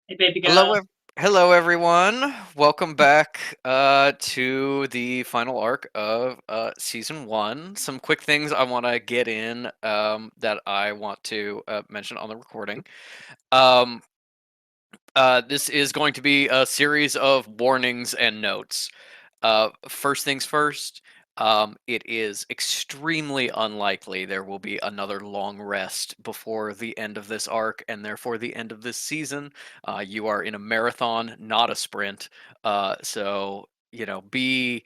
Hey, baby Hello, girl. hello everyone. Welcome back to the final arc of season one. Some quick things I want to get in that I want to mention on the recording. Um, this is going to be a series of warnings and notes. First things first, it is extremely unlikely there will be another long rest before the end of this arc and therefore the end of this season. You are in a marathon, not a sprint. So be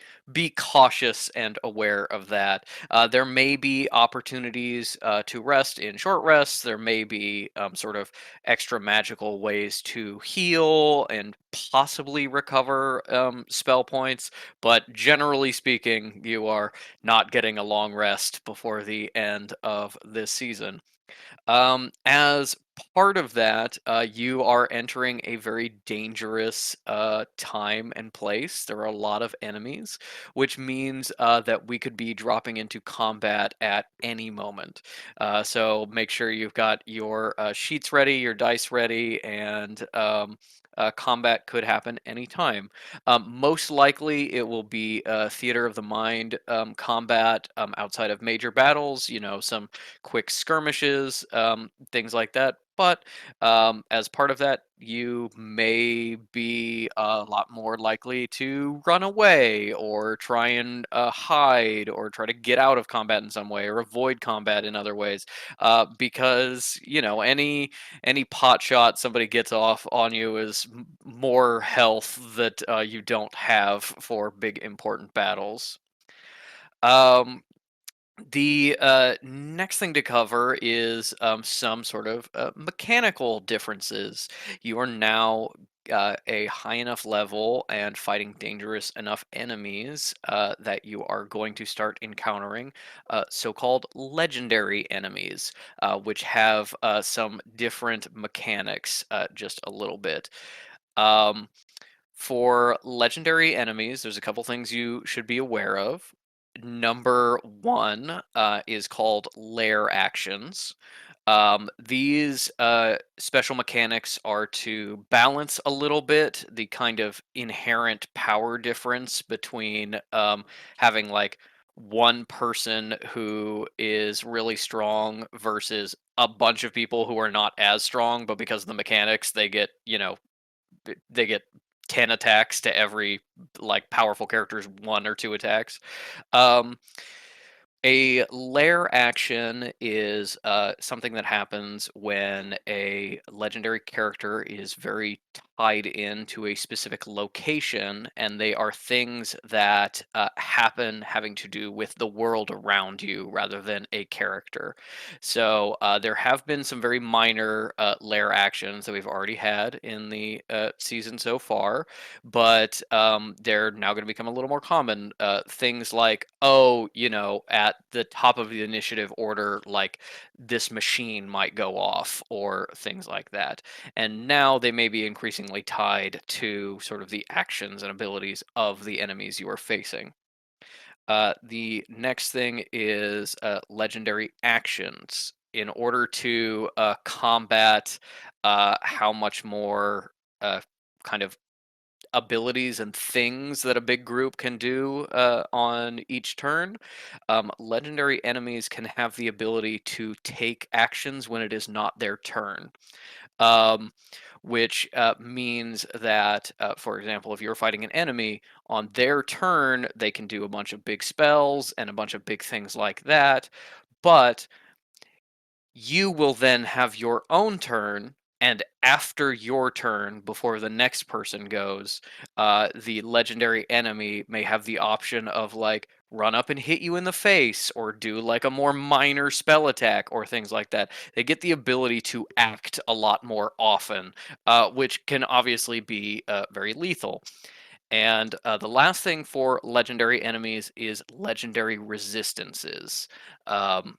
cautious and aware of that. There may be opportunities to rest in short rests. There may be sort of extra magical ways to heal and possibly recover spell points, but generally speaking, you are not getting a long rest before the end of this season. As part of that, you are entering a very dangerous time and place. There are a lot of enemies, which means that we could be dropping into combat at any moment. So make sure you've got your sheets ready, your dice ready, and combat could happen anytime. Most likely, it will be theater of the mind combat outside of major battles. Some quick skirmishes, things like that. But as part of that, you may be a lot more likely to run away or try and hide or try to get out of combat in some way or avoid combat in other ways, because any pot shot somebody gets off on you is more health that you don't have for big important battles. Um, the next thing to cover is some sort of mechanical differences. You are now a high enough level and fighting dangerous enough enemies that you are going to start encountering so-called legendary enemies, which have some different mechanics just a little bit. Um, for legendary enemies, there's a couple things you should be aware of. Number one is called lair actions. These special mechanics are to balance a little bit the kind of inherent power difference between having like one person who is really strong versus a bunch of people who are not as strong, but because of the mechanics, they get 10 attacks to every like powerful character's one or two attacks. Um, a lair action is something that happens when a legendary character is very tied into a specific location, and they are things that happen having to do with the world around you rather than a character. So there have been some very minor lair actions that we've already had in the season so far, but they're now going to become a little more common. Things like, oh, at the top of the initiative order, like this machine might go off, or things like that. And now they may be increasingly tied to sort of the actions and abilities of the enemies you are facing. The next thing is legendary actions. In order to combat how much more kind of abilities and things that a big group can do on each turn, legendary enemies can have the ability to take actions when it is not their turn. Um, which means that, for example, if you're fighting an enemy on their turn, they can do a bunch of big spells and a bunch of big things like that. But you will then have your own turn, and after your turn, before the next person goes, the legendary enemy may have the option of like run up and hit you in the face or do like a more minor spell attack or things like that. They get the ability to act a lot more often, which can obviously be very lethal. And the last thing for legendary enemies is legendary resistances. Um,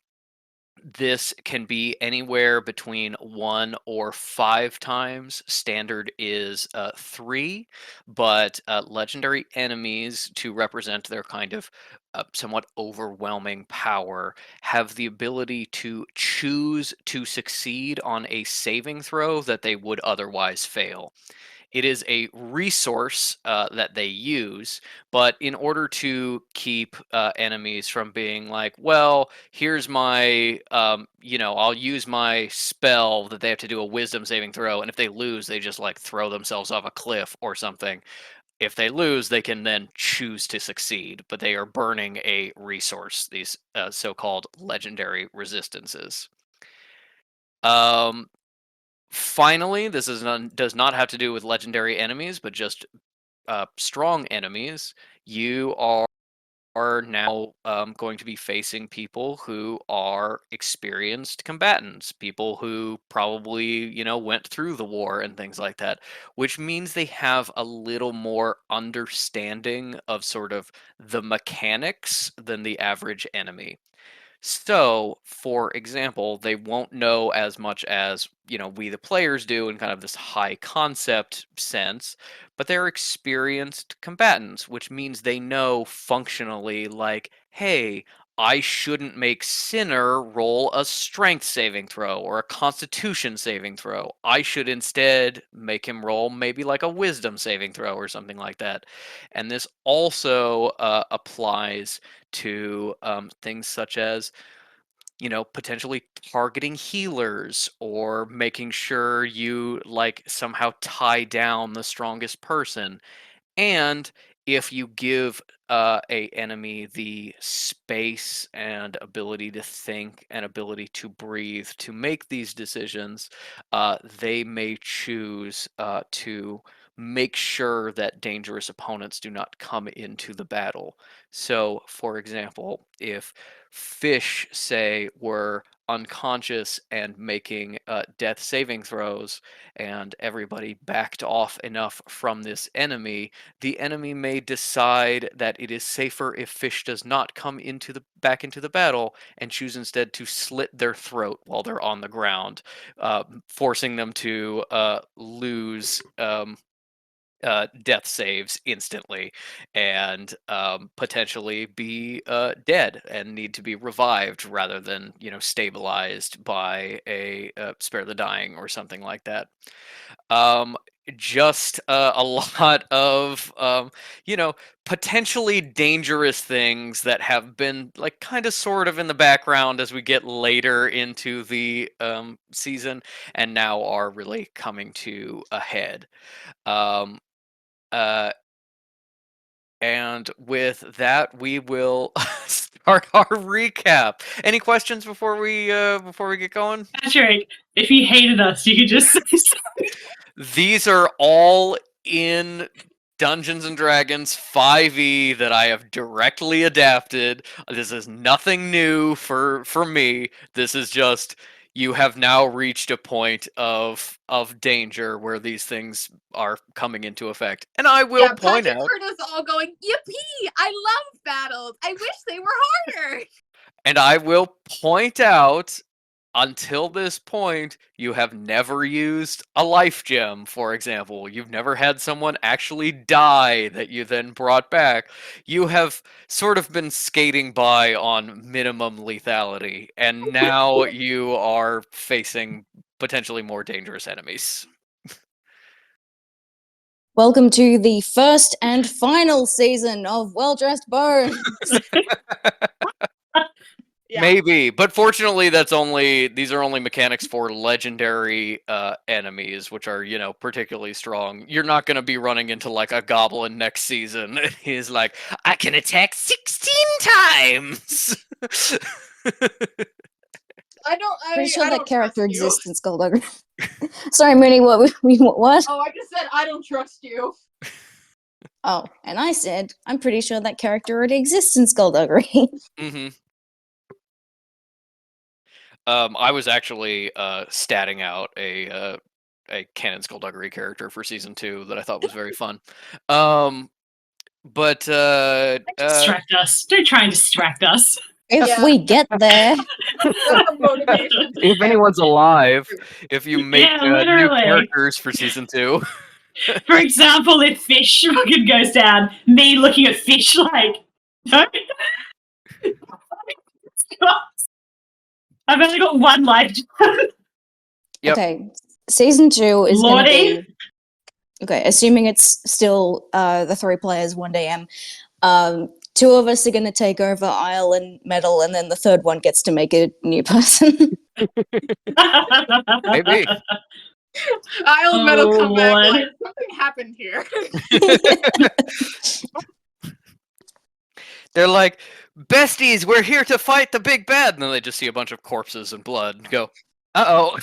This can be anywhere between 1 or 5 times. Standard is 3, but legendary enemies, to represent their kind of somewhat overwhelming power, have the ability to choose to succeed on a saving throw that they would otherwise fail. It is a resource that they use, but in order to keep enemies from being like, well, here's my, I'll use my spell that they have to do a wisdom saving throw, and if they lose, they just like throw themselves off a cliff or something. If they lose, they can then choose to succeed, but they are burning a resource, these so-called legendary resistances. Um, Finally, this does not have to do with legendary enemies, but just strong enemies. You are now going to be facing people who are experienced combatants, people who probably, went through the war and things like that, which means they have a little more understanding of sort of the mechanics than the average enemy. So, for example, they won't know as much as, we the players do in kind of this high concept sense, but they're experienced combatants, which means they know functionally, like, hey, I shouldn't make Sinner roll a strength saving throw or a constitution saving throw. I should instead make him roll maybe like a wisdom saving throw or something like that. And this also applies to things such as, potentially targeting healers or making sure you like somehow tie down the strongest person. And if you give a enemy the space and ability to think and ability to breathe to make these decisions, they may choose to make sure that dangerous opponents do not come into the battle. So, for example, if fish, say, were unconscious and making death saving throws, and everybody backed off enough from this enemy, the enemy may decide that it is safer if fish does not come back into the battle and choose instead to slit their throat while they're on the ground, forcing them to lose death saves instantly and potentially be dead and need to be revived rather than stabilized by a spare the dying or something like that. um, just a lot of potentially dangerous things that have been like kind of sort of in the background as we get later into the season and now are really coming to a head. um, uh, and with that, we will start our recap. Any questions before we get going? Patrick, if you hated us, you could just say so. These are all in Dungeons and Dragons 5e that I have directly adapted. This is nothing new for me. This is just you have now reached a point of danger where these things are coming into effect. And I will point Patrick out, heard us all going, yippee! I love battles. I wish they were harder. and I will point out, until this point, you have never used a life gem, for example. You've never had someone actually die that you then brought back. You have sort of been skating by on minimum lethality, and now you are facing potentially more dangerous enemies. Welcome to the first and final season of Well Dressed Bones. Yeah. Maybe, but fortunately, these are only mechanics for legendary enemies, which are particularly strong. You're not going to be running into like a goblin next season. He's like, I can attack 16 times. Pretty sure I that don't character trust you. exists in Skullduggery. Sorry, Mooney, what? Oh, I just said I don't trust you. Oh, and I said, I'm pretty sure that character already exists in Skullduggery. Mm-hmm. I was actually statting out a canon skullduggery character for season 2 that I thought was very fun. But Distract us. Don't try and distract us. If Yeah. we get there, That's the motivation. If anyone's alive, if you make Yeah, new literally. characters for season 2. For example, if fish fucking goes down, me looking at fish like, no. I've only got one life. Yep. okay, season 2 is going to Lordy. be okay. Assuming it's still the 3 players, 1DM. 2 of us are going to take over Isle and Metal, and then the third one gets to make a new person. Maybe. Isle of Metal Oh, come back Lord. like something happened here. They're like, besties, we're here to fight the big bad. And then they just see a bunch of corpses and blood and go, uh-oh.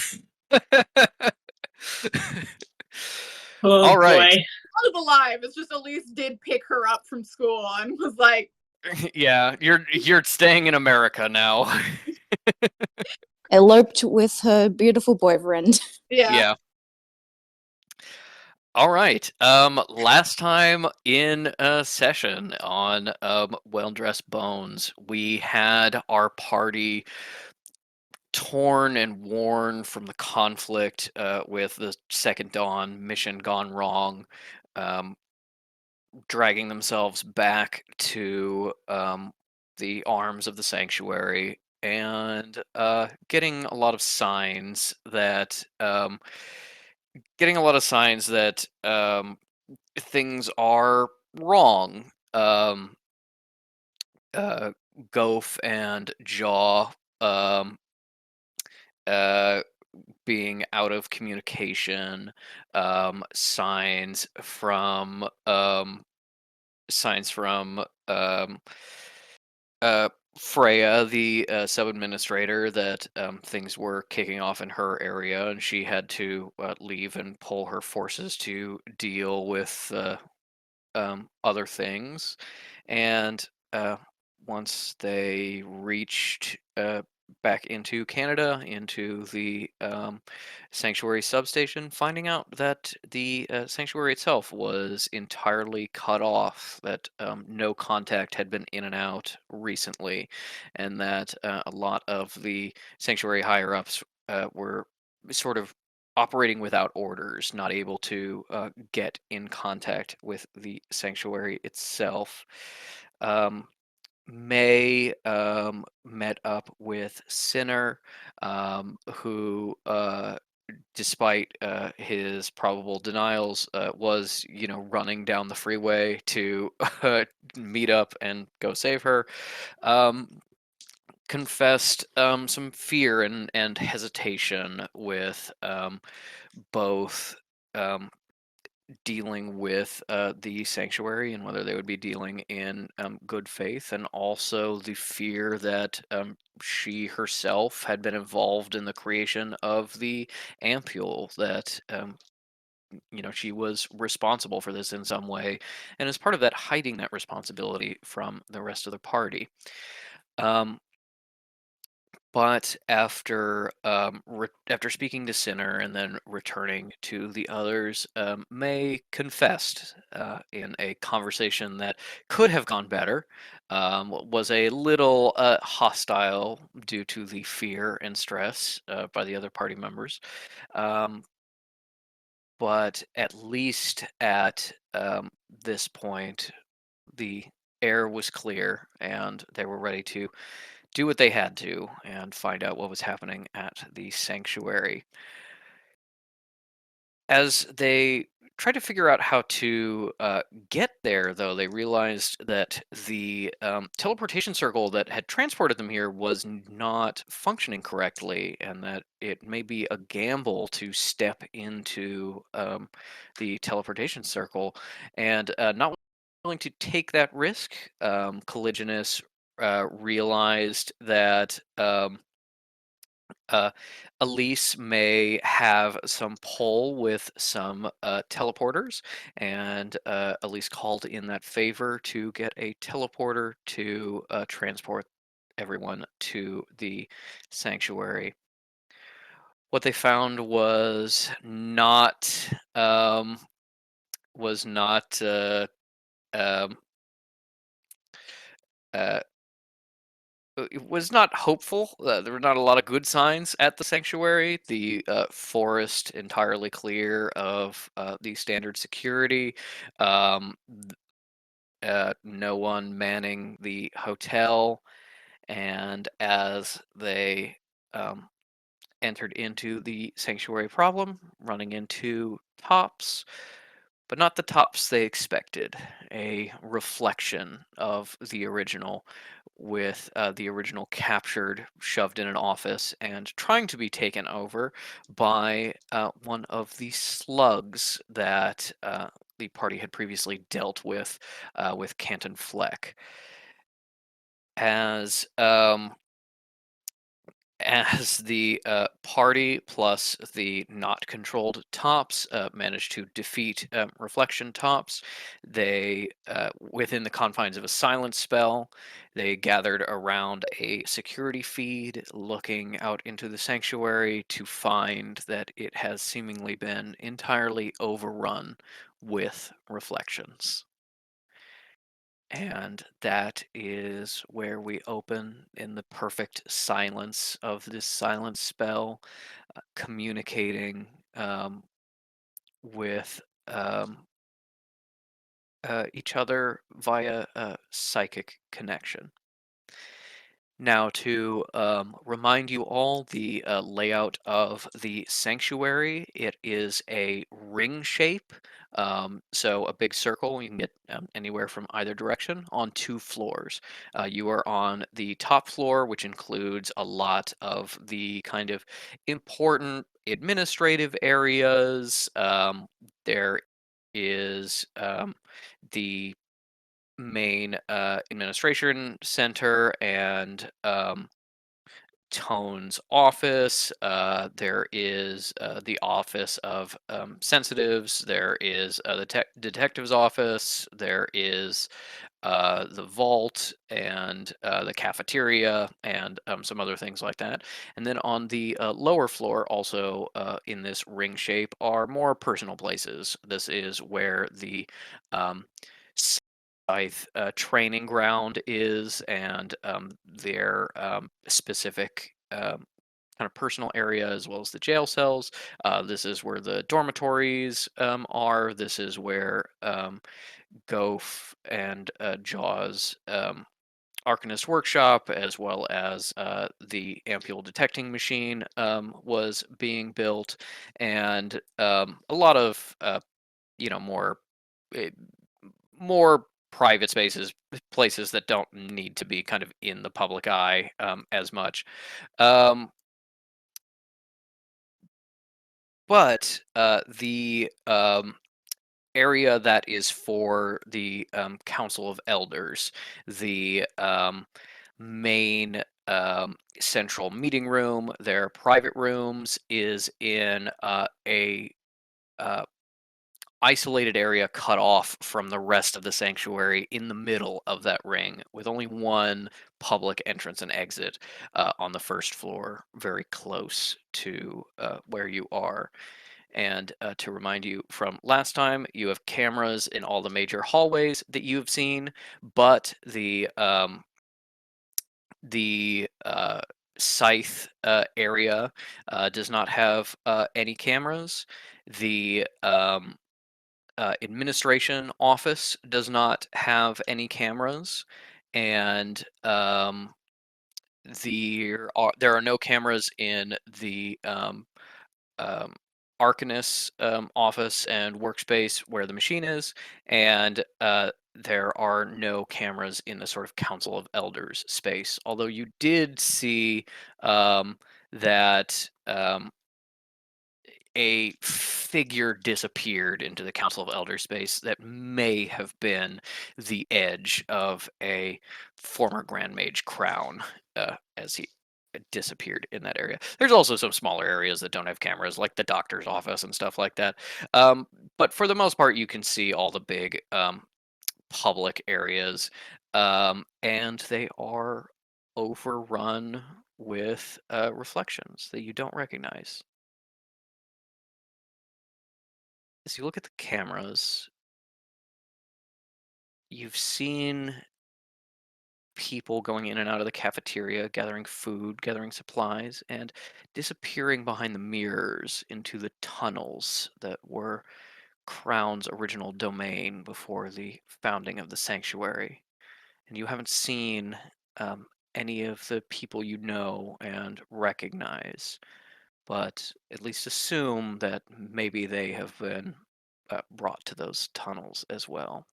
Oh, All right. boy. I was alive. It's just Elise did pick her up from school and was like, Yeah, you're staying in America now. Eloped with her beautiful boyfriend. yeah. All right. Last time in a session on Well Dressed Bones, we had our party torn and worn from the conflict with the Second Dawn mission gone wrong, dragging themselves back to the arms of the sanctuary and getting a lot of signs that things are wrong. Goph and Jaw being out of communication, signs from Freya, the sub-administrator, that things were kicking off in her area, and she had to leave and pull her forces to deal with other things. And once they reached back into Canada, into the sanctuary substation, finding out that the sanctuary itself was entirely cut off, that no contact had been in and out recently, and that a lot of the sanctuary higher ups were sort of operating without orders, not able to get in contact with the sanctuary itself. May met up with Sinner, who, despite his probable denials, was running down the freeway to meet up and go save her. Confessed some fear and hesitation with both dealing with the sanctuary and whether they would be dealing in good faith, and also the fear that she herself had been involved in the creation of the ampule, that she was responsible for this in some way, and as part of that, hiding that responsibility from the rest of the party. But after after speaking to Sinner and then returning to the others, May confessed in a conversation that could have gone better, was a little hostile due to the fear and stress by the other party members. Um, but at least at this point, the air was clear and they were ready to do what they had to and find out what was happening at the sanctuary. As they tried to figure out how to get there, though, they realized that the teleportation circle that had transported them here was not functioning correctly, and that it may be a gamble to step into the teleportation circle, and not willing to take that risk. Colliginous realized that Elise may have some pull with some teleporters, and Elise called in that favor to get a teleporter to transport everyone to the sanctuary. What they found was not um, uh, it was not hopeful. There were not a lot of good signs at the sanctuary. The forest entirely clear of the standard security. No one manning the hotel. And as they um, entered into the sanctuary problem, running into tops, but not the tops they expected. A reflection of the original, with the original captured, shoved in an office, and trying to be taken over by one of the slugs that the party had previously dealt with Canton Fleck. As as the party plus the not controlled tops managed to defeat reflection tops, they within the confines of a silence spell, they gathered around a security feed looking out into the sanctuary to find that it has seemingly been entirely overrun with reflections. And that is where we open in the perfect silence of this silence spell, communicating with um, each other via a psychic connection. Now, to remind you all the layout of the sanctuary, it is a ring shape. So a big circle, you can get anywhere from either direction on 2 floors. You are on the top floor, which includes a lot of the kind of important administrative areas. There is the main administration center and Tone's office. There is the office of sensitives. There is the detective's office. There is the vault and the cafeteria and some other things like that. And then on the lower floor, also in this ring shape, are more personal places. This is where the Scythe training ground is, and their specific kind of personal area, as well as the jail cells. This is where the dormitories are. This is where Goph and Jaws Arcanist workshop, as well as the ampule detecting machine was being built, and a lot of more eh, more private spaces, places that don't need to be kind of in the public eye as much. Um, but the area that is for the Council of Elders, the main central meeting room, their private rooms, is in a uh, isolated area cut off from the rest of the sanctuary in the middle of that ring, with only one public entrance and exit on the first floor, very close to where you are. And to remind you from last time, you have cameras in all the major hallways that you've seen, but the Scythe area does not have any cameras. The administration office does not have any cameras, and there are no cameras in the um, Arcanist office and workspace where the machine is, and there are no cameras in the sort of Council of Elders space. Although you did see that a figure disappeared into the Council of Elder space that may have been the edge of a former Grand Mage crown as he disappeared in that area. There's also some smaller areas that don't have cameras, like the doctor's office and stuff like that. But for the most part, you can see all the big public areas, and they are overrun with reflections that you don't recognize. As you look at the cameras, you've seen people going in and out of the cafeteria, gathering food, gathering supplies, and disappearing behind the mirrors into the tunnels that were Crown's original domain before the founding of the sanctuary. And you haven't seen any of the people you know and recognize, but at least assume that maybe they have been brought to those tunnels as well.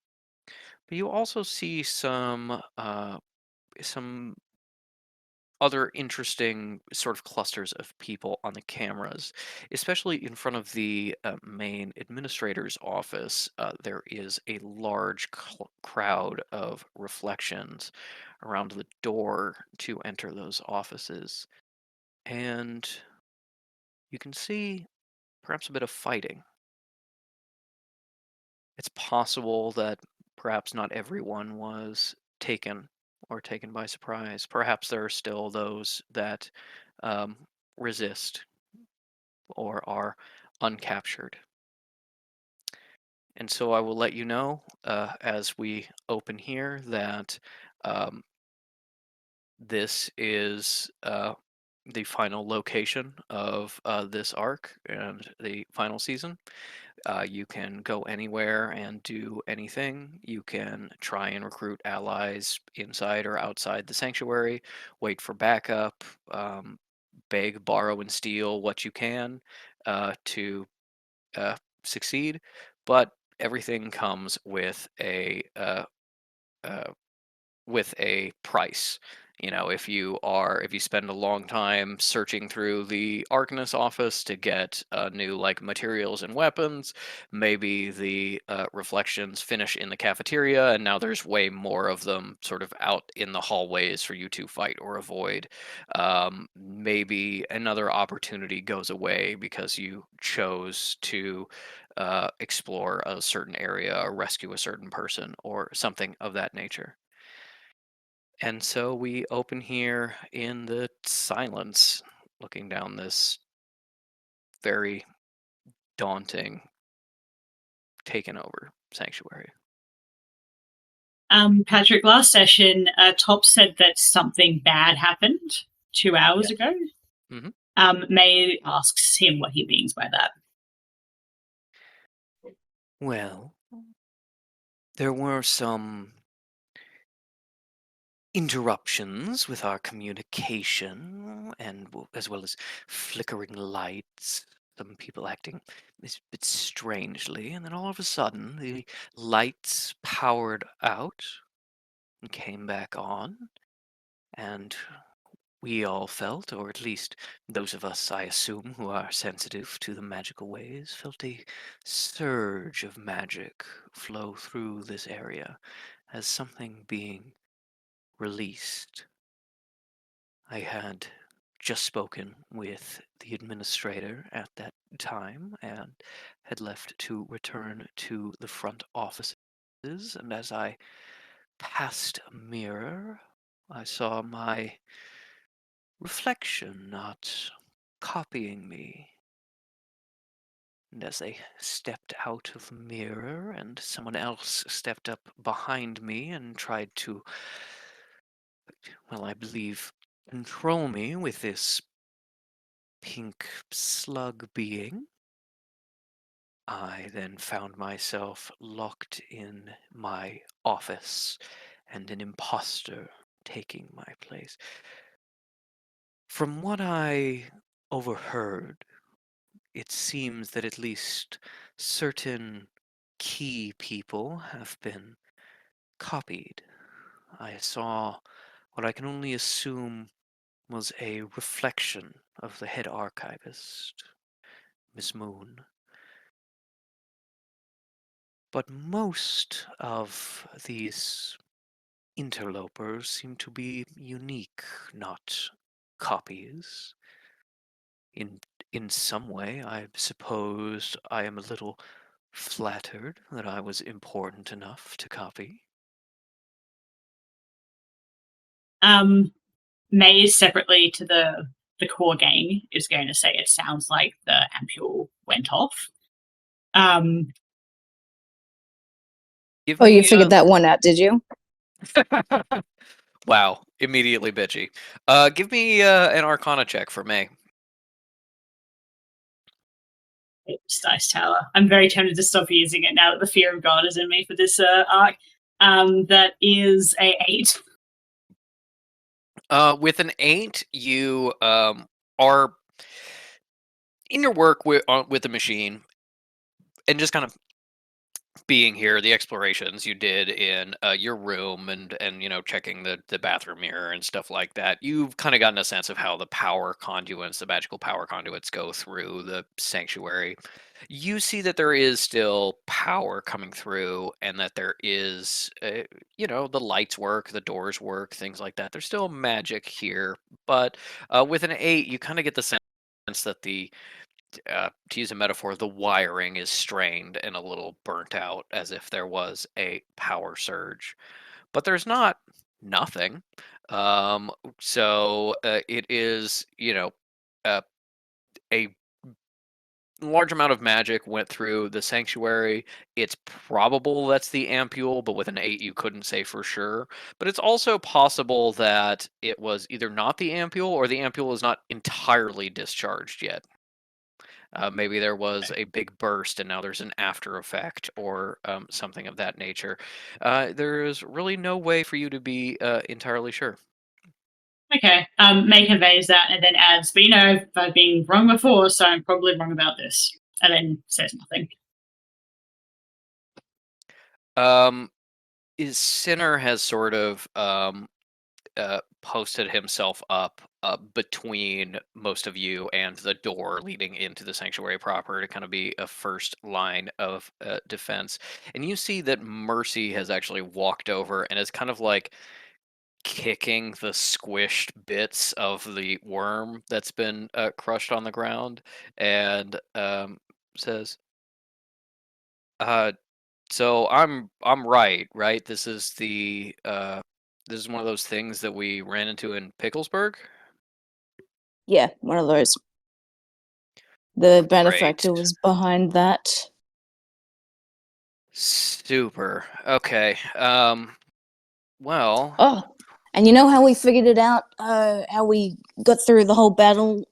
But you also see some other interesting sort of clusters of people on the cameras, especially in front of the main administrator's office. There is a large crowd of reflections around the door to enter those offices. And you can see perhaps a bit of fighting. It's possible that perhaps not everyone was taken or taken by surprise. Perhaps there are still those that um, resist or are uncaptured. And so I will let you know as we open here that um, this is the final location of this arc and the final season. You can go anywhere and do anything. You can try and recruit allies inside or outside the sanctuary, wait for backup, beg, borrow, and steal what you can to succeed. But everything comes with a price. You know, if you spend a long time searching through the Arcanist office to get new like materials and weapons, maybe the reflections finish in the cafeteria, and now there's way more of them sort of out in the hallways for you to fight or avoid. Maybe another opportunity goes away because you chose to explore a certain area or rescue a certain person or something of that nature. And so we open here in the silence, looking down this very daunting, taken over sanctuary. Patrick, last session, Top said that something bad happened 2 hours ago. Mhm. May asks him what he means by that. Well, there were some interruptions with our communication, and as well as flickering lights. Some people acting a bit strangely, and then all of a sudden, the lights powered out and came back on, and we all felt, or at least those of us, I assume, who are sensitive to the magical ways, felt a surge of magic flow through this area as something being released. I had just spoken with the administrator at that time and had left to return to the front offices. And as I passed a mirror, I saw my reflection not copying me. And as they stepped out of the mirror and someone else stepped up behind me and tried to, well, I believe, control me with this pink slug being, I then found myself locked in my office and an imposter taking my place. From what I overheard, it seems that at least certain key people have been copied. I saw what I can only assume was a reflection of the head archivist, Miss Moon. But most of these interlopers seem to be unique, not copies. In in some way, I suppose I am a little flattered that I was important enough to copy. May separately to the core gang is going to say it sounds like the ampule went off. Give Oh, you me figured that one out, did you? Wow, immediately bitchy. Give me an Arcana check for May. It's Dice Tower. I'm very tempted to stop using it now that the fear of God is in me for this arc. That is a 8. With an 8, you are in your work with the machine, and just kind of being here, the explorations you did in your room, and checking the bathroom mirror and stuff like that. You've kind of gotten a sense of how the power conduits, the magical power conduits, go through the sanctuary. You see that there is still power coming through, and that there is, the lights work, the doors work, things like that. There's still magic here, but with an 8, you kind of get the sense that to use a metaphor, the wiring is strained and a little burnt out, as if there was a power surge. But there's not nothing. So it is, uh, a large amount of magic went through the sanctuary. It's probable that's the ampule, but with an 8, you couldn't say for sure. But it's also possible that it was either not the ampule, or the ampule is not entirely discharged yet. Maybe there was a big burst and now there's an after effect, or something of that nature. There is really no way for you to be entirely sure. Okay. May conveys that and then adds, but I've been wrong before, so I'm probably wrong about this. And then says nothing. Sinner has sort of posted himself up between most of you and the door leading into the sanctuary proper, to kind of be a first line of defense. And you see that Mercy has actually walked over and is kind of like kicking the squished bits of the worm that's been crushed on the ground, and says, uh, "So I'm right? This is one of those things that we ran into in Picklesburg." Yeah, one of those. The benefactor Great. was behind that. Super. Okay. Well, Oh, and you know how we figured it out? How we got through the whole battle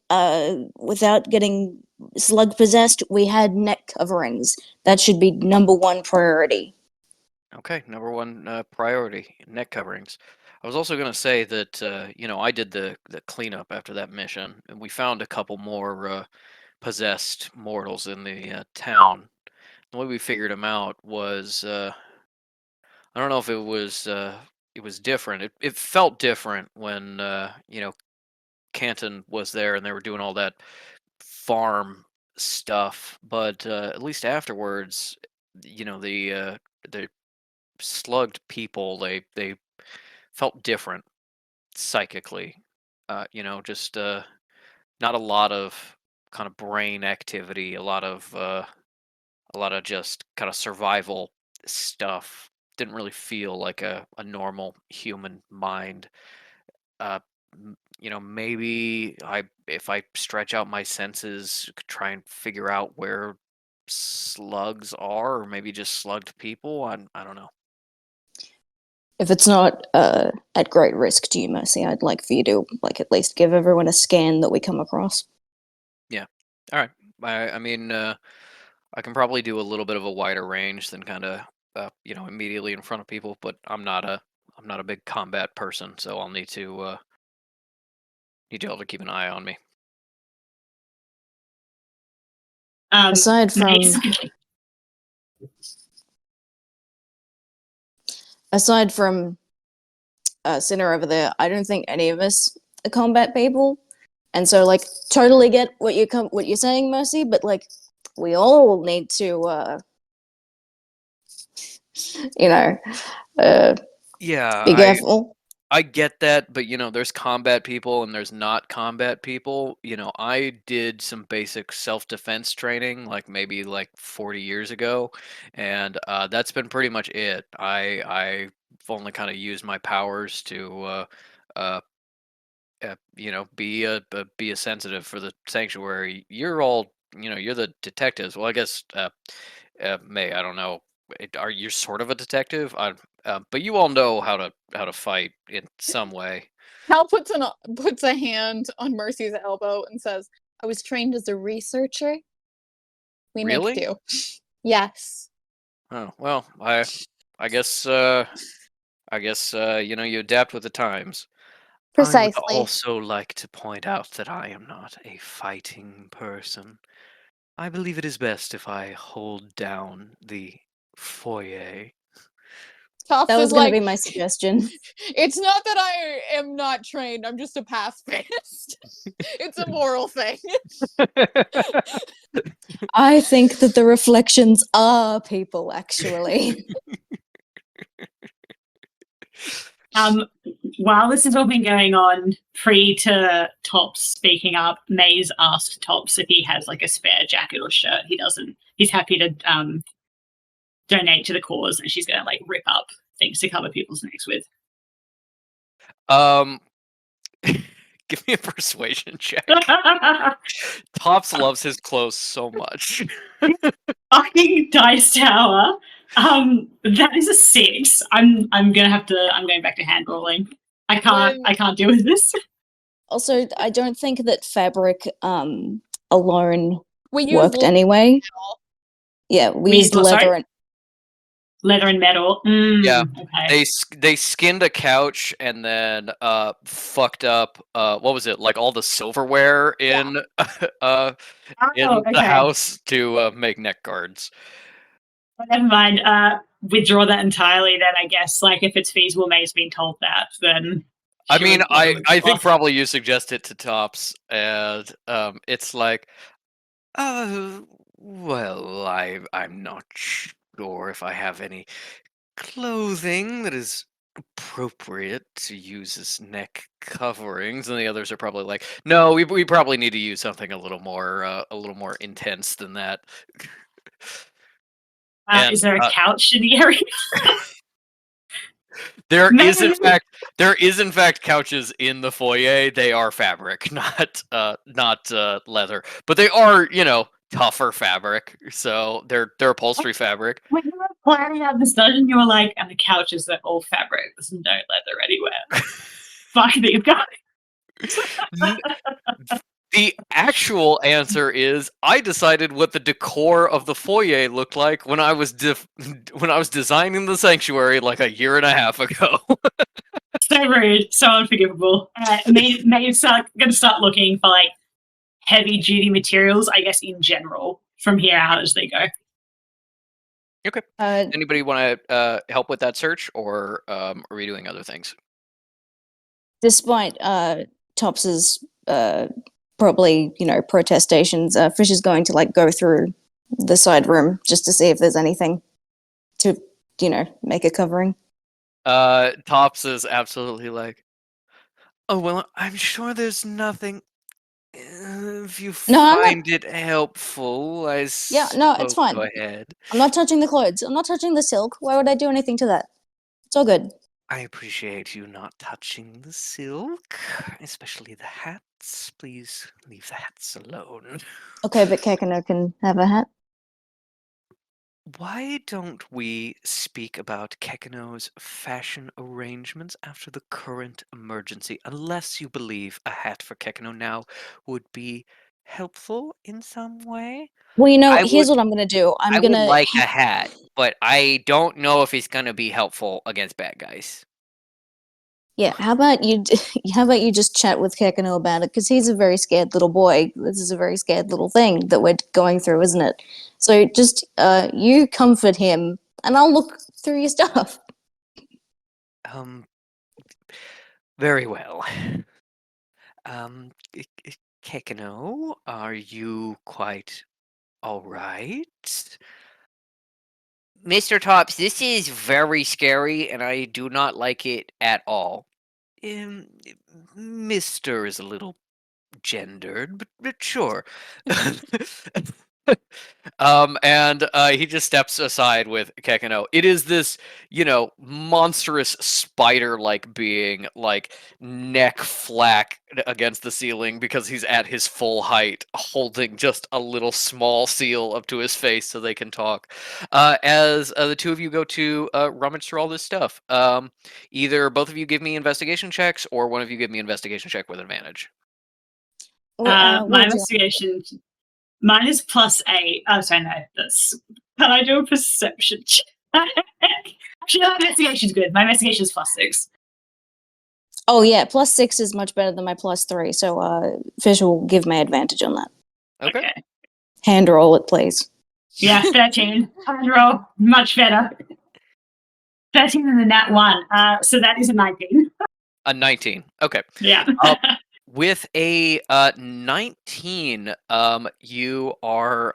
without getting slug possessed? We had neck coverings. That should be number one priority. okay, number one priority, neck coverings. I was also going to say that I did the cleanup after that mission, and we found a couple more possessed mortals in the town. The way we figured them out was, I don't know if it was different. It felt different when Canton was there and they were doing all that farm stuff, but at least afterwards, the slugged people, they felt different psychically. Just not a lot of kind of brain activity, a lot of just kind of survival stuff. Didn't really feel like a normal human mind. Uh, maybe if I stretch out my senses, could try and figure out where slugs are, or maybe just slugged people. I don't know. If it's not at great risk to you, Mercy, I'd like for you to at least give everyone a scan that we come across. Yeah. All right. I mean, I can probably do a little bit of a wider range than kind of immediately in front of people, but I'm not a big combat person, so I'll need y'all to keep an eye on me. Aside from Mace- aside from Sinner over there, I don't think any of us are combat people, and so totally get what you're saying, Mercy, but we all need to you know Yeah, be careful. I get that, but there's combat people and there's not combat people. I did some basic self-defense training, like maybe 40 years ago, and that's been pretty much it. I've only kind of used my powers to uh, be a sensitive for the sanctuary. You're all, you're the detectives. Well, I guess May, I don't know. Are you sort of a detective? but you all know how to fight in some way. Hal puts a hand on Mercy's elbow and says, "I was trained as a researcher. We Really? make do." Yes. Oh well, I guess you adapt with the times. I would Precisely. also like to point out that I am not a fighting person. I believe it is best if I hold down the foyer. Toph That is was going to like, be my suggestion. it's not that I am not trained. I'm just a pacifist. It's a moral thing. I think that the reflections are people, actually. While this has all been going on, pre to Tops speaking up, Maze asked Tops if he has like a spare jacket or shirt. He doesn't. He's happy to donate to the cause, and she's gonna like rip up things to cover people's necks with. Give me a persuasion check. Tops loves his clothes so much. Fucking dice tower. That is a 6. I'm going back to hand rolling. I can't deal with this. Also, I don't think that fabric alone We use worked anyway. Yeah, we used what, sorry? leather and Leather and metal. Yeah, Okay. they skinned a couch and then fucked up what was it, like all the silverware in Oh, the okay. house to make neck guards. Never mind. Withdraw that entirely. Then I guess, like, if it's feasible, May's been told that. Then I she mean, would I probably think off. probably you suggest it to Tops, and it's like, well, I'm not sure if I have any clothing that is appropriate to use as neck coverings, and the others are probably like, no, we probably need to use something a little more intense than that. And, Is there a couch in the area? there is Maybe- in fact couches in the foyer. They are fabric, not leather, but they are tougher fabric. So they're upholstery fabric. When you were planning out this dungeon, you were like, and the couches are all fabric. There's no leather anywhere. Fuck these guys. The actual answer is I decided what the decor of the foyer looked like when I was designing the sanctuary like a year and a half ago. So rude, so unforgivable. Maybe going to start looking for like heavy duty materials, I guess, in general from here out as they go. Okay. Anybody want to help with that search, or are we doing other things? despite Tops's probably protestations, Fish is going to like go through the side room just to see if there's anything to make a covering. Tops is absolutely like, oh well, I'm sure there's nothing. If you find it helpful, I Yeah, no, it's fine. Go ahead. I'm not touching the clothes. I'm not touching the silk. Why would I do anything to that? It's all good. I appreciate you not touching the silk, especially the hats. Please leave the hats alone. Okay, but Kekano can have a hat. Why don't we speak about Kekano's fashion arrangements after the current emergency? Unless you believe a hat for Kekano now would be helpful in some way. Well, here's what I'm gonna do. I would like a hat, but I don't know if it's gonna be helpful against bad guys. Yeah, how about you just chat with Kekano about it, because he's a very scared little boy. This is a very scared little thing that we're going through, isn't it? So just you comfort him, and I'll look through your stuff. Very well. Kekano, are you quite all right? Mr. Tops, this is very scary, and I do not like it at all. Mr. is a little gendered, but sure. And he just steps aside with Kekano. It is this, monstrous spider-like being, like neck flack against the ceiling because he's at his full height, holding just a little small seal up to his face so they can talk. As the two of you go to rummage through all this stuff, either both of you give me investigation checks, or one of you give me investigation check with advantage. What My would you- investigation, mine is +8. Oh, sorry, no, that's. Can I do a perception check? Actually, no, investigation's good. My investigation is +6. Oh yeah, +6 is much better than my +3. So Fish will give my advantage on that. Okay. Hand roll it, please. Yeah, 13. Hand roll, much better. 13 and the nat 1. So that is a 19. A 19. Okay. Yeah. With a 19, you are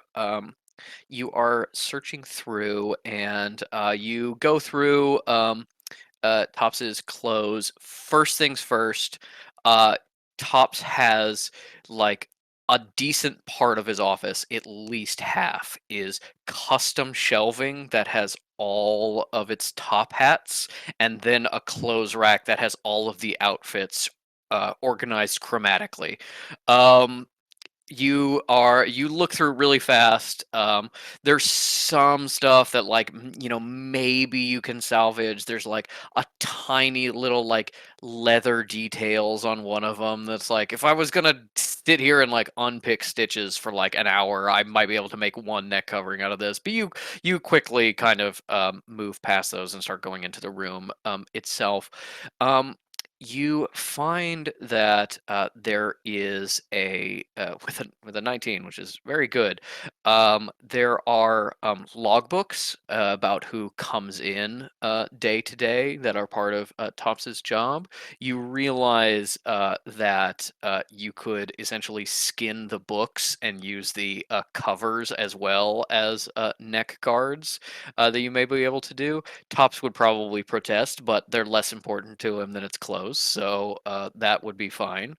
searching through, and you go through Tops's clothes. First things first, Tops has like a decent part of his office, at least half, is custom shelving that has all of its top hats, and then a clothes rack that has all of the outfits organized chromatically. Um, you look through really fast. There's some stuff that maybe you can salvage. There's like a tiny little like leather details on one of them that's like, if I was gonna sit here and like unpick stitches for like an hour, I might be able to make one neck covering out of this. But you quickly kind of move past those and start going into the room itself. You find that there is a with a 19, which is very good. There are logbooks about who comes in day to day that are part of Tops's job. You realize that you could essentially skin the books and use the covers as well as neck guards that you may be able to do. Tops would probably protest, but they're less important to him than its clothes, so that would be fine.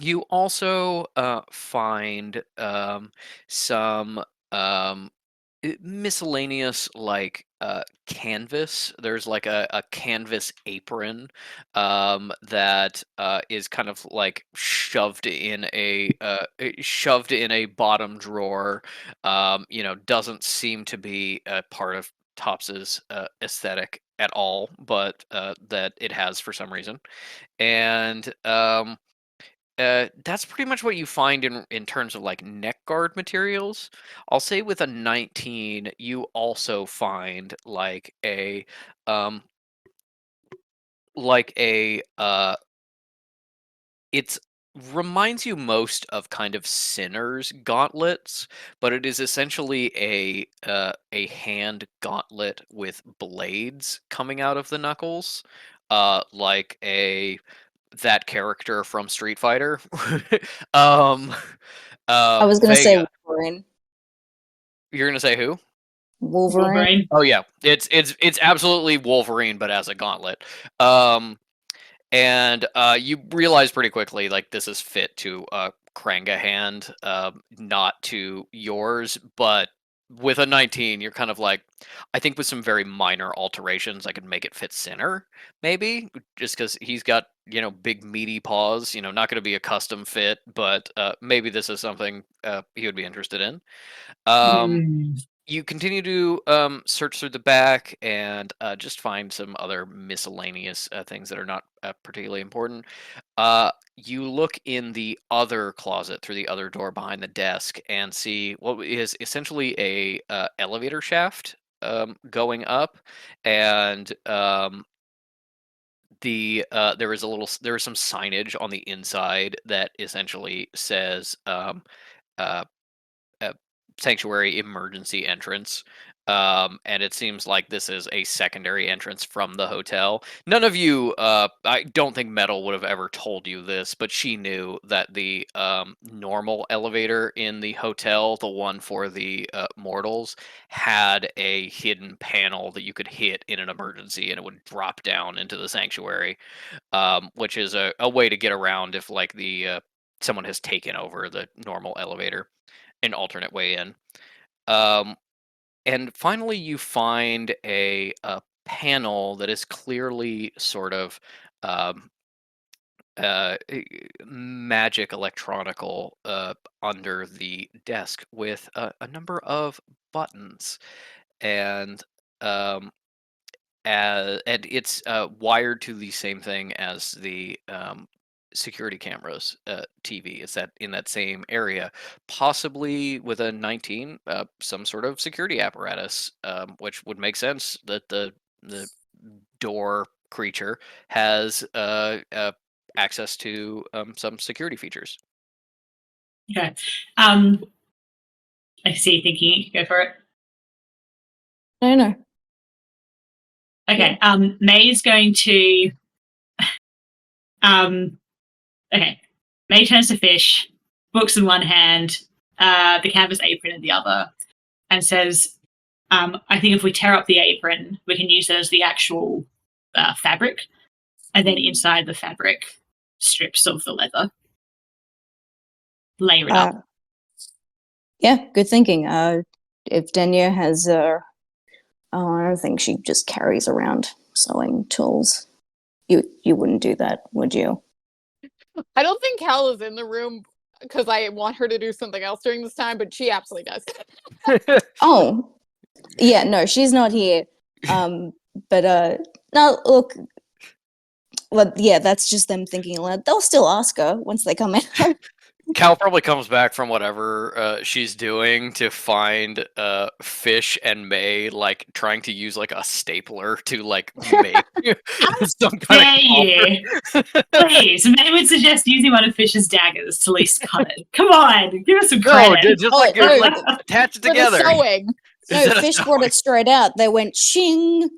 You also find some miscellaneous canvas. There's like a canvas apron that is kind of like shoved in a bottom drawer. Doesn't seem to be a part of Tops's aesthetic at all, but that it has for some reason. And that's pretty much what you find in terms of like neck guard materials. I'll say with a 19, you also find um like a it's reminds you most of kind of Sinner's gauntlets, but it is essentially a hand gauntlet with blades coming out of the knuckles, like a that character from Street Fighter. um, I was gonna say Vega. Wolverine. You're gonna say who? Wolverine. Oh yeah, it's absolutely Wolverine, but as a gauntlet. And you realize pretty quickly, like, this is fit to Kranga hand, not to yours. But with a 19, you're kind of like, I think with some very minor alterations, I could make it fit Sinner, maybe, just because he's got big meaty paws. Not going to be a custom fit, but maybe this is something he would be interested in. You continue to search through the back and just find some other miscellaneous things that are not particularly important. You look in the other closet through the other door behind the desk and see what is essentially a elevator shaft going up, and there is some signage on the inside that essentially says uh, sanctuary emergency entrance. And it seems like this is a secondary entrance from the hotel. None of you, I don't think Metal would have ever told you this, but she knew that the normal elevator in the hotel, the one for the mortals, had a hidden panel that you could hit in an emergency and it would drop down into the sanctuary, which is a way to get around if like the someone has taken over the normal elevator. an alternate way in. And finally, you find a panel that is clearly sort of um, magic electronical under the desk with a number of buttons, and um, and it's wired to the same thing as the security cameras TV. It's that in that same area, possibly with a 19, some sort of security apparatus, which would make sense that the door creature has access to some security features. Okay. I see you thinking. Go for it. I don't know. Okay. May's going to. Okay. May turns to Fish, books in one hand, the canvas apron in the other, and says, I think if we tear up the apron, we can use it as the actual fabric, and then inside the fabric, strips of the leather. Layer it up. Yeah, good thinking. If Denya has, I don't think she just carries around sewing tools. You wouldn't do that, would you? I don't think Cal is in the room because I want her to do something else during this time, but she absolutely does. Oh, yeah, no, she's not here. But no, look. Well, yeah, that's just them thinking aloud. They'll still ask her once they come out. Cal probably comes back from whatever she's doing to find Fish and May like trying to use like a stapler to like make some Dare kind you? Please, May would suggest using one of Fish's daggers to at least cut it. Come on, give us some No, credit. just Oh, like, no, like attach it For the together. sewing. No, Instead of Fish sewing. brought it straight out. They went shing.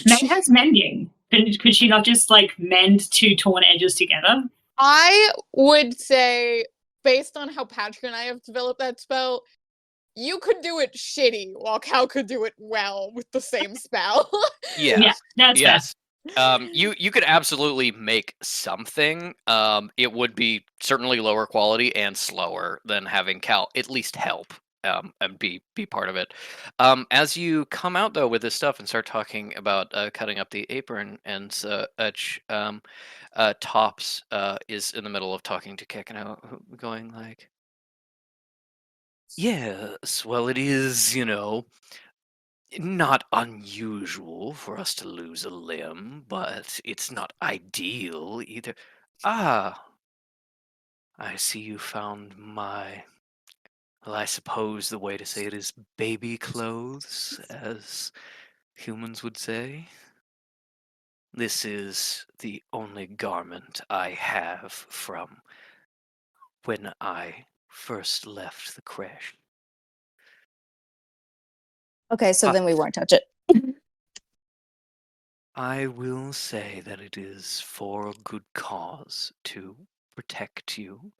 May has mending. Could she not just like mend two torn edges together? I would say, based on how Patrick and I have developed that spell, you could do it shitty while Cal could do it well with the same spell. Yes. Yeah, that's Yes. You could absolutely make something. It would be certainly lower quality and slower than having Cal at least help and be part of it. As you come out though with this stuff and start talking about cutting up the apron and such, Tops is in the middle of talking to Kekano, going like, "Yes, well, it is, not unusual for us to lose a limb, but it's not ideal either. Ah, I see you found my, well, I suppose the way to say it is baby clothes, as humans would say. This is the only garment I have from when I first left the creche." Okay, so then we won't touch it. I will say that it is for a good cause to protect you.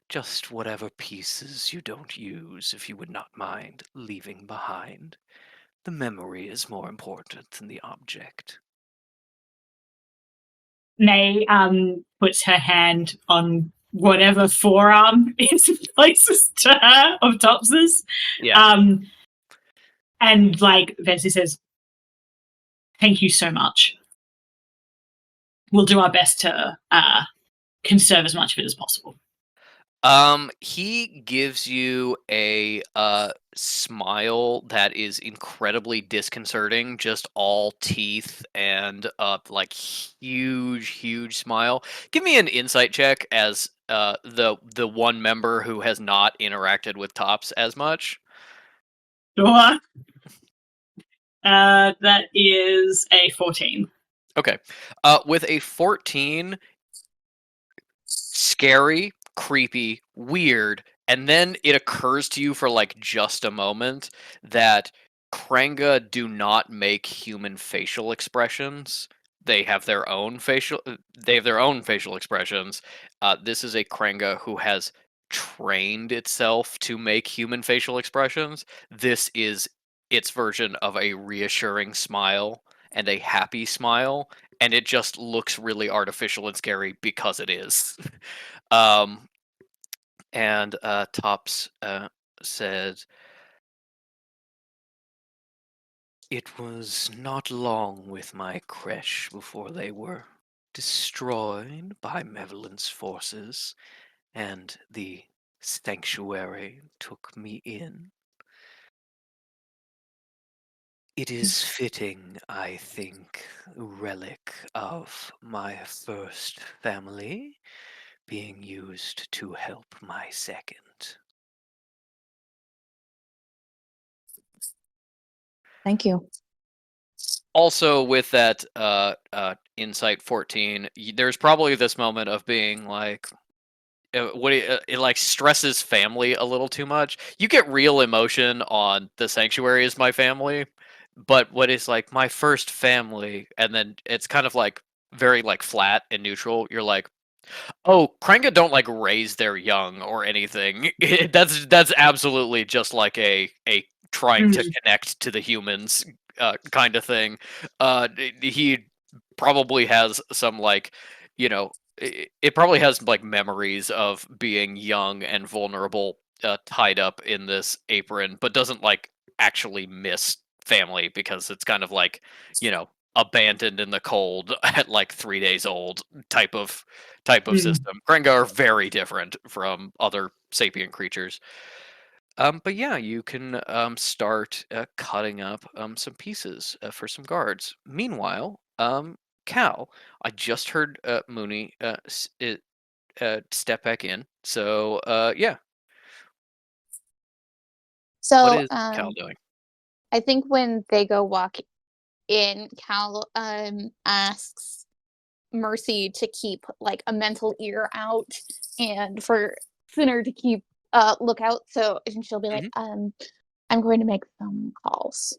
Just whatever pieces you don't use, if you would not mind leaving behind. The memory is more important than the object. May puts her hand on whatever forearm is closest to her of Tops's. And like Vency says, thank you so much. We'll do our best to conserve as much of it as possible. He gives you a smile that is incredibly disconcerting, just all teeth and like huge smile. Give me an insight check as the one member who has not interacted with Tops as much. Sure. That is a 14. Okay. With a 14, scary, creepy, weird, and then it occurs to you for like just a moment that Kranga do not make human facial expressions. They have their own facial expressions. This is a Kranga who has trained itself to make human facial expressions. This is its version of a reassuring smile and a happy smile, and it just looks really artificial and scary because it is. And Tops said, "It was not long with my creche before they were destroyed by Mevlin's forces, and the sanctuary took me in. It is fitting, I think, relic of my first family being used to help my second." Thank you. Also, with that insight 14, there's probably this moment of being like, it like stresses family a little too much. You get real emotion on the sanctuary is my family, but what is like my first family, and then it's kind of like very like flat and neutral. You're like, oh, Kranga don't like raise their young or anything. That's absolutely just like a trying to connect to the humans kind of thing. He probably has some like, it probably has like memories of being young and vulnerable, tied up in this apron, but doesn't like actually miss family because it's kind of like, abandoned in the cold at like 3 days old type of system. Krenga are very different from other sapient creatures. But yeah, you can start cutting up some pieces for some guards. Meanwhile, Cal, I just heard Mooney step back in. So yeah, what So is Cal doing? I think when they go walk in, Cal asks Mercy to keep like a mental ear out and for Finner to keep lookout. So and she'll be like, Mhm. I'm going to make some calls.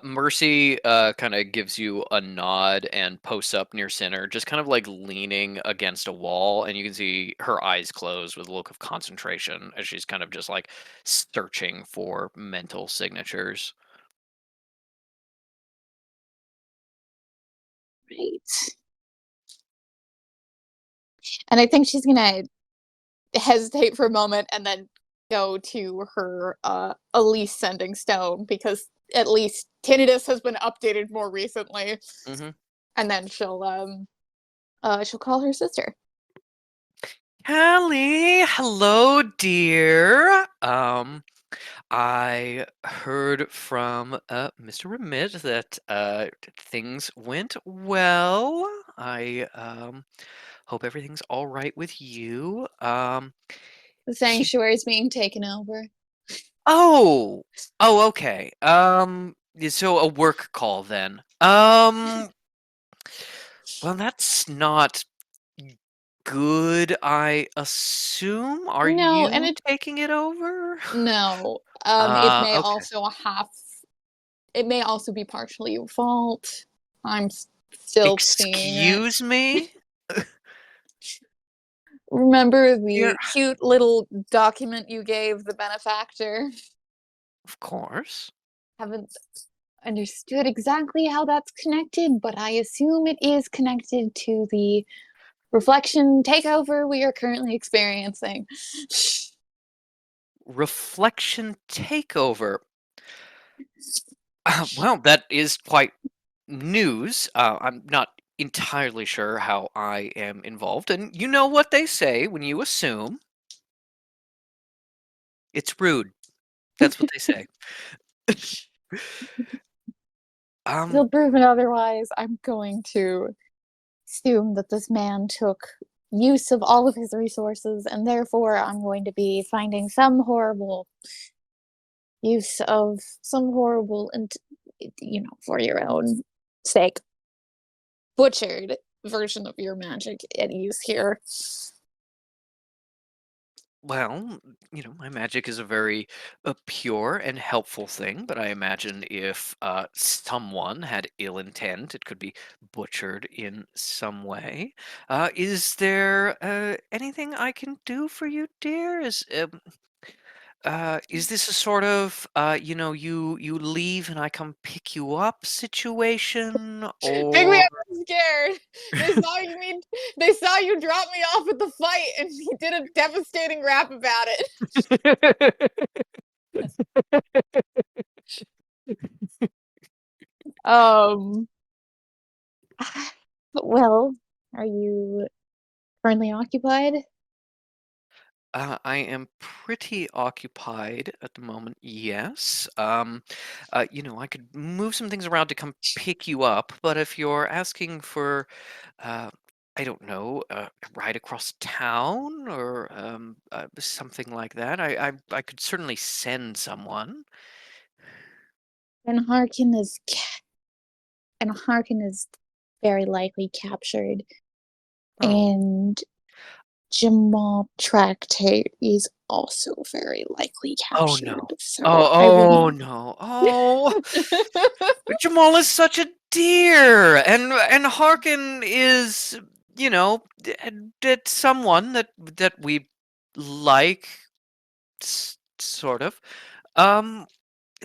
Mercy kind of gives you a nod and posts up near center, just kind of like leaning against a wall, and you can see her eyes closed with a look of concentration as she's kind of just like searching for mental signatures. Right. And I think she's gonna hesitate for a moment and then go to her Elise sending stone because at least Tinnitus has been updated more recently. Mm-hmm. And then she'll call her sister. Callie, hello, dear. I heard from Mr. Remit that things went well. I hope everything's all right with you. The He, sanctuary's being taken over. oh, okay. So a work call then. Well, that's not good. I assume. Are No, and you it taking it over? no. It may Okay. also have it may also be partially your fault. I'm still seeing it. Excuse me? Remember You're the cute little document you gave the benefactor? Of course. Haven't understood exactly how that's connected, but I assume it is connected to the reflection takeover we are currently experiencing. Reflection takeover. Well, that is quite news. I'm not entirely sure how I am involved, and you know what they say when you assume. It's rude. That's what they say. um, Until proven otherwise, I'm going to assume that this man took use of all of his resources, and therefore I'm going to be finding some horrible use of some horrible and for your own sake butchered version of your magic at use here. well, my magic is a very pure and helpful thing, but I imagine if someone had ill intent, it could be butchered in some way. Is there anything I can do for you, dear? Is this a sort of you leave and I come pick you up situation, Big man or was scared. They saw you drop me off at the fight, and he did a devastating rap about it. Um. Well, are you currently occupied? I am pretty occupied at the moment. Yes. I could move some things around to come pick you up, but if you're asking for, uh, I don't know, a ride across town or something like that, I could certainly send someone. And Harkin is very likely captured, Oh. and Jamal Tractate is also very likely Oh captured. no. So Oh, I oh would. no. Oh, but Jamal is such a dear, and Harkin is, that someone that we like, sort of. Um,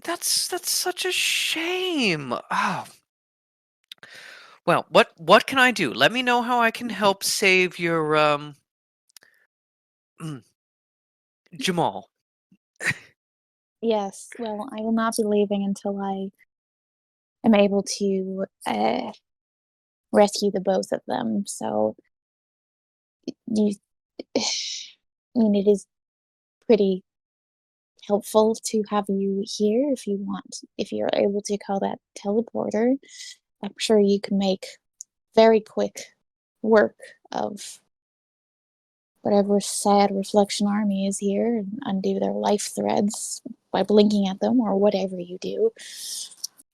that's such a shame. Oh, well, what can I do? Let me know how I can help save your mm, Jamal. Yes, well, I will not be leaving until I am able to rescue the both of them. So you, I mean, it is pretty helpful to have you here if you want. If you're able to call that teleporter, I'm sure you can make very quick work of whatever sad reflection army is here and undo their life threads by blinking at them or whatever you do.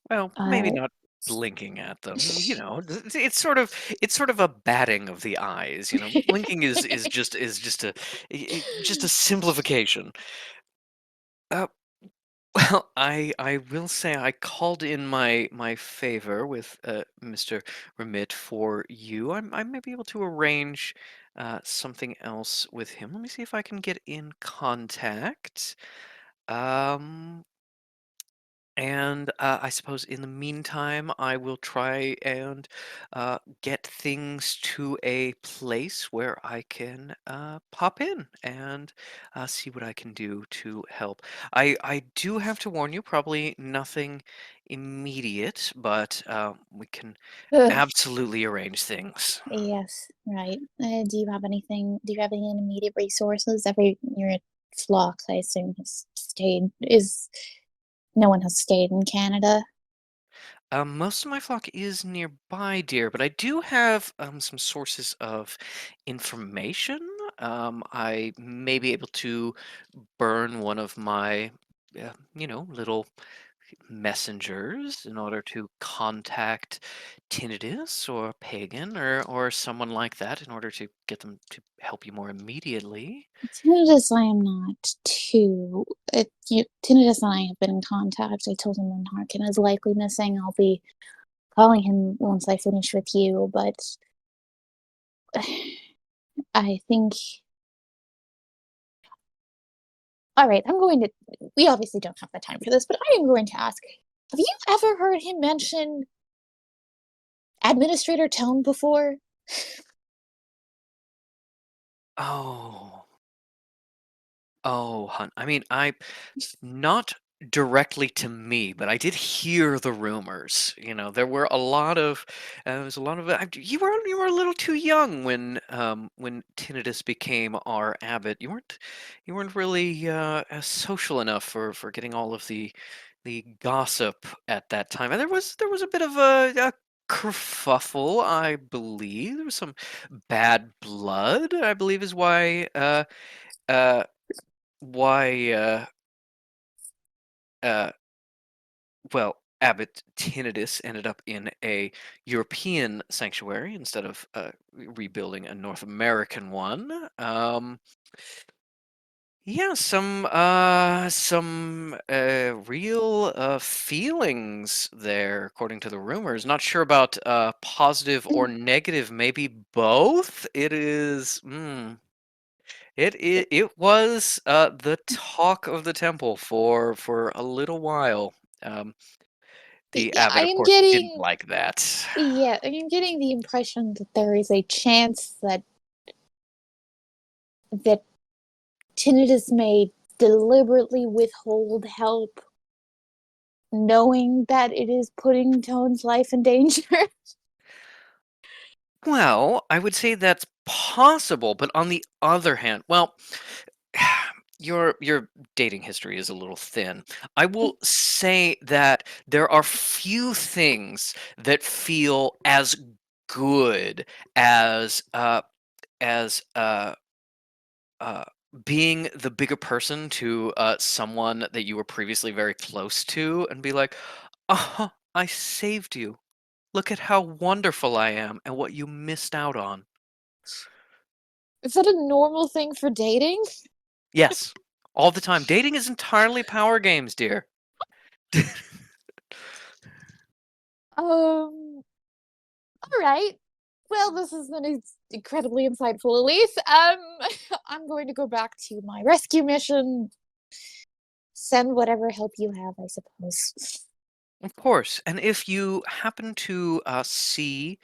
Well, maybe Uh, not blinking at them. It's sort of a batting of the eyes. Blinking is just a simplification. Uh, well, I will say I called in my favor with Mr. Remit for you. I may be able to arrange something else with him. Let me see if I can get in contact. Um, And I suppose in the meantime, I will try and get things to a place where I can pop in and see what I can do to help. I do have to warn you, probably nothing immediate, but we can ugh, absolutely arrange things. yes, right. Do you have anything? Do you have any immediate resources? Every your flock, I assume, has stayed. Is no one has stayed in Canada? Most of my flock is nearby, dear, but I do have some sources of information. I may be able to burn one of my, little messengers in order to contact Tinnitus or Pagan or someone like that in order to get them to help you more immediately. Tinnitus, I am not too. Tinnitus and I have been in contact. I told him when Harkin is likely missing, I'll be calling him once I finish with you. But I think, all right, I'm going to. We obviously don't have the time for this, but I am going to ask: have you ever heard him mention Administrator Tone before? Oh. Oh, I mean, not directly to me, but I did hear the rumors. There were a lot of, there was a lot of. You were a little too young when Tinnitus became our abbot. You weren't really social enough for getting all of the gossip at that time, and there was a bit of a kerfuffle, I believe. There was some bad blood, I believe, is uh why, uh, well, Abbot Tinnitus ended up in a European sanctuary instead of rebuilding a North American one. Yeah, some real feelings there, according to the rumors. Not sure about positive or negative. Maybe both. It is. It was the talk of the temple for a little while. The Yeah, I abbot, of am course, didn't getting. like that. Yeah, I am getting the impression that there is a chance that Tinnitus may deliberately withhold help, knowing that it is putting Tone's life in danger. Well, I would say that's possible, but on the other hand, well, your dating history is a little thin. I will say that there are few things that feel as good as as uh uh being the bigger person to someone that you were previously very close to and be like, "Oh, I saved you. Look at how wonderful I am and what you missed out on." Is that a normal thing for dating? Yes, all the time. Dating is entirely power games, dear. All right. Well, this has been incredibly insightful, Elise. I'm going to go back to my rescue mission. Send whatever help you have, I suppose. Of course. And if you happen to see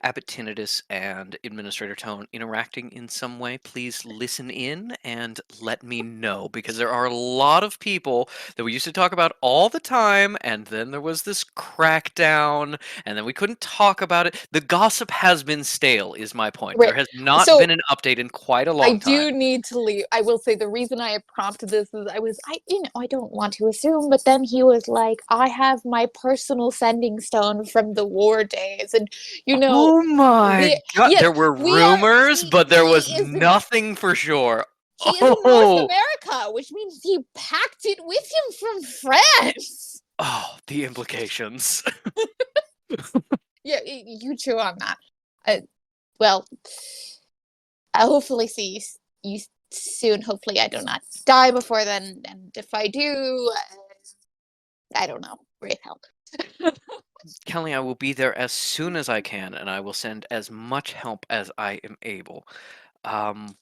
Abbot Tinnitus and Administrator Tone interacting in some way, please listen in and let me know, because there are a lot of people that we used to talk about all the time, and then there was this crackdown, and then we couldn't talk about it. The gossip has been stale, is my point. There Right. has not So been an update in quite a I long time. do need to leave. I will say the reason I prompted this is I don't want to assume, but then he was like, I have my personal sending stone from the war days. And, Oh my god, yes, there were rumors, but there was nothing for sure. he is in North Oh, America, which means he packed it with him from France. oh, the implications. Yeah, you chew on that. Well, I'll hopefully see you soon. Hopefully, I do not die before then. And if I do, I don't know. Great help. Kelly, I will be there as soon as I can, and I will send as much help as I am able. Um,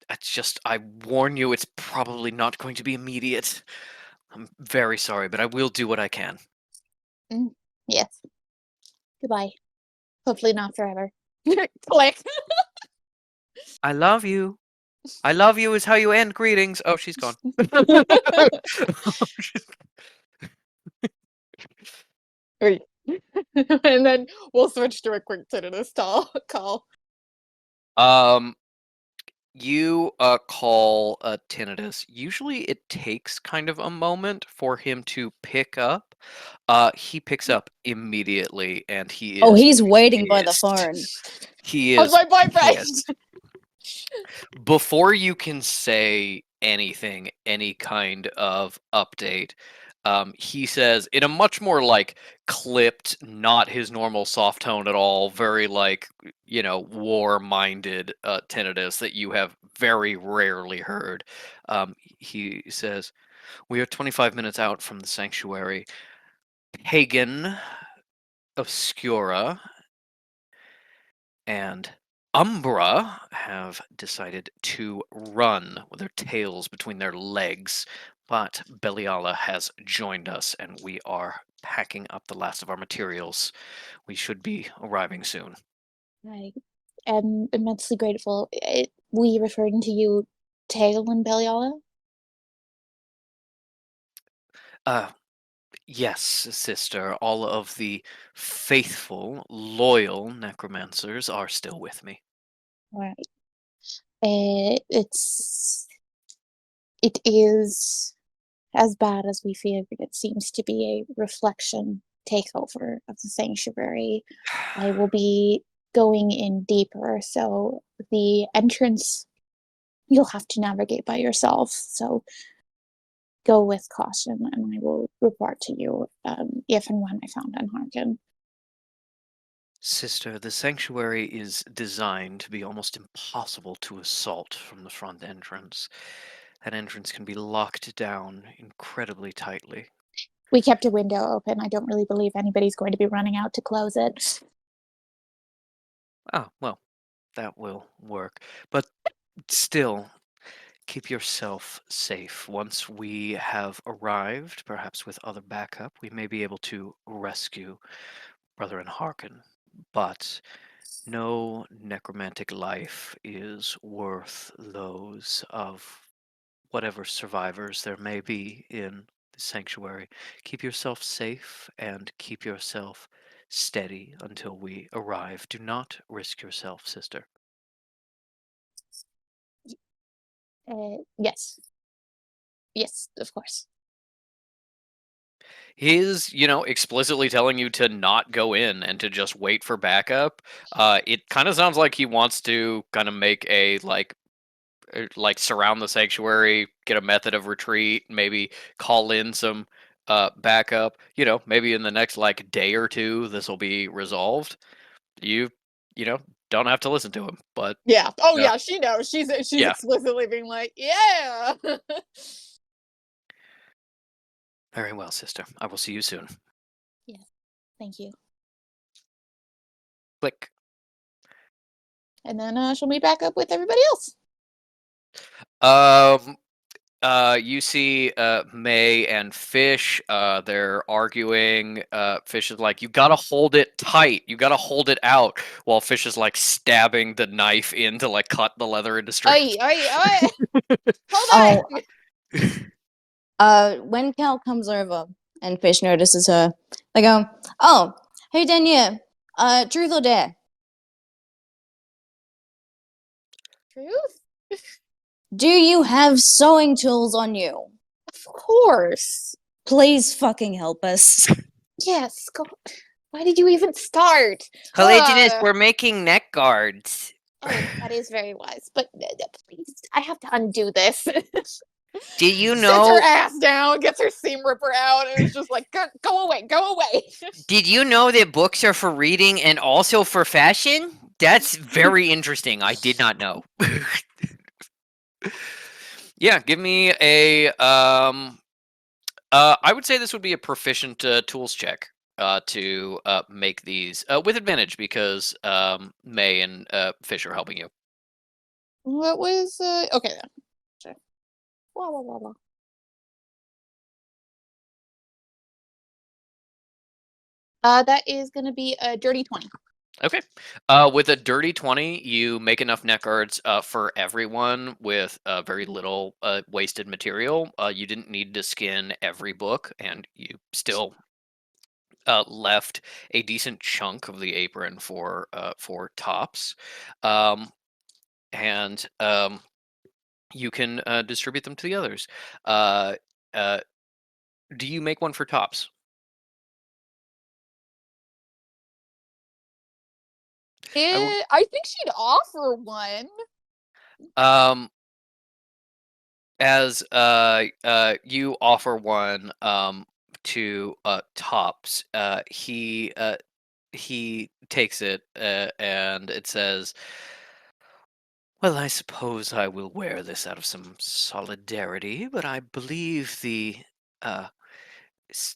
it's just, I warn you, it's probably not going to be immediate. I'm very sorry, but I will do what I can. Yes. Goodbye. Hopefully not forever. Click. I love you. I love you is how you end greetings. Oh, she's gone. and then we'll switch to a quick tinnitus call. You call Tinnitus. Usually it takes kind of a moment for him to pick up. He picks up immediately, and he Oh, is he's waiting by the pissed. phone. He How's is my boyfriend? pissed. Before you can say anything, any kind of update, he says in a much more like clipped, not his normal soft tone at all, very like, war-minded tinnitus that you have very rarely heard. He says, "We are 25 minutes out from the sanctuary. Pagan, Obscura, and Umbra have decided to run with their tails between their legs, but Beliala has joined us, and we are packing up the last of our materials. We should be arriving soon." I am immensely grateful. We referring to you, Tail and Beliala? Uh, yes, sister, all of the faithful, loyal necromancers are still with me. All right. It is as bad as we feared. It seems to be a reflection takeover of the sanctuary. I will be going in deeper, so the entrance you'll have to navigate by yourself. So go with caution, and I will report to you if and when I found Unharken. Sister, the sanctuary is designed to be almost impossible to assault from the front entrance. That entrance can be locked down incredibly tightly. We kept a window open. I don't really believe anybody's going to be running out to close it. Oh, well, that will work. But still, keep yourself safe. Once we have arrived, perhaps with other backup, we may be able to rescue Brother and Harkin. But no necromantic life is worth those of whatever survivors there may be in the sanctuary. Keep yourself safe and keep yourself steady until we arrive. Do not risk yourself, sister. Yes. Yes, of course. He's, explicitly telling you to not go in and to just wait for backup. It kind of sounds like he wants to kind of make a like surround the sanctuary, get a method of retreat, maybe call in some backup. Maybe in the next like day or two, this will be resolved. You, you know, don't have to listen to him, but Yeah. Oh yeah, yeah, she knows. She's yeah. explicitly being like, yeah. Very well, sister. I will see you soon. Thank you. Click. And then she'll meet back up with everybody else. You see May and Fish. They're arguing. Fish is like, "You gotta hold it tight. You gotta hold it out." While Fish is like stabbing the knife in to like cut the leather into strips. Oi. Hold on. When Cal comes over and Fish notices her, they go, "Oh, hey Danielle, truth or dare? Truth? Do you have sewing tools on you? Of course. Please fucking help us." Yes. Go. Why did you even start? Pelagianus, Uh, we're making neck guards. Oh, that is very wise. But please, I have to undo this. Do you Sits her ass down, gets her seam ripper out, and is just like, go away, go away. Did you know that books are for reading and also for fashion? That's very interesting. I did not know. Yeah, give me a I would say this would be a proficient tools check to make these with advantage because May and Fish are helping you. What was okay then? Sure. Wah. That is gonna be a dirty 20. Okay. With a dirty 20, you make enough neck guards for everyone with very little wasted material. You didn't need to skin every book, and you still left a decent chunk of the apron for tops. And you can distribute them to the others. Uh, uh, do you make one for tops? I think she'd offer one. Um, as you offer one to tops, he takes it and it says, "Well, I suppose I will wear this out of some solidarity, but I believe uh,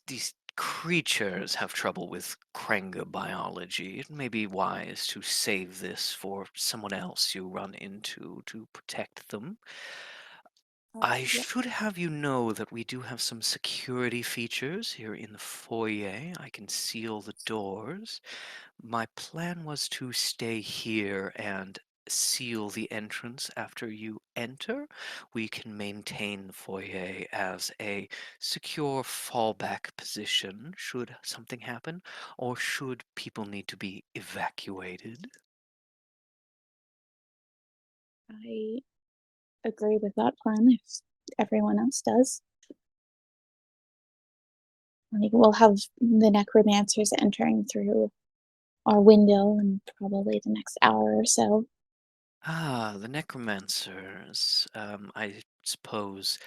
these creatures have trouble with Kranga biology. It may be wise to save this for someone else you run into to protect them. I Yeah. should have you know that we do have some security features here in the foyer. I can seal the doors. My plan was to stay here and seal the entrance after you enter. We can maintain the foyer as a secure fallback position should something happen or should people need to be evacuated." I agree with that plan if everyone else does. I think we'll have the necromancers entering through our window in probably the next hour or so. Ah, the necromancers. I suppose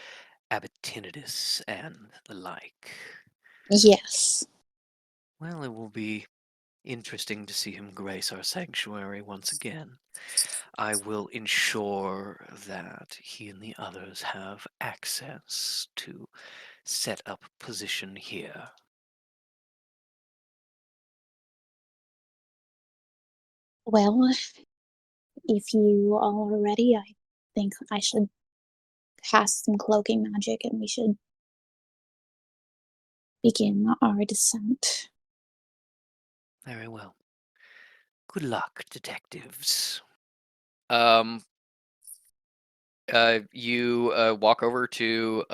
Abatinitus and the like. Yes. Well, it will be interesting to see him grace our sanctuary once again. I will ensure that he and the others have access to set up position here. Well, if you all are ready, I think I should cast some cloaking magic and we should begin our descent. Very well. Good luck, detectives. You walk over to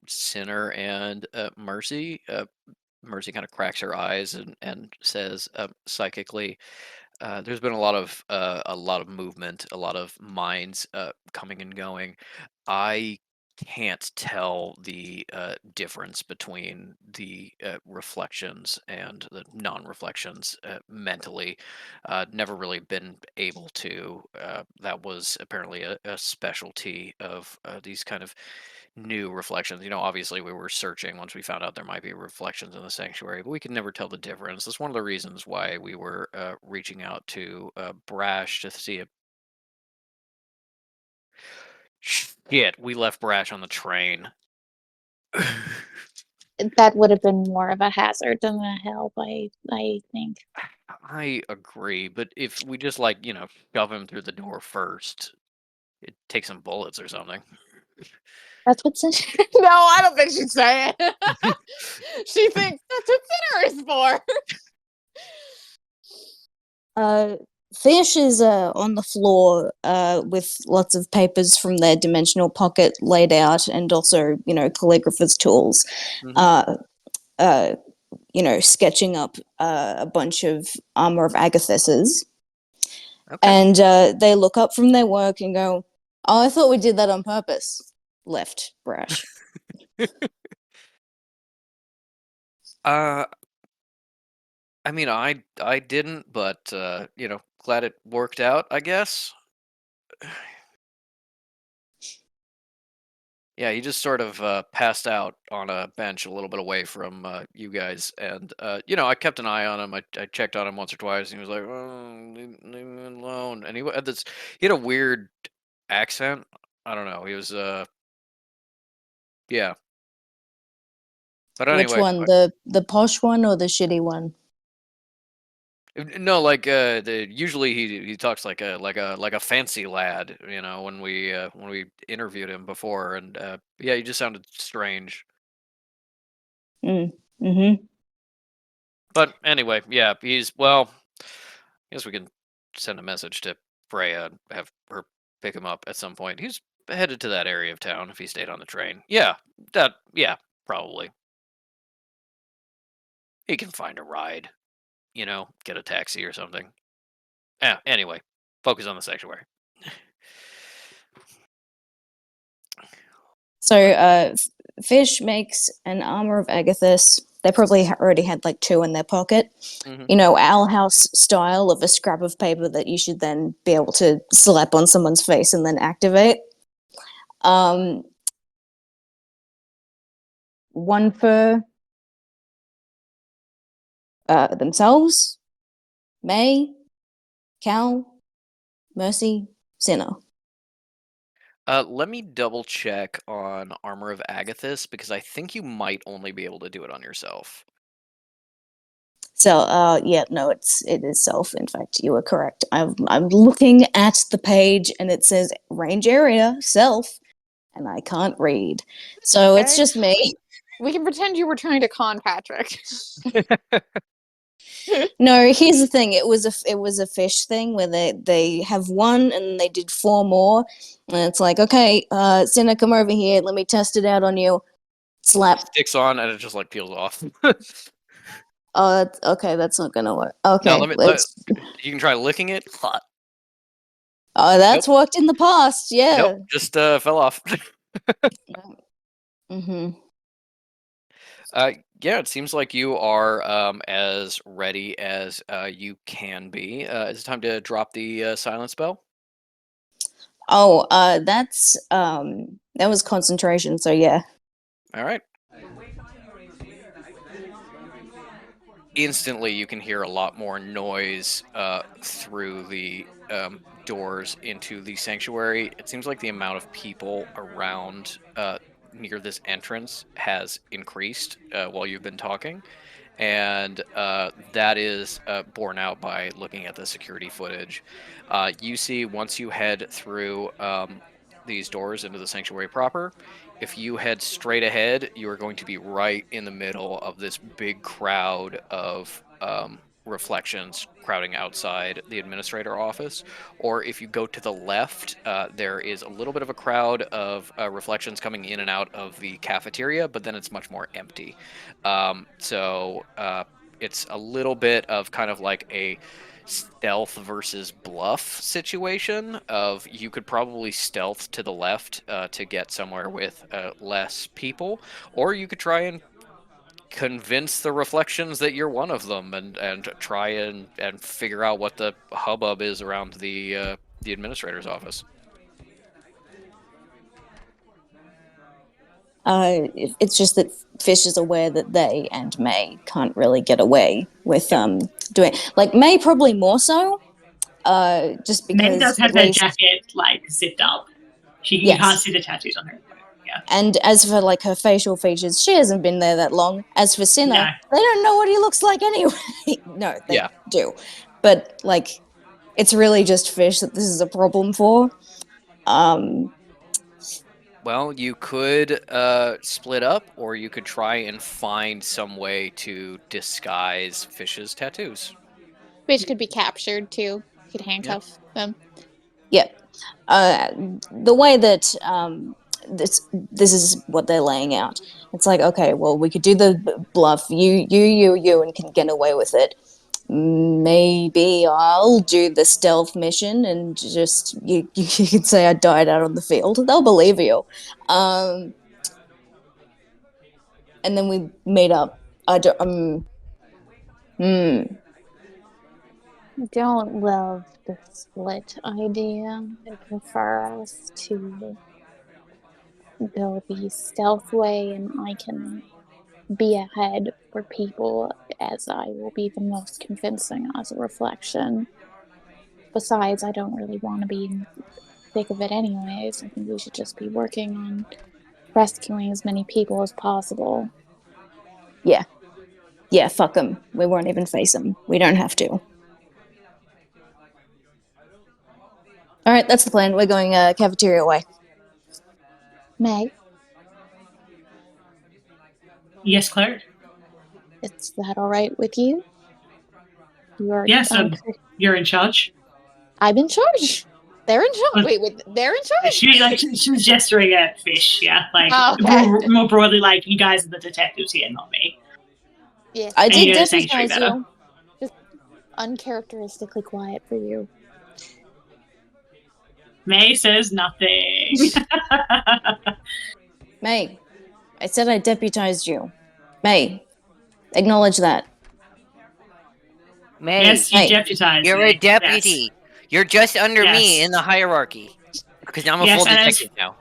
Sinner and Mercy. Mercy kind of cracks her eyes and says psychically, "There's been a lot of movement, a lot of minds coming and going. I can't tell the difference between the reflections and the non-reflections mentally. Never really been able to. That was apparently a specialty of these kind of new reflections. Obviously we were searching once we found out there might be reflections in the sanctuary, but we could never tell the difference. That's one of the reasons why we were reaching out to Brash to see if shit, we left Brash on the train. That would have been more of a hazard than a help, I think. I agree, but if we just shove him through the door first, it takes some bullets or something. That's what No, I don't think she'd say it. She thinks that's what Sinner is for. Fish is on the floor with lots of papers from their dimensional pocket laid out, and also, calligrapher's tools. Sketching up a bunch of Armor of Agathis's. Okay. And they look up from their work and go, "Oh, I thought we did that on purpose." Left, Brash. I mean, I didn't, but glad it worked out, I guess. Yeah, he just sort of passed out on a bench a little bit away from you guys, and I kept an eye on him. I checked on him once or twice, and he was like, "Oh, leave me alone." And he had a weird accent. I don't know. He was yeah. But Which anyway, one? The posh one or the shitty one? no, usually he talks like a fancy lad, when we interviewed him before, and yeah, he just sounded strange. Mm-hmm. But anyway, yeah, I guess we can send a message to Freya and have her pick him up at some point. He's headed to that area of town if he stayed on the train. Yeah, probably. He can find a ride, get a taxi or something. Yeah, anyway, focus on the sanctuary. So, Fish makes an Armor of Agathis. They probably already had like 2 in their pocket. Mhm. Owl House style of a scrap of paper that you should then be able to slap on someone's face and then activate. One for themselves, May, Cal, Mercy, Sinner. Let me double check on Armor of Agathis because I think you might only be able to do it on yourself. So, yeah, no, it is self. In fact, you are correct. I'm looking at the page and it says range area self, and I can't read. So it's Okay. just me. We can pretend you were trying to con Patrick. No, here's the thing. It was a fish thing where they have 1 and they did 4 more, and it's like, okay, Sinner, come over here. Let me test it out on you. Slap. Sticks on and it just peels off. Oh, okay, that's not gonna work. Okay, No, you can try licking it. Oh, that's worked in the past. Yeah. Nope, just fell off. Mm-hmm. Yeah, it seems like you are as ready as you can be. Is it time to drop the silence spell? Oh, that was concentration. So yeah. All right. Instantly, you can hear a lot more noise through the doors into the sanctuary. It seems like the amount of people around near this entrance has increased while you've been talking. And that is borne out by looking at the security footage. You see, once you head through these doors into the sanctuary proper. If you head straight ahead, you are going to be right in the middle of this big crowd of reflections crowding outside the administrator office. Or if you go to the left, there is a little bit of a crowd of reflections coming in and out of the cafeteria, but then it's much more empty. So it's a little bit of kind of like a stealth versus bluff situation of you could probably stealth to the left to get somewhere with less people, or you could try and convince the reflections that you're one of them and try and figure out what the hubbub is around the administrator's office. It's just that Fish is aware that they and May can't really get away with doing, like, May probably more so, just because May does have at her least- jacket like zipped up. You Yes. can't see the tattoos on her. Yeah. And as for like her facial features, she hasn't been there that long. As for Sinner, No. they don't know what he looks like anyway. No, they Yeah. do, but like, it's really just Fish that this is a problem for. Well, you could split up, or you could try and find some way to disguise Fish's tattoos. Fish could be captured too. You could handcuff them. Yeah. The way that this is what they're laying out. It's like, okay, well, we could do the bluff. You, and can get away with it. Maybe I'll do the stealth mission and just you can say I died out on the field. They'll believe you. And then we meet up. I don't. I don't love the split idea. I prefer us to go the stealth way, and I can be ahead for people, as I will be the most convincing as a reflection. Besides, I don't really want to be in the thick of it anyways. I think we should just be working on rescuing as many people as possible. Yeah, fuck them. We won't even face them. We don't have to. All right, that's the plan. We're going cafeteria way. May, Yes, Claire. is that all right with you? You are. Yes, you're in charge. I'm in charge. They're in charge. Wait, they're in charge. She's gesturing at Fish. Yeah, like Oh, okay. more broadly, like you guys are the detectives here, not me. Yeah, I And did you know the sanctuary deputize better. you. just uncharacteristically quiet for you. May says nothing. May, I said I deputized you. May, acknowledge that. May, Yes, you Hey, deputized you're me. a deputy. You're just under me Yes. in the hierarchy. Because I'm a Yes, full and as- detective now.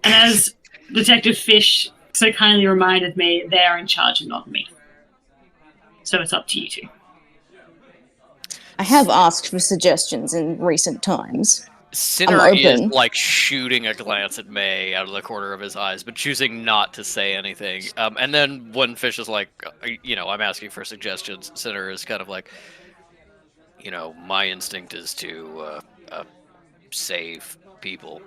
And as Detective Fish so kindly reminded me, they're in charge and not me. So it's up to you two. I have asked for suggestions in recent times. Sinner is open. like shooting a glance at May out of the corner of his eyes, but choosing not to say anything. And then when Fish is like, I'm asking for suggestions, Sinner is kind of like, my instinct is to save people.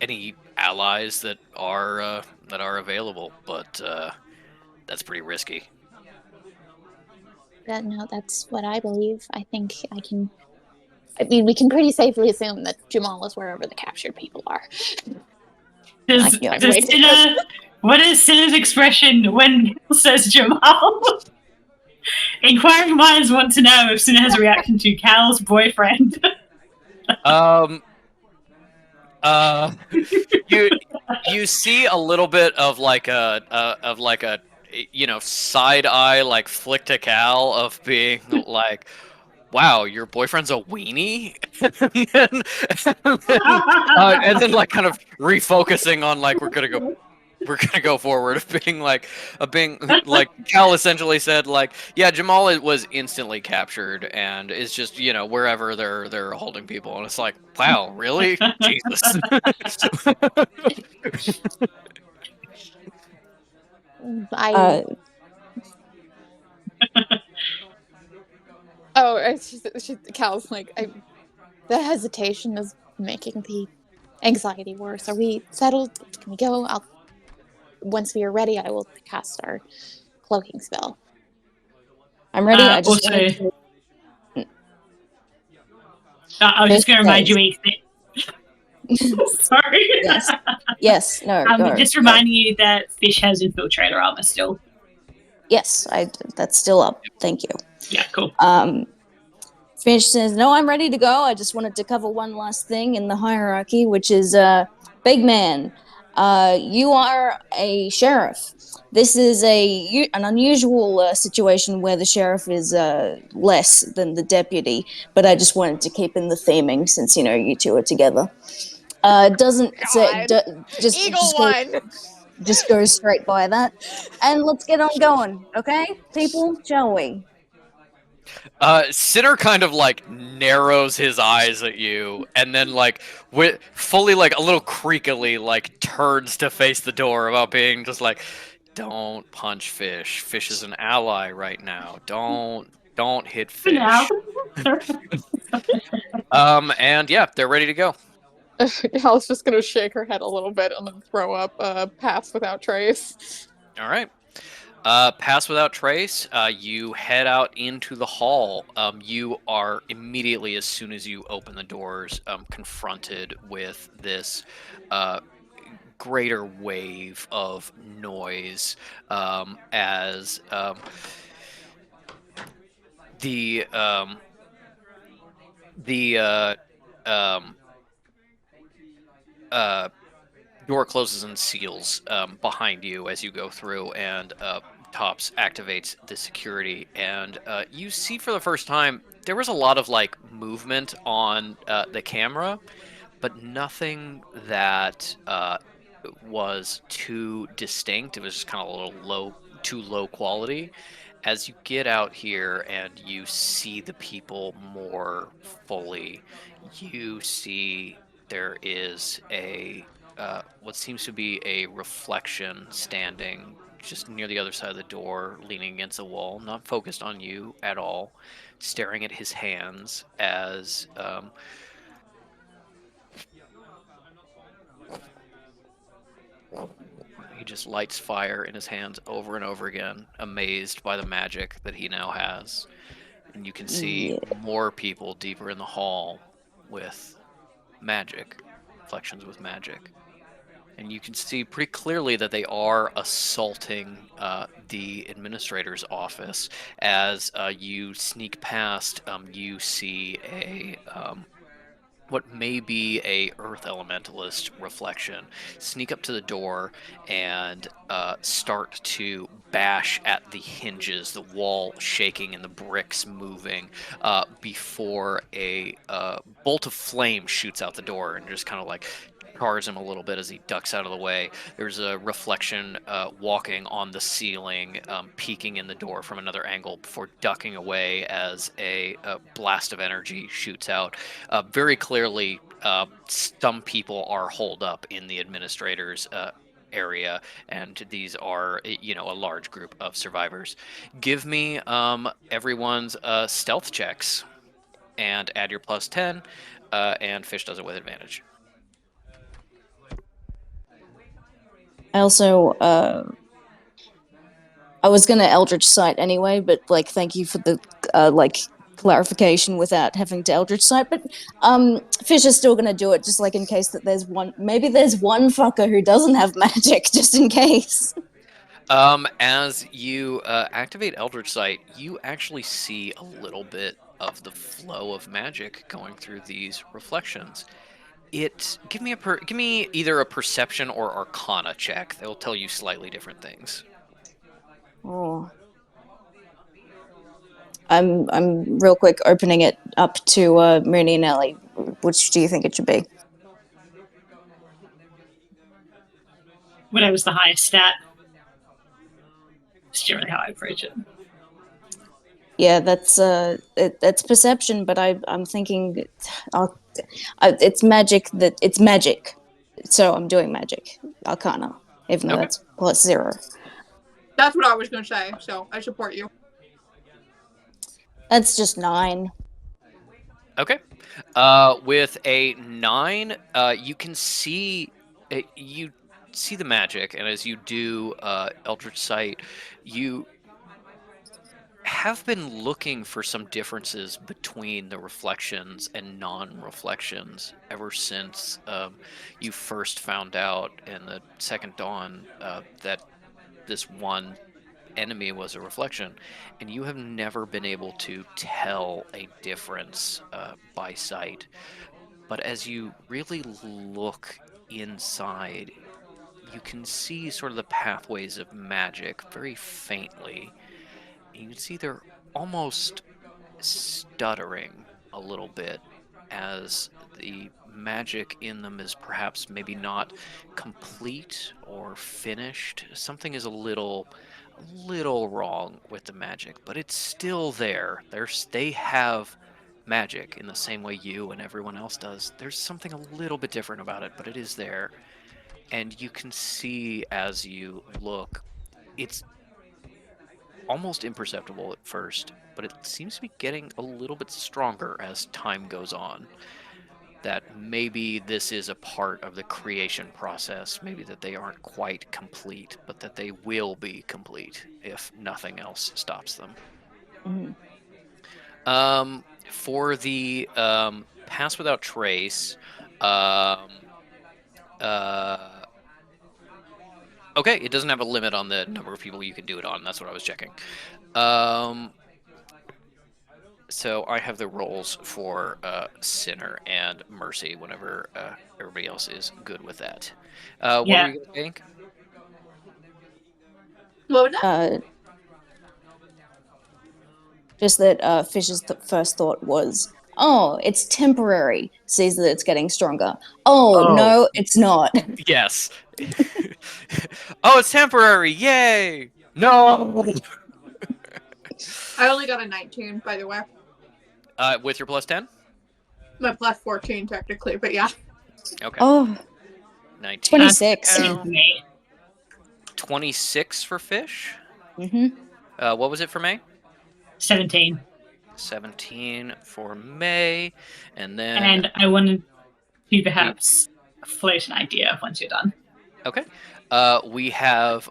Any allies that are available, but that's pretty risky. No, that's what I believe. I think I can. I mean, we can pretty safely assume that Jamal is wherever the captured people are. Does Yeah, does wait. Sinner, what is Sinner's expression when Neil says Jamal? Inquiring minds want to know if Sinner has a reaction to Cal's boyfriend. You see a little bit of like a side eye like flick to Cal of being like, wow, your boyfriend's a weenie, and then like kind of refocusing on like we're gonna go forward of being like Cal essentially said like, yeah, Jamal was instantly captured and is just wherever they're holding people, and it's like, wow, really? Jesus. I. Cal's like, the hesitation is making the anxiety worse. Are we settled? Can we go? Once we are ready, I will cast our cloaking spell. I'm ready. I just Also, wanted to. I was just going to remind you, Yes. Ethan. Sorry. Yes. Yes. No. Go. Just go. reminding you that Fish has infiltrator armor still. Yes. That's still up. Thank you. Yeah, cool. Fish says, "No, I'm ready to go. I just wanted to cover one last thing in the hierarchy, which is big man. You are a sheriff. This is an unusual situation where the sheriff is less than the deputy, but I just wanted to keep in the theming since you two are together. Doesn't say just Eagle just one. just go straight by that, and let's get on going, okay, people? Shall we?" Sinner kind of like narrows his eyes at you, and then like with fully like a little creakily like turns to face the door about being just like, "Don't punch Fish. Fish is an ally right now. Don't hit For now. Fish." And yeah, they're ready to go. Hal's just gonna shake her head a little bit and then throw up pass without trace. All right. Pass without trace. You head out into the hall. You are immediately, as soon as you open the doors, confronted with this greater wave of noise as the door closes and seals behind you as you go through, and Tops activates the security, and you see for the first time there was a lot of like movement on the camera, but nothing that was too distinct. It was just kind of a little too low quality. As you get out here and you see the people more fully, you see there is a what seems to be a reflection standing just near the other side of the door, leaning against the wall, not focused on you at all, staring at his hands as he just lights fire in his hands over and over again, amazed by the magic that he now has. And you can see more people deeper in the hall with magic, reflections with magic. And you can see pretty clearly that they are assaulting the administrator's office. As you sneak past, you see a what may be a earth elementalist reflection sneak up to the door and start to bash at the hinges, the wall shaking and the bricks moving before a bolt of flame shoots out the door and just kind of like cars him a little bit as he ducks out of the way. There's a reflection walking on the ceiling, peeking in the door from another angle before ducking away as a blast of energy shoots out. Very clearly, some people are holed up in the administrator's area, and these are, a large group of survivors. Give me everyone's stealth checks and add your plus 10, and Fish does it with advantage. I also, I was gonna Eldritch Sight anyway, but thank you for the clarification without having to Eldritch Sight. But Fish is still gonna do it, just in case that there's one fucker who doesn't have magic, just in case. As you activate Eldritch Sight, you actually see a little bit of the flow of magic going through these reflections. Give me either a perception or arcana check. They'll tell you slightly different things. Oh. I'm real quick opening it up to Mooney and Ellie. Which do you think it should be? Whatever's the highest stat. It's generally how I approach it. Yeah, that's perception, but I'm thinking it's magic it's magic. So I'm doing magic. Arcana. Even though that's plus 0. That's what I was gonna say, so I support you. That's just 9. Okay. With a 9, you can see you see the magic, and as you do Eldritch Sight, you have been looking for some differences between the reflections and non-reflections ever since you first found out in the Second Dawn that this one enemy was a reflection, and you have never been able to tell a difference by sight. But as you really look inside, you can see sort of the pathways of magic very faintly. And you can see they're almost stuttering a little bit as the magic in them is perhaps maybe not complete or finished. Something is a little wrong with the magic, but it's still there. They have magic in the same way you and everyone else does. There's something a little bit different about it, but it is there. And you can see as you look, it's almost imperceptible at first, but it seems to be getting a little bit stronger as time goes on. That maybe this is a part of the creation process, maybe that they aren't quite complete, but that they will be complete if nothing else stops them. Mhm. For the Pass Without Trace, okay, it doesn't have a limit on the number of people you can do it on. That's what I was checking. So I have the rolls for Sinner and Mercy whenever everybody else is good with that. What were Yeah. you going to think? What was that? Just that Fish's first thought was, oh, it's temporary. Sees that it's getting stronger. Oh, Oh. no, it's not. Yes. Oh, it's temporary. Yay. No. I only got a 19, by the way. With your plus 10? My plus 14, technically, but yeah. Okay. Oh, 19. 26. Oh, me. 26 for Fish. Mm-hmm. What was it for May? 17. 17 for May. And then... And I wanted to perhaps float an idea once you're done. Okay. We have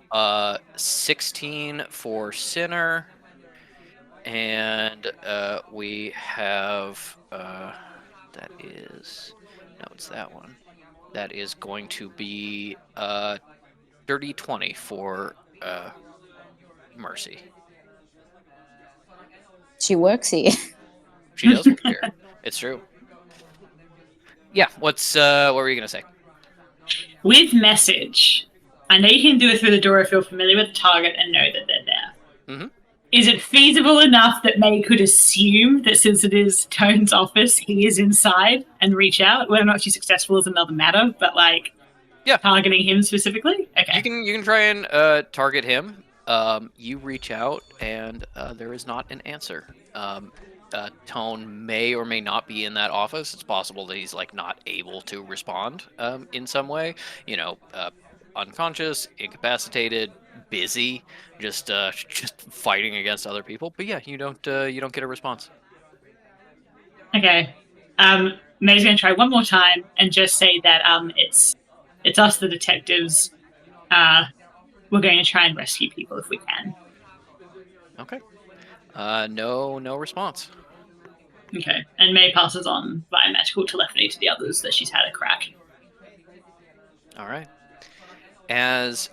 16 for Sinner. And we have... that is... No, it's that one. That is going to be dirty 20 for Mercy. She works here. She does work here. It's true. Yeah. What were you gonna say? With message, I know you can do it through the door if you're familiar with the target and know that they're there. Mhm. Is it feasible enough that May could assume that since it is Tone's office, he is inside and reach out? Whether or not she's successful is another matter, but Yeah. targeting him specifically? Okay. You can try and target him. You reach out and there is not an answer. Tone may or may not be in that office. It's possible that he's not able to respond in some way. Unconscious, incapacitated, busy, just fighting against other people. But yeah, you don't get a response. Okay. May's gonna try one more time and just say that it's us, the detectives. We're going to try and rescue people if we can. Okay. No response. Okay. And May passes on via magical telephony to the others that she's had a crack. All right. As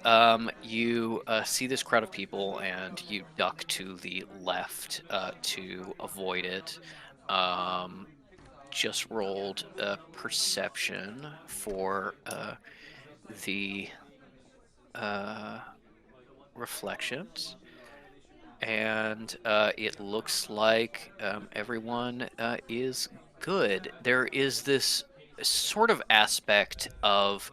you see this crowd of people and you duck to the left to avoid it, just rolled perception for the reflections. And it looks like everyone is good. There is this sort of aspect of,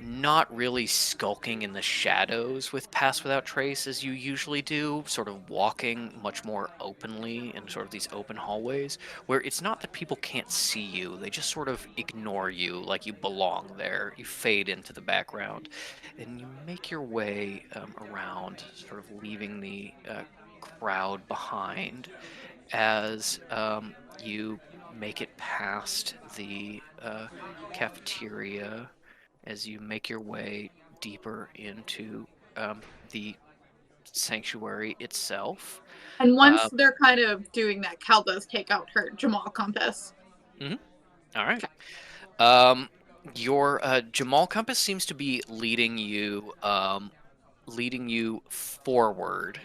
not really skulking in the shadows with Pass Without Trace as you usually do, sort of walking much more openly in sort of these open hallways, where it's not that people can't see you, they just sort of ignore you like you belong there. You fade into the background, and you make your way around, sort of leaving the crowd behind as you make it past the cafeteria, as you make your way deeper into the sanctuary itself. And once they're kind of doing that, Cal does take out her Jamal compass. All right. Your Jamal compass seems to be leading you forward.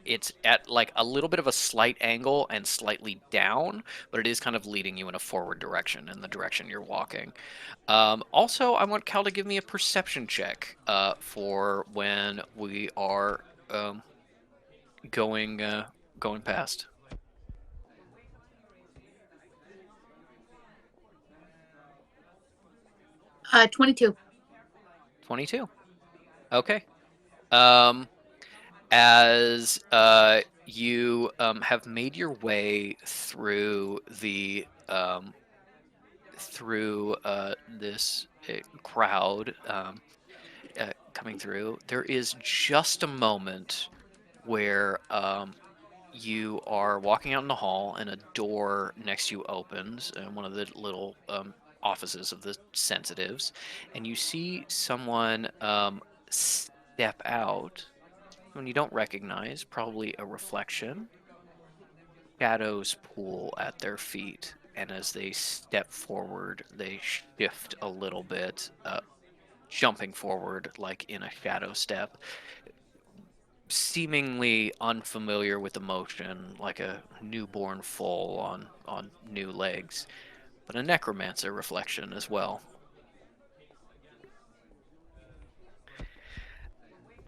It's at like a little bit of a slight angle and slightly down, but it is kind of leading you in a forward direction, in the direction you're walking. Also, I want Cal to give me a perception check for when we are going past. 22. 22. Okay. As you have made your way through the this crowd coming through, there is just a moment where you are walking out in the hall and a door next to you opens, and one of the little offices of the sensitives, and you see someone step out when you don't recognize, probably a reflection. Shadows pool at their feet, and as they step forward, they shift a little bit, jumping forward like in a shadow step, seemingly unfamiliar with the motion, like a newborn foal on new legs, but a necromancer reflection as well.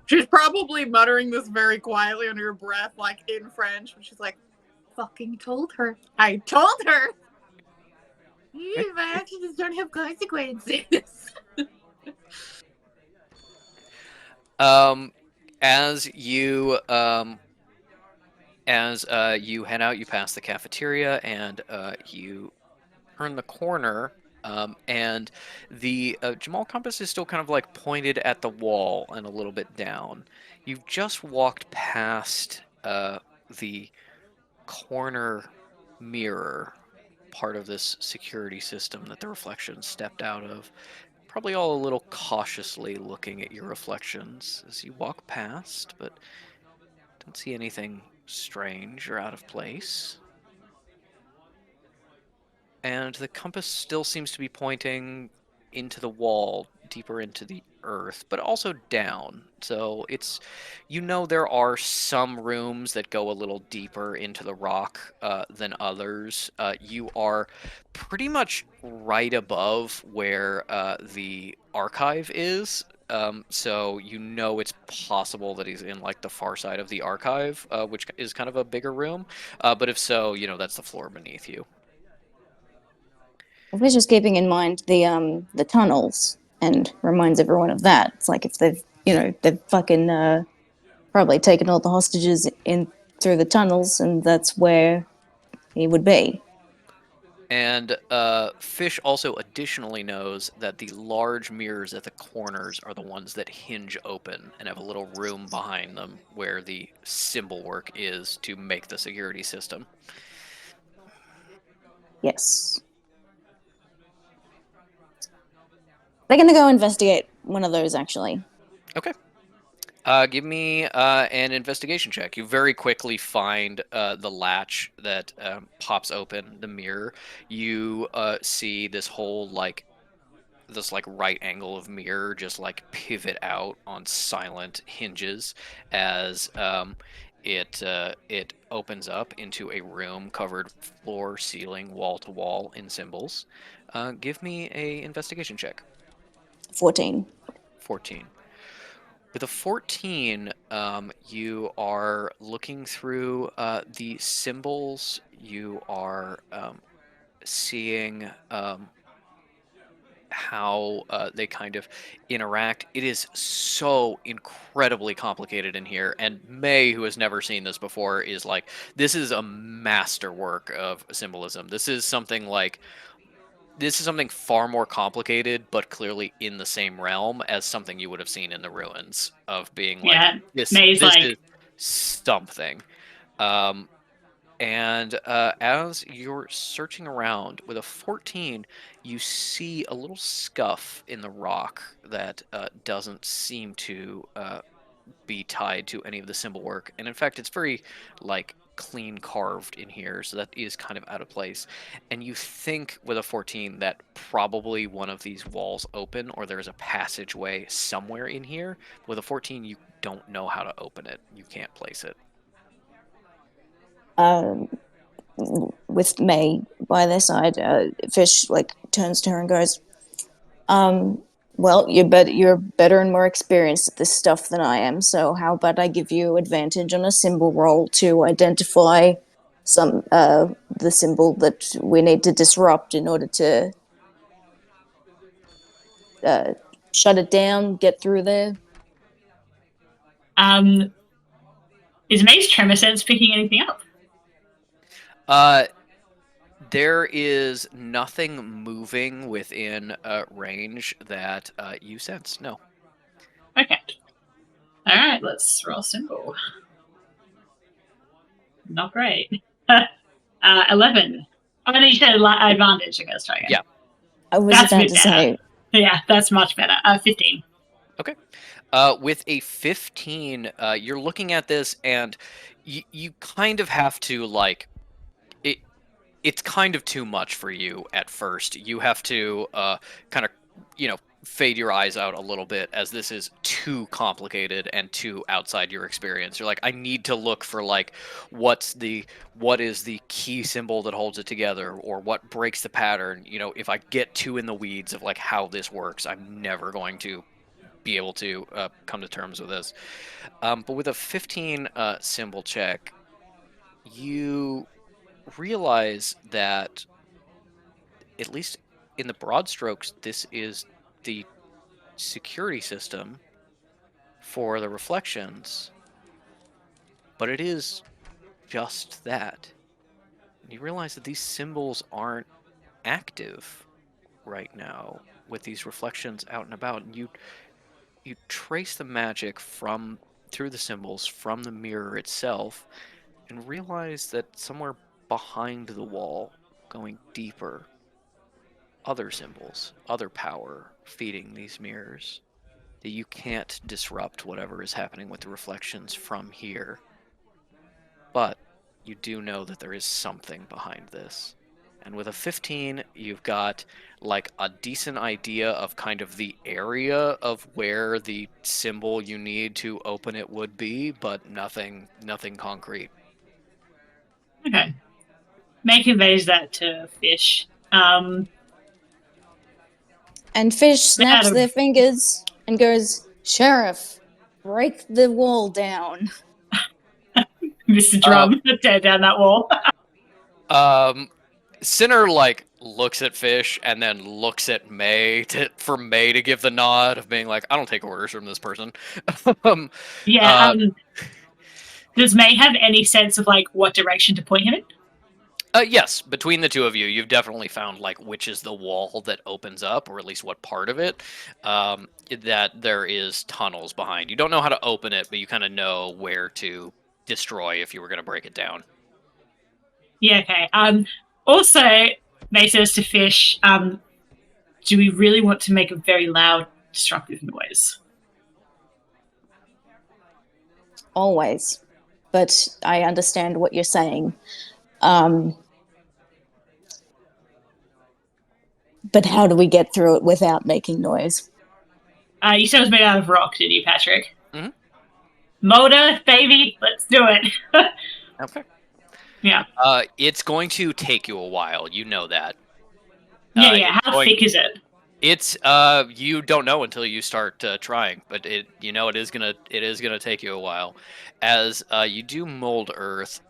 She's probably muttering this very quietly under her breath, like in French, but she's like, fucking told her. I told her! My actions don't have consequences. As you head out, you pass the cafeteria, and you turn the corner, and the Jamal compass is still kind of like pointed at the wall and a little bit down. You've just walked past the corner mirror, part of this security system that the reflection stepped out of. Probably all a little cautiously looking at your reflections as you walk past, but don't see anything strange or out of place. And the compass still seems to be pointing into the wall, deeper into the earth, but also down. So it's, there are some rooms that go a little deeper into the rock than others. You are pretty much right above where the archive is. So it's possible that he's in like the far side of the archive, which is kind of a bigger room. But if so, that's the floor beneath you. If we're just keeping in mind the tunnels and reminds everyone of that. It's like if they've fucking probably taken all the hostages in through the tunnels, and that's where he would be. And Fish also additionally knows that the large mirrors at the corners are the ones that hinge open and have a little room behind them where the symbol work is to make the security system. Yes. They're gonna go investigate one of those, actually. Okay. Give me an investigation check. You very quickly find the latch that pops open the mirror. You see this whole this right angle of mirror just like pivot out on silent hinges as it opens up into a room covered floor, ceiling, wall to wall in symbols. Give me a investigation check. 14. 14. With a 14, you are looking through the symbols. You are seeing how they kind of interact. It is so incredibly complicated in here. And May, who has never seen this before, is like, this is a masterwork of symbolism. This is something far more complicated, but clearly in the same realm as something you would have seen in the ruins of being like, Yeah, this May's is like, something. And as you're searching around with a 14, you see a little scuff in the rock that doesn't seem to be tied to any of the symbol work. And in fact, it's very like clean carved in here, so that is kind of out of place. And you think with a 14 that probably one of these walls open or there's a passageway somewhere in here. With a 14, you don't know how to open it. You can't place it. With May by their side, Fish like turns to her and goes, well, you're better and more experienced at this stuff than I am, so how about I give you advantage on a symbol roll to identify the symbol that we need to disrupt in order to shut it down, get through there. Is May's tremor sense picking anything up? There is nothing moving within range that you sense. No. Okay. All right, let's roll symbol. Not great. 11. Oh, no, you said advantage. I guess. Try again. Yeah. I was That's a about bit to say, Yeah, that's much better. 15. Okay. With a 15, you're looking at this, and you kind of have to like it. It's kind of too much for you at first. You have to kind of fade your eyes out a little bit, as this is too complicated and too outside your experience. You're like, I need to look for like what is the key symbol that holds it together, or what breaks the pattern. If I get too in the weeds of like how this works, I'm never going to be able to come to terms with this. But with a 15 symbol check, you realize that, at least in the broad strokes, this is the security system for the reflections, but it is just that. You realize that these symbols aren't active right now with these reflections out and about, and you trace the magic through the symbols from the mirror itself, and realize that somewhere behind the wall, going deeper, other symbols, other power feeding these mirrors, that you can't disrupt whatever is happening with the reflections from here. But you do know that there is something behind this. And with a 15, you've got like a decent idea of kind of the area of where the symbol you need to open it would be, but nothing concrete. Okay. May conveys that to Fish. and Fish snaps Adam. their fingers and goes, Sheriff, break the wall down. Mr. Drum, tear down that wall. Sinner like looks at Fish and then looks at May for May to give the nod of being like, I don't take orders from this person. Does May have any sense of like what direction to point him in? Yes, between the two of you, you've definitely found like which is the wall that opens up, or at least what part of it. That there is tunnels behind. You don't know how to open it, but you kind of know where to destroy if you were going to break it down. Yeah, okay. Also, May says to Fish, do we really want to make a very loud, destructive noise? Always. But I understand what you're saying. But how do we get through it without making noise? You said it was made out of rock, did you, Patrick? Mm-hmm. Motor, baby, let's do it. Okay. Yeah. It's going to take you a while. You know that. Yeah. How thick is it? It's you don't know until you start trying, but it is gonna take you a while. As you do mold earth,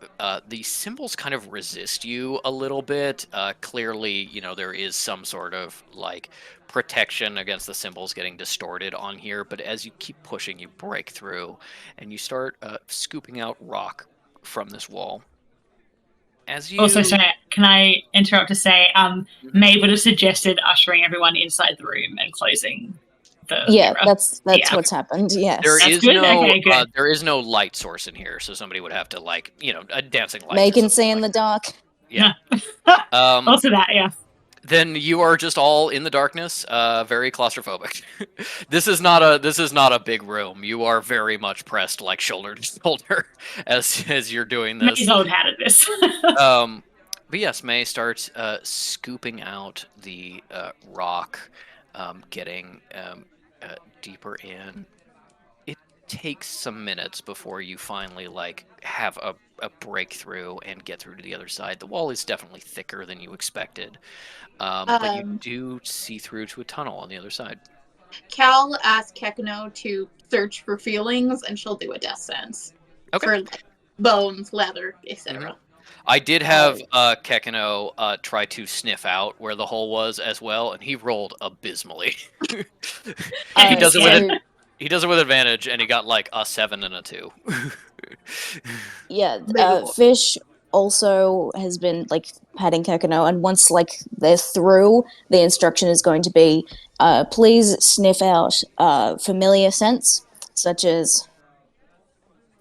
the symbols kind of resist you a little bit. Clearly, there is some sort of like protection against the symbols getting distorted on here, but as you keep pushing, you break through, and you start scooping out rock from this wall. As you Also, sorry, can I interrupt to say, May would have suggested ushering everyone inside the room and closing the Yeah, mirror. that's Yeah. what's happened. Yes. There That's is good? no Okay, good. there is no light source in here, so somebody would have to a dancing light. Make and see in the dark. Yeah. Also that, yeah. Then you are just all in the darkness, very claustrophobic. This is not a big room. You are very much pressed like shoulder to shoulder as you're doing this. May's old hat at this. But yes, May starts scooping out the rock, getting deeper in. It takes some minutes before you finally have a breakthrough and get through to the other side. The wall is definitely thicker than you expected, but you do see through to a tunnel on the other side. Cal asked Kekino to search for feelings, and she'll do a death sense. Okay. For bones, leather, etc. I did have Kekino try to sniff out where the hole was as well, and he rolled abysmally. He does it with advantage, and he got like a 7 and a 2. Yeah, Big Fish also has been patting Kekino, and once they're through, the instruction is going to be, please sniff out familiar scents, such as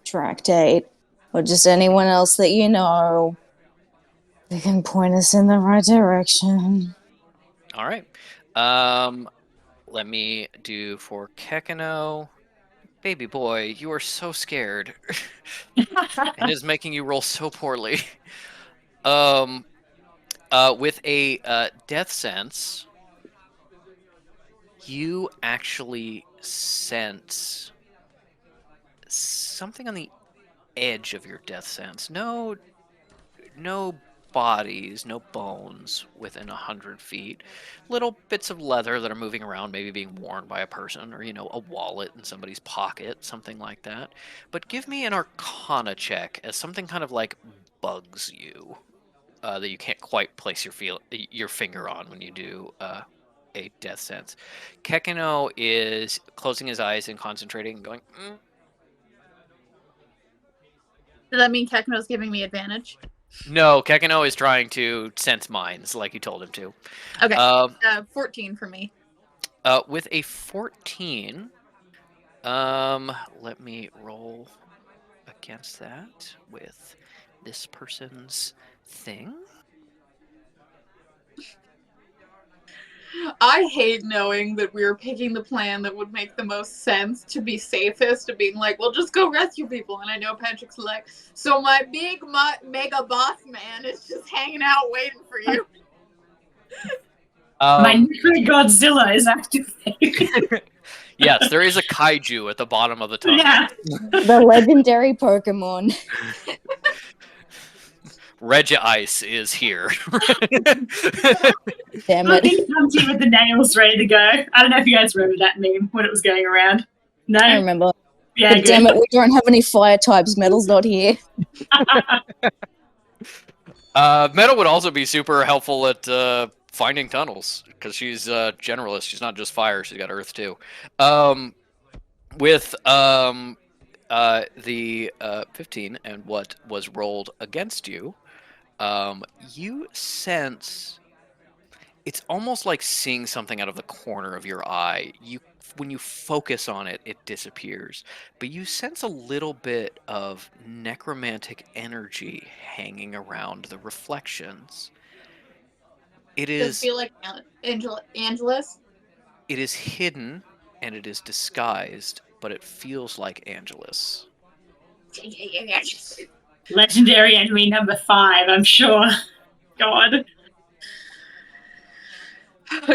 Tractate, or just anyone else that you know. They can point us in the right direction. All right. Let me do for Kekino. Baby boy, you are so scared. It is making you roll so poorly. With a death sense, you actually sense something on the edge of your death sense. No bodies, no bones within 100 feet. Little bits of leather that are moving around, maybe being worn by a person, or a wallet in somebody's pocket, something like that. But give me an Arcana check as something kind of bugs you that you can't quite place your finger on when you do a death sense. Kekino is closing his eyes and concentrating and going. Does that mean Kekino's giving me advantage? No, Kekino is trying to sense minds like you told him to. Okay. 14 for me. With a 14, let me roll against that with this person's thing. I hate knowing that we're picking the plan that would make the most sense to be safest, to being like, well, just go rescue people. And I know Patrick's like, so my big mega boss man is just hanging out waiting for you. My Necro Godzilla is activated. Yes, there is a kaiju at the bottom of the tunnel. Yeah. The legendary Pokemon. Regice is here. Damn I it. think it comes in with the nails ready to go. I don't know if you guys remember that meme when it was going around. No? I remember. Yeah, But damn it, we don't have any fire types. Metal's not here. Metal would also be super helpful at finding tunnels because she's a generalist. She's not just fire; she's got earth too. With the 15 and what was rolled against you, you sense it's almost like seeing something out of the corner of your eye. When you focus on it, it disappears. But you sense a little bit of necromantic energy hanging around the reflections. It Does is it feel like Angelus? it is hidden and it is disguised, but it feels like Angelus. Legendary enemy number 5, I'm sure. God.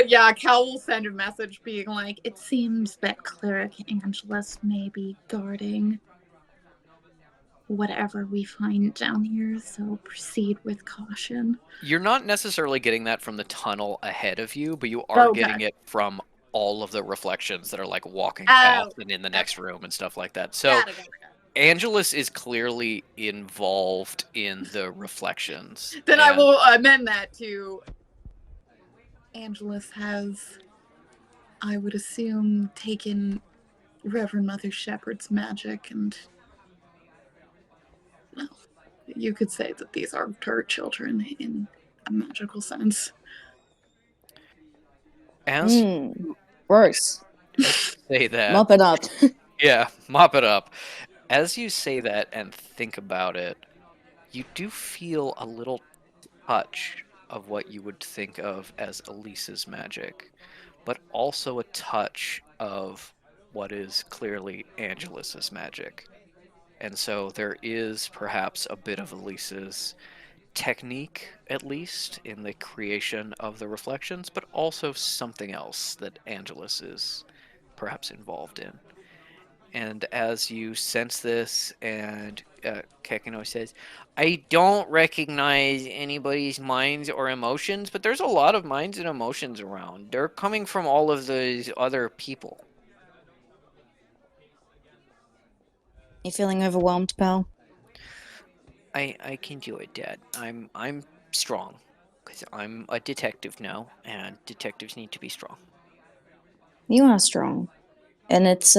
Yeah, Cal will send a message being like, it seems that Cleric Angelus may be guarding whatever we find down here, so proceed with caution. You're not necessarily getting that from the tunnel ahead of you, but you are getting it from all of the reflections that are walking past and in the next room and stuff like that. So Got it. Angelus is clearly involved in the reflections. Then I will amend that to Angelus has, I would assume, taken Reverend Mother Shepherd's magic, and well, you could say that these are her children in a magical sense. As Gross. Say that. Mop it up. Yeah, mop it up. As you say that and think about it, you do feel a little touch of what you would think of as Elise's magic, but also a touch of what is clearly Angelus's magic. And so there is perhaps a bit of Elise's technique, at least, in the creation of the reflections, but also something else that Angelus is perhaps involved in. And as you sense this, and Kekino says, I don't recognize anybody's minds or emotions, but there's a lot of minds and emotions around. They're coming from all of those other people. You feeling overwhelmed, pal? I can do it, Dad. I'm strong. Because I'm a detective now, and detectives need to be strong. You are strong. And it's,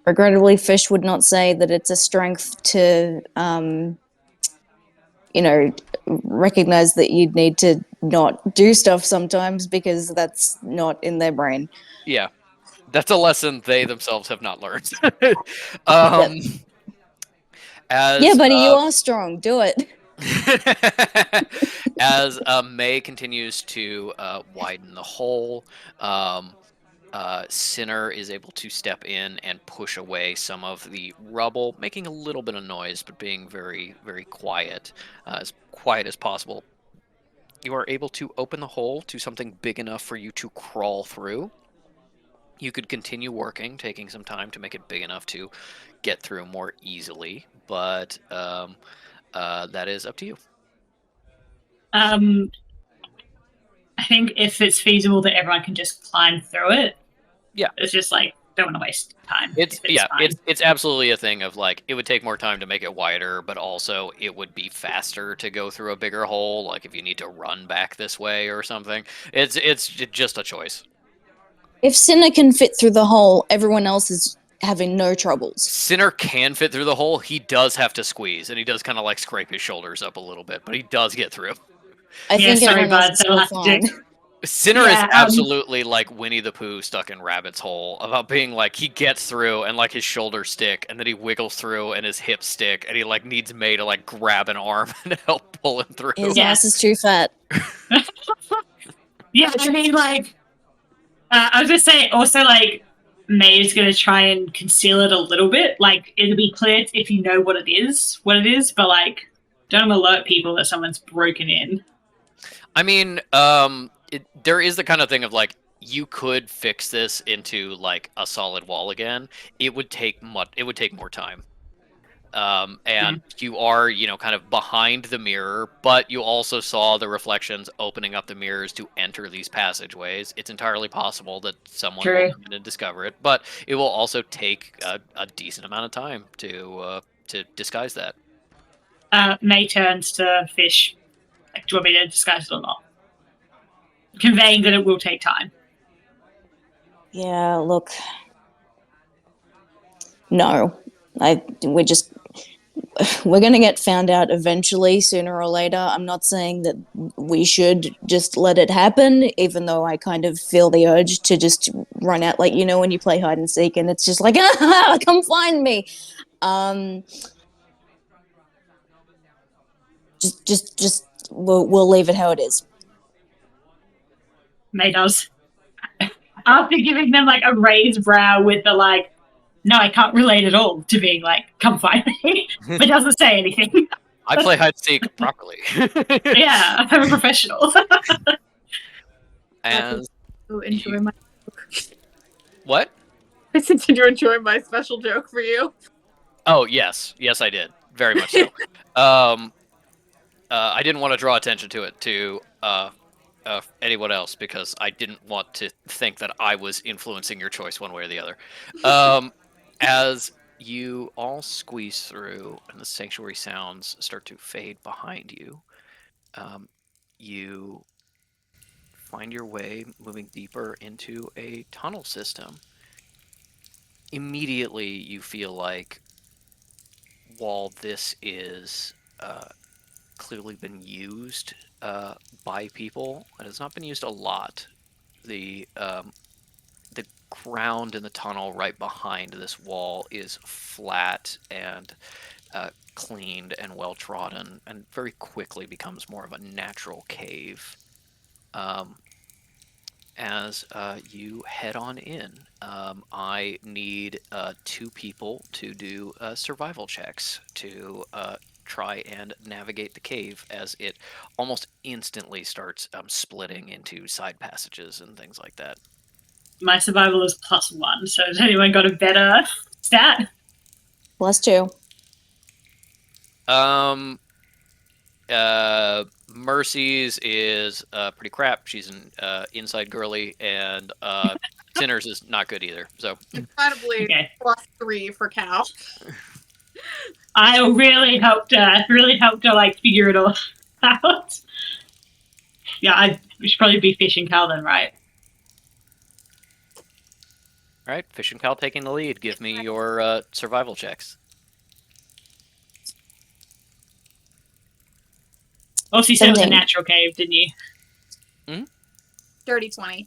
regrettably, Fish would not say that it's a strength to, recognize that you'd need to not do stuff sometimes because that's not in their brain. Yeah, that's a lesson they themselves have not learned. um, as, Yeah, buddy, you are strong. Do it. as May continues to widen the hole, Sinner is able to step in and push away some of the rubble, making a little bit of noise, but being very, very quiet as possible. You are able to open the hole to something big enough for you to crawl through. You could continue working, taking some time to make it big enough to get through more easily, but that is up to you. I think if it's feasible that everyone can just climb through it, Yeah. it's just like don't want to waste time. It's if fine. it's absolutely a thing of like it would take more time to make it wider, but also it would be faster to go through a bigger hole. Like if you need to run back this way or something, it's just a choice. If Sinner can fit through the hole, everyone else is having no troubles. Sinner can fit through the hole. He does have to squeeze, and he does kind of like scrape his shoulders up a little bit, but he does get through. I think sorry, everyone else bud, is that'll still have to do. fine. Sinner Yeah, is absolutely like Winnie the Pooh stuck in Rabbit's hole about being like he gets through and like his shoulders stick and then he wiggles through and his hips stick and he like needs May to like grab an arm and help pull him through. His Yeah. ass is too fat. Yeah, I mean, like, I was gonna say also like May's gonna try and conceal it a little bit. Like it'll be clear if you know what it is, but like don't alert people that someone's broken in. I mean, there is the kind of thing of like you could fix this into like a solid wall again. It would take more time. And you are, kind of behind the mirror, but you also saw the reflections opening up the mirrors to enter these passageways. It's entirely possible that someone True. will come in and discover it, but it will also take a decent amount of time to disguise that. May turns to Fish. Like, do you want me to disguise it or not? Conveying that it will take time. Yeah, look. No. We're gonna get found out eventually, sooner or later. I'm not saying that we should just let it happen, even though I kind of feel the urge to just run out, like, when you play hide and seek and it's just like, come find me. Just we'll leave it how it is. May does. After giving them like a raised brow with the like, no, I can't relate at all to being like, come find me, but doesn't say anything. I play hide and seek properly. Yeah, I'm a professional. And Enjoy my what? I said, did you enjoy my special joke for you? Oh yes, I did very much so. I didn't want to draw attention to it to anyone else because I didn't want to think that I was influencing your choice one way or the other. As you all squeeze through and the sanctuary sounds start to fade behind you, you find your way moving deeper into a tunnel system. Immediately, you feel like while this is clearly been used by people. It has not been used a lot. The ground in the tunnel right behind this wall is flat and cleaned and well trodden, and very quickly becomes more of a natural cave. As you head on in, I need 2 people to do survival checks to try and navigate the cave, as it almost instantly starts splitting into side passages and things like that. My survival is +1, so has anyone got a better stat? +2. Mercy's is pretty crap. She's an inside girly, and Sinner's is not good either. So Incredibly Okay. +3 for Cal. I really helped her like figure it all out. Yeah, we should probably be fishing Cal then, right? all right, Fish and Cal taking the lead. Give me your survival checks. Also, you said it was a 17. natural cave, didn't you? Dirty 20.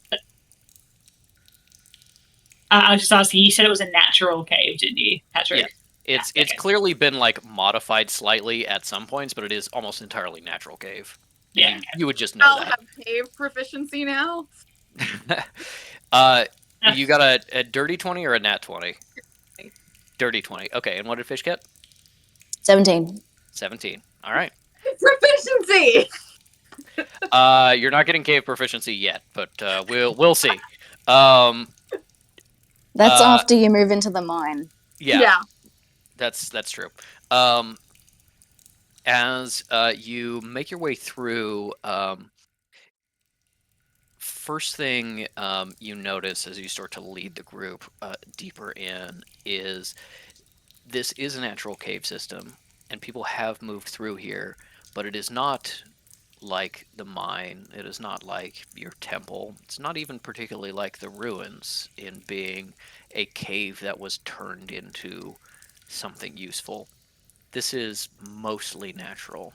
I was just asking. You said it was a natural cave, didn't you, Patrick? Yeah. It's okay. clearly been like modified slightly at some points, but it is almost entirely natural cave. And Yeah. you would just know I'll that. have cave proficiency now. You got a dirty 20 or a nat 20? Dirty 20. Okay, and what did Fish get? 17. 17. All right. Proficiency! You're not getting cave proficiency yet, but we'll see. That's Uh, after you move into the mine. Yeah, that's true. As you make your way through, first thing you notice as you start to lead the group deeper in is this is a natural cave system, and people have moved through here, but it is not like the mine. It is not like your temple. It's not even particularly like the ruins in being a cave that was turned into something useful. This is mostly natural,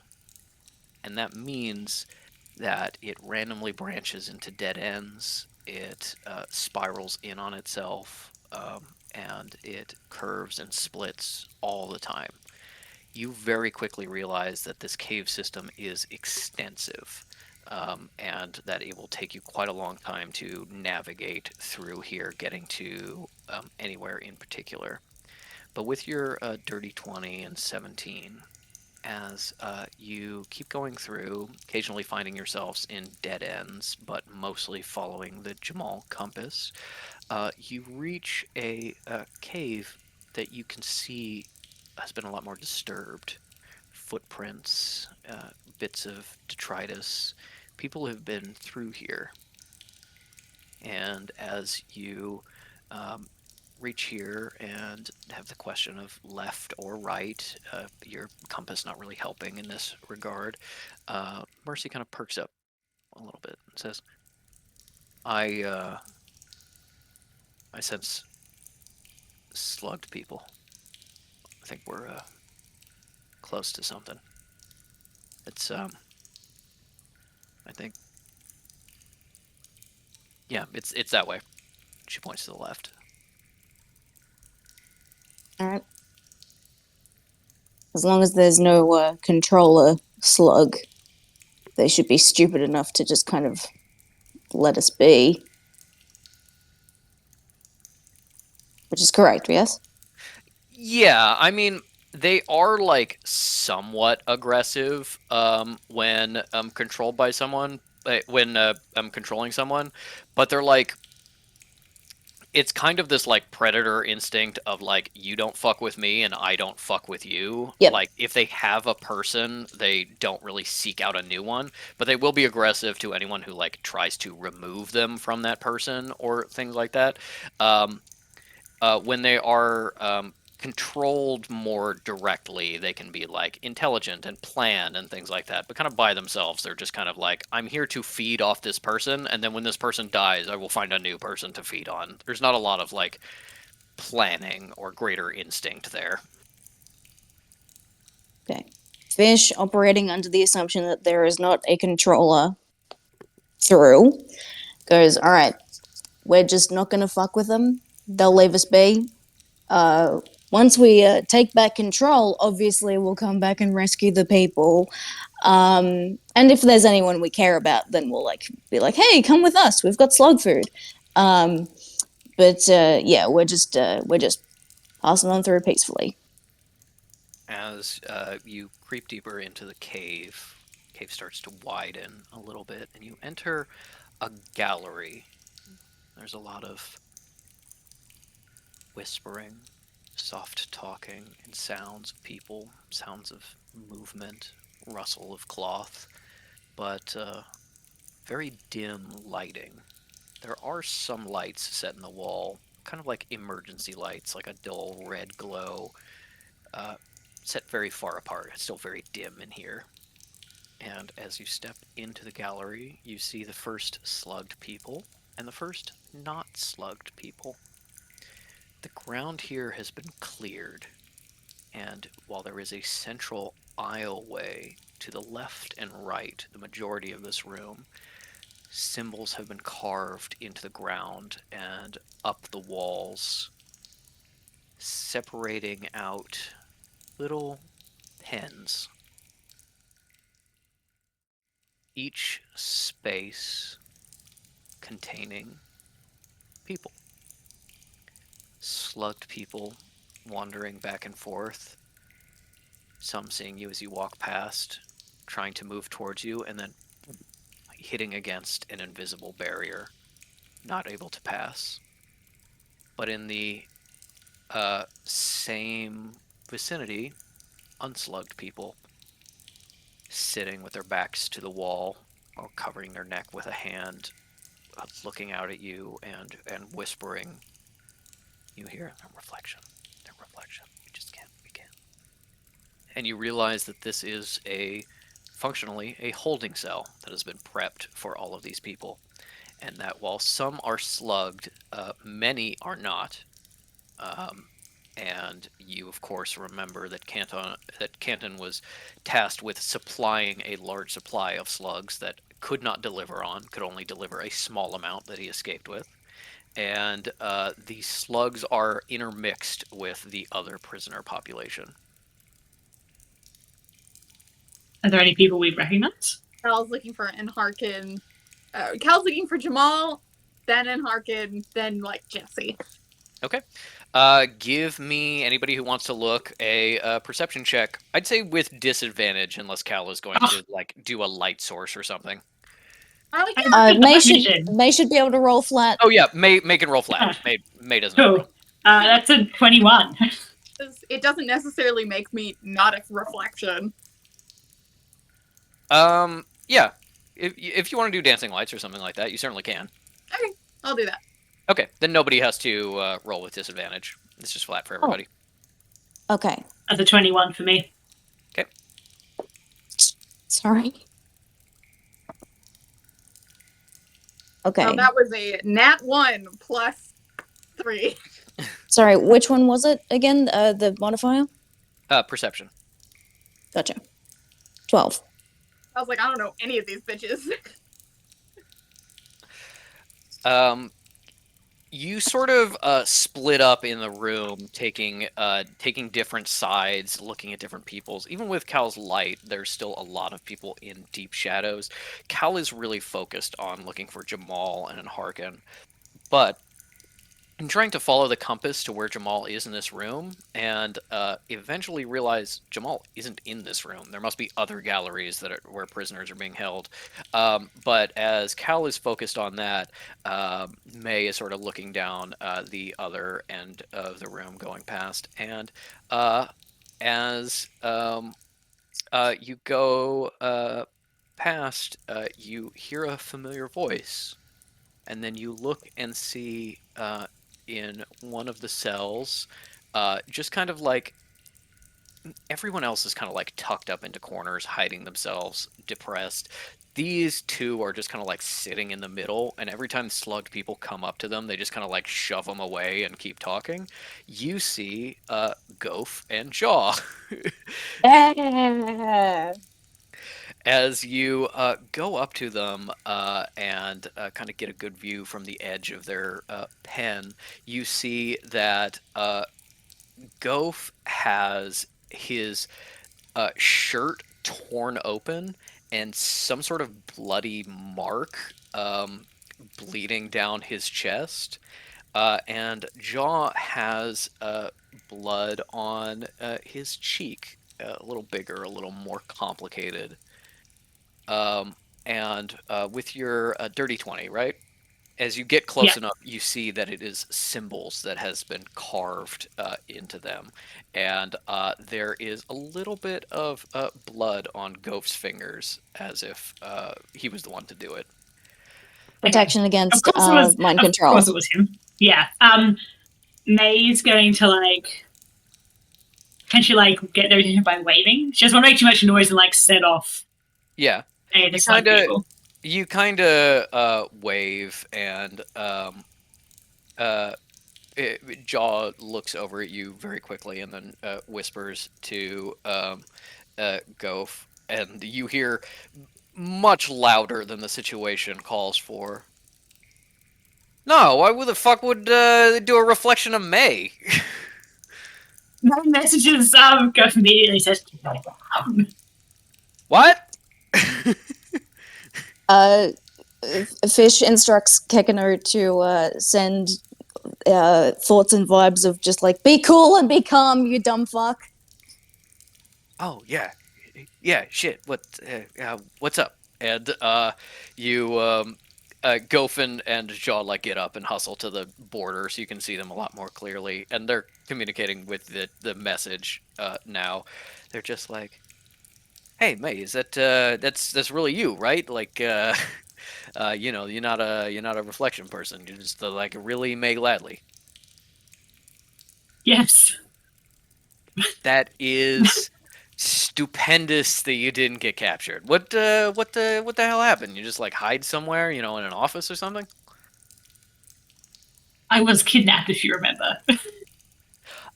and that means that it randomly branches into dead ends, it spirals in on itself, and it curves and splits all the time. You very quickly realize that this cave system is extensive, and that it will take you quite a long time to navigate through here, getting to anywhere in particular. But with your dirty 20 and 17, as you keep going through, occasionally finding yourselves in dead ends, but mostly following the Jamal compass, you reach a cave that you can see has been a lot more disturbed. Footprints, bits of detritus. People have been through here. And as you reach here and have the question of left or right, your compass not really helping in this regard, Mercy kind of perks up a little bit and says, I sense slugged people. I think we're close to something. It's I think, yeah, it's that way. She points to the left. Alright. As long as there's no controller slug, they should be stupid enough to just kind of let us be. Which is correct, yes? Yeah, I mean, they are like somewhat aggressive when controlled by someone, when controlling someone, but they're like, it's kind of this like predator instinct of like, you don't fuck with me and I don't fuck with you. Yep. Like if they have a person, they don't really seek out a new one, but they will be aggressive to anyone who like tries to remove them from that person or things like that. When they are controlled more directly, they can be like intelligent and plan and things like that, but kind of by themselves, they're just kind of like, I'm here to feed off this person, and then when this person dies, I will find a new person to feed on. There's not a lot of like planning or greater instinct there. Okay. Fish, operating under the assumption that there is not a controller through, goes, all right, we're just not going to fuck with them. They'll leave us be. Once we take back control, obviously we'll come back and rescue the people. And if there's anyone we care about, then we'll be like, hey, come with us. We've got slug food. But yeah, we're just passing on through peacefully. As you creep deeper into the cave starts to widen a little bit, and you enter a gallery. There's a lot of whispering, soft talking, and sounds of people, sounds of movement, rustle of cloth, but very dim lighting. There are some lights set in the wall, kind of like emergency lights, like a dull red glow, set very far apart. It's still very dim in here. And as you step into the gallery, you see the first slugged people and the first not slugged people. The ground here has been cleared, and while there is a central aisleway to the left and right, the majority of this room, symbols have been carved into the ground and up the walls, separating out little pens. Each space containing people. Slugged people wandering back and forth. Some seeing you as you walk past, trying to move towards you, and then hitting against an invisible barrier, not able to pass. But in the same vicinity, unslugged people sitting with their backs to the wall or covering their neck with a hand, looking out at you and whispering. You hear their reflection. We just can't begin. And you realize that this is functionally a holding cell that has been prepped for all of these people. And that while some are slugged, many are not. And you, of course, remember that Canton was tasked with supplying a large supply of slugs that could not deliver on, could only deliver a small amount that he escaped with. And the slugs are intermixed with the other prisoner population. Are there any people we recognize? Cal's looking for Enharkin. Cal's looking for Jamal, then Enharkin, then Jesse. Okay. Give me, anybody who wants to look, a perception check. I'd say with disadvantage, unless Cal is going to do a light source or something. May should be able to roll flat. Oh yeah, May can roll flat. May doesn't. Cool. That's a 21. It doesn't necessarily make me not a reflection. Yeah. If you want to do dancing lights or something like that, you certainly can. Okay, I'll do that. Okay, then nobody has to roll with disadvantage. It's just flat for everybody. Okay. That's a 21 for me. Okay. Sorry. Okay. So that was a nat 1 plus 3. Sorry, which one was it again? The modifier? Perception. Gotcha. 12. I was like, I don't know any of these bitches. You sort of split up in the room, taking different sides, looking at different peoples. Even with Cal's light, there's still a lot of people in deep shadows. Cal is really focused on looking for Jamal and Enharkin, but I'm trying to follow the compass to where Jamal is in this room, and eventually realize Jamal isn't in this room. There must be other galleries where prisoners are being held. But as Cal is focused on that, May is sort of looking down the other end of the room, going past. And as you go past, you hear a familiar voice, and then you look and see in one of the cells, just kind of everyone else is kind of like tucked up into corners, hiding themselves, depressed. These two are just kind of like sitting in the middle, and every time slugged people come up to them, they just kind of like shove them away and keep talking. You see Goaf and Jaw Yeah. as you go up to them and kind of get a good view from the edge of their pen. You see that Goaf has his shirt torn open and some sort of bloody mark bleeding down his chest. And Jaw has blood on his cheek, a little bigger, a little more complicated. And with your dirty 20, right? As you get close enough, you see that it is symbols that has been carved into them, and there is a little bit of blood on Goaf's fingers, as if he was the one to do it. Protection against Of course it was, mind of control. course it was him. Yeah. May's going to like. Can she like get there to him by waving? She doesn't want to make too much noise and like set off. Yeah. Any of the slug people. You kind of wave, and Jaw looks over at you very quickly, and then whispers to Goaf, and you hear much louder than the situation calls for. No, why the fuck would do a reflection of May? No messages. Goaf immediately says, What? Fish instructs Kekiner to send thoughts and vibes of just like, be cool and be calm, you dumb fuck. Oh yeah, shit. What's up? And you Gofen and Jaw like get up and hustle to the border so you can see them a lot more clearly, and they're communicating with the message now. They're just like, "Hey, May, is that that's really you, right? Like, you know, you're not a reflection person. You're just like really May Gladly." yes. That is stupendous that you didn't get captured. What the hell happened? You just like hide somewhere, you know, in an office or something? I was kidnapped, if you remember.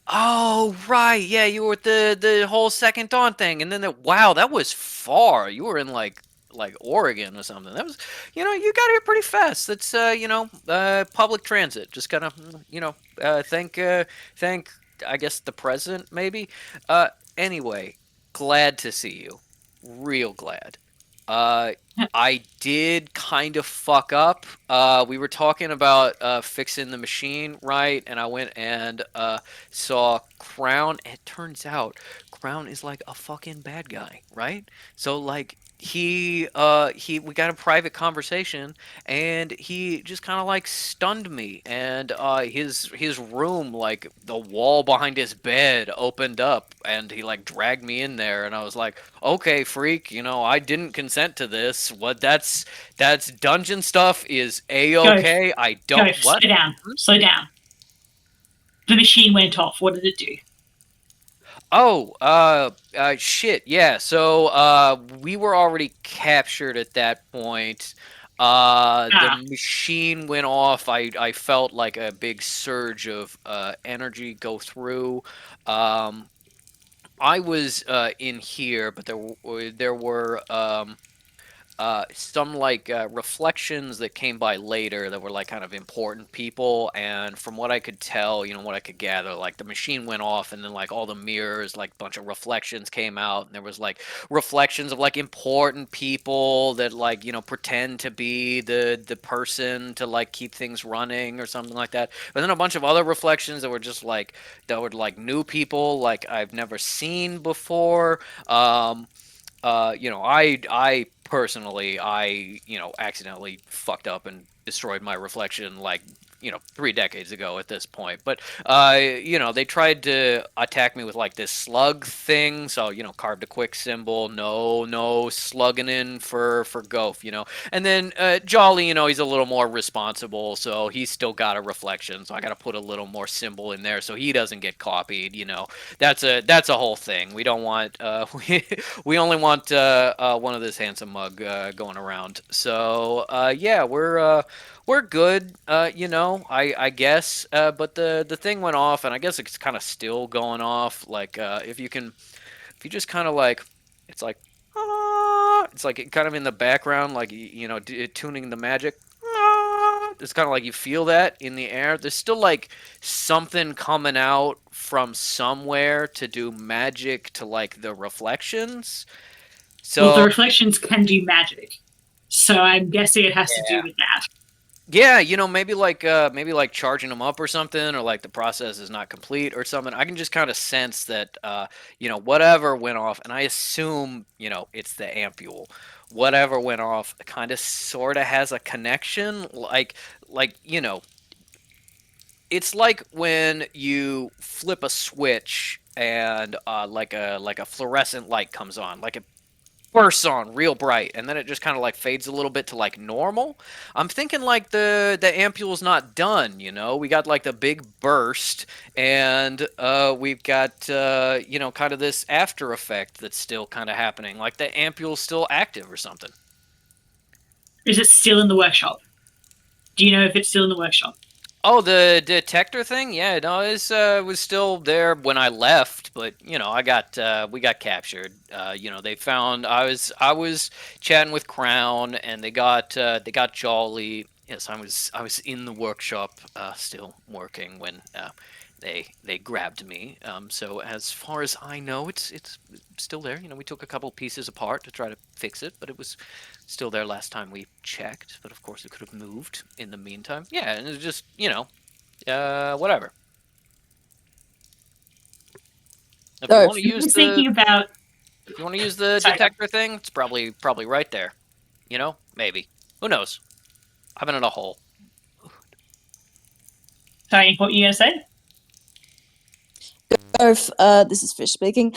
Oh right, yeah, you were at the whole Second Dawn thing, and then wow, that was far. You were in like Oregon or something. That was, you know, you got here pretty fast. That's you know, public transit. Just gotta, you know, thank I guess the president maybe. Anyway, glad to see you. Real glad. I did kind of fuck up. We were talking about fixing the machine, right? And I went and saw Crown. It turns out Crown is like a fucking bad guy, right? So like we got a private conversation, and he just kind of like stunned me, and his room, like the wall behind his bed opened up, and he like dragged me in there, and I was like, okay, freak, you know, I didn't consent to this. What that's dungeon stuff is a-okay. I don't Go, what? Slow down. The machine went off. What did it do? Oh, shit, yeah. So, we were already captured at that point. The machine went off. I felt like a big surge of energy go through. I was in here, but there were some like reflections that came by later that were like kind of important people, and from what I could tell, you know, what I could gather, like the machine went off, and then like all the mirrors, like bunch of reflections came out, and there was like reflections of like important people that like, you know, pretend to be the person to like keep things running or something like that. But then a bunch of other reflections that were just like new people like I've never seen before. You know, I personally, you know, accidentally fucked up and destroyed my reflection like 3 decades ago at this point. But they tried to attack me with like this slug thing. So carved a quick symbol. No slugging in for Gof. And then Jolly, he's a little more responsible, so he's still got a reflection. So I got to put a little more symbol in there so he doesn't get copied. That's a whole thing. We don't want we only want one of this handsome mug going around. So yeah, we're good. I guess. But the thing went off, and I guess it's kind of still going off. Like if you just kind of like, it's like. It's like kind of in the background, like tuning the magic. It's kind of like you feel that in the air. There's still like something coming out from somewhere to do magic to like the reflections. So Well, the reflections can do magic, so I'm guessing it has to do with that. yeah, maybe like charging them up or something, or like the process is not complete or something. I can just kind of sense that whatever went off, and I assume it's the ampule. Whatever went off kind of sort of has a connection, like it's like when you flip a switch and like a fluorescent light comes on, like it bursts on real bright, and then it just kind of like fades a little bit to like normal. I'm thinking like the ampule's not done. We got like the big burst, and we've got kind of this after effect that's still kind of happening, like the ampule's still active or something. Is it still in the workshop? Do you know if it's still in the workshop? Oh, the detector thing? Yeah, no, it was still there when I left, but we got captured. They found I was chatting with Crown, and they got Jolly. Yes, I was in the workshop, still working when they grabbed me. So as far as I know, it's still there. We took a couple pieces apart to try to fix it, but it was still there last time we checked. But of course, it could have moved in the meantime. Yeah, and it's just whatever. If you So want to I was use thinking about. if you want to use the Sorry. detector thing, it's probably right there. Maybe. Who knows? I've been in a hole. Sorry, what were you gonna say? Garth, this is Fish speaking.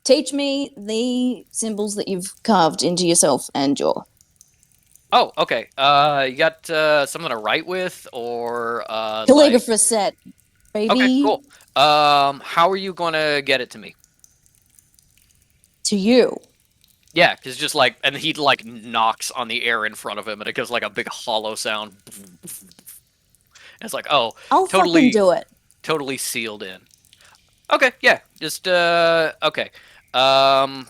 Teach me the symbols that you've carved into yourself and your. Oh, okay. You got something to write with, or Calligrapher set, baby. Okay, cool. How are you gonna get it to me? To you. Yeah, because just like, and he like knocks on the air in front of him, and it gives like a big hollow sound. It's like, oh, I'll totally, fucking do it. totally sealed in. Okay, yeah, just okay. All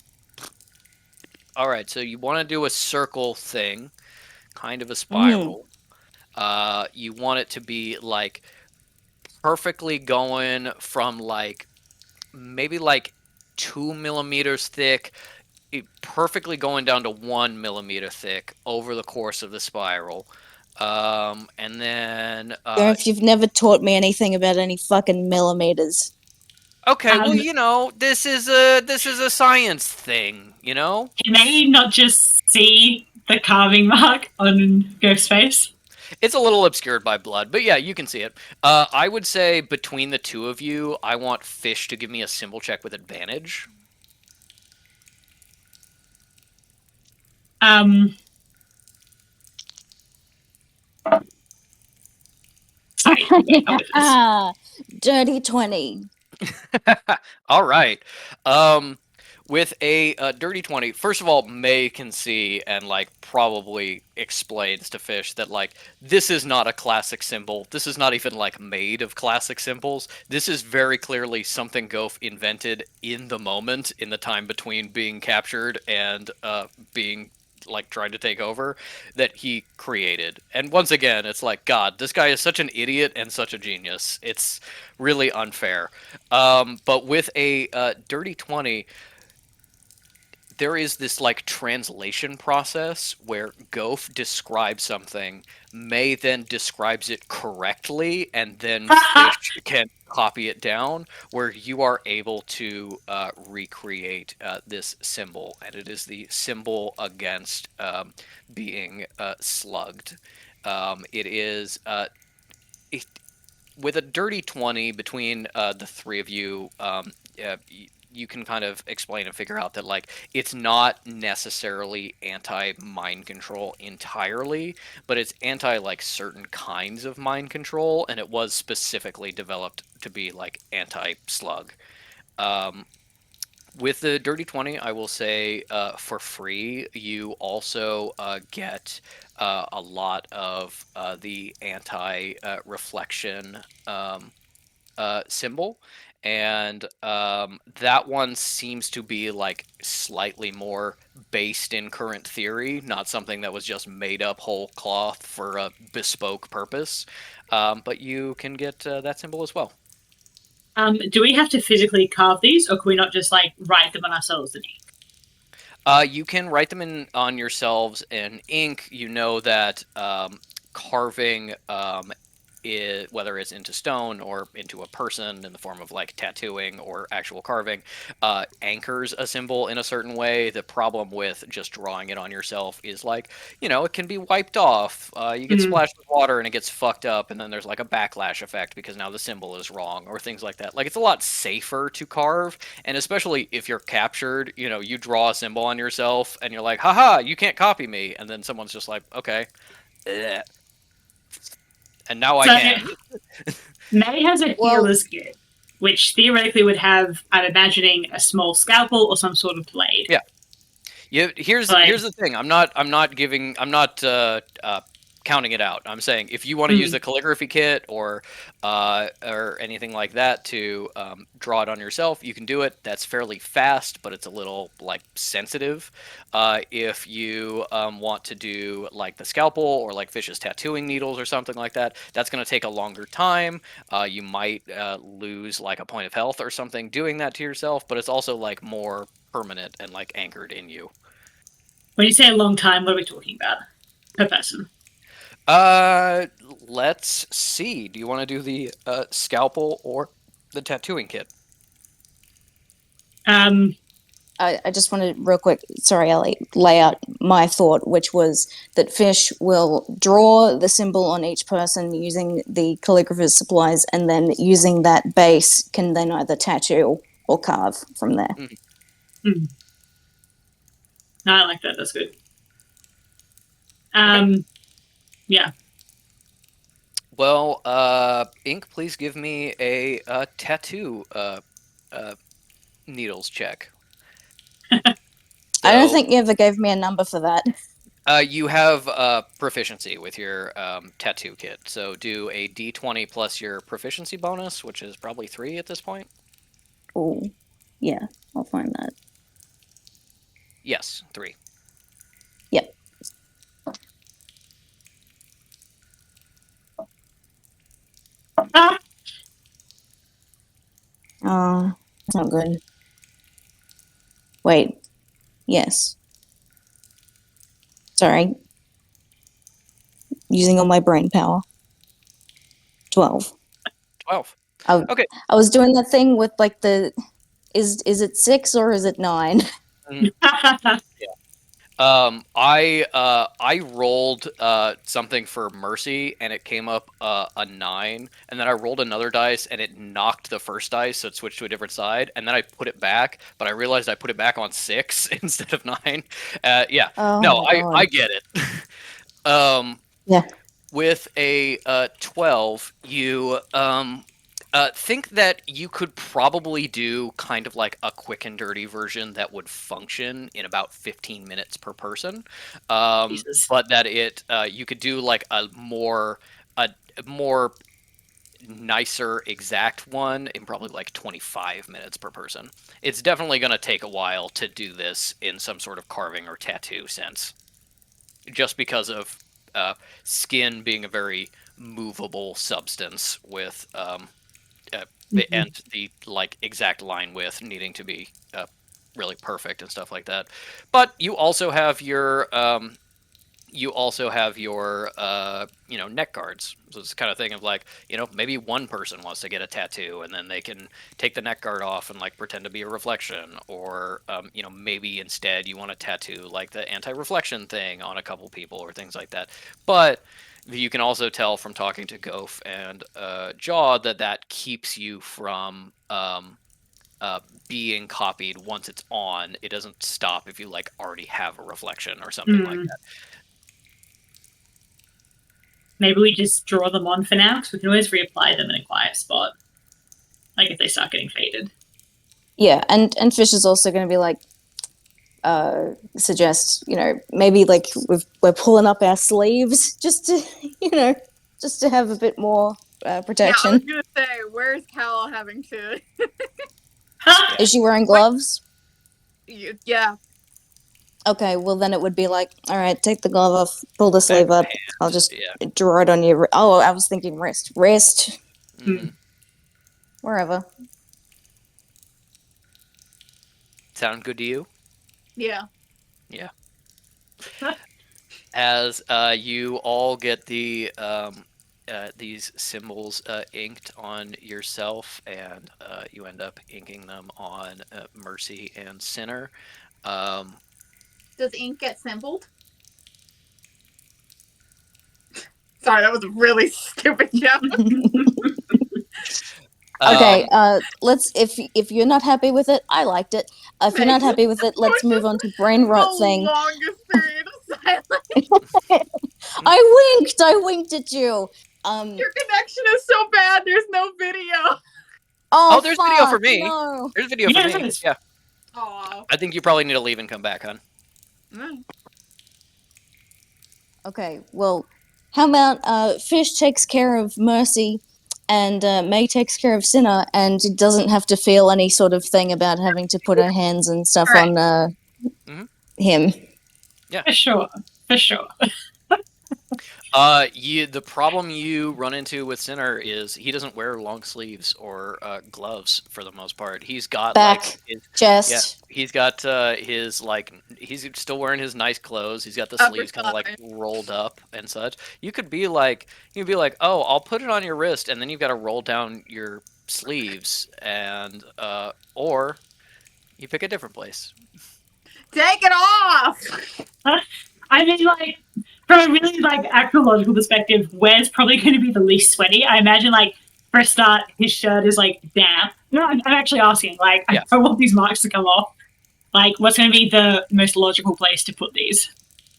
right, so you want to do a circle thing, kind of a spiral. You want it to be like perfectly going from like maybe like 2 millimeters thick, perfectly going down to 1 millimeter thick over the course of the spiral. And then Garth, you've never taught me anything about any fucking millimeters. okay, well, this is a science thing, Can they not just see the carving mark on Ghost's face? It's a little obscured by blood, but yeah, you can see it. I would say between the two of you, I want Fish to give me a symbol check with advantage. Sorry, wait, how is this? Dirty 20. All right. With a dirty 20, first of all, May can see and like probably explains to Fish that like this is not a classic symbol. This is not even like made of classic symbols. This is very clearly something Gof invented in the moment, in the time between being captured and being like trying to take over, that he created. And once again, it's like, God, this guy is such an idiot and such a genius. It's really unfair. But with a dirty 20, there is this like translation process where Gof describes something, May then describes it correctly, and then Fish can copy it down, where you are able to recreate this symbol, and it is the symbol against being slugged. It is with a dirty 20 between the three of you, you can kind of explain and figure out that like it's not necessarily anti-mind control entirely, but it's anti like certain kinds of mind control, and it was specifically developed to be like anti-slug. With the Dirty 20, I will say for free, you also get a lot of the anti-reflection symbol. And that one seems to be like slightly more based in current theory, not something that was just made up whole cloth for a bespoke purpose. But you can get that symbol as well. Do we have to physically carve these, or can we not just like write them on ourselves in ink? You can write them on yourselves in ink. You know that carving, whether it's into stone or into a person in the form of like tattooing or actual carving, anchors a symbol in a certain way. The problem with just drawing it on yourself is like, it can be wiped off. You get splashed with water and it gets fucked up, and then there's like a backlash effect because now the symbol is wrong or things like that. Like, it's a lot safer to carve, and especially if you're captured, you draw a symbol on yourself and you're like, haha, you can't copy me, and then someone's just like, okay. And now I can. May has a healer's kit, which theoretically would have, I'm imagining, a small scalpel or some sort of blade. Yeah. Here's the thing. I'm not counting it out. I'm saying if you want to use the calligraphy kit or anything like that to draw it on yourself, you can do it. That's fairly fast, but it's a little like sensitive. If you want to do like the scalpel or like Fish's tattooing needles or something like that, that's going to take a longer time. You might lose like a point of health or something doing that to yourself, but it's also like more permanent and like anchored in you. When you say a long time, what are we talking about per person? Let's see. Do you want to do the scalpel or the tattooing kit? I just wanted real quick, sorry, Ellie, lay out my thought, which was that Fish will draw the symbol on each person using the calligrapher's supplies, and then using that base can then either tattoo or carve from there. No, I like that. That's good. Yeah. Well, Ink, please give me a tattoo needles check. I don't think you ever gave me a number for that. You have proficiency with your tattoo kit, so do a D20 plus your proficiency bonus, which is probably 3 at this point. Oh, yeah, I'll find that. Yes, 3. Yep. That's not good. Wait. Yes. Sorry. Using all my brain power. 12. 12. Okay. I was doing that thing with like the is it 6 or is it 9? I rolled something for mercy, and it came up a 9, and then I rolled another dice, and it knocked the first dice, so it switched to a different side, and then I put it back, but I realized I put it back on 6 instead of 9. Yeah. Oh, no, I get it. Yeah. With a 12, you think that you could probably do kind of like a quick and dirty version that would function in about 15 minutes per person, but that you could do like a more nicer exact one in probably like 25 minutes per person. It's definitely going to take a while to do this in some sort of carving or tattoo sense, just because of skin being a very movable substance with and the like exact line width needing to be really perfect and stuff like that. But you also have your you also have your neck guards. So it's kind of thing of like, maybe one person wants to get a tattoo and then they can take the neck guard off and like pretend to be a reflection, or maybe instead you want to tattoo like the anti-reflection thing on a couple people or things like that. But you can also tell from talking to Gof and Jaw that keeps you from being copied once it's on. It doesn't stop if you like already have a reflection or something like that. Maybe we just draw them on for now, because we can always reapply them in a quiet spot. Like if they start getting faded. Yeah, and Fish is also going to be like, suggest, maybe like we're pulling up our sleeves just to, just to have a bit more Yeah, I protection. was gonna say, where's Cal having to? Is she wearing gloves? Yeah. Okay, well then it would be like, all right, take the glove off, pull the sleeve up. I'll just Yeah. draw it on your. Oh, I was thinking wrist, Mhm. wherever. Sound good to you? Yeah. As you all get the these symbols inked on yourself, and you end up inking them on Mercy and Sinner. Does ink get sampled? Sorry, that was a really stupid joke. Okay, let's. If you're not happy with it, I liked it. If you're not Thank happy with it, let's move on to brain rot the thing. longest period of silence. I winked at you. Your connection is so bad. There's no video. Oh, there's video for fuck, me. No. There's video for me. Yes. Yeah. Aw. I think you probably need to leave and come back, hon. Mm. Okay, well, how about Fish takes care of Mercy, and May takes care of Sinner, and doesn't have to feel any sort of thing about having to put her hands and stuff Right. on him. For sure. For sure. The problem you run into with Sinner is he doesn't wear long sleeves or gloves for the most part. He's got Back, like his, chest. he's got his like he's still wearing his nice clothes. He's got the Upper sleeves kind of like side. rolled up and such. You'd be like, oh, I'll put it on your wrist, and then you've got to roll down your sleeves, and or you pick a different place. Take it off. I mean, like, from a really, like, archaeological perspective, where's probably going to be the least sweaty? I imagine, like, for a start, his shirt is, like, damp. No, I'm actually asking, like, Yeah. I want these marks to come off. Like, what's going to be the most logical place to put these?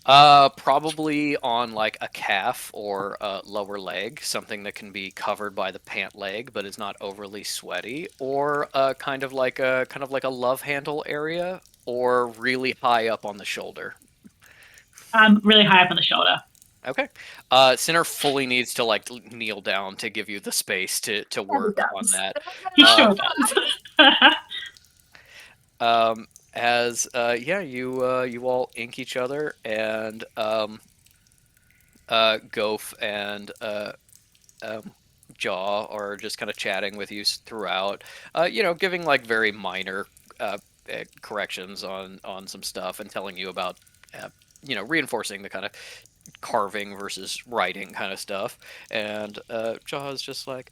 Probably on like a calf or a lower leg, something that can be covered by the pant leg, but is not overly sweaty, or kind of like a love handle area, or really high up on the shoulder. Really high up on the shoulder. Okay. Sinner fully needs to like kneel down to give you the space to work on does. that. He sure does. You all ink each other, and Gof and Jaw are just kind of chatting with you throughout, giving like very minor corrections on some stuff, and telling you about reinforcing the kind of carving versus writing kind of stuff. And Jaw is just like,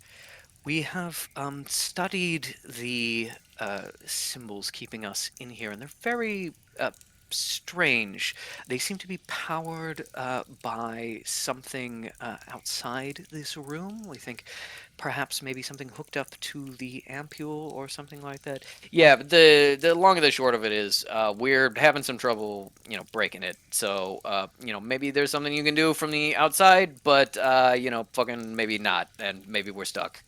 we have studied the symbols keeping us in here, and they're very strange. They seem to be powered by something outside this room. We think perhaps maybe something hooked up to the ampule or something like that. Yeah, but the long and the short of it is we're having some trouble, breaking it. So, maybe there's something you can do from the outside, but fucking maybe not, and maybe we're stuck.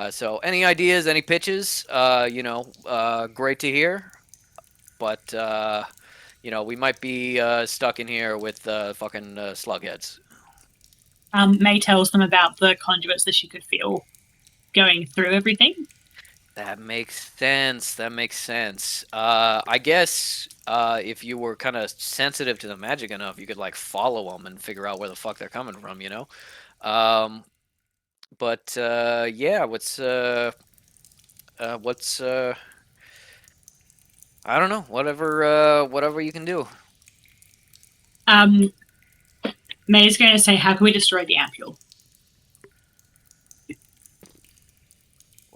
So, any ideas, any pitches? Great to hear. But we might be stuck in here with fucking slugheads. May tells them about the conduits that she could feel going through everything. That makes sense. I guess if you were kind of sensitive to the magic enough, you could like follow them and figure out where the fuck they're coming from. But yeah, what's I don't know. Whatever you can do. May's going to say, how can we destroy the ampule?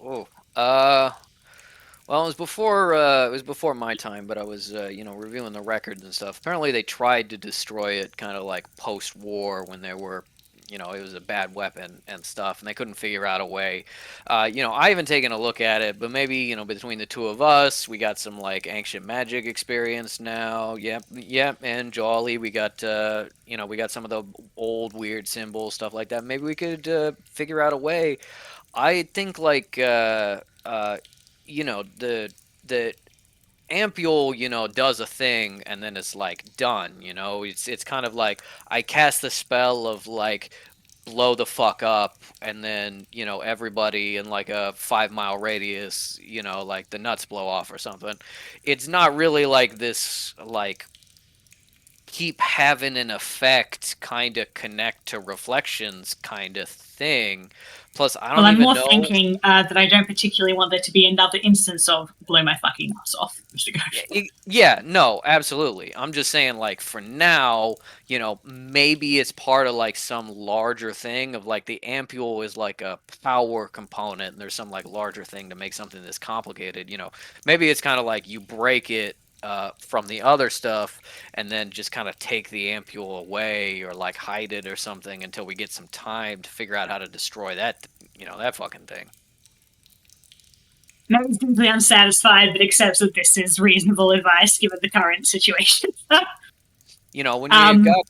Oh, well, it was before my time, but I was, reviewing the records and stuff. Apparently, they tried to destroy it kind of like post-war when they were, it was a bad weapon and stuff, and they couldn't figure out a way. I haven't taken a look at it, but maybe, between the two of us, we got some like ancient magic experience now. Yep, and Jolly, we got, we got some of the old weird symbols, stuff like that. Maybe we could figure out a way. I think like the ampule does a thing and then it's like done. It's kind of like I cast the spell of like blow the fuck up and then everybody in like a 5 mile radius like the nuts blow off or something. It's not really like this like keep having an effect kind of connect to reflections kind of thing. Plus, I don't Well, I'm even more know. thinking that I don't particularly want there to be another instance of blow my fucking ass off, Mr. Ghost. Yeah, no, absolutely. I'm just saying, like, for now, maybe it's part of like some larger thing of like the ampule is like a power component, and there's some like larger thing to make something this complicated. Maybe it's kind of like you break it from the other stuff, and then just kind of take the ampule away or like hide it or something until we get some time to figure out how to destroy that, that fucking thing. May's deeply unsatisfied, but accepts that this is reasonable advice given the current situation. When you got,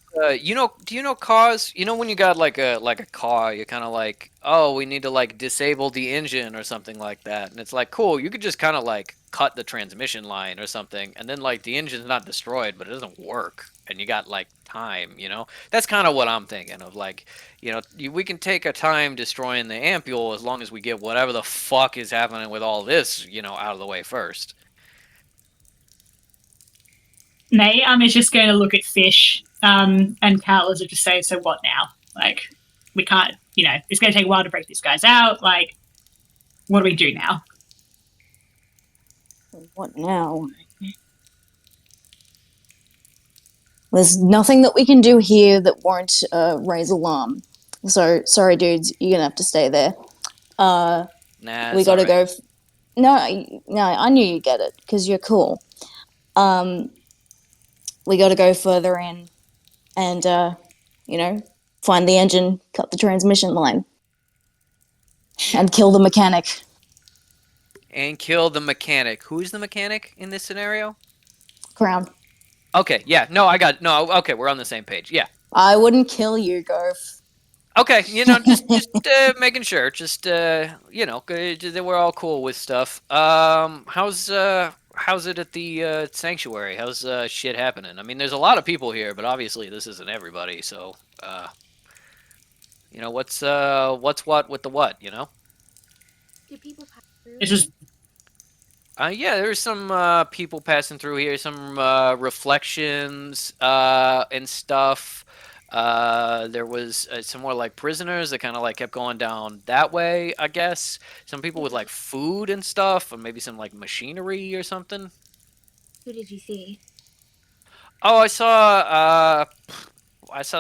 do you know cars? When you got like a car, you're kind of like, oh, we need to like disable the engine or something like that, and it's like, cool, you could just kind of like cut the transmission line or something, and then like the engine's not destroyed, but it doesn't work, and you got like time. That's kind of what I'm thinking of. Like, we can take our time destroying the ampule as long as we get whatever the fuck is happening with all this, out of the way first. May is just going to look at Fish and Cal as if to say, so what now? Like, we can't, it's going to take a while to break these guys out. Like, what do we do now? What now? There's nothing that we can do here that won't raise alarm. So, sorry, dudes, you're gonna have to stay there. Nah, we gotta go. No, I knew you'd get it because you're cool. We gotta go further in, and find the engine, cut the transmission line, and kill the mechanic. Who's the mechanic in this scenario? Crown. Okay, yeah, no, okay, we're on the same page, yeah. I wouldn't kill you, Garf. Okay, just making sure, we're all cool with stuff. How's it at the sanctuary? How's shit happening? I mean, there's a lot of people here, but obviously this isn't everybody, so, what's what with the what, Do people pass through? It's just yeah, there's some people passing through here, some reflections and stuff. There was some more like prisoners that kind of like kept going down that way, I guess. Some people with like food and stuff, or maybe some like machinery or something. Who did you see? Oh, I saw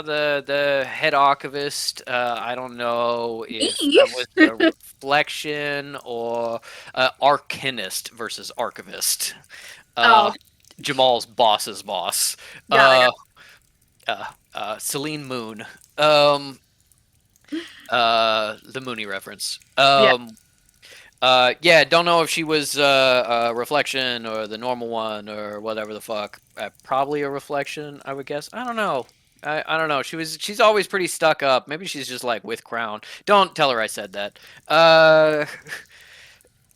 the head archivist. I don't know if that was a reflection or arcanist versus archivist. Jamal's boss's boss. Celine Moon. The Mooney reference. Yeah, don't know if she was a reflection or the normal one or whatever the fuck. Probably a reflection, I would guess. I don't know. I don't know. She's always pretty stuck up. Maybe she's just like with Crown. Don't tell her I said that. Well,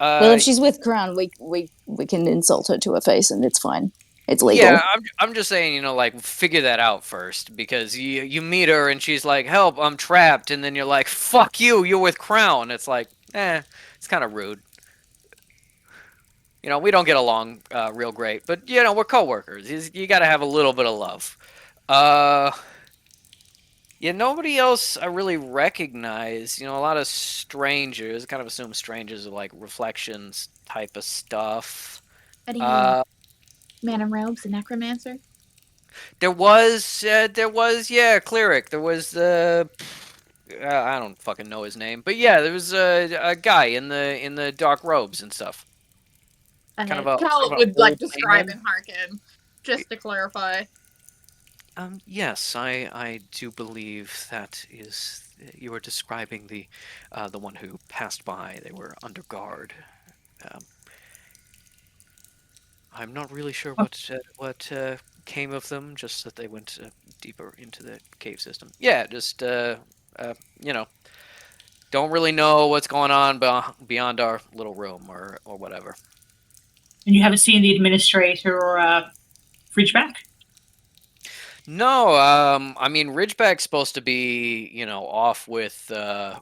if she's with Crown, we can insult her to her face, and it's fine. It's legal. Yeah, I'm just saying, like figure that out first, because you meet her and she's like, "Help, I'm trapped," and then you're like, "Fuck you, you're with Crown." It's like, it's kind of rude. We don't get along real great, but we're coworkers. You got to have a little bit of love. Yeah, nobody else I really recognize. A lot of strangers. I kind of assume strangers are like reflections type of stuff. How do you mean? Man in robes, a necromancer? There was, yeah, cleric. There was, I don't fucking know his name, but yeah, there was a guy in the dark robes and stuff. Kind of a Cal kind of a would like old describe man. and hearken, just to clarify. Yes, I do believe that is you are describing the one who passed by. They were under guard. Um, I'm not really sure what came of them. Just that they went deeper into the cave system. Yeah, just you know, don't really know what's going on beyond our little room or whatever. And you haven't seen the administrator or Ridgeback? No, I mean Ridgeback's supposed to be, off with the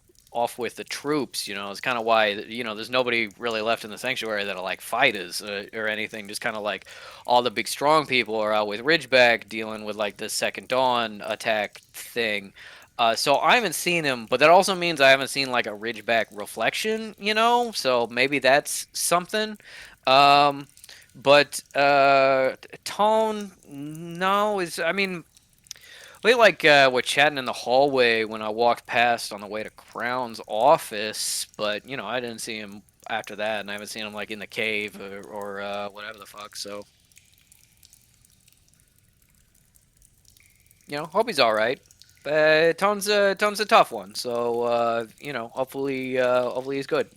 troops. It's kind of why there's nobody really left in the sanctuary that are like fighters or anything. Just kind of like all the big strong people are out with Ridgeback dealing with like the Second Dawn attack thing. So I haven't seen him, but that also means I haven't seen like a Ridgeback reflection. So maybe that's something. Um, but tone, no, is I mean, we like were chatting in the hallway when I walked past on the way to Crown's office, but I didn't see him after that, and I haven't seen him like in the cave or whatever the fuck. So hope he's all right. But Tone's a tough one, so hopefully he's good.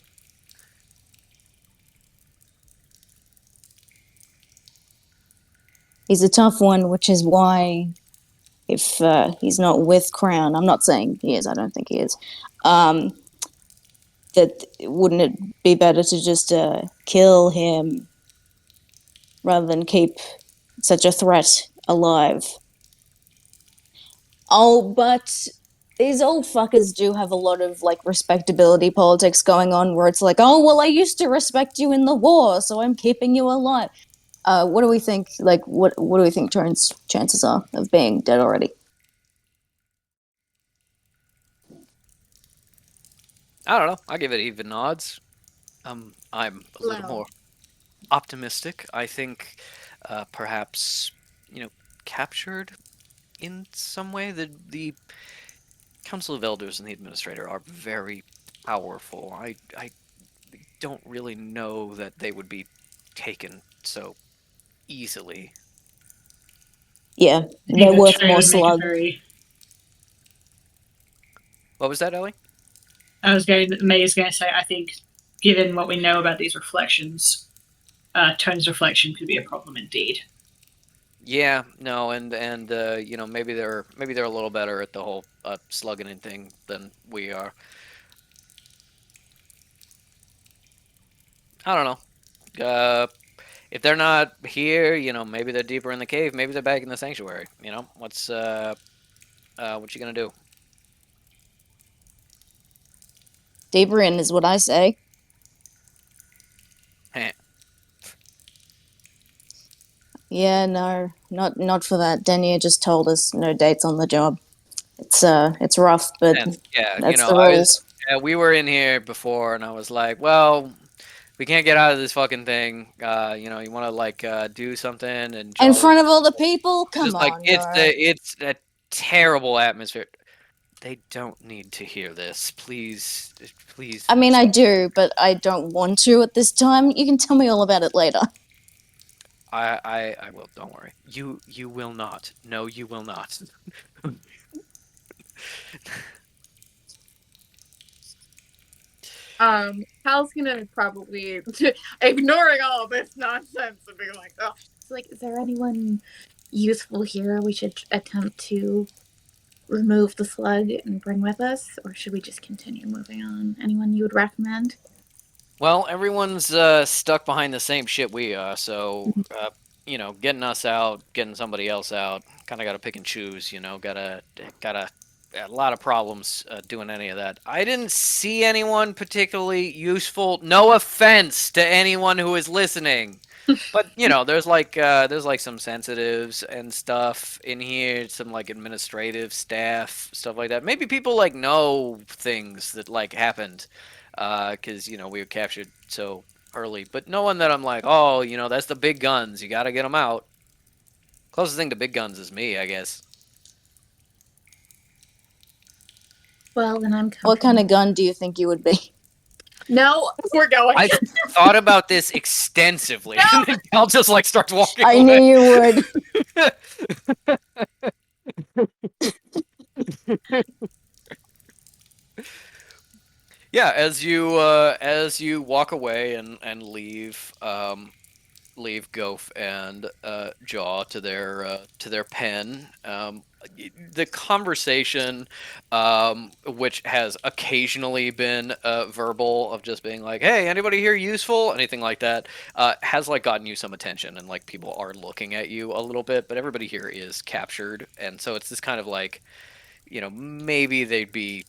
He's a tough one, which is why if he's not with Crown, I'm not saying he is, I don't think he is, that wouldn't it be better to just kill him rather than keep such a threat alive? Oh, but these old fuckers do have a lot of like respectability politics going on where it's like, oh, well, I used to respect you in the war, so I'm keeping you alive. What do we think? Like, what do we think Tone's chances are of being dead already? I don't know. I give it even odds. I'm a little Low. more optimistic. I think perhaps captured in some way. The Council of Elders and the Administrator are very powerful. I don't really know that they would be taken so easily. Yeah, I think they're the worth trio more would make a slug. very. What was that, Ellie? May's going to say, I think, given what we know about these reflections, Tone's reflection could be a problem indeed. Yeah, no, and maybe they're a little better at the whole slugging in thing than we are. I don't know. If they're not here, maybe they're deeper in the cave. Maybe they're back in the sanctuary. What you gonna do? Deeper in is what I say. Heh. Yeah, no, not for that. Denier just told us no dates on the job. It's rough, but And, yeah, that's the rules. we were in here before, and I was like, well, we can't get out of this fucking thing. You want to like do something and In front of all the people? It's just Come like on, it's a terrible atmosphere. They don't need to hear this. Please, please. I mean, I do, but I don't want to at this time. You can tell me all about it later. I will. Don't worry. You will not. No, you will not. Cal's gonna probably ignoring all this nonsense and being like, oh, it's like, is there anyone useful here we should attempt to remove the slug and bring with us, or should we just continue moving on? Anyone you would recommend? Well, everyone's stuck behind the same shit we are, so getting us out, getting somebody else out, kind of got to pick and choose. Gotta a lot of problems doing any of that. I didn't see anyone particularly useful. No offense to anyone who is listening, but there's like some sensitives and stuff in here, some like administrative staff, stuff like that. Maybe people like know things that like happened, because we were captured so early. But no one that I'm like, oh, that's the big guns. You got to get them out. Closest thing to big guns is me, I guess. Well, then I'm coming. What kind of gun do you think you would be? No, we're going. I thought about this extensively. And then Cal just like starts walking I away. knew you would. Yeah, as you walk away and leave Goaf and Jaw to their pen. The conversation, which has occasionally been verbal of just being like, "Hey, anybody here useful?" Anything like that, has like gotten you some attention, and like people are looking at you a little bit. But everybody here is captured, and so it's this kind of like, maybe they'd be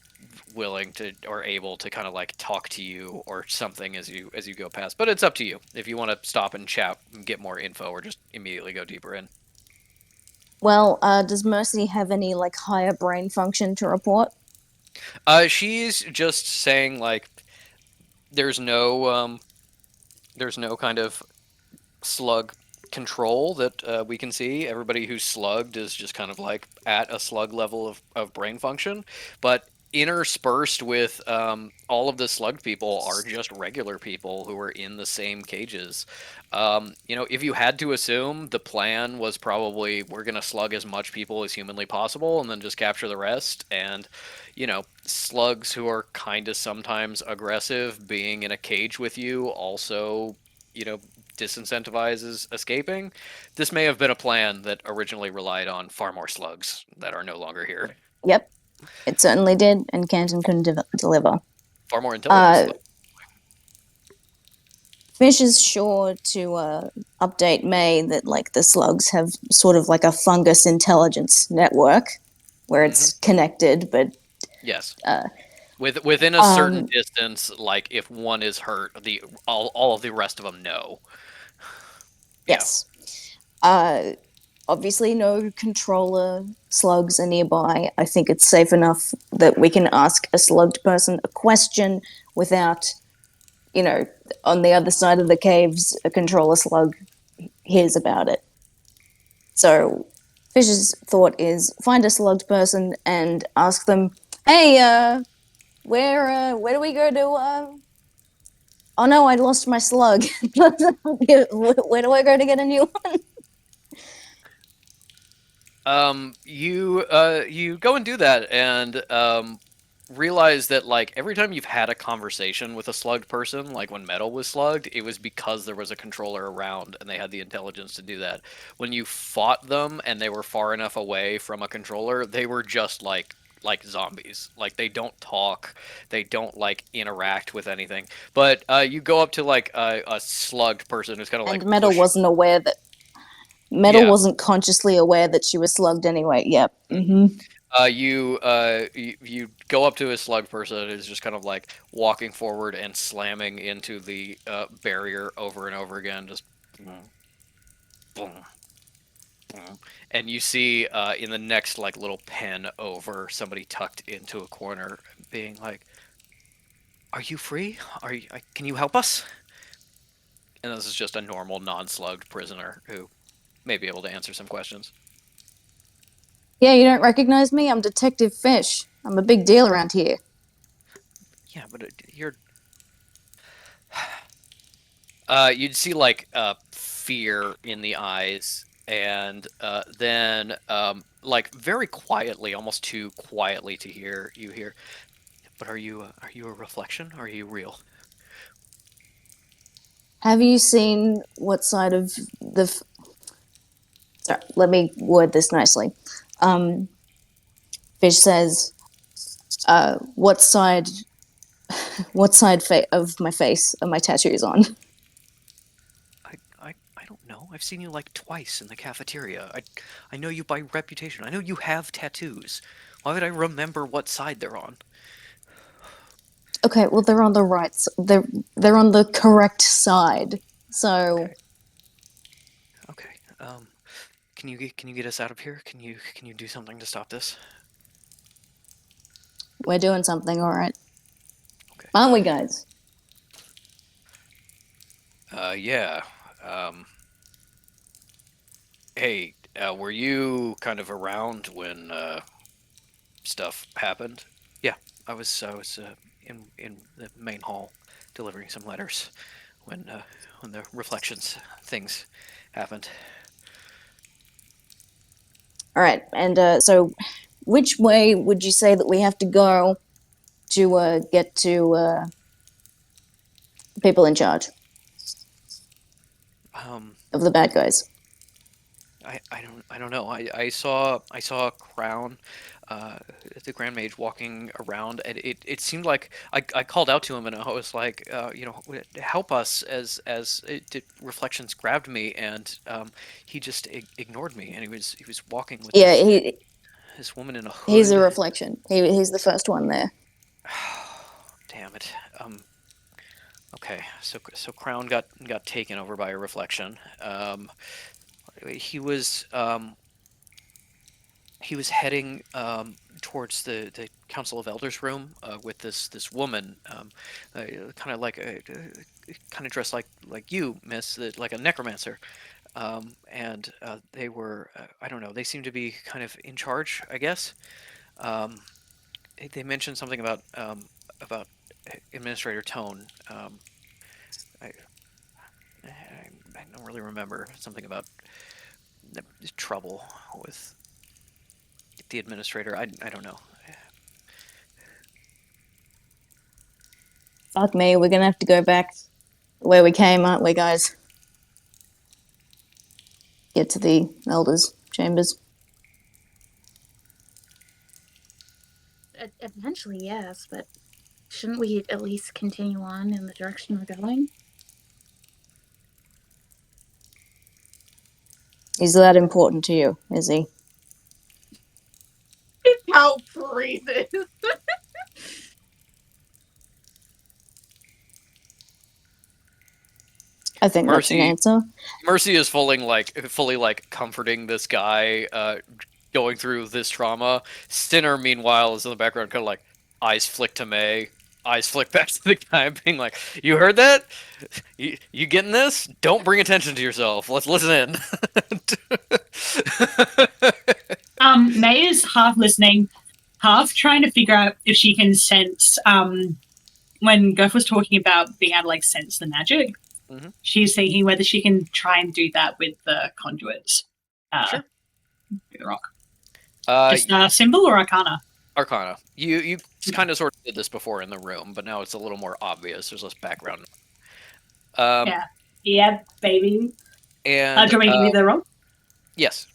willing to or able to kind of like talk to you or something as you go past, but it's up to you if you want to stop and chat and get more info or just immediately go deeper in. Well, does Mercy have any like higher brain function to report? She's just saying like there's no kind of slug control that we can see. Everybody who's slugged is just kind of like at a slug level of brain function, but interspersed with all of the slugged people are just regular people who are in the same cages. If you had to assume, the plan was probably we're going to slug as much people as humanly possible and then just capture the rest. And slugs who are kind of sometimes aggressive being in a cage with you also disincentivizes escaping. This may have been a plan that originally relied on far more slugs that are no longer here. Yep, it certainly did, and Canton couldn't deliver. Far more intelligent. Fish is sure to update May that like the slugs have sort of like a fungus intelligence network where it's connected, but yes. Within a certain distance, like if one is hurt, all of the rest of them know. Yes. Obviously, no controller slugs are nearby. I think it's safe enough that we can ask a slugged person a question without, on the other side of the caves, a controller slug hears about it. So, Fish's thought is find a slugged person and ask them, "Hey, where do we go to? Oh no, I lost my slug. Where do I go to get a new one?" You go and do that, and realize that like every time you've had a conversation with a slugged person, like when Metal was slugged, it was because there was a controller around and they had the intelligence to do that. When you fought them and they were far enough away from a controller, they were just like zombies. Like they don't talk, they don't like interact with anything. But you go up to like a slugged person who's kind of like Metal wasn't aware that Metal wasn't consciously aware that she was slugged anyway. Yep. You go up to a slug person who's just kind of like walking forward and slamming into the barrier over and over again, just boom, boom, boom. And you see in the next like little pen over, somebody tucked into a corner, being like, "Are you free? Can you help us?" And this is just a normal non-slugged prisoner who may be able to answer some questions. Yeah, you don't recognize me? I'm Detective Fish. I'm a big deal around here. Yeah, but you're... you'd see, like, fear in the eyes, and then, like, very quietly, almost too quietly to hear, you hear, "But are you a reflection, or are you real?" Have you seen what side of the... Sorry, let me word this nicely. Fish says, what side of my face are my tattoos on? I don't know. I've seen you like twice in the cafeteria. I know you by reputation. I know you have tattoos. Why would I remember what side they're on? Okay, well they're on the right. They're on the correct side. So. Okay. Can you get us out of here? Can you do something to stop this? We're doing something, all right. Okay. Aren't we, guys? Yeah. Hey, were you kind of around when stuff happened? Yeah, I was in the main hall delivering some letters when the reflections things happened. All right, and so which way would you say that we have to go to get to people in charge of the bad guys? I don't know. I saw Crown, the Grand Mage, walking around, and it seemed like I called out to him, and I was like, help us, as reflections grabbed me, and he just ignored me, and he was walking with Yeah, this woman in a hood. he's a reflection. He's the first one there. Damn it. Okay, so Crown got taken over by a reflection. He was heading towards the Council of Elders room with this woman, kind of like kind of dressed like you, Miss, like a necromancer, and they were I don't know. They seemed to be kind of in charge, I guess. They mentioned something about Administrator Tone. I don't really remember something about trouble with the administrator. I don't know. Fuck me, we're gonna have to go back where we came, aren't we, guys? Get to the elders' chambers. Eventually, yes, but shouldn't we at least continue on in the direction we're going? Is that important to you, is he? How breathes. I think that's an Mercy- answer. Mercy is fully like comforting this guy going through this trauma. Stinner, meanwhile, is in the background, kind of like eyes flick to May, eyes flick back to the guy, being like, "You heard that? You getting this? Don't bring attention to yourself. Let's listen in." May is half listening, half trying to figure out if she can sense. When Goff was talking about being able to like sense the magic, Mhm. she's thinking whether she can try and do that with the conduits. Sure. through the rock. Uh, Just symbol or arcana? Arcana. You kind of sort of did this before in the room, but now it's a little more obvious. There's less background. Yeah. Yeah, baby. And Do you want me to give you the roll? yes,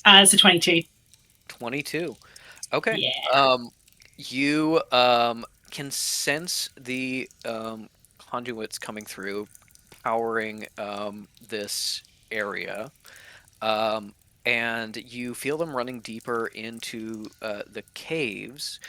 It's a 22. 22. Okay. Yeah. You can sense the conduits coming through, powering this area, and you feel them running deeper into the caves.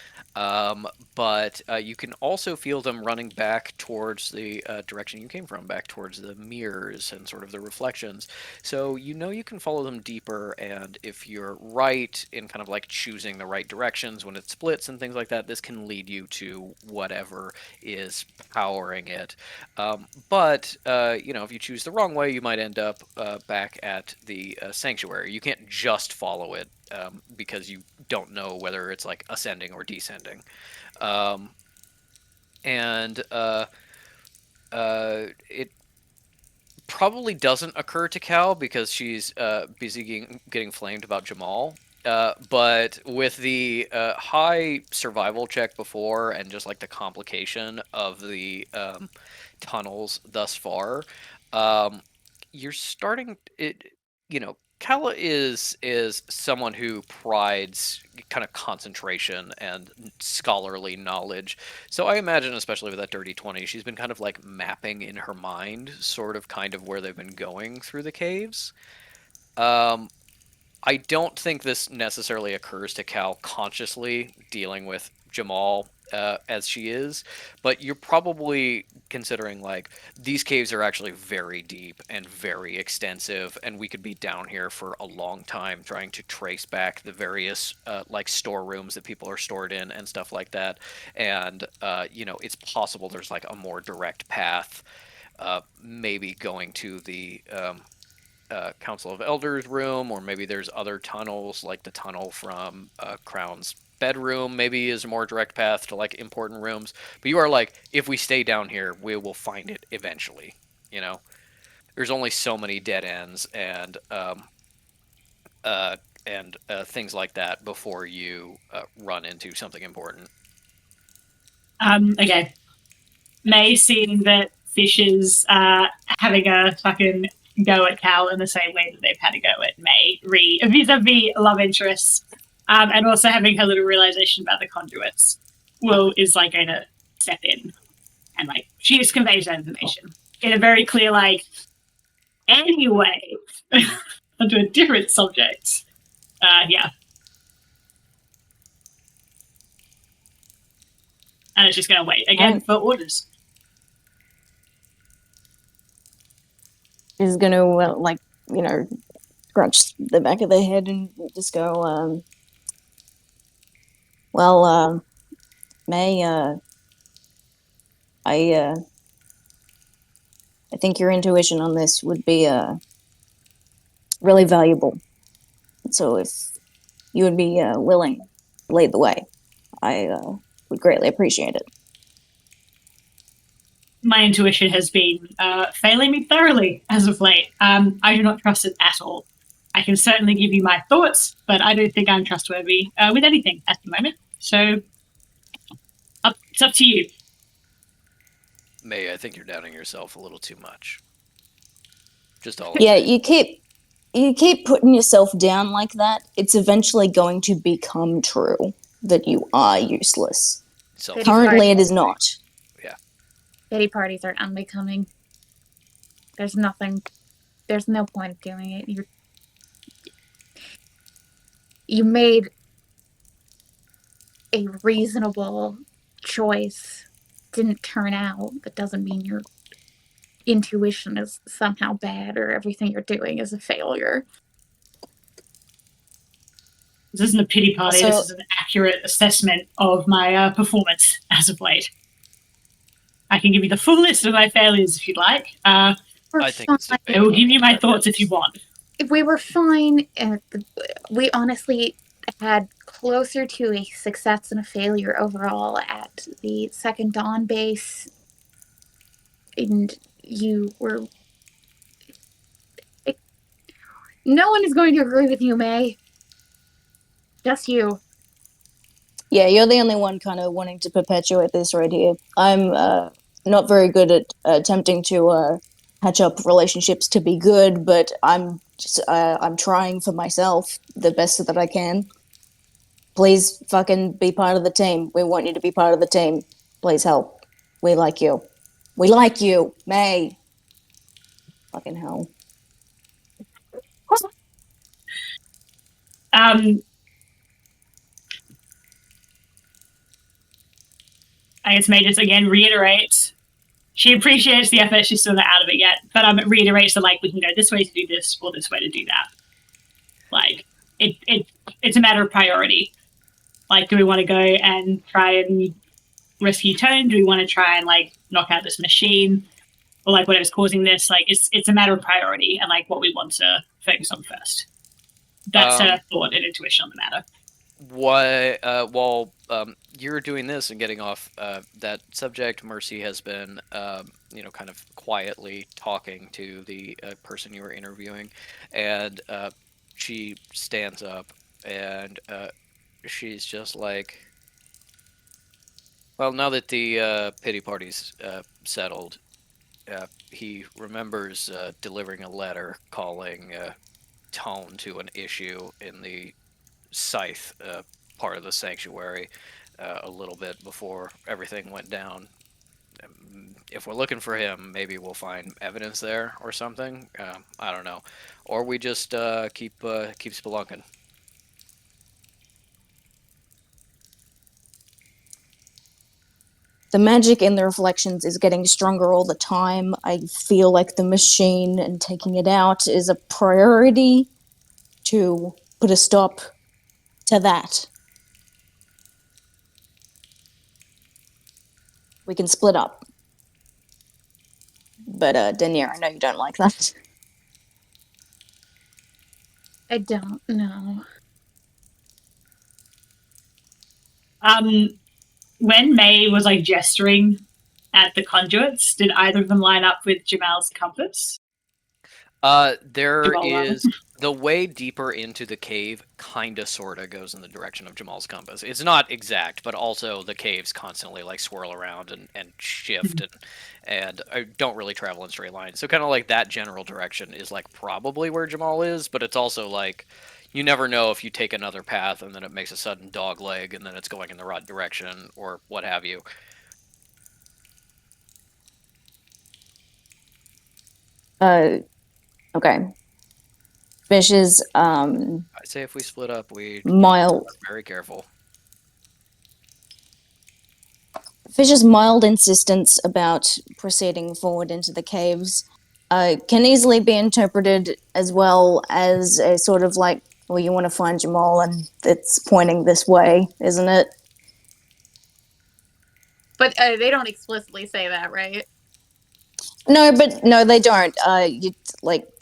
But you can also feel them running back towards the direction you came from, back towards the mirrors and sort of the reflections. So you know you can follow them deeper, and if you're right in kind of like choosing the right directions when it splits and things like that, this can lead you to whatever is powering it. But if you choose the wrong way, you might end up back at the sanctuary. You can't just follow it because you don't know whether it's like ascending or descending. It probably doesn't occur to Cal because she's busy getting flamed about Jamal. But with the high survival check before and just like the complication of the tunnels thus far, you're starting it. Kala is someone who prides kind of concentration and scholarly knowledge. So I imagine, especially with that dirty 20, she's been kind of like mapping in her mind, sort of kind of where they've been going through the caves. I don't think this necessarily occurs to Cal consciously dealing with Jamal as she is, but you're probably considering like these caves are actually very deep and very extensive, and we could be down here for a long time trying to trace back the various like storerooms that people are stored in and stuff like that. And it's possible there's like a more direct path, maybe going to the Council of Elders room, or maybe there's other tunnels, like the tunnel from Crown's bedroom maybe is a more direct path to like important rooms. But you are like, if we stay down here, we will find it eventually. You know, there's only so many dead ends and things like that before you run into something important. Okay. May, seeing that Fish is having a fucking go at Cal in the same way that they've had a go at May, vis-a-vis love interests, and also having her little realization about the conduits, is like going to step in and like she just conveys that information in a very clear like. Anyway, onto a different subject. Yeah. And it's just going to wait again for orders. Is going to like, you know, scratch the back of their head and just go, well, May, I think your intuition on this would be really valuable. So if you would be willing to lead the way, I would greatly appreciate it. My intuition has been failing me thoroughly as of late. I do not trust it at all. I can certainly give you my thoughts, but I don't think I'm trustworthy with anything at the moment. So it's up to you. May, I think you're doubting yourself a little too much. Just all. Yeah, you keep putting yourself down like that. It's eventually going to become true that you are useless. Currently, it is not. Pity parties are unbecoming. There's no point of doing it. You made a reasonable choice. Didn't turn out. That doesn't mean your intuition is somehow bad or everything you're doing is a failure. This isn't a pity party. This is an accurate assessment of my performance as of late. I can give you the full list of my failures if you'd like. I think I will give you my thoughts if you want. We were fine. We honestly had closer to a success and a failure overall at the Second Dawn base. And you were... No one is going to agree with you, May. Just you. Yeah, you're the only one kind of wanting to perpetuate this right here. I'm not very good at attempting to patch up relationships to be good, but I'm trying for myself the best that I can. Please fucking be part of the team. We want you to be part of the team. Please help. We like you. We like you, May. Fucking hell. I guess May just again reiterates she appreciates the effort. She's still not out of it yet, but reiterates that like we can go this way to do this or this way to do that. Like it's a matter of priority. Like, do we want to go and try and rescue Tone? Do we want to try and like knock out this machine or like whatever's causing this? Like it's a matter of priority and like what we want to focus on first. That's her thought and intuition on the matter. While you're doing this and getting off that subject, Mercy has been, kind of quietly talking to the person you were interviewing, and she stands up and she's just like, well, now that the pity party's settled, he remembers delivering a letter calling Tone to an issue in the Scythe part of the sanctuary a little bit before everything went down. If we're looking for him, maybe we'll find evidence there or something. I don't know, or we just keep spelunking. The magic in the reflections is getting stronger all the time. I feel like the machine and taking it out is a priority to put a stop to that. We can split up. But Denier, I know you don't like that. I don't know. When May was like gesturing at the conduits, did either of them line up with Jamal's compass? There Jamal, rather. is the way deeper into the cave kinda sorta goes in the direction of Jamal's compass. It's not exact, but also the caves constantly like swirl around and shift and don't really travel in straight lines. So kind of like that general direction is like probably where Jamal is, but it's also like you never know if you take another path and then it makes a sudden dog leg and then it's going in the right direction or what have you. Okay. Fish's I say if we split up, we mild very careful. Fish's mild insistence about proceeding forward into the caves can easily be interpreted as well as a sort of like, well, you want to find Jamal and it's pointing this way, isn't it? But they don't explicitly say that, right? No, they don't.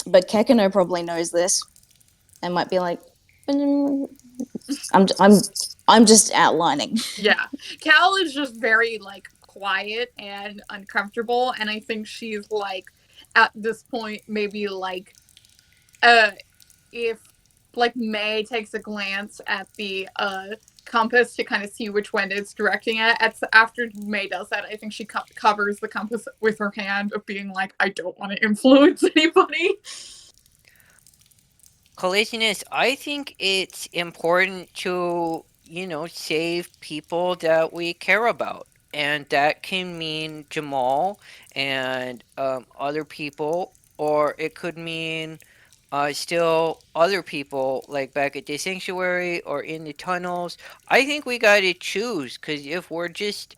But Kekino probably knows this, and might be like, I'm just outlining. Yeah. Cal is just very like quiet and uncomfortable, and I think she's like at this point maybe like if like May takes a glance at the compass to kind of see which one it's directing at. After May does that, I think she covers the compass with her hand of being like, I don't want to influence anybody. Collisionist, I think it's important to, save people that we care about. And that can mean Jamal and other people, or it could mean still other people, like back at the sanctuary or in the tunnels. I think we gotta choose, because if we're just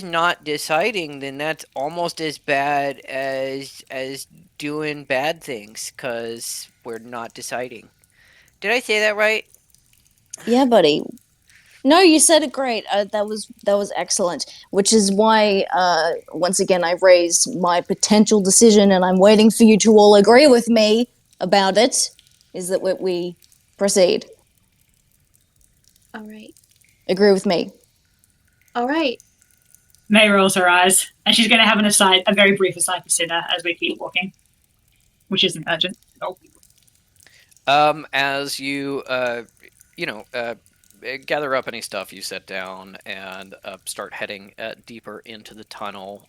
not deciding, then that's almost as bad as doing bad things, because we're not deciding. Did I say that right? Yeah, buddy. No, you said it great. That was excellent. Which is why, once again, I raised my potential decision, and I'm waiting for you to all agree with me about it. Is that what we proceed? All right. Agree with me. All right. May rolls her eyes, and she's going to have a very brief aside for Cinna as we keep walking, which isn't urgent. Oh. As you gather up any stuff, you sit down and start heading deeper into the tunnel.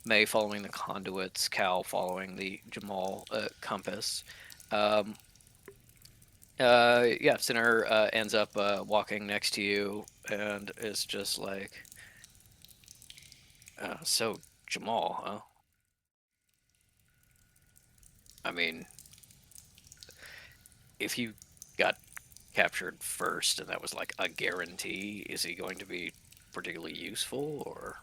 May following the conduits, Cal following the Jamal compass. Sinner ends up walking next to you and is just like, so Jamal, huh? I mean, if he got captured first and that was like a guarantee, is he going to be particularly useful, or?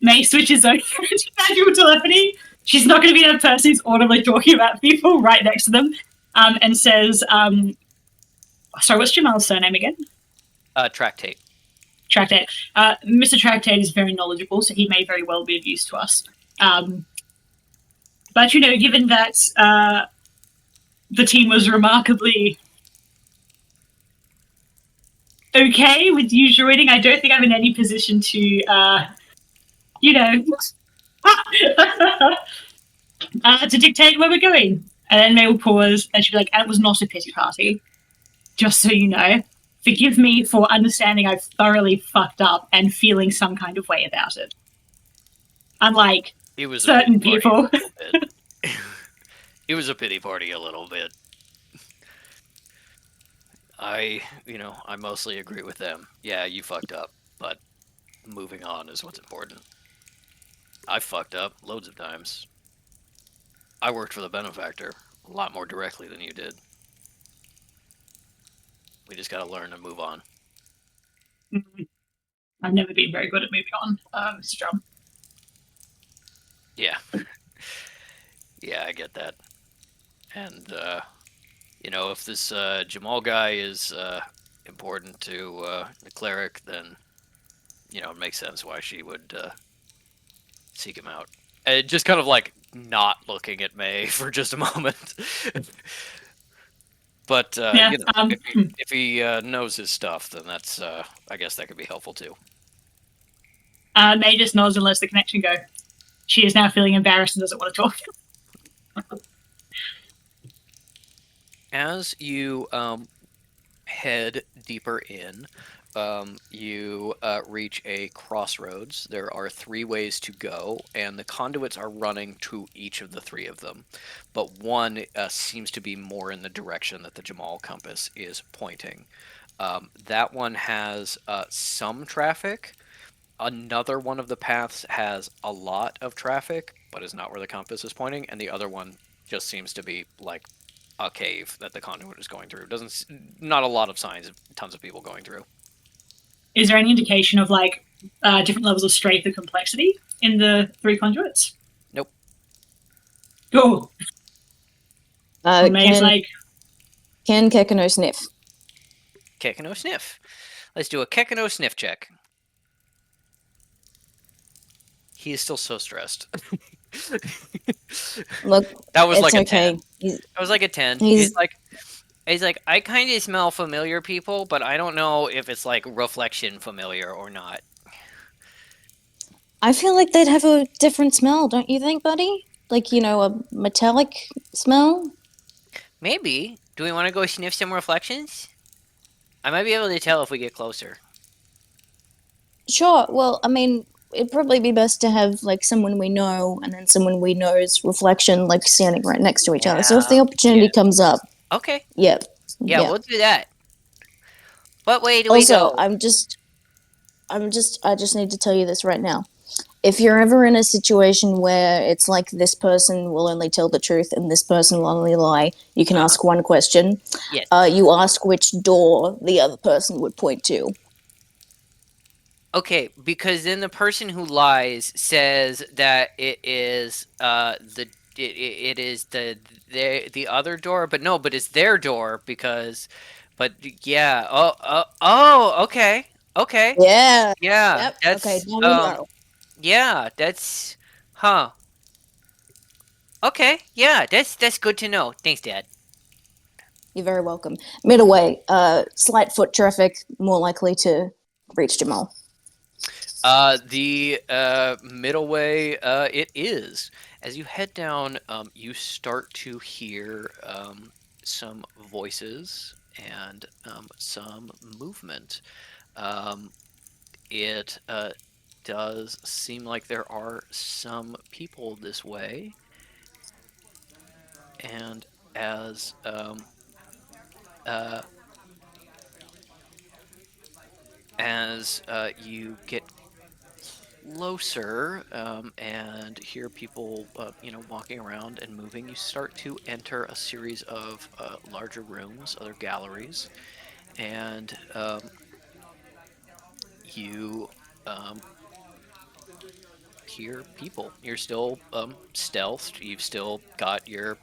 May switches over to manual telephony. She's not going to be that person who's audibly talking about people right next to them, and says, sorry, what's Jamal's surname again? Tractate. Tractate. Mr. Tractate is very knowledgeable, so he may very well be of use to us. But, given that the team was remarkably okay with you joining, I don't think I'm in any position to, to dictate where we're going. And then May will pause, and she'll be like, and it was not a pity party. Just so you know. Forgive me for understanding I've thoroughly fucked up and feeling some kind of way about it. Unlike It was certain people. It was a pity party a little bit. I mostly agree with them. Yeah, you fucked up, but moving on is what's important. I fucked up loads of times. I worked for the benefactor a lot more directly than you did. We just gotta learn and move on. I've never been very good at moving on, Mr. John. Yeah. Yeah, I get that. And, if this Jamal guy is important to the cleric, then, it makes sense why she would seek him out. just kind of like not looking at May for just a moment. But Yeah, you know, if he knows his stuff, then that's I guess that could be helpful too. May just nods and lets the connection go. She is now feeling embarrassed and doesn't want to talk. As you head deeper in, you reach a crossroads. There are 3 ways to go, and the conduits are running to each of the 3 of them. But one seems to be more in the direction that the Jamal compass is pointing. That one has some traffic. Another one of the paths has a lot of traffic, but is not where the compass is pointing, and the other one just seems to be like a cave that the conduit is going through. Not a lot of signs of tons of people going through. Is there any indication of like different levels of strength and complexity in the 3 conduits? Nope. Oh, May's like, Can Kekano sniff? Kekano sniff. Let's do a Kekano sniff check. He is still so stressed. Look, That was it's like a okay. 10. That was like a 10. He's- He's like, I kind of smell familiar people, but I don't know if it's like reflection familiar or not. I feel like they'd have a different smell, don't you think, buddy? Like, you know, a metallic smell? Maybe. Do we want to go sniff some reflections? I might be able to tell if we get closer. Sure. Well, I mean, it'd probably be best to have, like, someone we know and then someone we know's reflection, like, standing right next to each other. So if the Yeah, opportunity yeah. comes up, Okay. yeah. Yeah, we'll do that. What way do we Also, go? I just need to tell you this right now. If you're ever in a situation where it's like this person will only tell the truth and this person will only lie, you can ask one question. Yes. You ask which door the other person would point to. Okay, because then the person who lies says that it is it is the other door, but no, but it's their door because, but yeah, okay, Yeah. yeah, Yep. that's Okay. Down we go. yeah, that's okay, yeah, that's good to know. Thanks, Dad. You're very welcome. Middle way. Slight foot traffic, more likely to reach Jamal. The middle way, it is. As you head down, you start to hear some voices and some movement. It does seem like there are some people this way, and as you get closer and hear people, walking around and moving, you start to enter a series of larger rooms, other galleries, and you hear people. You're still stealthed. You've still got your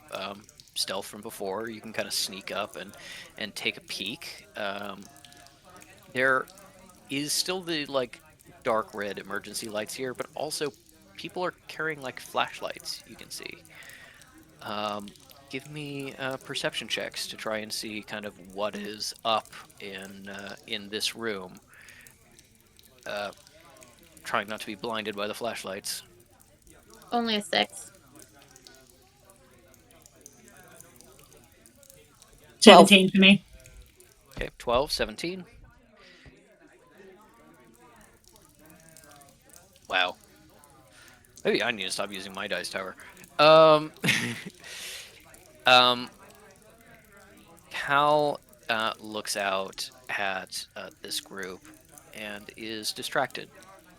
stealth from before. You can kind of sneak up and take a peek. There is still the like dark red emergency lights here, but also people are carrying like flashlights. You can see. Give me perception checks to try and see kind of what is up in this room. Trying not to be blinded by the flashlights. Only a 6. 17 for me. Okay, 12, 17. Wow. Maybe I need to stop using my dice tower. Cal looks out at this group and is distracted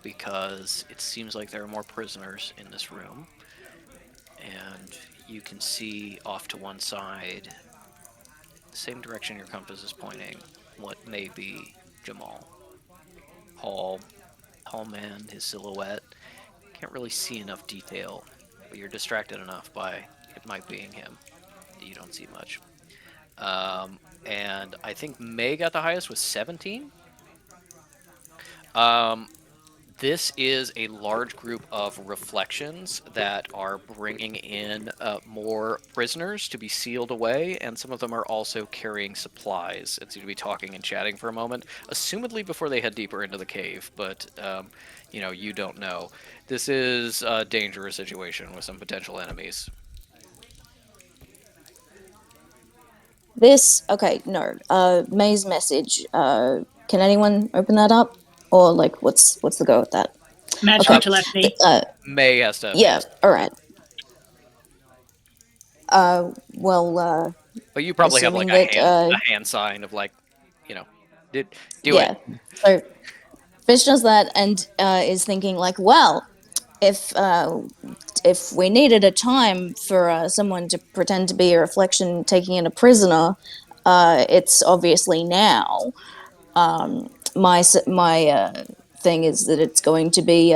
because it seems like there are more prisoners in this room. And you can see off to one side, the same direction your compass is pointing, what may be Jamal. Tall man, his silhouette. Can't really see enough detail, but you're distracted enough by it might being him. You don't see much. And I think May got the highest with 17. this is a large group of reflections that are bringing in more prisoners to be sealed away, and some of them are also carrying supplies and seem to be talking and chatting for a moment, assumedly before they head deeper into the cave, but you don't know. This is a dangerous situation with some potential enemies. Okay, no. May's message. Can anyone open that up? Or, like, what's the go with that? Magical Okay. telepathy. May has to. Yeah, alright. Well, But you probably have like assuming that, a hand sign of like, do yeah. it. So, Fish does that and is thinking, like, well, if we needed a time for someone to pretend to be a reflection taking in a prisoner, it's obviously now. My thing is that it's going to be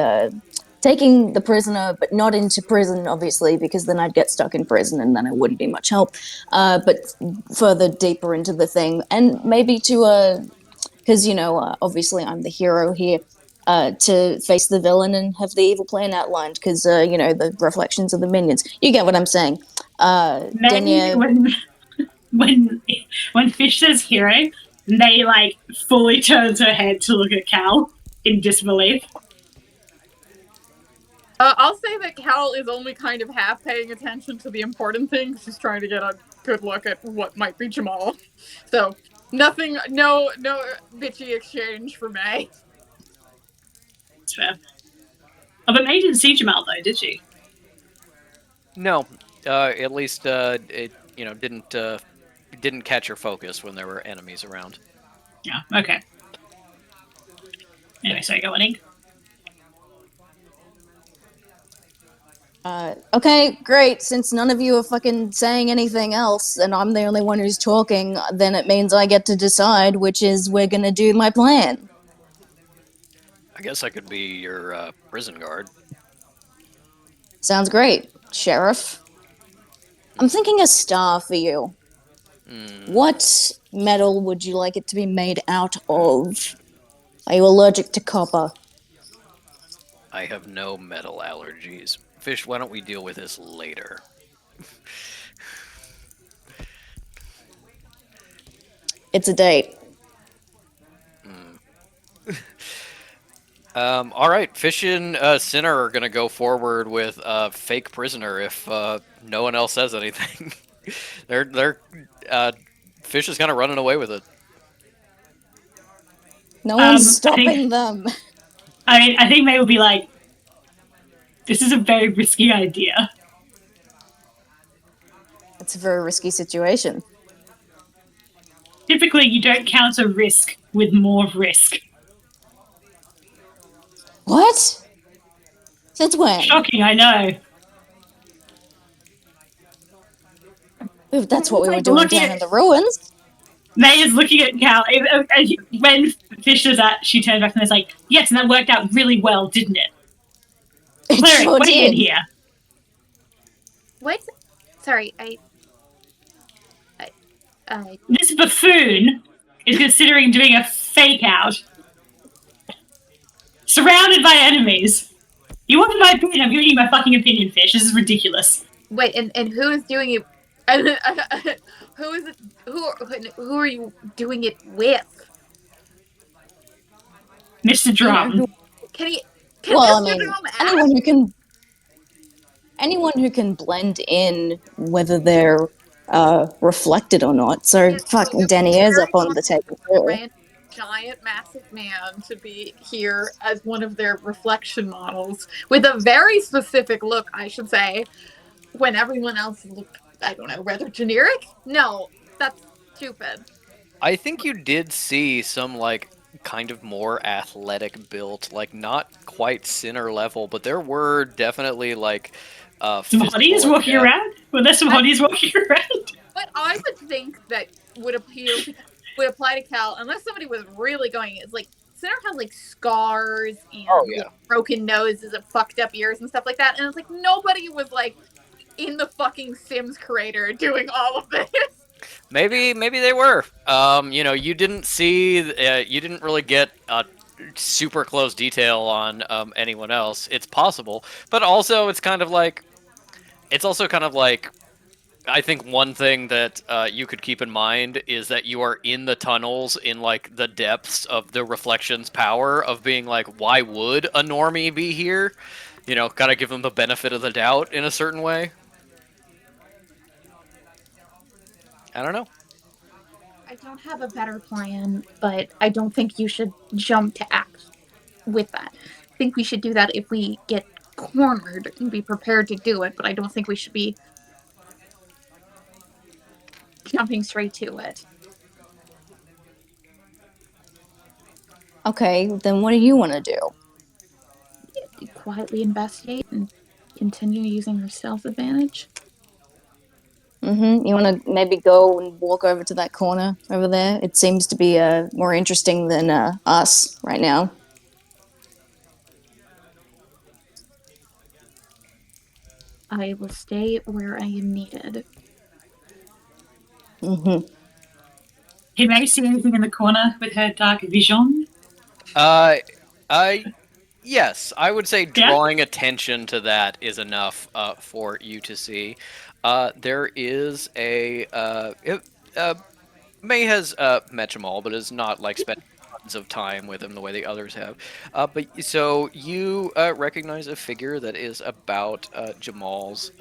taking the prisoner, but not into prison, obviously, because then I'd get stuck in prison and then it wouldn't be much help. But further deeper into the thing, and maybe to because obviously I'm the hero here. To face the villain and have the evil plan outlined, because the reflections of the minions. You get what I'm saying. Then when Fish says hero, May like fully turns her head to look at Cal in disbelief. I'll say that Cal is only kind of half paying attention to the important things. She's trying to get a good look at what might be Jamal. So nothing, no bitchy exchange for May. That's fair. Oh, but May didn't see Jamal though, did she? No, at least it didn't catch her focus when there were enemies around. Yeah. Okay. Anyway, so go on, Ink. Okay, great. Since none of you are fucking saying anything else, and I'm the only one who's talking, then it means I get to decide which is we're gonna do my plan. I guess I could be your prison guard. Sounds great, Sheriff. I'm thinking a star for you. What metal would you like it to be made out of? Are you allergic to copper? I have no metal allergies. Fish, why don't we deal with this later? It's a date. All right, Fish and Sinner are gonna go forward with fake prisoner if no one else says anything. they're Fish is kind of running away with it. No one's I stopping think- them. I think May will be like, this is a very risky idea. It's a very risky situation. Typically, you don't counter risk with more risk. What? Since when? Shocking, I know. Ooh, that's what we were Like, doing look down at- in the ruins. May is looking at Cal. When Fish does that, she turns back and is like, yes, and that worked out really well, didn't it? It Cleric, sure weigh in did. here. What? Sorry, This buffoon is considering doing a fake out. Surrounded by enemies. You wanted my opinion, I'm giving you my fucking opinion, Fish. This is ridiculous. wait, and who is doing it? Who is it? Who are you doing it with? Mr. Drum. Can Well, I Mr. mean, Drum act? anyone who can blend in, whether they're reflected or not. So Yeah, fuck, so Danny is up very on the table too. Random, giant, massive man to be here as one of their reflection models with a very specific look, I should say, when everyone else looked, I don't know, rather generic? No, that's stupid. I think you did see some like kind of more athletic built, like not quite Sinner level, but there were definitely like Some physical hotties and- walking around? Were there some hotties walking around? But I would think that would apply to Cal, unless somebody was really going, it's like, Sinner had like scars and Oh, yeah. broken noses and fucked up ears and stuff like that, and it's like nobody was like in the fucking Sims creator doing all of this. Maybe they were. You didn't see, you didn't really get a super close detail on anyone else. It's possible, but also it's kind of like I think one thing that you could keep in mind is that you are in the tunnels in like the depths of the reflection's power of being like, why would a normie be here? You know, gotta give them the benefit of the doubt in a certain way. I don't know. I don't have a better plan, but I don't think you should jump to act with that. I think we should do that if we get cornered and be prepared to do it, but I don't think we should be jumping straight to it. Okay, then what do you want to do? Quietly investigate and continue using our stealth advantage. You want to maybe go and walk over to that corner over there? It seems to be more interesting than us right now. I will stay where I am needed. Mm-hmm. Can May see anything in the corner with her dark vision? Yes, I would say Yeah? drawing attention to that is enough for you to see. There is May has met Jamal, but has not like spent tons of time with him the way the others have. But so you recognize a figure that is about Jamal's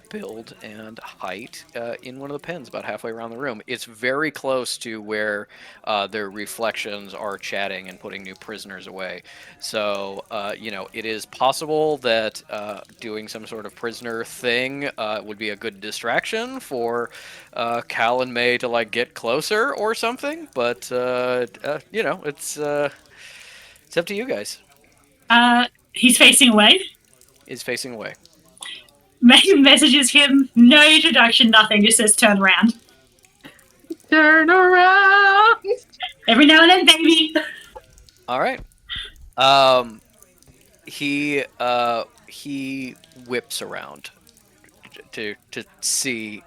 build and height in one of the pens, about halfway around the room. It's very close to where their reflections are chatting and putting new prisoners away. So you know, it is possible that doing some sort of prisoner thing would be a good distraction for Cal and May to like get closer or something, but you know, it's up to you guys. He's facing away. Is facing away. May messages him, no introduction, nothing, just says turn around. Turn around! Every now and then, baby. All right. He whips around to see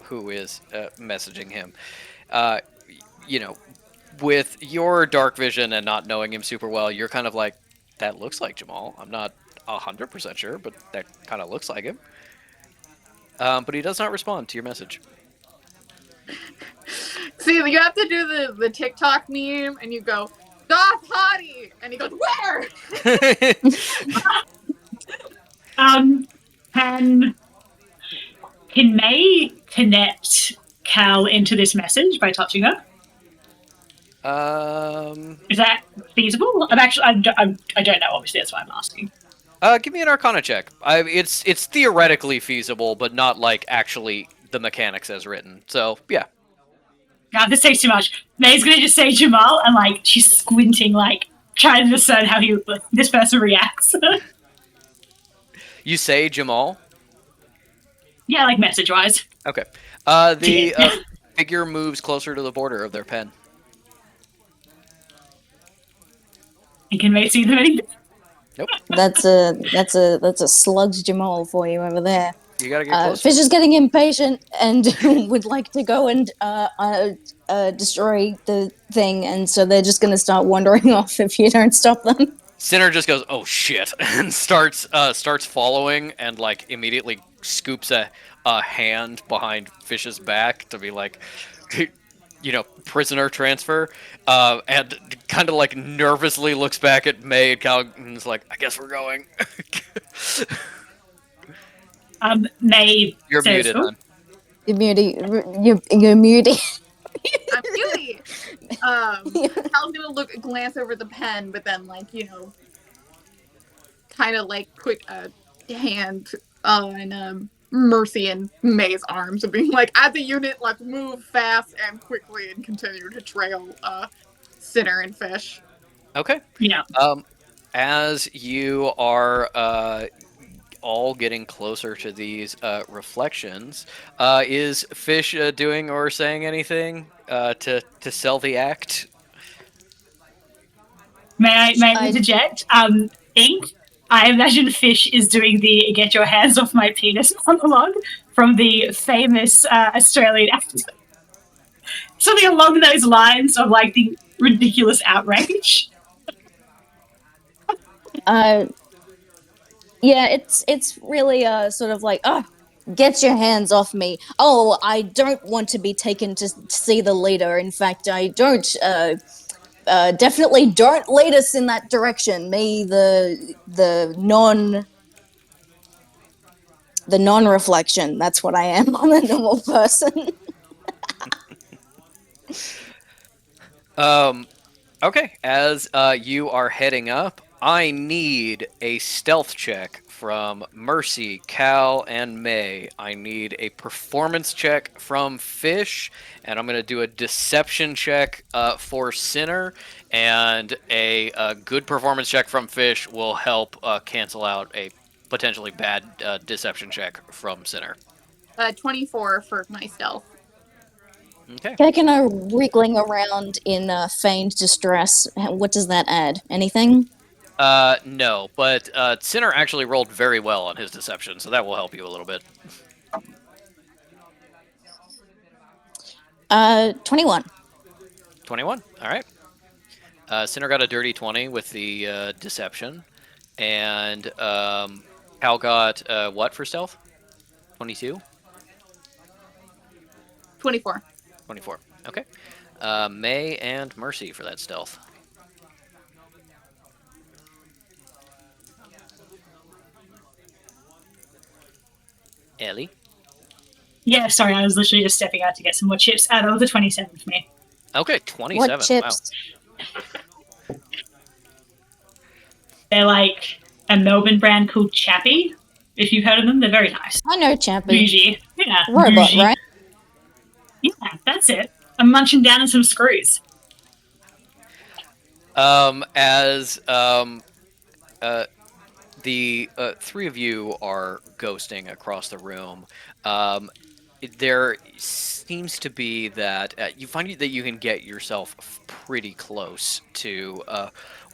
who is messaging him. You know, with your dark vision and not knowing him super well, you're kind of like, that looks like Jamal. I'm not 100% sure, but that kind of looks like him. But he does not respond to your message. See, you have to do the TikTok meme, and you go, "Goth hottie," and he goes, "Where?" Can May connect Cal into this message by touching her? Is that feasible? I don't know. Obviously, that's why I'm asking. Give me an Arcana check. It's theoretically feasible, but not like actually the mechanics as written. So yeah. Now, this takes too much. May's gonna just say Jamal, and like she's squinting, like trying to discern how this person reacts. You say Jamal? Yeah, like message-wise. Okay. The figure moves closer to the border of their pen. And can May see them any? Nope. That's a slugs Jamal for you over there. You gotta get closer. Fish is getting impatient and would like to go and destroy the thing, and so they're just gonna start wandering off if you don't stop them. Sinner just goes, "Oh shit," and starts following, and like immediately scoops a hand behind Fish's back to be like, you know, prisoner transfer, and kind of like nervously looks back at May and Cal and is like, "I guess we're going." May. You're says, muted, "Oh, hon. You're muted. You're muted. I'm beauty. Cal's gonna glance over the pen, but then like, you know, kind of like quick hand on Mercy and May's arms, and being like, as a unit, let's move fast and quickly and continue to trail Sinner and Fish. Okay. Yeah. As you are all getting closer to these reflections, is Fish doing or saying anything to sell the act? May I interject? Ink. I imagine Fish is doing the "Get Your Hands Off My Penis" monologue from the famous Australian actor. Something along those lines of like the ridiculous outrage. Yeah, it's really sort of like, oh, get your hands off me. Oh, I don't want to be taken to see the leader. In fact, I don't. Definitely don't lead us in that direction. Me, the non-reflection. That's what I am. I'm a normal person. Okay, as you are heading up, I need a stealth check from Mercy, Cal, and May. I need a performance check from Fish, and I'm going to do a deception check for Sinner, and a good performance check from Fish will help cancel out a potentially bad deception check from Sinner. 24 for my stealth. Okay. Kekino wriggling around in feigned distress. What does that add? Anything? No, but Sinner actually rolled very well on his deception, so that will help you a little bit. 21. 21. All right. Sinner got a dirty 20 with the deception, and Cal got what for stealth? 22. 24. 24. Okay. May and Mercy for that stealth. Ellie. Yeah, sorry, I was literally just stepping out to get some more chips. That was a 27 for me. Okay, 27. What chips? Wow. They're like a Melbourne brand called Chappie. If you've heard of them, they're very nice. I know Chappie. Bougie. Yeah. Robot, bougie. right? Yeah, that's it. I'm munching down on some screws. As the three of you are ghosting across the room, there seems to be that you find that you can get yourself pretty close to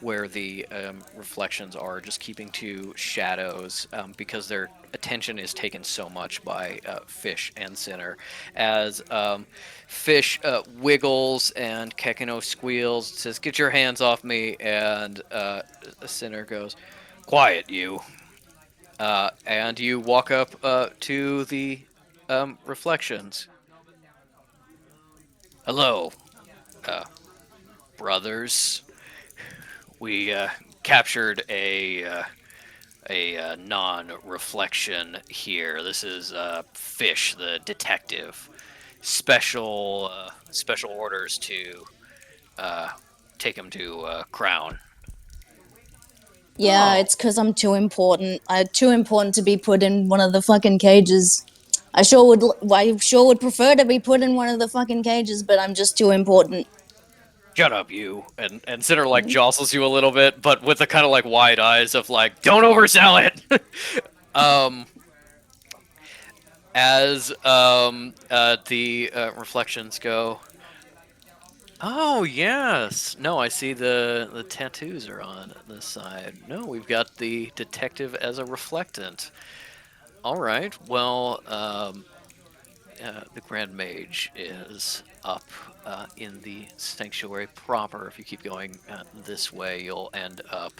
where the reflections are, just keeping to shadows because their attention is taken so much by Fish and Sinner. As Fish wiggles and Kekino squeals, says, "Get your hands off me," and Sinner goes, "Quiet, you." And you walk up to the reflections. "Hello, brothers. We captured a non-reflection here. This is Fish, the detective. Special orders to take him to Crown." Yeah, Oh. it's because I'm too important. I'm too important to be put in one of the fucking cages. I sure would prefer to be put in one of the fucking cages, but I'm just too important. "Shut up, you!" And Sinner like jostles you a little bit, but with the kind of like wide eyes of like, "Don't oversell it." As the reflections go, "Oh yes, no, I see the tattoos are on this side. No, we've got the detective as a reflectant. All right, well, the Grand Mage is up in the sanctuary proper. If you keep going this way, you'll end up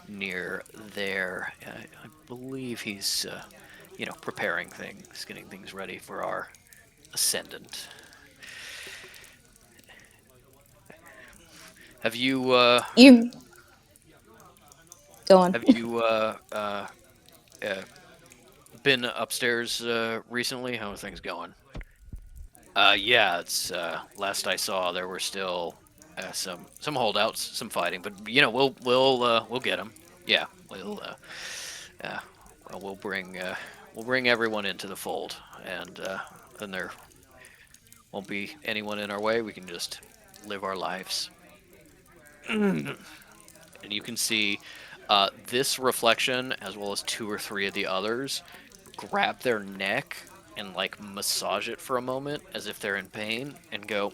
near there. I believe he's, preparing things, getting things ready for our ascendant." Have you You go on. have you been upstairs recently? How are things going? Yeah, it's last I saw there were still some holdouts, some fighting, but we'll get them. Yeah, we'll bring everyone into the fold, and then there won't be anyone in our way. We can just live our lives. And you can see this reflection, as well as 2 or 3 of the others, grab their neck and like massage it for a moment as if they're in pain, and go,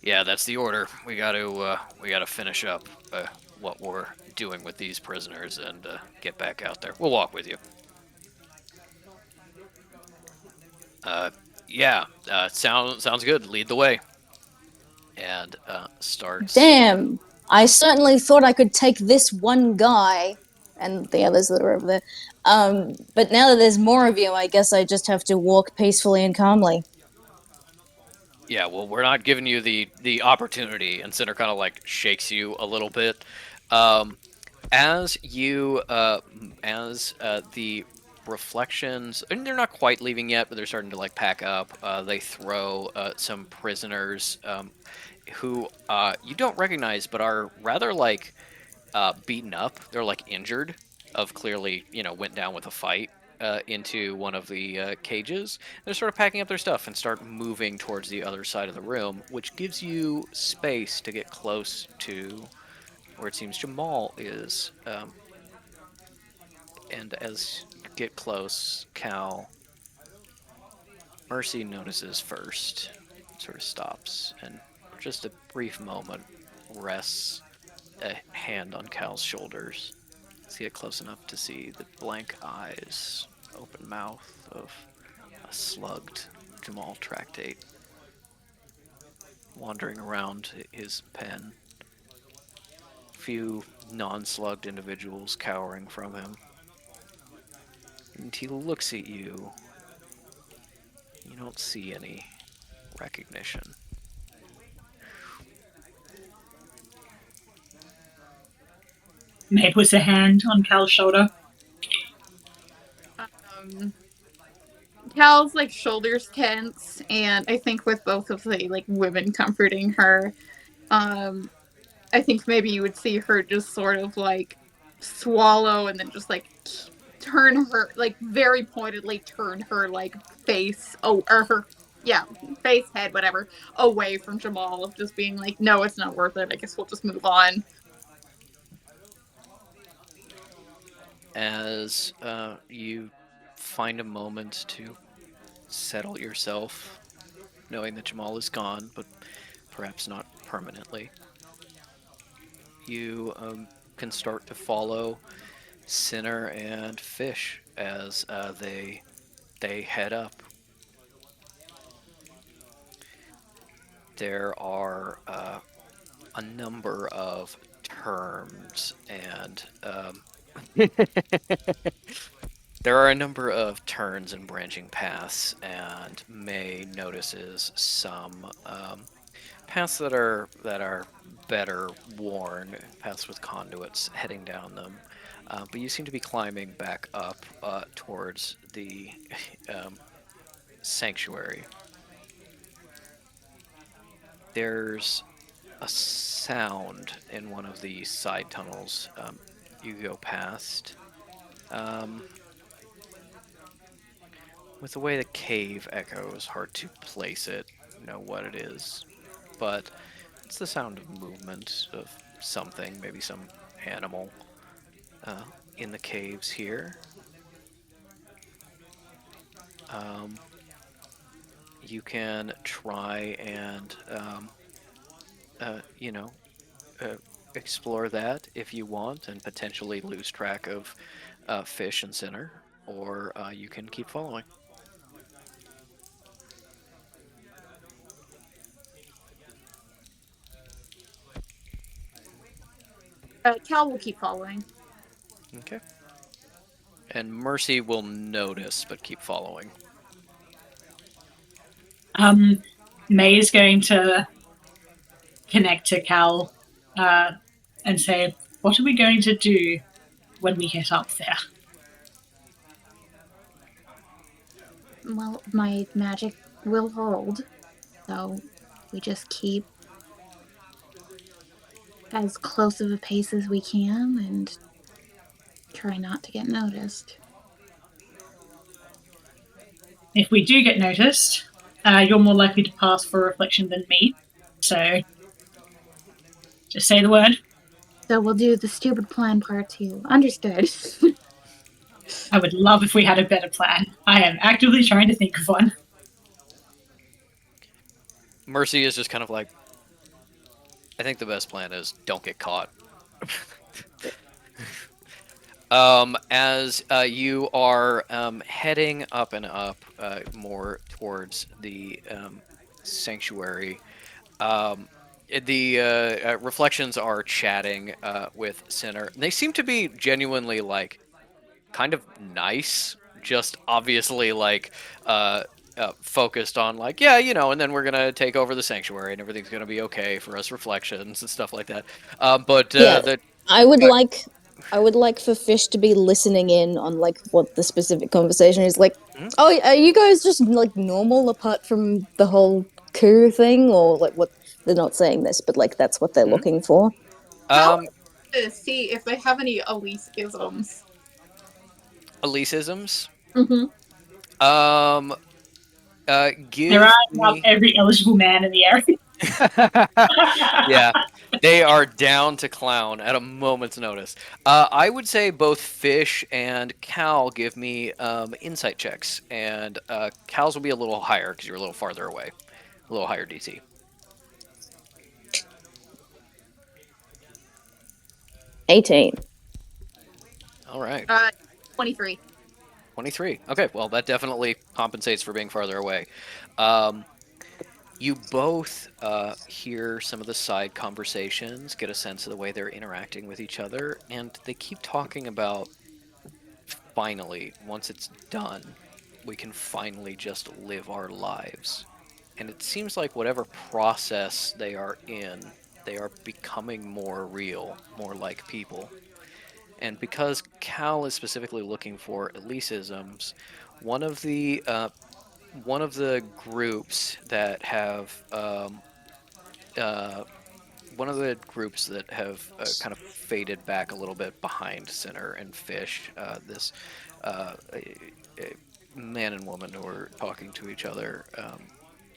"Yeah, that's the order. We gotta finish up what we're doing with these prisoners and get back out there. We'll walk with you." Yeah, sounds good. Lead the way. And starts. Damn. I certainly thought I could take this one guy and the others that are over there. But now that there's more of you, I guess I just have to walk peacefully and calmly. Yeah, well, we're not giving you the opportunity, and Cinder kind of like shakes you a little bit. As the reflections, and they're not quite leaving yet, but they're starting to like pack up. They throw some prisoners who you don't recognize, but are rather like beaten up. They're like injured, of clearly went down with a fight. Into one of the cages. They're sort of packing up their stuff and start moving towards the other side of the room, which gives you space to get close to where it seems Jamal is. And as you get close, Cal, Mercy notices first, sort of stops, and for just a brief moment rests a hand on Cal's shoulders. See it close enough to see the blank eyes, open mouth of a slugged Jamal Tractate wandering around his pen. Few non-slugged individuals cowering from him. And he looks at you. You don't see any recognition. May puts a hand on Cal's shoulder. Cal's like shoulders tense, and I think with both of the like women comforting her, I think maybe you would see her just sort of like swallow and then just like turn her like very pointedly turn her like face or her face head whatever away from Jamal, of just being like, no, it's not worth it, I guess we'll just move on. As you find a moment to settle yourself, knowing that Jamal is gone, but perhaps not permanently, you can start to follow Sinner and Fish as they head up. There are a number of terms and there are a number of turns and branching paths, and May notices some paths that are better worn, paths with conduits heading down them. But you seem to be climbing back up towards the sanctuary. There's a sound in one of the side tunnels you go past. With the way the cave echoes, hard to place it, know what it is, but it's the sound of movement of something, maybe some animal in the caves here. You can try and explore that if you want, and potentially lose track of Fish and Sinner, or you can keep following. Cal will keep following. Okay. And Mercy will notice, but keep following. May is going to connect to Cal and say, what are we going to do when we get up there? Well, my magic will hold, so we just keep as close of a pace as we can and try not to get noticed. If we do get noticed, you're more likely to pass for reflection than me. So just say the word. So we'll do the stupid plan part 2. Understood. I would love if we had a better plan. I am actively trying to think of one. Mercy is just kind of like, I think the best plan is don't get caught. As you are heading up and up more towards the sanctuary, the reflections are chatting with Sinner. They seem to be genuinely like kind of nice, just obviously like focused on like, yeah, you know, and then we're gonna take over the sanctuary and everything's gonna be okay for us reflections and stuff like that. But Yeah. the I would uh, like I would like for Fish to be listening in on like what the specific conversation is like. Mhm. Oh, are you guys just like normal apart from the whole coup thing, or like what? They're not saying this, but like that's what they're Mhm. looking for. To see if they have any Elise-isms. Eliseisms. Mm-hmm. Give There are me. every eligible man in the area. Yeah, they are down to clown at a moment's notice. I would say both Fish and Cal give me insight checks, and Cal's will be a little higher because you're a little farther away, a little higher DC. 18. All right, 23. 23. Okay, well that definitely compensates for being farther away. Um, you both hear some of the side conversations, get a sense of the way they're interacting with each other, and they keep talking about finally, once it's done, we can finally just live our lives. And it seems like whatever process they are in, they are becoming more real, more like people. And because Cal is specifically looking for Eliseisms, one of the groups that have uh, one of the groups that have kind of faded back a little bit behind Sinner and Fish, this a man and woman who are talking to each other,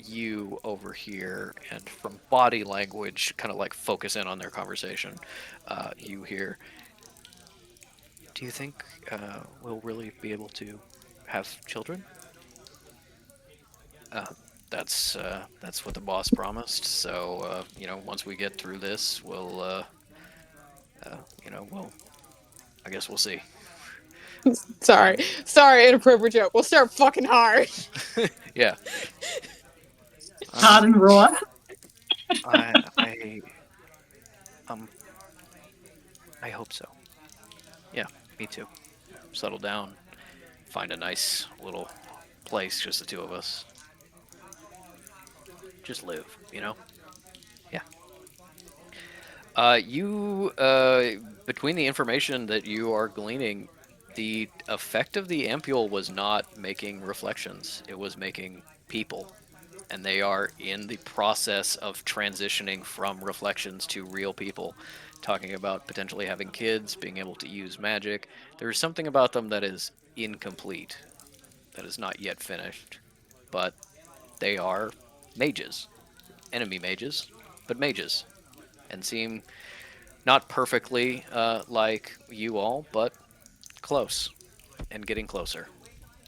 you over here, and from body language, kind of like focus in on their conversation, you hear, do you think we'll really be able to have children? Uh, that's what the boss promised. So you know, once we get through this, we'll you know, I guess we'll see. Sorry, inappropriate joke. We'll start fucking hard. Yeah. Hard and raw. I I hope so. Yeah, me too. Settle down, find a nice little place, just the two of us. Just live, you know? Yeah. Between the information that you are gleaning, the effect of the ampule was not making reflections, it was making people. And they are in the process of transitioning from reflections to real people, talking about potentially having kids, being able to use magic. There's something about them that is incomplete, that is not yet finished, but they are mages, enemy mages, but mages, and seem not perfectly like you all, but close and getting closer.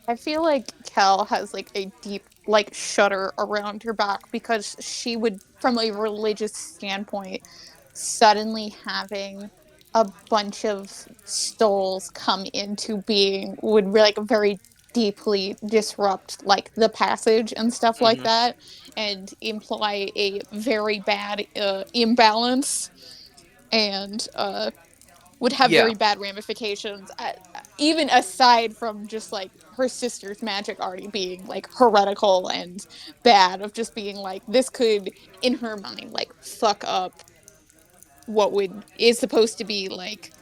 I feel like Cal has like a deep like shudder around her back because she would, from a religious standpoint, suddenly having a bunch of souls come into being would like very deeply disrupt like the passage and stuff like Mhm. that, and imply a very bad imbalance, and would have Yeah. very bad ramifications, even aside from just like her sister's magic already being like heretical and bad, of just being like this could in her mind like fuck up what would is supposed to be like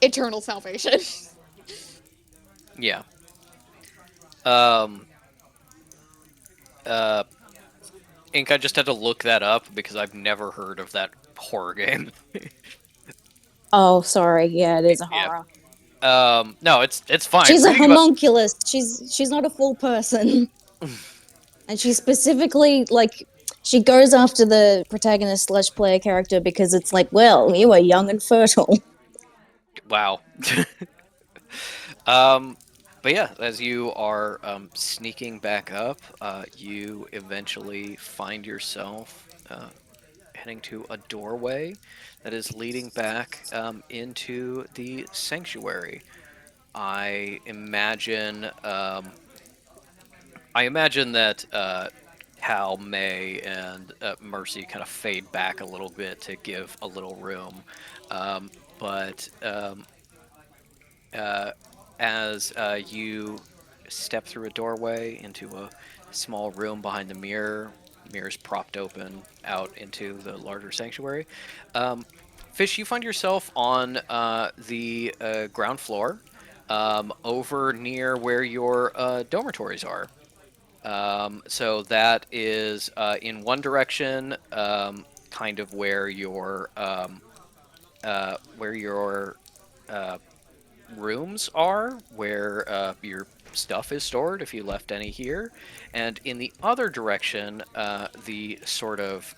eternal salvation. Yeah. Um. Uh. Ink, I just had to look that up because I've never heard of that horror game. Oh, sorry. Yeah, it is a Yeah. horror. No, it's fine. She's a Reading about homunculus. She's not a full person. And she specifically like she goes after the protagonist slash player character because it's like, well, you are young and fertile. wow. But yeah, as you are sneaking back up, you eventually find yourself heading to a doorway that is leading back into the sanctuary. I imagine that Cal, May, and Mercy kind of fade back a little bit to give a little room. But as you step through a doorway into a small room behind the mirrors propped open out into the larger sanctuary. Fish, you find yourself on the ground floor, over near where your dormitories are. So that is in one direction, kind of where your rooms are, where your stuff is stored if you left any here, and in the other direction, the sort of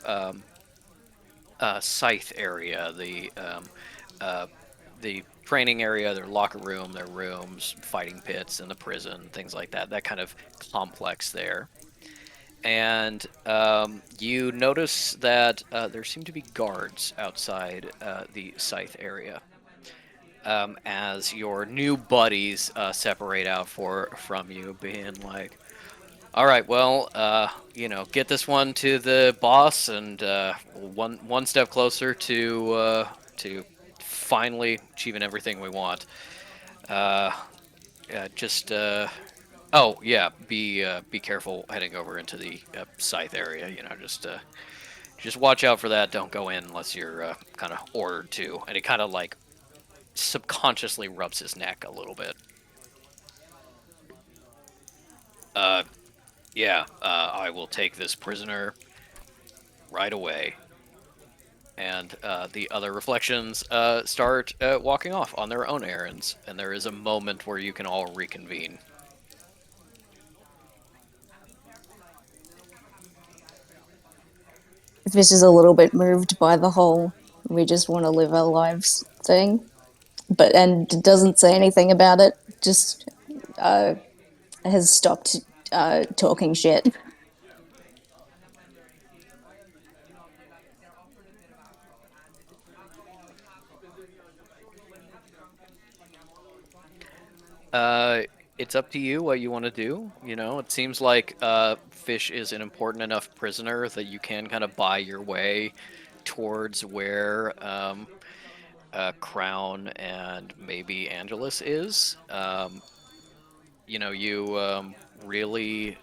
scythe area, the training area, their locker room, their rooms, fighting pits, and the prison, things like that. That kind of complex there. And you notice that there seem to be guards outside the scythe area. As your new buddies separate out from you, being like, "All right, well, get this one to the boss, and one step closer to finally achieving everything we want." Oh yeah, be careful heading over into the scythe area. Just watch out for that. Don't go in unless you're kind of ordered to. And he kind of like subconsciously rubs his neck a little bit. I will take this prisoner right away. And the other reflections start walking off on their own errands, and there is a moment where you can all reconvene. Fish is a little bit moved by the whole "we just want to live our lives" thing, and doesn't say anything about it. Just has stopped talking shit. It's up to you what you want to do. It seems like Fish is an important enough prisoner that you can kind of buy your way towards where Crown and maybe Angelus is. You really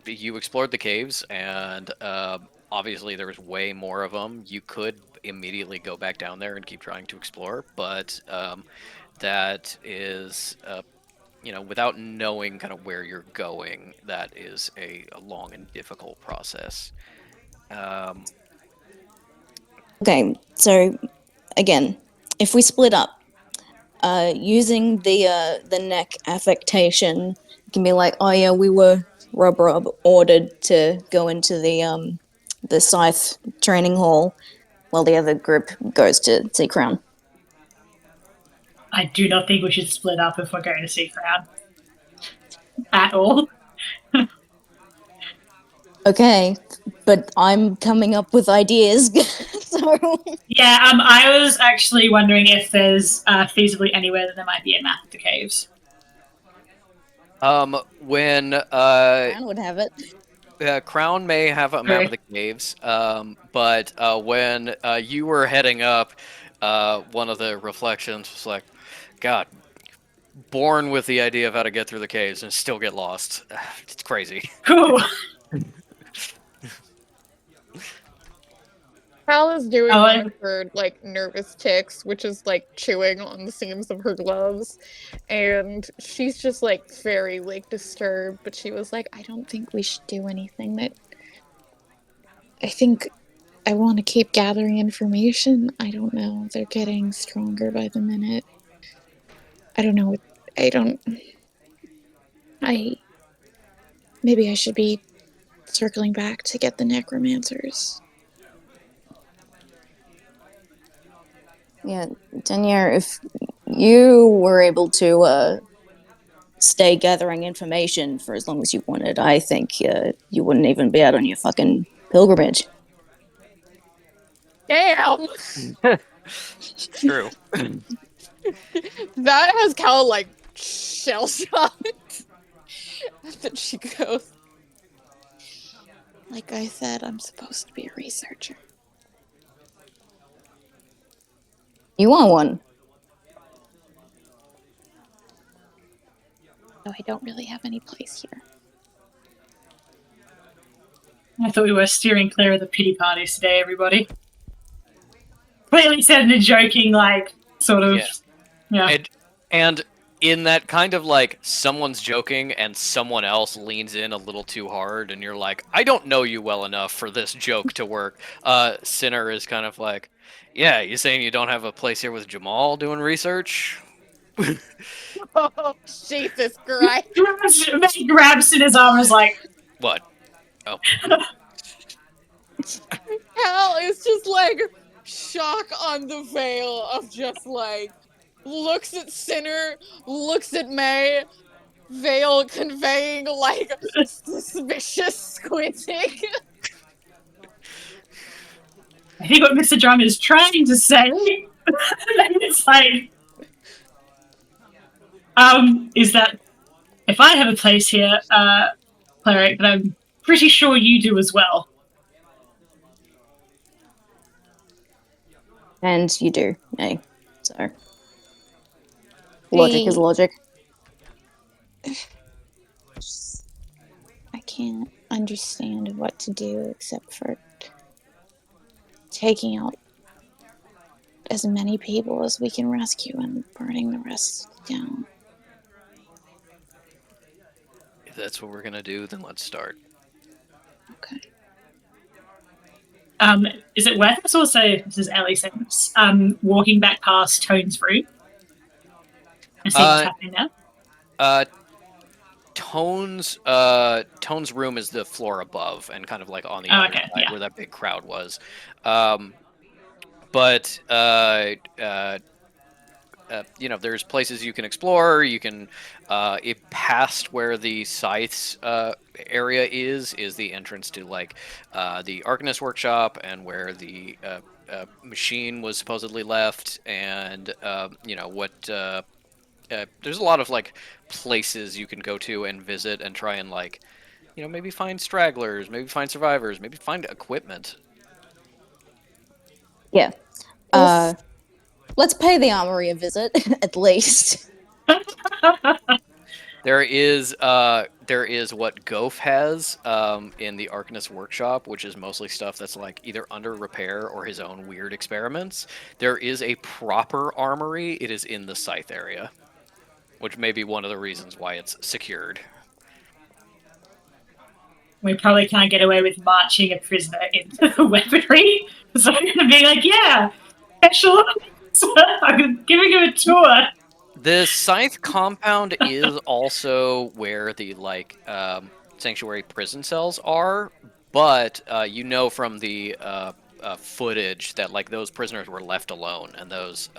you explored the caves, and obviously there was way more of them. You could immediately go back down there and keep trying to explore, but that is without knowing kind of where you're going, that is a long and difficult process. Okay, so again, if we split up, using the neck affectation, you can be like, "Oh yeah, we were Rob ordered to go into the scythe training hall, while the other group goes to see Crown." I do not think we should split up if we're going to see Crown. At all. Okay, but I'm coming up with ideas, so... Yeah, I was actually wondering if there's feasibly anywhere that there might be a map of the caves. When Crown would have it. Crown may have a map of the caves, but when you were heading up, one of the reflections was like, "God, born with the idea of how to get through the caves and still get lost. It's crazy." Cool. Cal is doing Oh, one of her nervous ticks, which is chewing on the seams of her gloves, and she's just very disturbed. But she was like, "I don't think we should do anything. I think I want to keep gathering information. I don't know. They're getting stronger by the minute. I don't know. Maybe I should be circling back to get the necromancers." Yeah, Denier, if you were able to stay gathering information for as long as you wanted, I think you wouldn't even be out on your fucking pilgrimage. Damn! True. That has Cal shell shocked. Then she goes, Like I said, I'm supposed to be a researcher. You are one. So I don't really have any place here. I thought we were steering clear of the pity parties today, everybody. Clearly said in a joking, like, sort of. Yeah. And in that kind of like someone's joking and someone else leans in a little too hard, and you're like, I don't know you well enough for this joke to work. Sinner is kind of like, yeah, you saying you don't have a place here with Jamal doing research? Oh, Jesus Christ. He grabs in his arm and is like, What? Oh, Hal is just like shock on the veil of just like looks at Sinner, looks at May, veil conveying like suspicious squinting. I think what Mr. Drum is trying to say, and it's like, is that if I have a place here, cleric, that I'm pretty sure you do as well. And you do. Hey. So. Logic is logic. I can't understand what to do except for taking out as many people as we can rescue and burning the rest down. if that's what we're gonna do, then let's start. Okay. Is it worth us also, this is Ellie saying this, walking back past Tone's room and seeing what's happening there? Tone's room is the floor above and kind of like on the other okay, side yeah. where that big crowd was. You know, there's places you can explore. You can, past where the Scythes area is the entrance to like the Arcanist workshop and where the machine was supposedly left, and you know what. There's a lot of like places you can go to and visit and try and like, you know, maybe find stragglers, maybe find survivors, maybe find equipment. Yeah. Let's pay the armory a visit, at least. There is what Goaf has in the Arcanist workshop, which is mostly stuff that's like either under repair or his own weird experiments. There is a proper armory. It is in the Scythe area, which may be one of the reasons why it's secured. We probably can't get away with marching a prisoner into the weaponry. So I'm going to be like, yeah, special. I'm giving him a tour. The Scythe compound is also where the like sanctuary prison cells are, but you know from the footage that like those prisoners were left alone, and those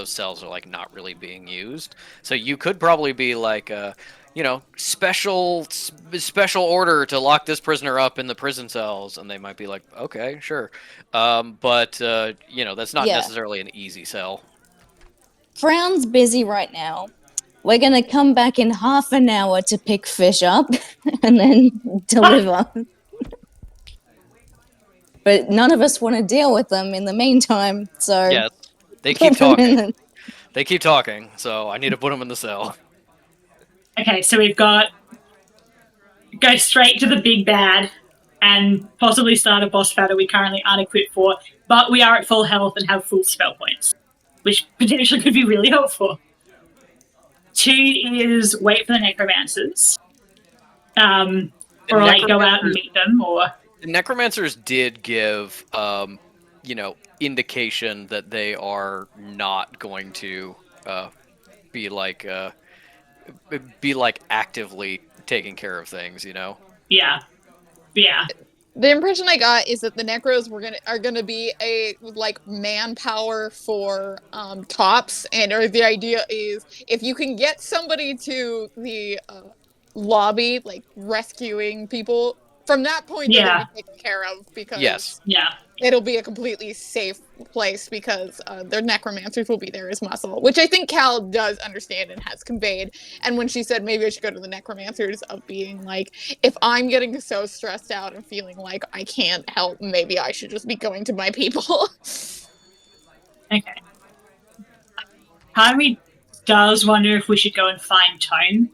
cells are like not really being used. So you could probably be like, you know, special order to lock this prisoner up in the prison cells, and they might be like, okay, sure, but you know, that's not Yeah. necessarily an easy sell. Frown's busy right now. We're gonna come back in half an hour to pick fish up and then deliver. But none of us want to deal with them in the meantime, so... Yes, they put keep them in talking. the- They keep talking, so I need to put them in the cell. Okay, so we've got go straight to the big bad and possibly start a boss battle we currently aren't equipped for, but we are at full health and have full spell points, which potentially could be really helpful. 2 is wait for the necromancers, or like go out and meet them, or The necromancers did give, you know, indication that they are not going to be like actively taking care of things, you know. yeah. The impression I got is that the Necros are gonna be a like manpower for tops, and or the idea is if you can get somebody to the lobby, like rescuing people, from that point, they're Yeah. going to be taken care of because Yes. Yeah. it'll be a completely safe place because their necromancers will be there as muscle, which I think Cal does understand and has conveyed. And when she said maybe I should go to the necromancers, of being like, if I'm getting so stressed out and feeling like I can't help, maybe I should just be going to my people. Okay. Part of me does wonder if we should go and find Tone,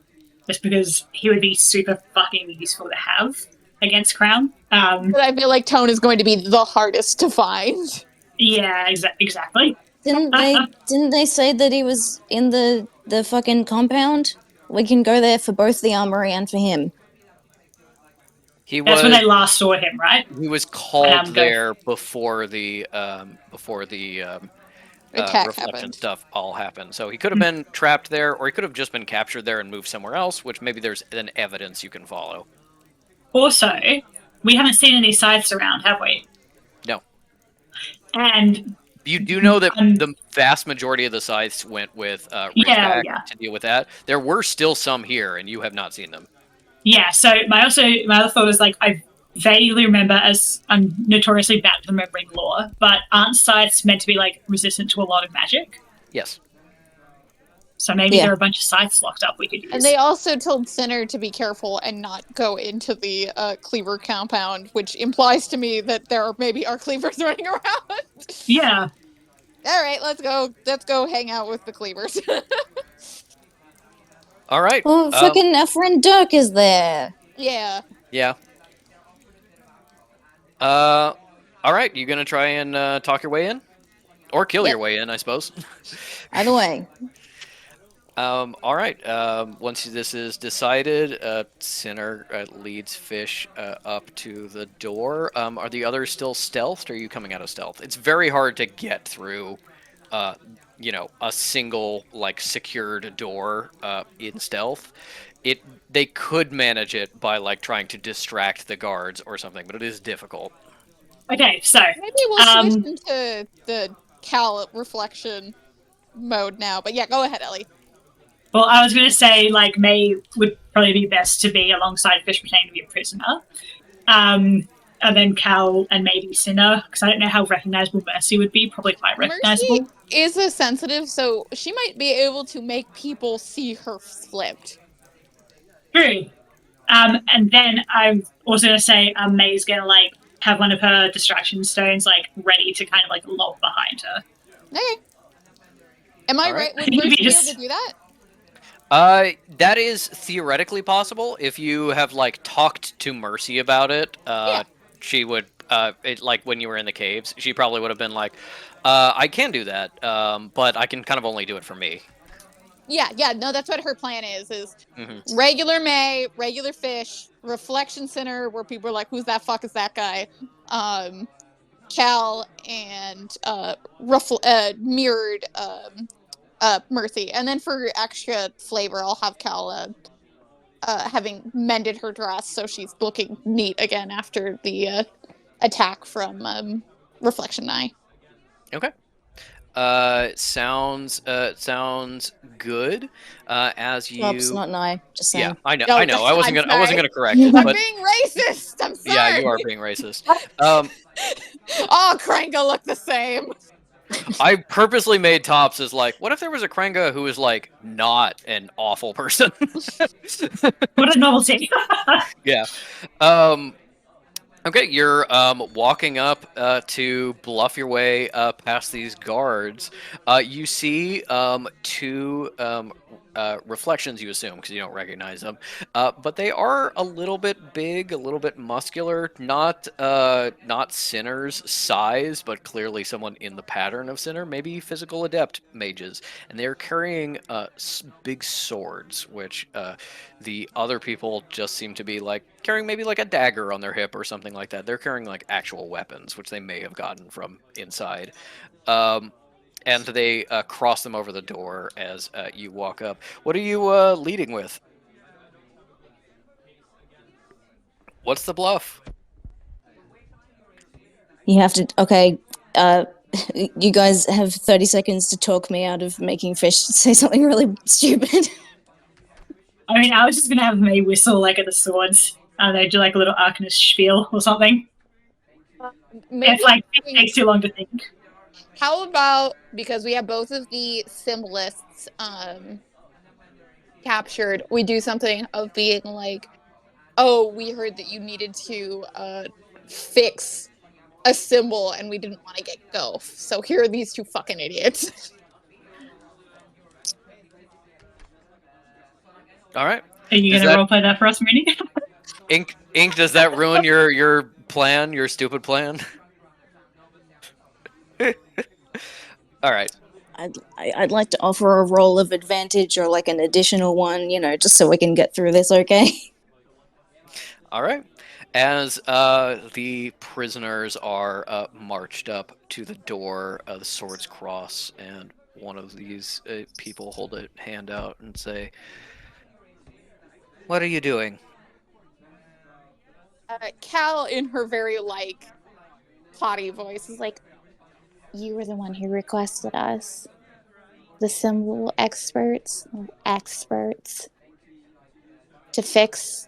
just because he would be super fucking useful to have against Crown. But I feel like Tone is going to be the hardest to find. Yeah, exactly. Didn't they say that he was in the fucking compound? We can go there for both the armory and for him. He That's was when they last saw him, right? called go- there before the Attack reflection happened. stuff all happened. So he could have been trapped there, or he could have just been captured there and moved somewhere else, which maybe there's an evidence you can follow. Also, we haven't seen any scythes around, have we? No. And You do know that Um, the vast majority of the scythes went with Yeah, Ridgeback yeah. to deal with that. There were still some here, and you have not seen them. yeah, so my other thought is like I vaguely remember, as I'm notoriously bad at remembering lore, but aren't scythes meant to be like resistant to a lot of magic? Yes. So maybe Yeah. there are a bunch of scythes locked up we could use. And they also told Sinner to be careful and not go into the cleaver compound, which implies to me that there maybe are cleavers running around. Yeah. All right, let's go. Let's go hang out with the cleavers. All right. Oh, fucking our friend Dirk is there. Yeah. Yeah. All right. You gonna try and talk your way in, or kill Yep. your way in, I suppose. Either way. All right. Once this is decided, Sinner leads Fish up to the door. Are the others still stealthed, or are you coming out of stealth? It's very hard to get through, a single like secured door in stealth. They could manage it by like trying to distract the guards or something, but it is difficult. Okay, so Maybe we'll switch into the Cal reflection mode now. But yeah, go ahead, Ellie. well, I was going to say like May would probably be best to be alongside Fish pretending to be a prisoner, and then Cal and maybe Sinner, because I don't know how recognizable Mercy would be. Probably quite recognizable. Mercy is a sensitive, so she might be able to make people see her flipped. True. And then I'm also going to say May's going to like have one of her distraction stones like ready to kind of like lob behind her. Okay. Am I All right? right. Would Mercy be able Just- to do that? That is theoretically possible. If you have like talked to Mercy about it, Yeah. she would. Like when you were in the caves, she probably would have been like, "I can do that, but I can kind of only do it for me." Yeah, no, that's what her plan is Mhm. regular May, regular Fish, Reflection Center, where people are like, who's that fuck is that guy? Cal, and mirrored Mercy. And then for extra flavor, I'll have Cal having mended her dress so she's looking neat again after the attack from Reflection Eye. Okay. Sounds good. As you, Props, not Nye. Just saying. yeah, I know. No, I know. I wasn't I'm gonna sorry. correct it, I'm but being racist! I'm sorry! yeah, you are being racist. Oh, Kranka look the same. I purposely made Tops as like, what if there was a Krenga who was like not an awful person? What a novelty! Yeah. Okay, you're walking up to bluff your way past these guards. You see two reflections, you assume, because you don't recognize them. But they are a little bit big, a little bit muscular. Not Sinner's size, but clearly someone in the pattern of Sinner. Maybe physical adept mages. And they're carrying big swords, which the other people just seem to be like carrying maybe like a dagger on their hip or something like that. They're carrying like actual weapons, which they may have gotten from inside. And they cross them over the door as you walk up. What are you leading with? What's the bluff? You have to. Okay. You guys have 30 seconds to talk me out of making Fish say something really stupid. I mean, I was just gonna have May whistle like at the swords. They do like a little Arcanist spiel or something. Maybe It's like it takes too long to think. how about, because we have both of the symbolists captured, we do something of being like, oh, we heard that you needed to fix a symbol and we didn't want to get go. So here are these two fucking idiots. All right. Are you Does gonna that- roleplay that for us, Mooney? Ink, does that ruin your plan, your stupid plan? All right. I'd like to offer a roll of advantage or like an additional one, you know, just so we can get through this, okay? All right. As the prisoners are marched up to the door, the swords cross, and one of these people hold a hand out and say, "What are you doing?" Cal, in her very like potty voice, is like, you were the one who requested us, the symbol experts, to fix.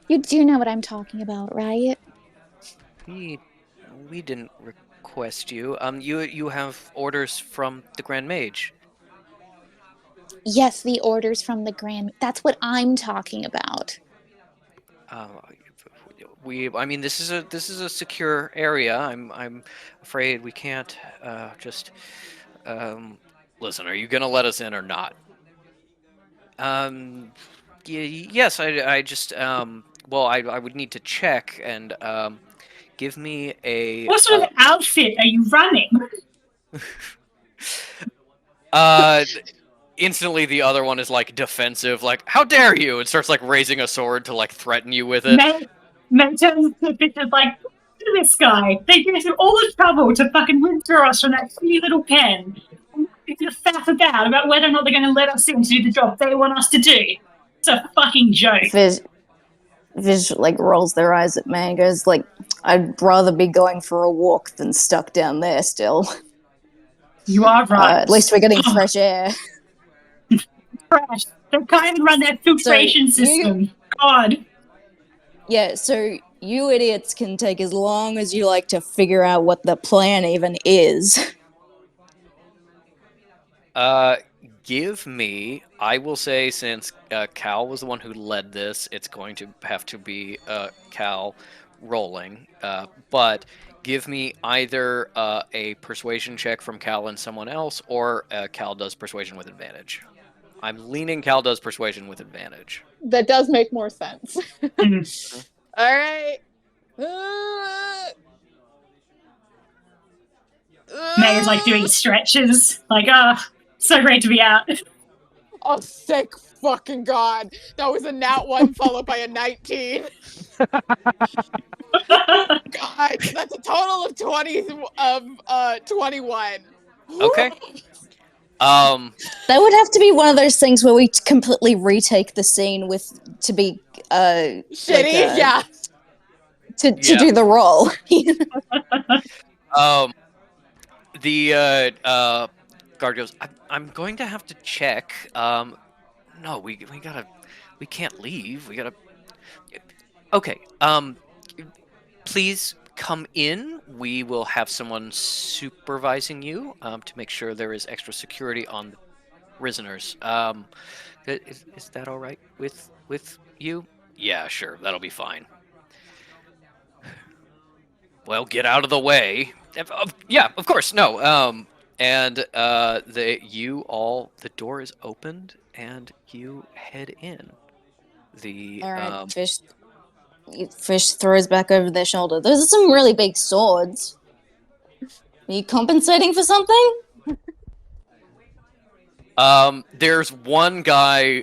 You do know what I'm talking about, right? We didn't request you. You have orders from the Grand Mage. Yes, the orders from the Grand. That's what I'm talking about. I mean, this is a secure area. I'm afraid we can't just. Listen, are you gonna let us in or not? Yes. I just. Well, I would need to check and give me a. What sort of outfit are you running? Instantly, the other one is like defensive, like "How dare you!" and starts like raising a sword to like threaten you with it. May turns to Bishop like, look at this guy. They go through all the trouble to fucking withdraw us from that silly little pen. And they're gonna faff about whether or not they're gonna let us in to do the job they want us to do. It's a fucking joke. Viz like rolls their eyes at me and goes like, I'd rather be going for a walk than stuck down there still. You are right. At least we're getting fresh air. Fresh. They can't even run that filtration system. God. Yeah, so you idiots can take as long as you like to figure out what the plan even is. Give me, I will say, since Cal was the one who led this, it's going to have to be Cal rolling. But give me either a persuasion check from Cal and someone else, or Cal does persuasion with advantage. I'm leaning Cal does persuasion with advantage. that does make more sense. Mhm. All right. May is like doing stretches. Like, so great to be out. Oh, thank fucking God. That was a nat 1 followed by a 19. God, that's a total of 21. Okay. That would have to be one of those things where we completely retake the scene with to be Shitty, yeah. to do the roll. The guard goes, I'm going to have to check. No, we can't leave. We gotta. Okay. Please come in. We will have someone supervising you to make sure there is extra security on the prisoners. Is that all right with you? Yeah, sure. That'll be fine. Well, get out of the way. Yeah, of course. No. And the door is opened and you head in. All right, Fish throws back over their shoulder. Those are some really big swords. Are you compensating for something? There's one guy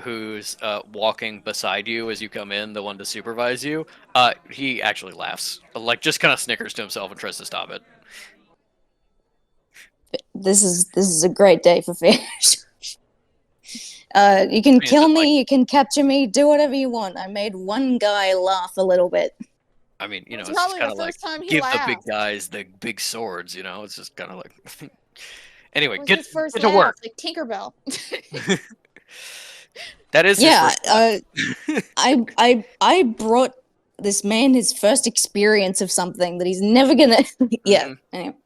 who's walking beside you as you come in, the one to supervise you. He actually laughs, like just kind of snickers to himself and tries to stop it. This is a great day for Fish. You can kill me, you can capture me, do whatever you want. I made one guy laugh a little bit. I mean, It's it's probably kind the of like first time he give the laughed. big guys the big swords. It's just kind of like. Anyway, It was get his first to laugh, work. like Tinkerbell. That is Yeah, his first I brought this man his first experience of something that he's never gonna. Yeah. Mhm. Anyway.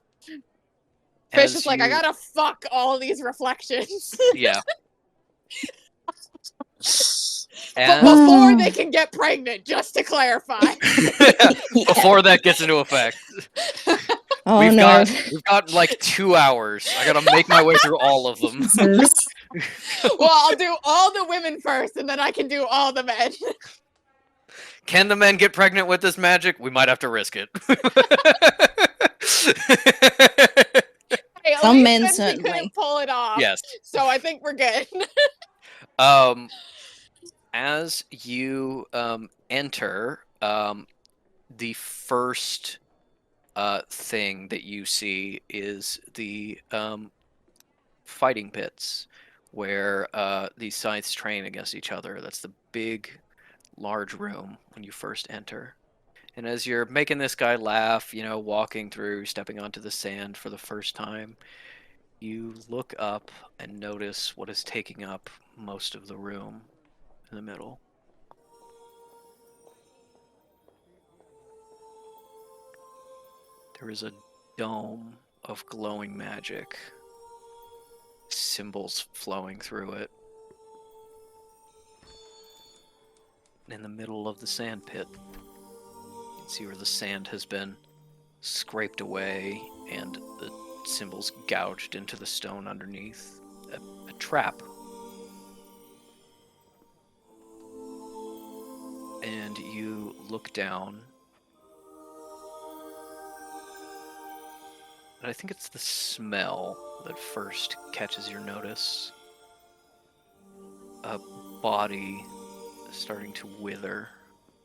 Fish As is like, I you- gotta fuck all these reflections. Yeah. But As- before they can get pregnant, just to clarify. Before that gets into effect. Oh we've no. got like 2 hours. I gotta make my way through all of them. Jesus. Well, I'll do all the women first, and then I can do all the men. Can the men get pregnant with this magic? We might have to risk it. Hey, at Some least men then she certainly. couldn't pull it off. Yes. So I think we're good. As you enter, the first thing that you see is the fighting pits where these scythes train against each other. That's the big, large room when you first enter. And as you're making this guy laugh, you know, walking through, stepping onto the sand for the first time, you look up and notice what is taking up most of the room in the middle. There is a dome of glowing magic, symbols flowing through it. And in the middle of the sand pit, you can see where the sand has been scraped away and the symbols gouged into the stone underneath. A trap. And you look down. And I think it's the smell that first catches your notice. A body starting to wither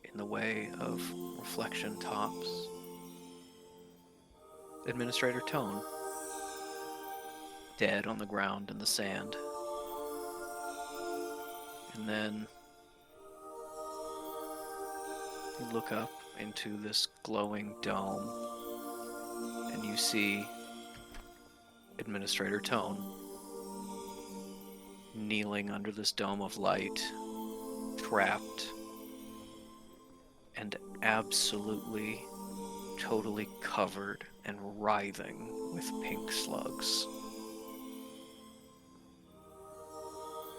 in the way of reflection tops. Administrator Tone, dead on the ground in the sand. And then you look up into this glowing dome and you see Administrator Tone kneeling under this dome of light, trapped and absolutely, totally covered and writhing with pink slugs.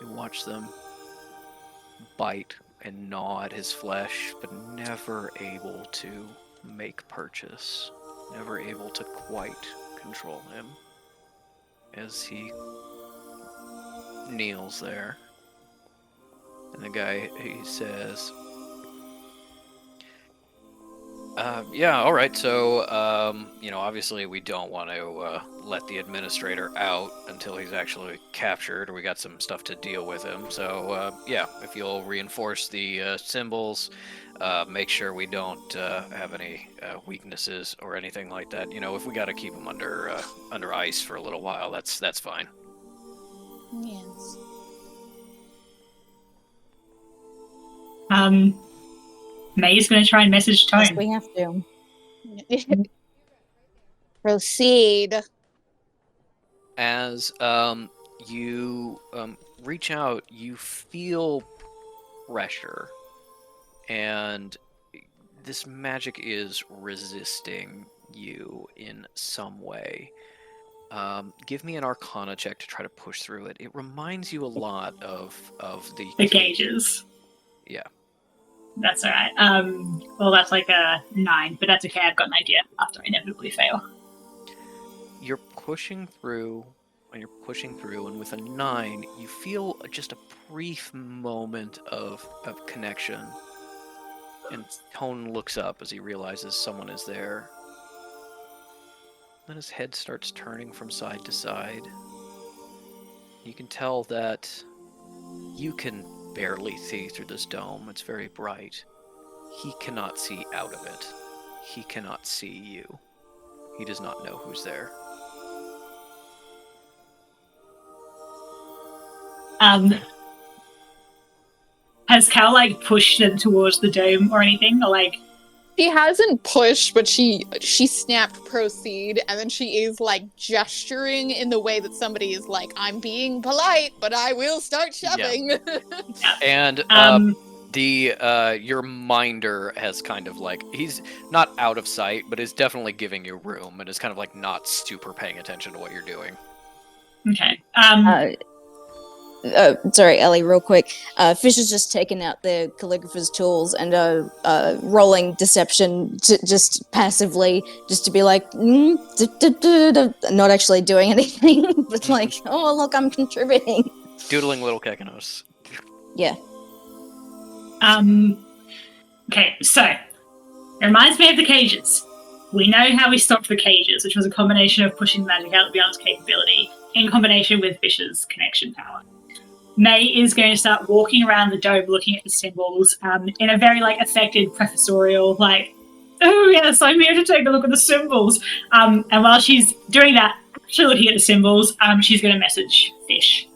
You watch them bite and gnaw at his flesh, but never able to make purchase, never able to quite control him as he kneels there. And the guy, he says, yeah, all right. So, you know, obviously we don't want to let the administrator out until he's actually captured, or we got some stuff to deal with him. So, yeah, if you'll reinforce the symbols, make sure we don't have any weaknesses or anything like that. You know, if we got to keep him under ice for a little while, that's fine. Yes. May's going to try and message Yes, Tone. we have to. Proceed. As you reach out, you feel pressure, and this magic is resisting you in some way. Give me an Arcana check to try to push through it. It reminds you a lot of The gauges. Yeah. That's alright. Well, that's like a 9, but that's okay. I've got an idea after I inevitably fail. You're pushing through, and with a 9, you feel just a brief moment of connection. And Tone looks up as he realizes someone is there. Then his head starts turning from side to side. You can tell that you can barely see through this dome. It's very bright. He cannot see out of it. He cannot see you. He does not know who's there. Has Cal, like, pushed them towards the dome or anything? Or, like, She hasn't pushed, but she snapped proceed, and then she is like gesturing in the way that somebody is like, I'm being polite, but I will start shoving. And your minder has kind of like, he's not out of sight, but is definitely giving you room and is kind of like not super paying attention to what you're doing. Okay. Sorry, Ellie, real quick. Fish has just taken out the calligrapher's tools and rolling deception just passively, just to be like, not actually doing anything, but like, oh, look, I'm contributing. Doodling little Kekanos. Yeah. Okay, so it reminds me of the cages. We know how we stopped the cages, which was a combination of pushing magic out beyond its capability, in combination with Fish's connection power. May is going to start walking around the dome looking at the symbols in a very affected professorial, oh yes, I'm here to take a look at the symbols. And while she's doing that, actually looking at the symbols, she's going to message Fish.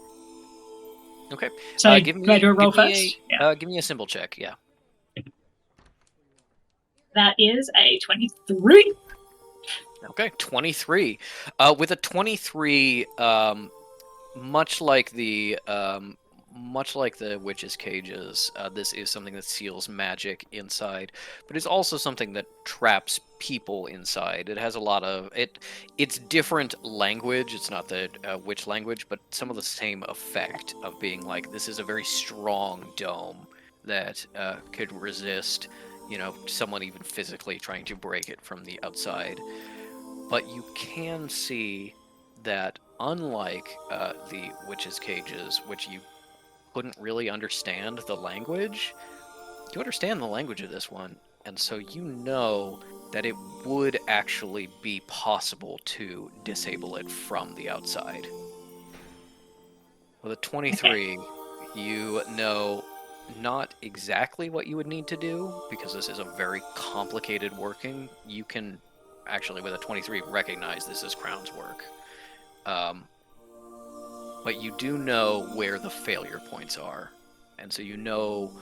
Okay. So do I do a roll first? Give me a symbol check, yeah. That is a 23. Okay, 23. With a 23, much like the witch's cages, this is something that seals magic inside, but it's also something that traps people inside. It has a lot of it's different language. It's not the witch language, but some of the same effect of being like, this is a very strong dome that could resist, someone even physically trying to break it from the outside. But you can see that unlike the witch's cages, which you couldn't really understand the language, you understand the language of this one, and so you know that it would actually be possible to disable it from the outside. With a 23, you know not exactly what you would need to do, because this is a very complicated working. You can actually, with a 23, recognize this is Crown's work. But you do know where the failure points are, and so you know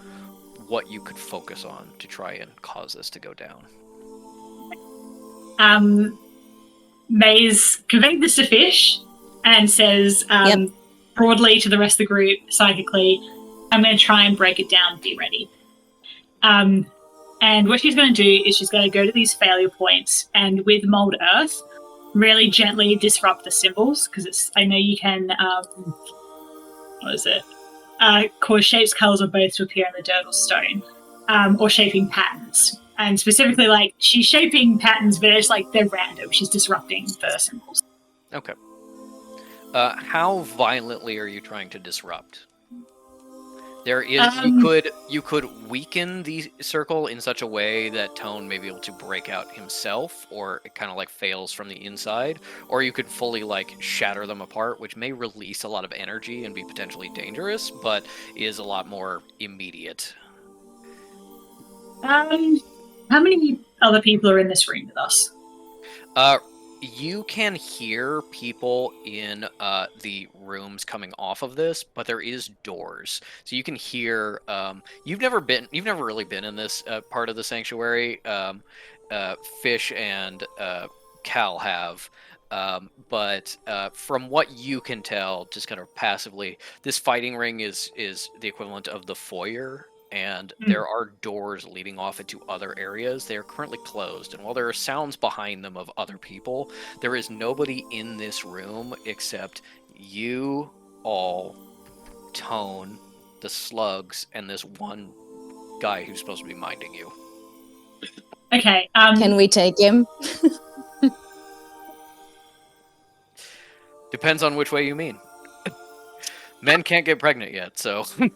what you could focus on to try and cause this to go down. May's conveyed this to Fish and says broadly to the rest of the group, psychically, I'm going to try and break it down, be ready. And what she's going to do is she's going to go to these failure points and with Mold Earth, really gently disrupt the symbols, because I know you can, cause shapes, colors, or both to appear in the dirt or stone, or shaping patterns. And specifically, she's shaping patterns, but it's they're random. She's disrupting the symbols. Okay. How violently are you trying to disrupt? There is you could weaken the circle in such a way that Tone may be able to break out himself, or it kind of fails from the inside, or you could fully shatter them apart, which may release a lot of energy and be potentially dangerous, but is a lot more immediate. How many other people are in this room with us? You can hear people in the rooms coming off of this, but there is doors, so you can hear. You've never really been in this part of the sanctuary. Fish and Cal have, but from what you can tell, just kind of passively, this fighting ring is the equivalent of the foyer. And there are doors leading off into other areas. They are currently closed, and while there are sounds behind them of other people, there is nobody in this room except you all, Tone, the slugs, and this one guy who's supposed to be minding you. Okay. Can we take him? Depends on which way you mean. Men can't get pregnant yet, so. Fish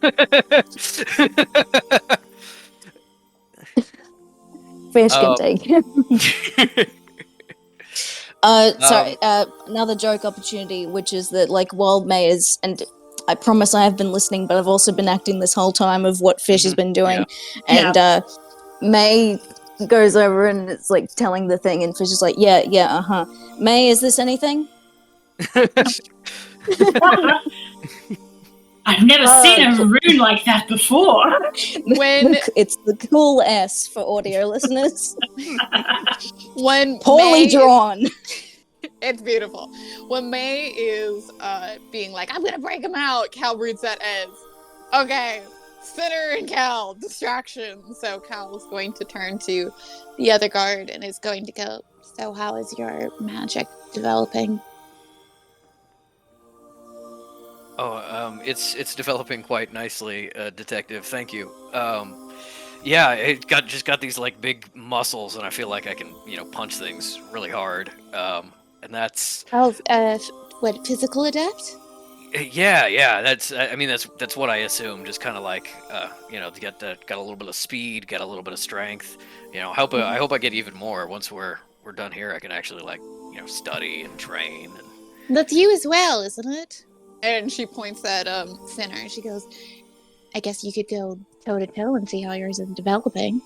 can take him. Sorry, another joke opportunity, which is that, while May is, and I promise I have been listening, but I've also been acting this whole time of what Fish has been doing, and May goes over and it's telling the thing, and Fish is May, is this anything? I've never Oh, seen a cool. rune like that before. When It's the cool S for audio listeners. when Poorly May is- drawn. it's beautiful. When May is being like, I'm gonna break him out, Cal reads that as, okay, Sinner and Cal, distraction. So Cal is going to turn to the other guard and is going to go, so how is your magic developing? Oh, it's developing quite nicely, Detective. Thank you. Yeah, it just got these like big muscles, and I feel like I can, punch things really hard. And that's Oh, what, physical adept? yeah. I mean, that's what I assume. Just kind of like, got a little bit of speed, got a little bit of strength. I hope I get even more once we're done here. I can actually like, study and train. And That's you as well, isn't it? And she points at Sinner and she goes, I guess you could go toe to toe and see how yours is developing.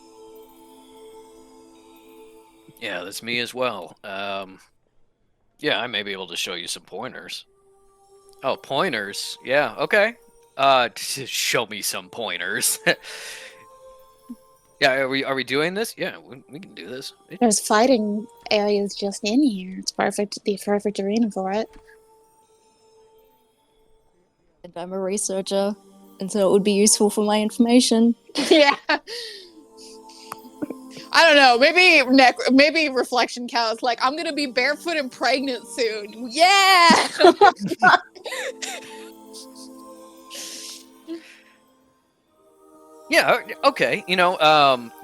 yeah, that's me as well. Yeah, I may be able to show you some pointers. Oh, pointers. Yeah, okay. Show me some pointers. Yeah, are we doing this? Yeah, we can do this. There's fighting areas just in here. It's the perfect arena for it. And I'm a researcher, and so it would be useful for my information. Yeah. I don't know. Maybe Reflection Cow is like, I'm gonna be barefoot and pregnant soon. Yeah. Yeah, okay.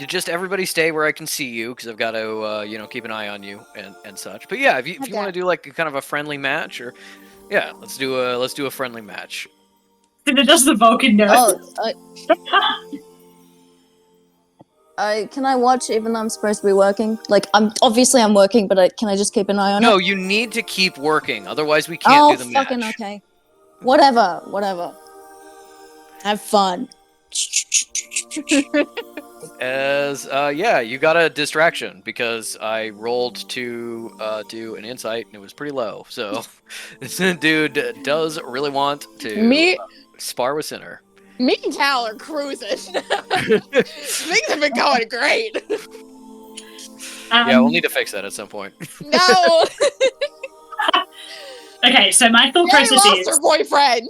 Just everybody stay where I can see you because I've got to, keep an eye on you and such. But yeah, if you want to do like kind of a friendly match, or yeah, let's do a friendly match. Then it does the Vulcan note. Can I watch even though I'm supposed to be working? Like, I'm working, but can I just keep an eye on it? No, you need to keep working, otherwise we can't do the match. Fucking okay. Whatever. Have fun. As you got a distraction because I rolled to do an insight and it was pretty low. So this dude does really want to spar with Sinner. Me and Cal are cruising. Things have been going great. Yeah, we'll need to fix that at some point. No. Okay, so my thought Mary process lost is, her boyfriend.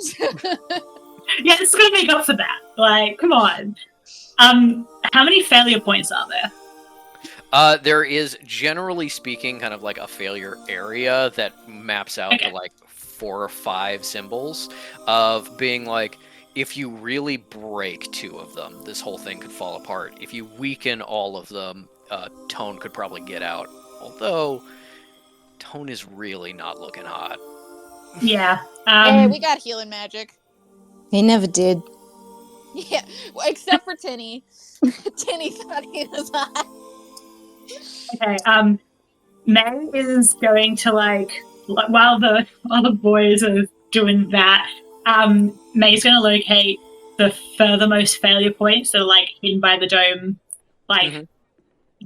yeah, it's gonna make up for that. Like, come on. How many failure points are there? There is, generally speaking, kind of like a failure area that maps out to like 4 or 5 symbols of being like, if you really break 2 of them, this whole thing could fall apart. If you weaken all of them, Tone could probably get out. Although, Tone is really not looking hot. Yeah. Hey, we got healing magic. He never did. Yeah, well, except for Tinny. Tinny thought he was hot. Okay. May is going to while the boys are doing that. May's going to locate the furthermost failure points that are like hidden by the dome,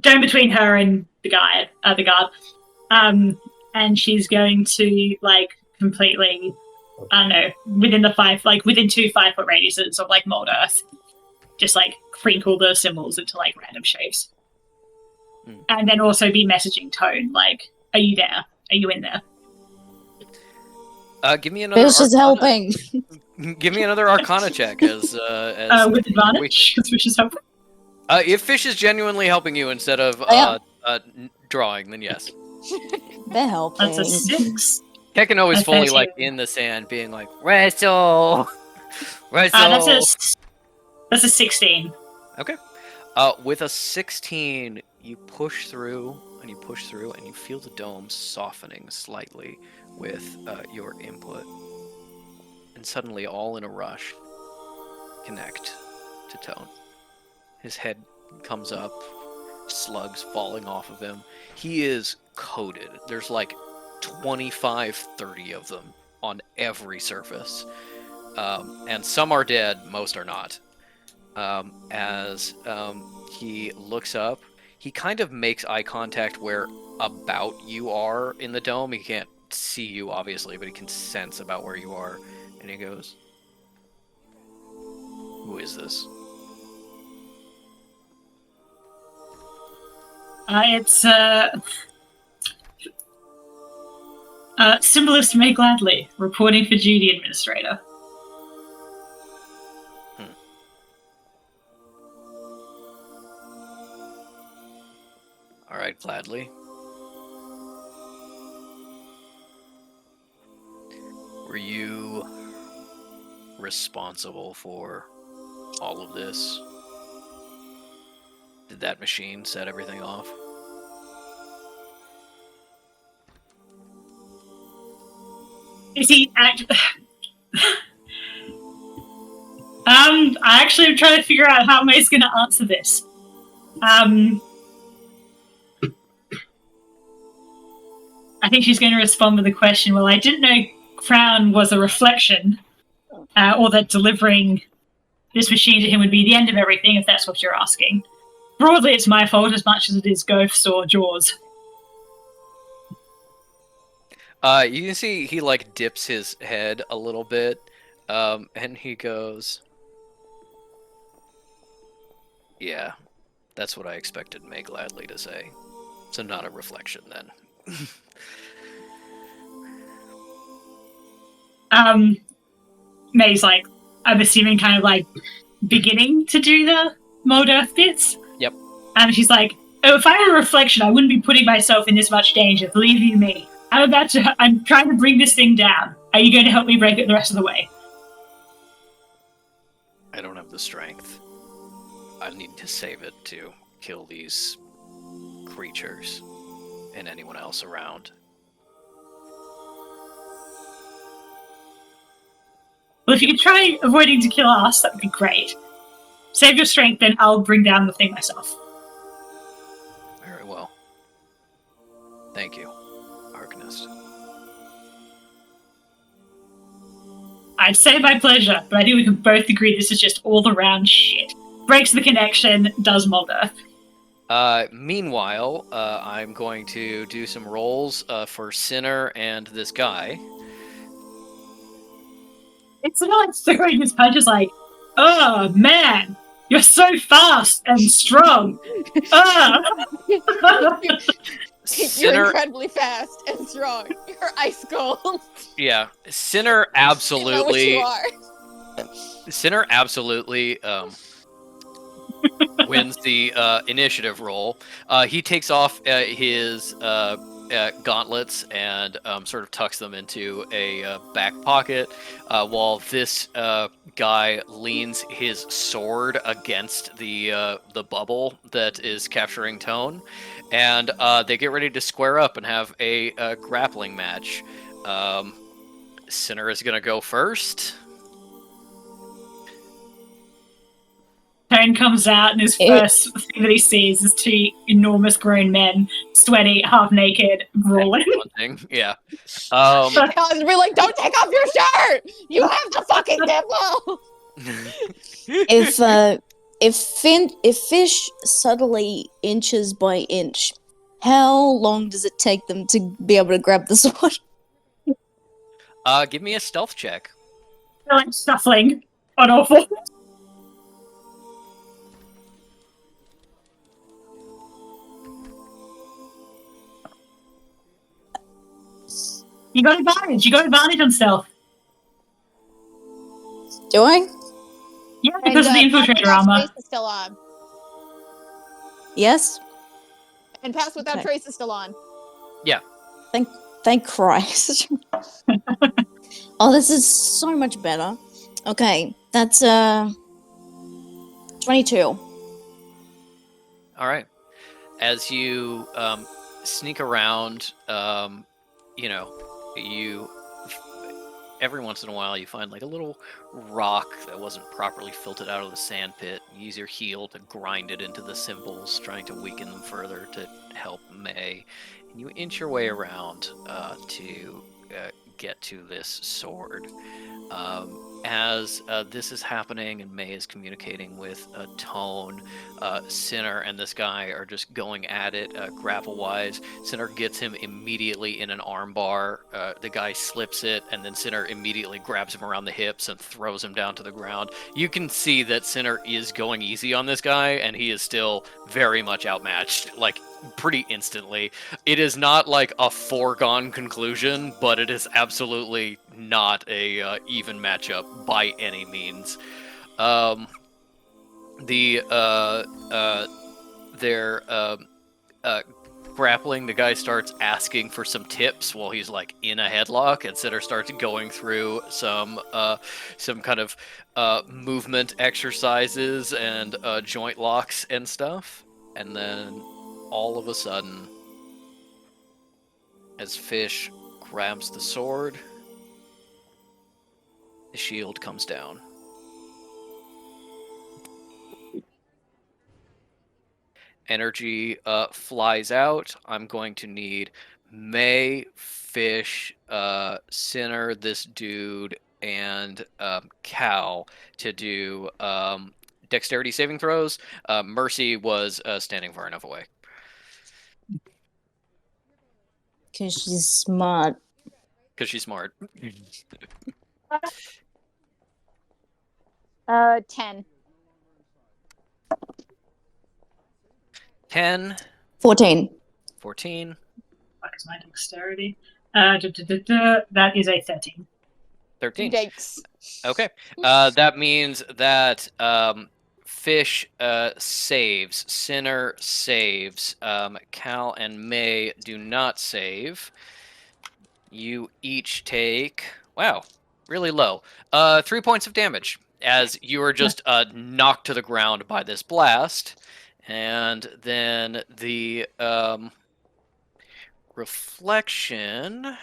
dome between her and the guard. And she's going to completely, I don't know, within 2 5-foot radiuses of mold earth, just crinkle the symbols into random shapes, and then also be messaging Tone are you there? Are you in there? Give me another. Fish is helping. Give me another Arcana check as with advantage because Fish is helping. If Fish is genuinely helping you instead of drawing, then yes. They're helping. That's a 6. Kekano is fully 13. in the sand, being like, wrestle. That's a 16. Okay. With a 16, you push through, and you feel the dome softening slightly with your input. And suddenly, all in a rush, connect to Tone. His head comes up, slugs falling off of him. He is coated. There's 25, 30 of them on every surface. And some are dead, most are not. As he looks up, he kind of makes eye contact where about you are in the dome. He can't see you, obviously, but he can sense about where you are. And he goes, Who is this? It's Symbolist May Gladly, reporting for duty administrator. All right, Gladly. Were you responsible for all of this? Did that machine set everything off? Is he I actually am trying to figure out how May's going to answer this. I think she's going to respond with the question, well, I didn't know Crown was a reflection, or that delivering this machine to him would be the end of everything, if that's what you're asking. Broadly, it's my fault as much as it is Goph's or Jaws. You can see he like dips his head a little bit, and he goes, "Yeah, that's what I expected May Gladly to say. So not a reflection then." May's like, I'm assuming kind of like beginning to do the Mold Earth bits. Yep. And she's like, oh, if I were a reflection, I wouldn't be putting myself in this much danger, believe you me. I'm trying to bring this thing down. Are you going to help me break it the rest of the way? I don't have the strength. I need to save it to kill these creatures and anyone else around. Well, if you could try avoiding to kill us, that would be great. Save your strength, then I'll bring down the thing myself. Very well. Thank you, Arcanist. I'd say my pleasure, but I think we can both agree this is just all-around shit. Breaks the connection, does Mold Earth. Meanwhile, I'm going to do some rolls for Sinner and this guy. It's not like throwing his punches like, oh, man, you're so fast and strong. You're Sinner, incredibly fast and strong. You're ice cold. yeah, Sinner You know what absolutely, you are. Sinner absolutely wins the initiative roll. He takes off his gauntlets and sort of tucks them into a back pocket, while this guy leans his sword against the bubble that is capturing Tone, and they get ready to square up and have a grappling match. Sinner is going to go first. Tone comes out, and his first thing that he sees is two enormous grown men, sweaty, half naked, brawling. Yeah. I'll just be like, don't take off your shirt! You have the fucking nipple! If fish subtly inches by inch, how long does it take them to be able to grab the sword? Give me a stealth check. They're like shuffling on all fours. You got advantage. You got advantage on stealth. Do I? Yeah, because of the infiltrator armor. Trace is still on. Yes. And pass without Okay. trace is still on. Thank Christ. Oh, this is so much better. Okay, that's 22. All right. As you sneak around, you every once in a while you find like a little rock that wasn't properly filtered out of the sand pit. You use your heel to grind it into the symbols, trying to weaken them further to help May. And you inch your way around to get to this sword. as this is happening and May is communicating with Tone, Sinner and this guy are just going at it grapple-wise. Sinner gets him immediately in an armbar. The guy slips it, and then Sinner immediately grabs him around the hips and throws him down to the ground. You can see that Sinner is going easy on this guy, and he is still very much outmatched, like pretty instantly. It is not like a foregone conclusion, but it is absolutely not a even matchup by any means. They're grappling. The guy starts asking for some tips while he's like in a headlock, and Sitter starts going through some kind of movement exercises and joint locks and stuff, and then all of a sudden, as Fish grabs the sword, the shield comes down. Energy flies out. I'm going to need May, Fish, Sinner, this dude, and Cal to do dexterity saving throws. Mercy was standing far enough away. Because she's smart. Because she's smart. 10. 10. 14. 14. What is my dexterity? That is a 13. 13. Yikes. Okay. That means that Fish saves. Sinner saves. Cal and May do not save. You each take... Wow. Really low. 3 points of damage as you are just knocked to the ground by this blast. And then the reflection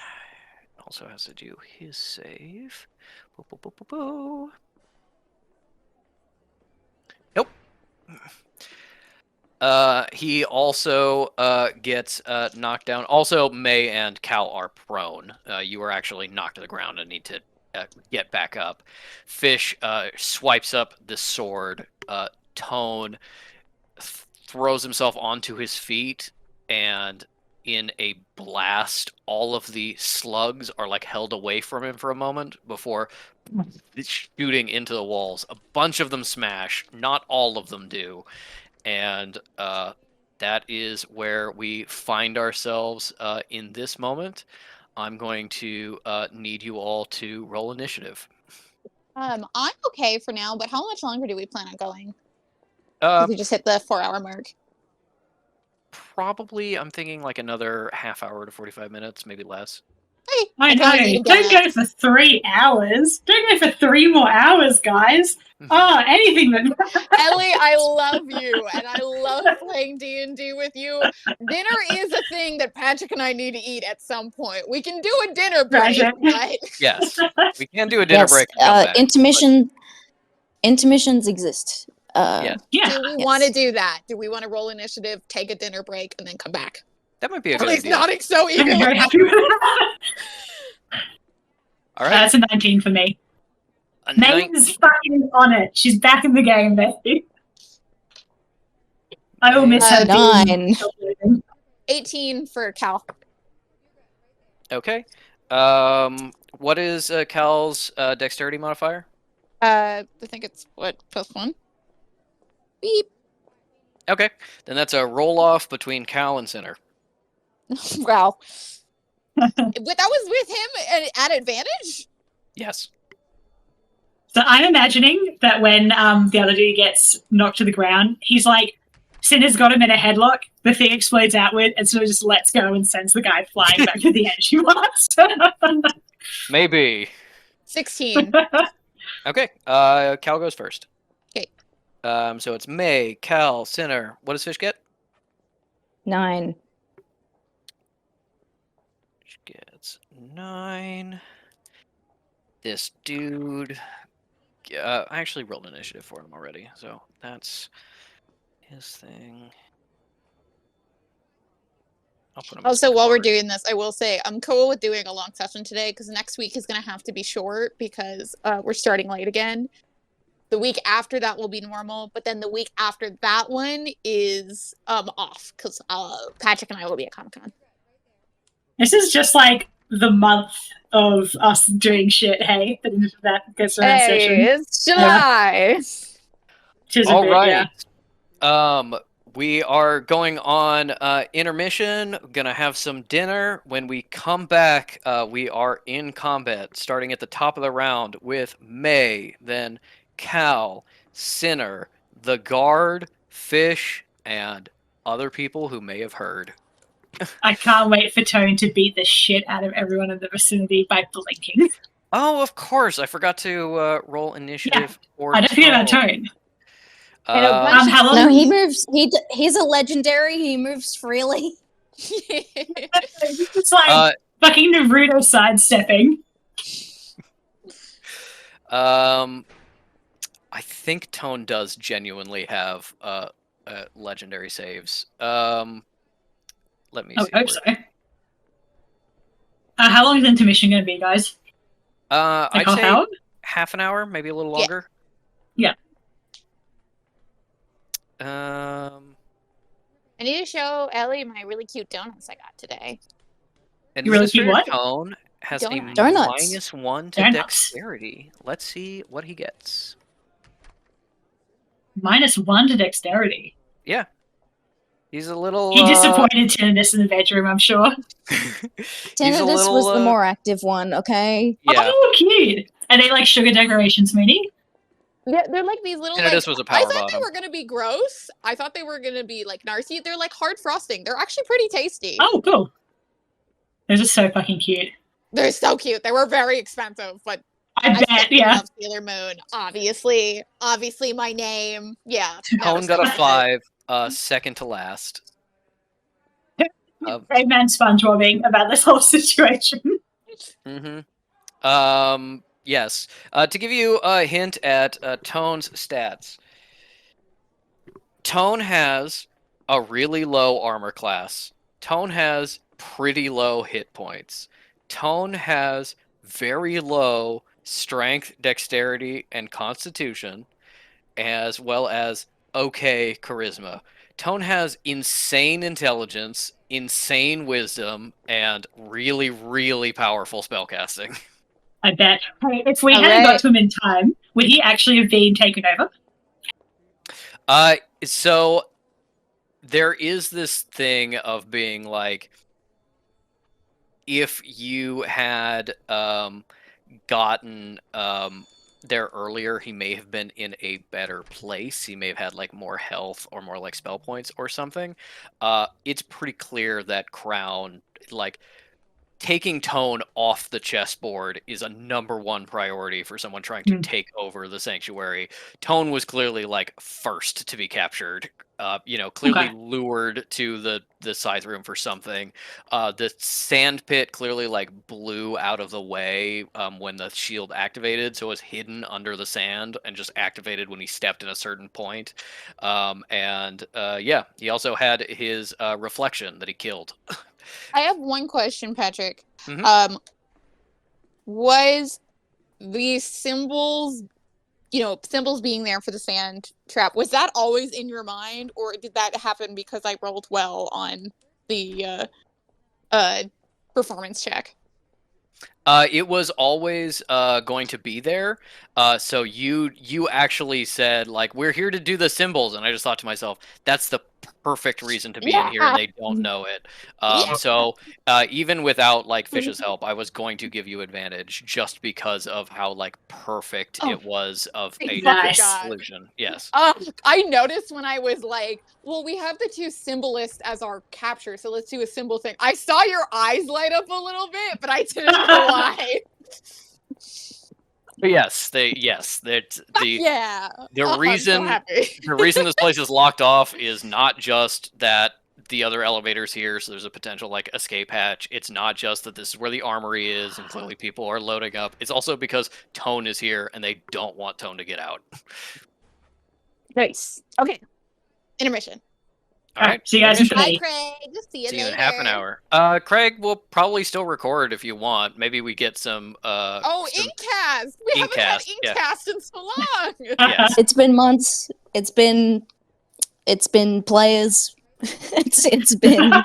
also has to do his save. Boo, boo, boo, boo, boo. Nope. He also gets knocked down. Also, May and Cal are prone. You are actually knocked to the ground and need to get back up. Fish swipes up the sword. Tone throws himself onto his feet, and in a blast, all of the slugs are like held away from him for a moment before shooting into the walls. A bunch of them smash, not all of them do, and that is where we find ourselves in this moment. I'm going to need you all to roll initiative. I'm okay for now, but how much longer do we plan on going? 'Cause we just hit the 4-hour mark. Probably, I'm thinking like another half hour to 45 minutes, maybe less. Hey, I kinda know. need a Don't donut. go for 3 hours. Don't go for 3 more hours, guys. Anything that. Ellie, I love you, and I love playing D&D with you. Dinner is a thing that Patrick and I need to eat at some point. We can do a dinner break, Roger. but Yes, we can do a dinner Yes, break and come back. intermissions exist. Yeah. Yeah. do we Yes. want to do that? Do we want to roll initiative, take a dinner break, and then come back? That might be a good Ellie's idea. nodding so I'm very eagerly. happy with that. All right. That's a 19 for me. A May is fucking on it. She's back in the game, baby. I will miss her. 9. 18 for Cal. Okay. What is Cal's dexterity modifier? I think it's what, +1? Beep. Okay, then that's a roll off between Cal and Sinner. Wow. But that was with him at advantage? Yes. So I'm imagining that when the other dude gets knocked to the ground, he's like, Sinner's got him in a headlock, the thing explodes outward, and so just lets go and sends the guy flying back to the energy blast. Maybe. 16. Okay, Cal goes first. 'Kay. So it's May, Cal, Sinner. What does Fish get? 9. Fish gets 9. This dude... I actually rolled initiative for him already, so that's his thing. I'll put 'em as Also, while we're card. doing this, I will say I'm cool with doing a long session today because next week is going to have to be short because we're starting late again. The week after that will be normal, but then the week after that one is off because Patrick and I will be at Comic-Con. This is just like the month of us doing shit, hey? That gets around session. it's July. Which is a All bit, right. yeah. We are going on intermission. Gonna have some dinner. When we come back, we are in combat, starting at the top of the round with May, then Cal, Sinner, the Guard, Fish, and other people who may have heard. I can't wait for Tone to beat the shit out of everyone in the vicinity by blinking. Oh, of course. I forgot to roll initiative. I don't forget about Tone. How long? No, he moves. He's a legendary. He moves freely. It's like fucking Naruto sidestepping. I think Tone does genuinely have legendary saves. Let me see. I hope so. How long is intermission going to be, guys? I'd half say hour? half an hour, maybe a little Yeah. longer. Yeah. I need to show Ellie my really cute donuts I got today. And You really keep what? Tone has Donuts. a Donuts. -1 to Donuts. dexterity. Let's see what he gets. -1 to dexterity. Yeah. He's a little. He disappointed Tinnitus in the bedroom, I'm sure. Tinnitus was the more active one, okay? Yeah. Oh, cute. Are they like sugar decorations, Mooney? They're like these little. Tinnitus was a power I thought bottom. they were gonna be gross. I thought they were gonna be like Narcy. They're like hard frosting. They're actually pretty tasty. Oh, cool. Those are so fucking cute. They're so cute. They were very expensive, but I bet, fucking yeah. love Sailor Moon. Obviously, my name. Yeah. Tone got a 5, second to last. Great man SpongeBobbing about this whole situation. Yes. To give you a hint at Tone's stats, Tone has a really low armor class. Tone has pretty low hit points. Tone has very low strength, dexterity, and constitution, as well as okay charisma. Tone has insane intelligence, insane wisdom, and really, really powerful spellcasting. I bet. Hey, if we hadn't got to him in time, would he actually have been taken over? So there is this thing of being like, if you had gotten there earlier, he may have been in a better place. He may have had like more health or more like spell points or something. It's pretty clear that Crown, like, taking Tone off the chessboard is a #1 priority for someone trying to take over the sanctuary. Tone was clearly like first to be captured. Clearly lured to the scythe room for something. The sand pit clearly like blew out of the way when the shield activated, so it was hidden under the sand and just activated when he stepped in a certain point. He also had his reflection that he killed. I have one question, Patrick. Mhm. Was these symbols, symbols being there for the sand trap, was that always in your mind, or did that happen because I rolled well on the performance check? It was always going to be there. So you actually said, like, we're here to do the symbols, and I just thought to myself, that's the perfect reason to be in here, and they don't know it. So even without like Fish's help, I was going to give you advantage just because of how like perfect it was of a Nice. solution. Yes. I noticed when I was like, well, we have the two symbolists as our capture, so let's do a symbol thing. I saw your eyes light up a little bit, but I didn't know why. But the Yeah. reason I'm so happy. the reason this place is locked off is not just that the other elevator's here, so there's a potential like escape hatch. It's not just that this is where the armory is and clearly people are loading up. It's also because Tone is here and they don't want Tone to get out. Nice. Okay. Intermission. All right. See you guys in mission. Bye, 20. Craig. See you See later. you in half an hour. Craig will probably still record if you want. Maybe we get some. Oh, some- Inkcast! We haven't had Inkcast, yeah. Inkcast in so long. Yes. It's been months. It's been players. it's been a,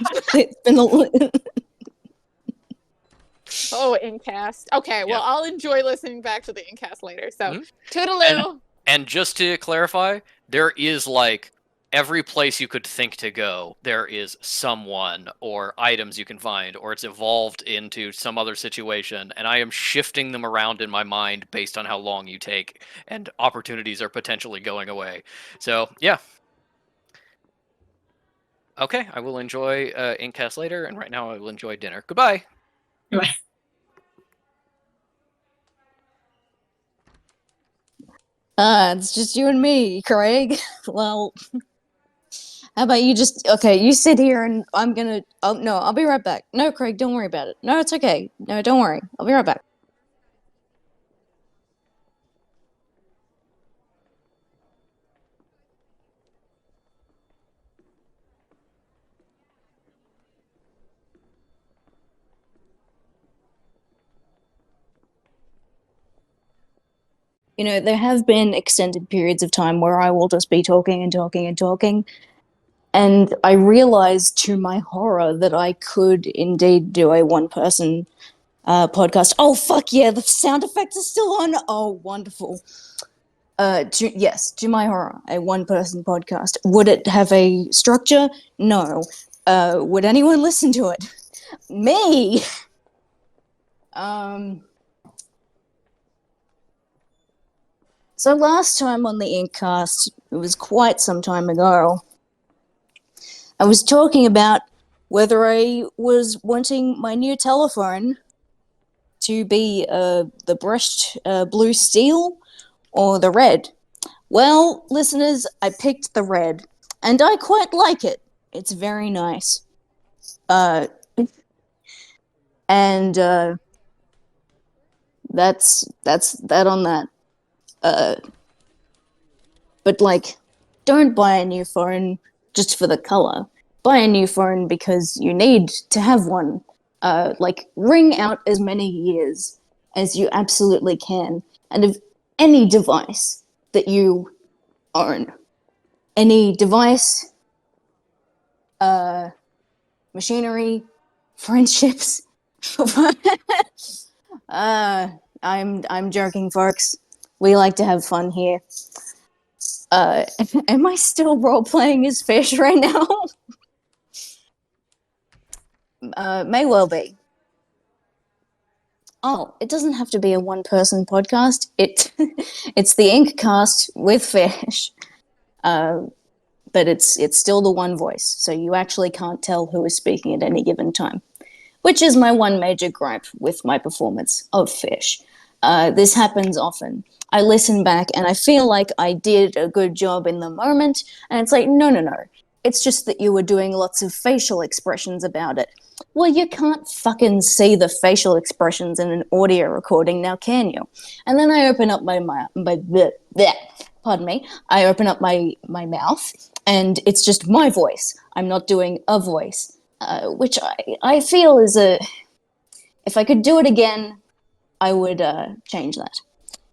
Oh, Inkcast. Okay, well, Yeah. I'll enjoy listening back to the Inkcast later. So, Mhm. toodaloo. And just to clarify, there is like every place you could think to go, there is someone or items you can find, or it's evolved into some other situation, and I am shifting them around in my mind based on how long you take, and opportunities are potentially going away. So, yeah. Okay, I will enjoy Inkcast later, and right now I will enjoy dinner. Goodbye. it's just you and me, Craig. Well, how about you you sit here and I'll be right back. No, Craig, don't worry about it. No, it's okay. No, don't worry. I'll be right back. You know, there have been extended periods of time where I will just be talking and talking and talking. And I realized to my horror that I could indeed do a one-person podcast. Oh, fuck yeah, the sound effects are still on. Oh, wonderful. Yes, to my horror, a one-person podcast. Would it have a structure? No. Would anyone listen to it? Me! So last time on the Inkcast, it was quite some time ago, I was talking about whether I was wanting my new telephone to be the brushed blue steel or the red. Well, listeners, I picked the red, and I quite like it. It's very nice. And that's that on that. But like, don't buy a new phone just for the color. Buy a new phone because you need to have one. Like, ring out as many years as you absolutely can. And if any device that you own, any device, machinery, friendships. I'm joking, folks. We like to have fun here. Am I still role-playing as Fish right now? May well be. Oh, it doesn't have to be a one-person podcast. It's the Inkcast with Fish. But it's still the one voice, so you actually can't tell who is speaking at any given time. Which is my one major gripe with my performance of Fish. This happens often. I listen back and I feel like I did a good job in the moment, and it's like, no. It's just that you were doing lots of facial expressions about it. Well, you can't fucking see the facial expressions in an audio recording now, can you? And then I open up pardon me, I open up my mouth, and it's just my voice. I'm not doing a voice, which I feel is if I could do it again, I would change that.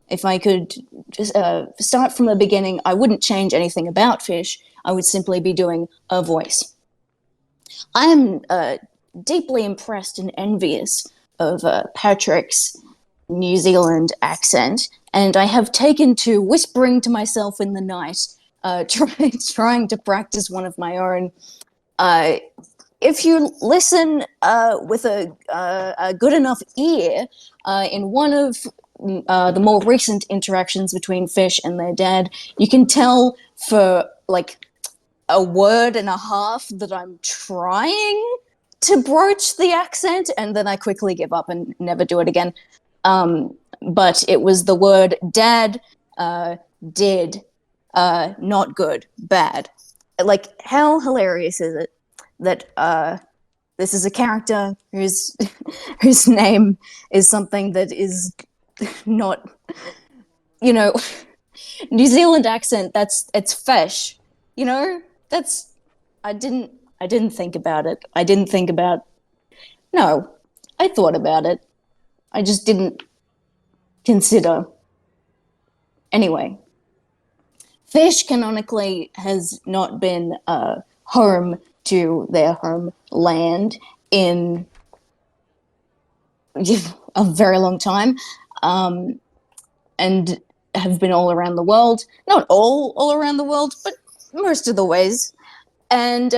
If I could just start from the beginning, I wouldn't change anything about Fish. I would simply be doing a voice. I am deeply impressed and envious of Patrick's New Zealand accent, and I have taken to whispering to myself in the night, trying to practice one of my own. If you listen with a good enough ear, in one of the more recent interactions between Fish and their dad, you can tell for like a word and a half that I'm trying to broach the accent, and then I quickly give up and never do it again. But it was the word dad, did, not good, bad. Like, how hilarious is it that this is a character whose name is something that is not, New Zealand accent, it's Fish, that's I didn't think about it. I didn't think about. No, I thought about it. I just didn't consider. Anyway, fish canonically has not been home to their homeland in a very long time, and have been all around the world. Not all around the world, but most of the ways. And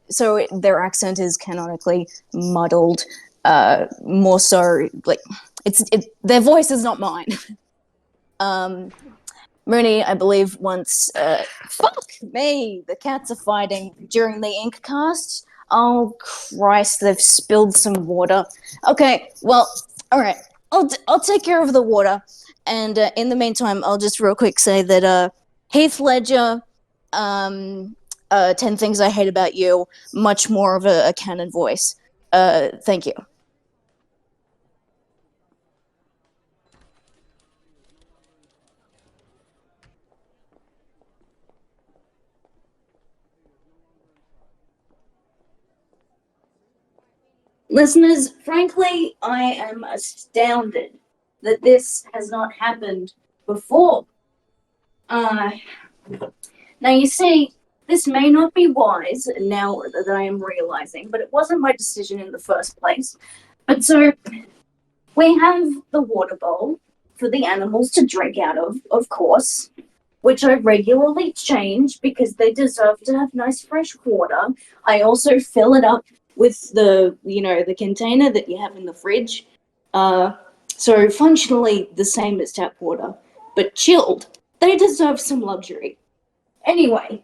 so their accent is canonically muddled. More so, like their voice is not mine. Mooney, I believe, once. Fuck me! The cats are fighting during the ink cast. Oh Christ! They've spilled some water. Okay, well, all right. I'll take care of the water, and in the meantime, I'll just real quick say that Heath Ledger, 10 Things I Hate About You, much more of a canon voice. Thank you. Listeners, frankly, I am astounded that this has not happened before. Now, you see, this may not be wise now that I am realizing, but it wasn't my decision in the first place. But so, we have the water bowl for the animals to drink out of course, which I regularly change because they deserve to have nice fresh water. I also fill it up with the container that you have in the fridge. So functionally the same as tap water, but chilled. They deserve some luxury. Anyway,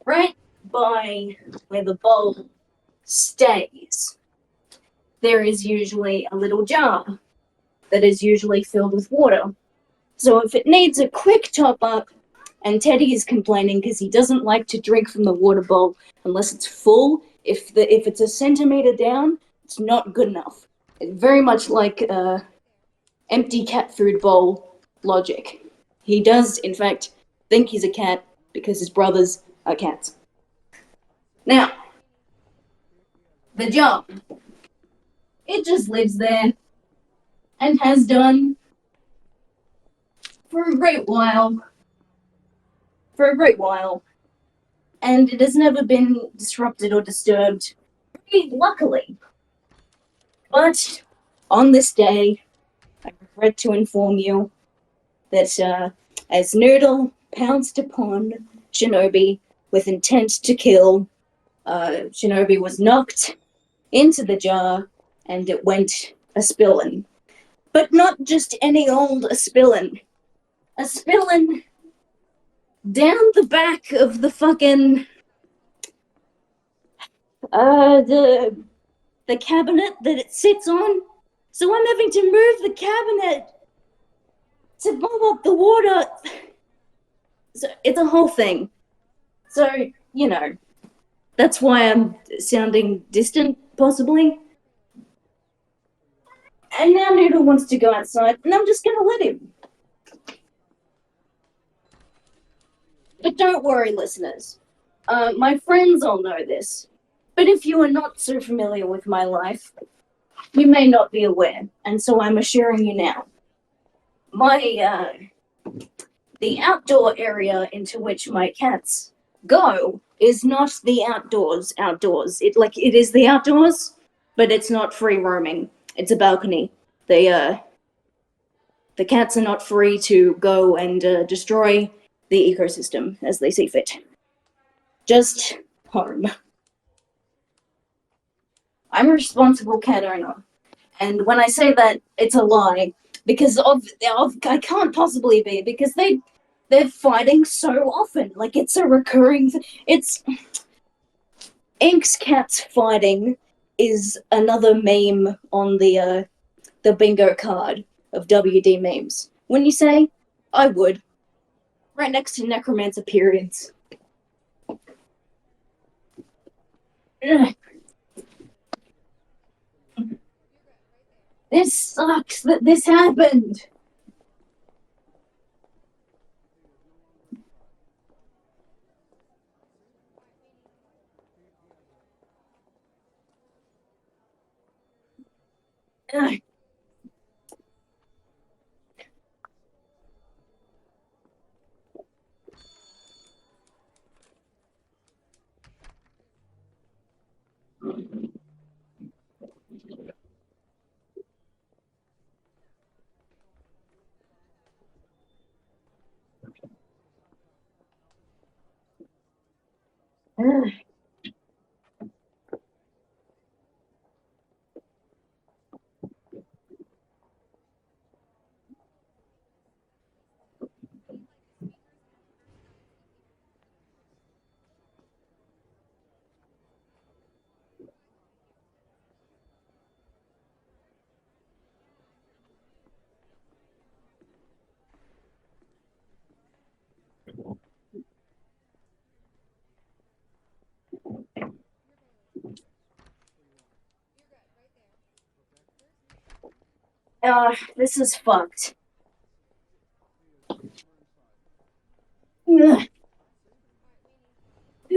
right by where the bowl stays, there is usually a little jar that is usually filled with water. So if it needs a quick top up, and Teddy is complaining because he doesn't like to drink from the water bowl unless it's full. If it's a centimeter down, it's not good enough. It's very much like empty cat food bowl logic. He does, in fact, think he's a cat because his brothers are cats. Now, the jar. It just lives there and has done for a great while. And it has never been disrupted or disturbed, pretty luckily. But on this day, I regret to inform you that as Noodle pounced upon Shinobi with intent to kill, Shinobi was knocked into the jar and it went a-spillin'. But not just any old a-spillin'. A-spillin' down the back of the fucking the cabinet that it sits on. So I'm having to move the cabinet to pump up the water. So it's a whole thing. So, that's why I'm sounding distant, possibly. And now Noodle wants to go outside, and I'm just gonna let him. But don't worry, listeners. My friends all know this. But if you are not so familiar with my life, you may not be aware. And so I'm assuring you now. The outdoor area into which my cats go is not the outdoors. It is the outdoors, but it's not free roaming. It's a balcony. The cats are not free to go and destroy the ecosystem as they see fit. Just home. I'm a responsible cat owner. And when I say that, it's a lie. Because I can't possibly be, because they're fighting so often. Like, it's a recurring it's Ink's cats fighting is another meme on the bingo card of WD memes. When you say, I would. Right next to necromancer periods. Ugh. This sucks that this happened. Ugh. Ugh. This is fucked. Ugh.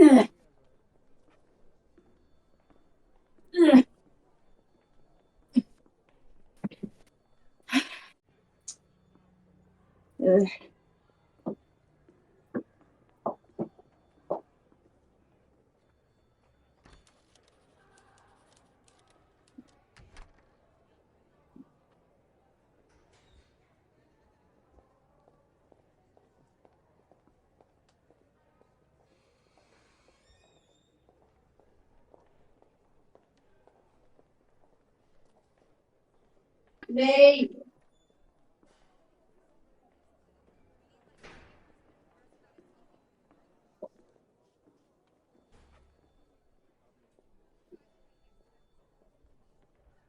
Ugh. Ugh. Ugh. May.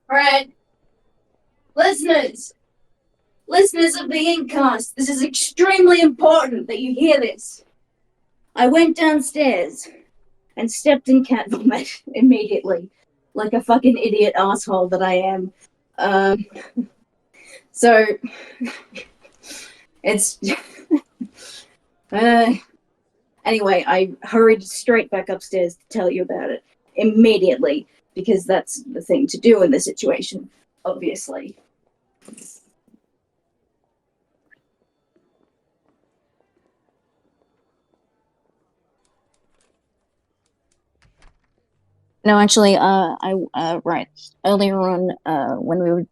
Alright. Listeners of the Incast, this is extremely important that you hear this. I went downstairs and stepped in cat vomit immediately, like a fucking idiot asshole that I am. So it's anyway, I hurried straight back upstairs to tell you about it immediately because that's the thing to do in this situation, obviously. No, actually, right. Earlier on, when we were,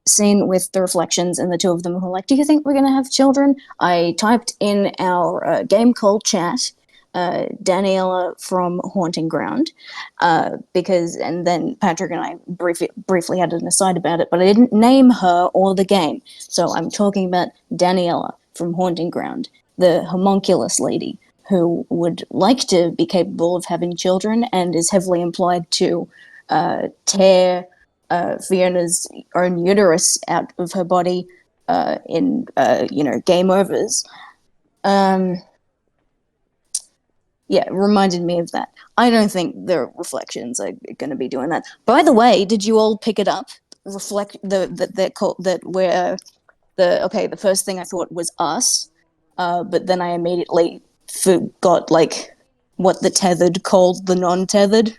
scene with the reflections and the two of them were like, do you think we're going to have children? I typed in our game call chat, Daniela from Haunting Ground, because, and then Patrick and I briefly had an aside about it, but I didn't name her or the game. So I'm talking about Daniela from Haunting Ground, the homunculus lady, who would like to be capable of having children and is heavily implied to tear Fiona's own uterus out of her body in, game overs. Yeah, reminded me of that. I don't think the reflections are going to be doing that. By the way, did you all pick it up? The first thing I thought was us, but then I immediately forgot what the tethered called the non-tethered.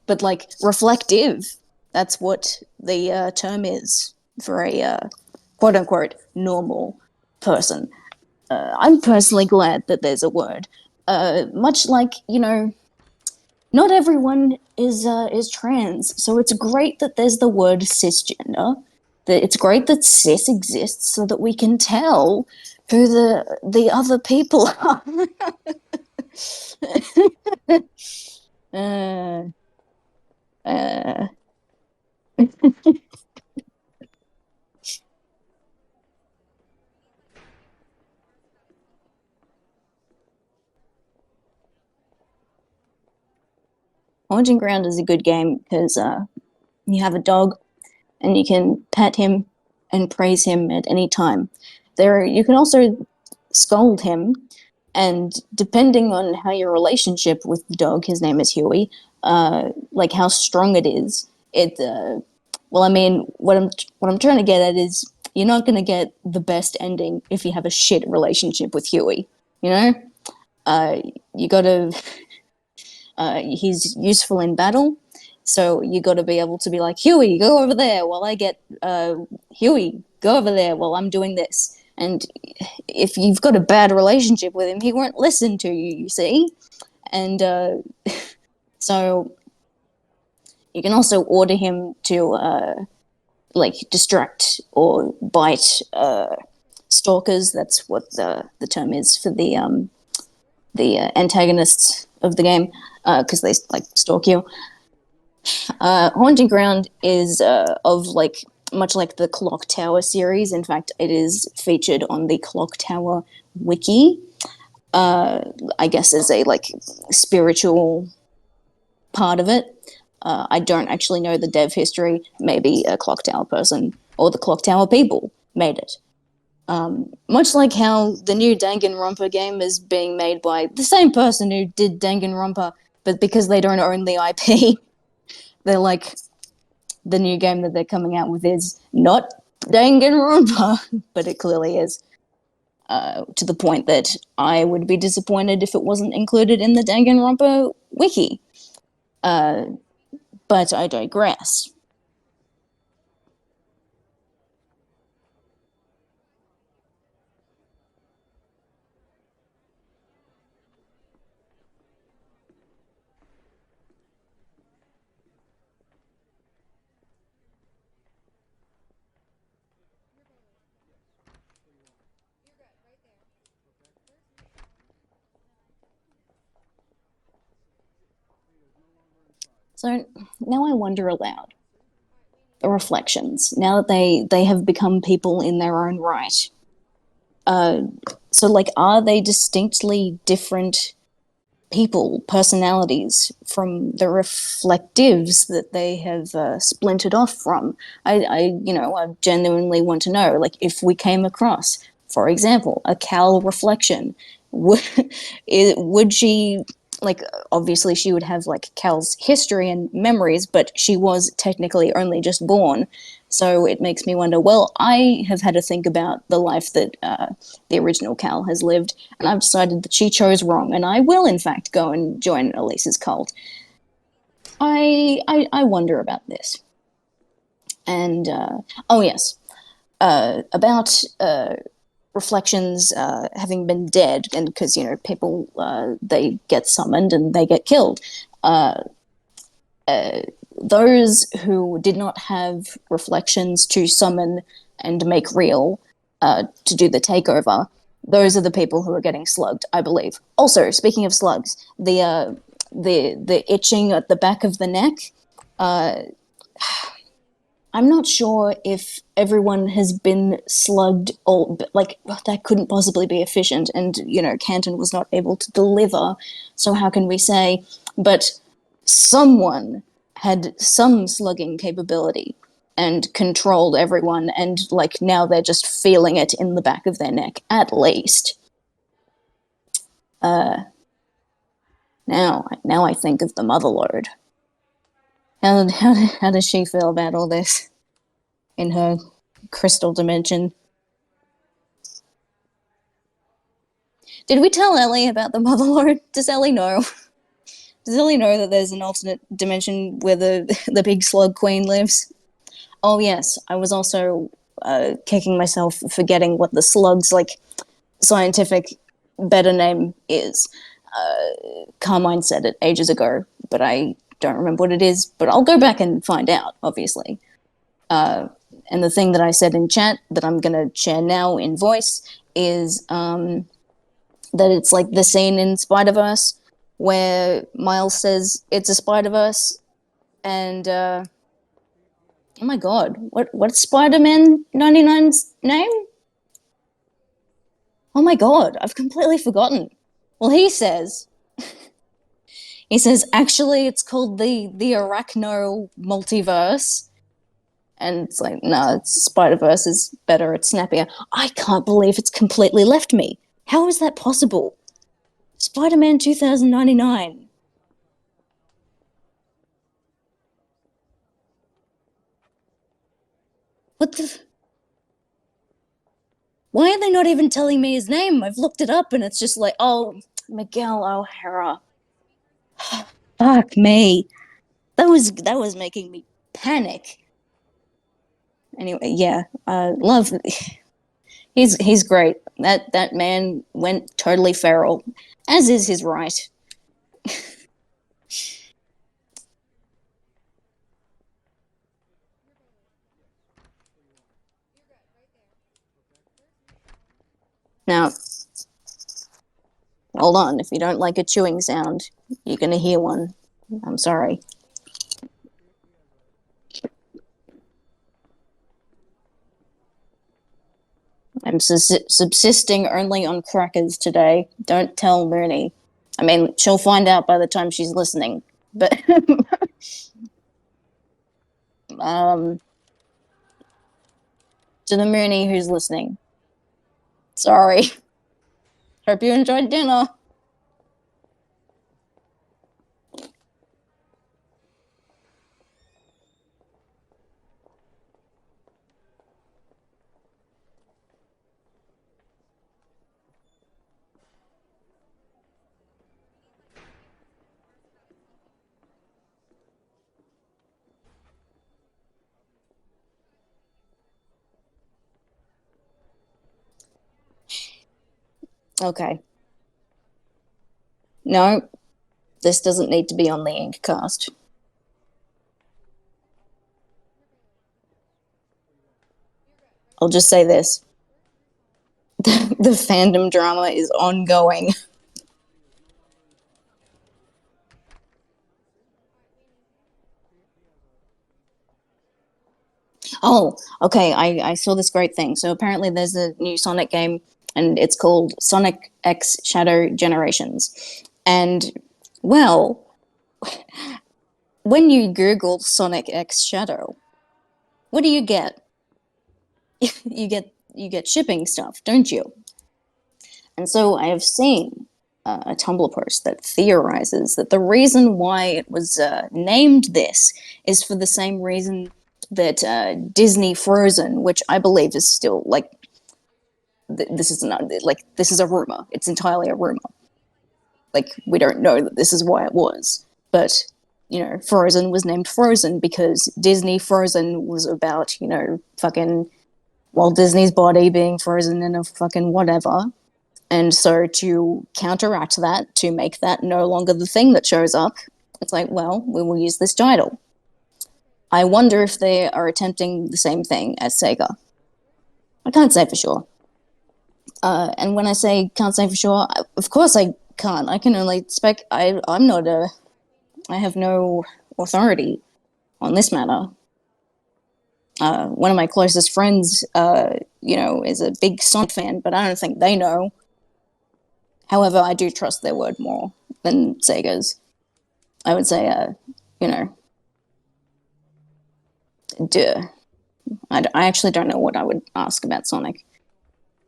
But reflective, that's what the term is for a quote unquote normal person. I'm personally glad that there's a word. Much like, not everyone is trans, so it's great that there's the word cisgender. It's great that cis exists so that we can tell who the other people are. Haunting Ground is a good game because you have a dog and you can pet him and praise him at any time. You can also scold him, and depending on how your relationship with the dog, his name is Huey, how strong it is, what I'm trying to get at is you're not going to get the best ending if you have a shit relationship with Huey, you got to he's useful in battle. So you got to be able to be like, Huey, go over there while I get Huey, go over there while I'm doing this. And if you've got a bad relationship with him, he won't listen to you, you see? And so you can also order him to like distract or bite stalkers. That's what the term is for the antagonists of the game, because they like stalk you. Haunting Ground is of like much like the Clock Tower series. In fact, it is featured on the Clock Tower wiki. I guess as a like spiritual part of it. I don't actually know the dev history. Maybe a Clock Tower person or the Clock Tower people made it. Much like how the new Danganronpa game is being made by the same person who did Danganronpa, but because they don't own the IP, they're like, the new game that they're coming out with is not Danganronpa, but it clearly is. To the point that I would be disappointed if it wasn't included in the Danganronpa wiki. But I digress. So now I wonder aloud. The reflections, now that they have become people in their own right. So like, are they distinctly different people, personalities from the reflectives that they have splintered off from? I genuinely want to know, like, if we came across, for example, a Cal reflection, would she, like, obviously she would have like Cal's history and memories, but she was technically only just born. So it makes me wonder, well, I have had to think about the life that the original Cal has lived, and I've decided that she chose wrong, and I will, in fact, go and join Elise's cult. I wonder about this. And, oh yes, about reflections having been dead, and because, people, they get summoned and they get killed. Those who did not have reflections to summon and make real to do the takeover, those are the people who are getting slugged, I believe. Also, speaking of slugs, the itching at the back of the neck, I'm not sure if everyone has been slugged, or like, that couldn't possibly be efficient, and Canton was not able to deliver, so how can we say? But someone had some slugging capability and controlled everyone, and like, now they're just feeling it in the back of their neck, at least. Now I think of the Motherlode. How does she feel about all this in her crystal dimension? Did we tell Ellie about the Motherlode? Does Ellie know? Does Ellie know that there's an alternate dimension where the big slug queen lives? Oh yes, I was also kicking myself for forgetting what the slug's like scientific better name is. Carmine said it ages ago, but I don't remember what it is, but I'll go back and find out, obviously. And the thing that I said in chat that I'm going to share now in voice is that it's like the scene in Spider-Verse where Miles says it's a Spider-Verse, and oh my god, what's Spider-Man 99's name? Oh my god, I've completely forgotten. Well, he says, actually, it's called the Arachno multiverse. And it's like, no, Spider-Verse is better, it's snappier. I can't believe it's completely left me. How is that possible? Spider-Man 2099. What the... Why are they not even telling me his name? I've looked it up and it's just like, oh, Miguel O'Hara. Fuck me. that was making me panic. Anyway, yeah, love. He's great. That man went totally feral, as is his right. Now, hold on. If you don't like a chewing sound, you're gonna hear one. I'm sorry. I'm subsisting only on crackers today. Don't tell Mooney. I mean, she'll find out by the time she's listening. But to the Mooney who's listening, sorry. Hope you enjoyed dinner. Okay. No, this doesn't need to be on the Inkcast. I'll just say this. The fandom drama is ongoing. Oh, okay, I saw this great thing. So apparently there's a new Sonic game, and it's called Sonic X Shadow Generations. And, well, when you Google Sonic X Shadow, what do you get? you get shipping stuff, don't you? And so I have seen a Tumblr post that theorizes that the reason why it was named this is for the same reason that Disney Frozen, which I believe is still like this is not like this is a rumor. It's entirely a rumor. Like we don't know that this is why it was, but you know, Frozen was named Frozen because Disney Frozen was about fucking Walt Disney's body being frozen in a fucking whatever. And so to counteract that, to make that no longer the thing that shows up, it's like, well, we will use this title. I wonder if they are attempting the same thing as Sega. I can't say for sure. And when I say can't say for sure, of course I can't. I can only spec. I have no authority on this matter. One of my closest friends, is a big Sonic fan, but I don't think they know. However, I do trust their word more than Sega's. I would say, I actually don't know what I would ask about Sonic.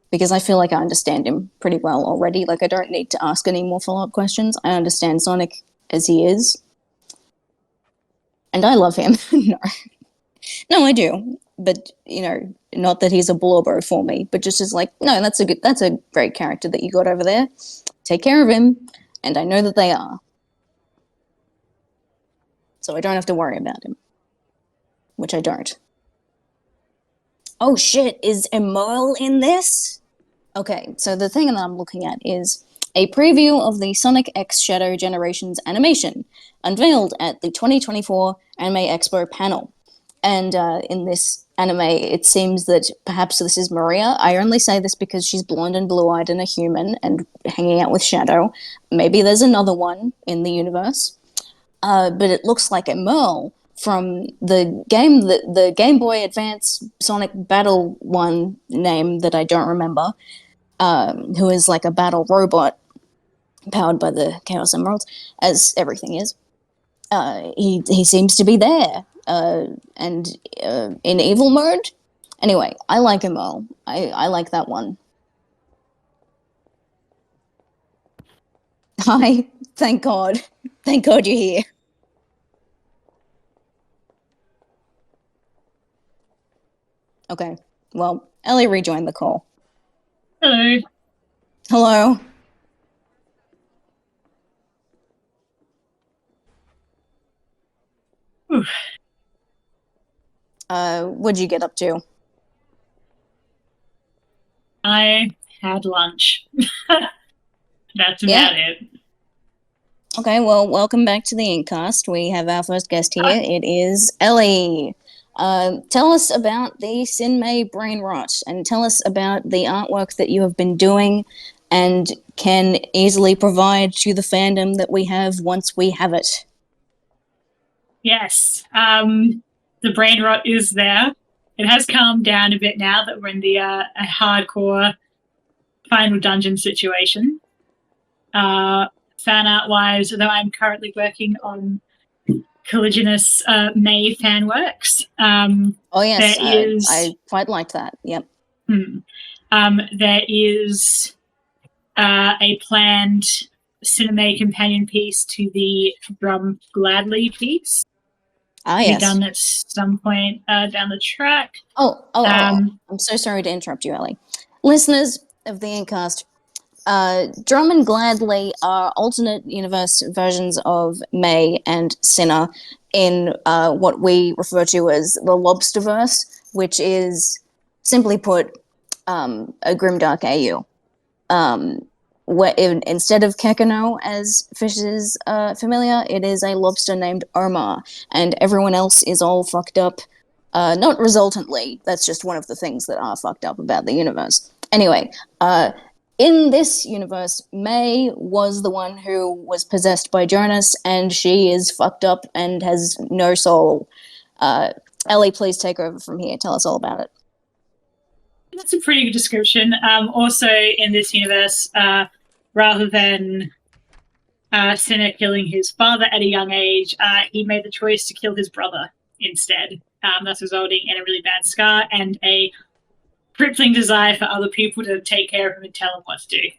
Because I feel like I understand him pretty well already. Like, I don't need to ask any more follow-up questions. I understand Sonic as he is. And I love him. No, I do. But, not that he's a blobber for me, but just as like, no, that's a great character that you got over there. Take care of him. And I know that they are. So I don't have to worry about him. Which I don't. Oh shit, is Emil in this? Okay, so the thing that I'm looking at is a preview of the Sonic X Shadow Generations animation, unveiled at the 2024 Anime Expo panel. And in this anime, it seems that perhaps this is Maria. I only say this because she's blonde and blue-eyed and a human and hanging out with Shadow. Maybe there's another one in the universe. But it looks like Emil from the Game Boy Advance Sonic Battle one name that I don't remember, who is like a battle robot powered by the Chaos Emeralds, as everything is. He seems to be there, and in evil mode. Anyway, I like Emil. I like that one. Hi, thank God. Thank God you're here. Okay, well, Ellie rejoined the call. Hello. Hello. What'd you get up to? I had lunch. That's Yeah. about it. Okay, well, welcome back to the Incast. We have our first guest here. It is Ellie. Tell us about the Sinmay brain rot, and tell us about the artwork that you have been doing and can easily provide to the fandom that we have once we have it. Yes. The brain rot is there. It has calmed down a bit now that we're in the a hardcore final dungeon situation. Fan art wise, although I'm currently working on Caligulous May fan works. Oh yes, there is I quite liked that. Yep. There is a planned cinema companion piece to the Drum Gladly piece. Ah To yes. be done at some point down the track. Oh, I'm so sorry to interrupt you, Ellie. Listeners of the Incast, Drum and Gladly are alternate universe versions of May and Sinner in what we refer to as the Lobsterverse, which is, simply put, a grimdark AU. Where instead of Kekano as Fish's familiar, it is a lobster named Omar, and everyone else is all fucked up. Not resultantly, that's just one of the things that are fucked up about the universe. Anyway, in this universe, May was the one who was possessed by Jonas, and she is fucked up and has no soul. Ellie, please take over from here. Tell us all about it. That's a pretty good description. Also, in this universe, rather than Sinner killing his father at a young age, he made the choice to kill his brother instead. Thus resulting in a really bad scar and a crippling desire for other people to take care of him and tell him what to do.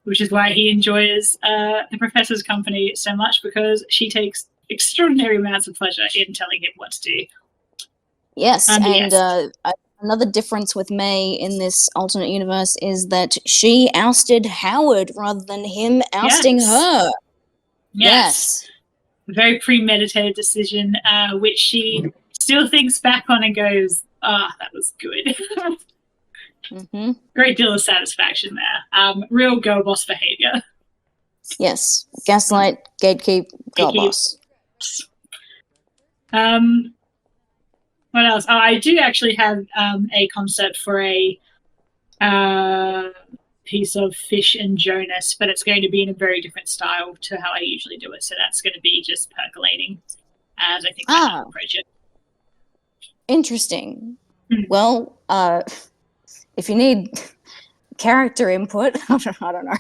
Which is why he enjoys the professor's company so much, because she takes extraordinary amounts of pleasure in telling him what to do. Yes, and yes. Another difference with May in this alternate universe is that she ousted Howard rather than him ousting her. Yes. A very premeditated decision, which she still thinks back on and goes, that was good. Mm-hmm. Great deal of satisfaction there. Real girl boss behavior. Yes. Gaslight, gatekeep, girl boss. What else? Oh, I do actually have a concept for a piece of Fish and Jonas, but it's going to be in a very different style to how I usually do it. So that's going to be just percolating as I think I approach it. Interesting. Well, if you need character input, I don't know.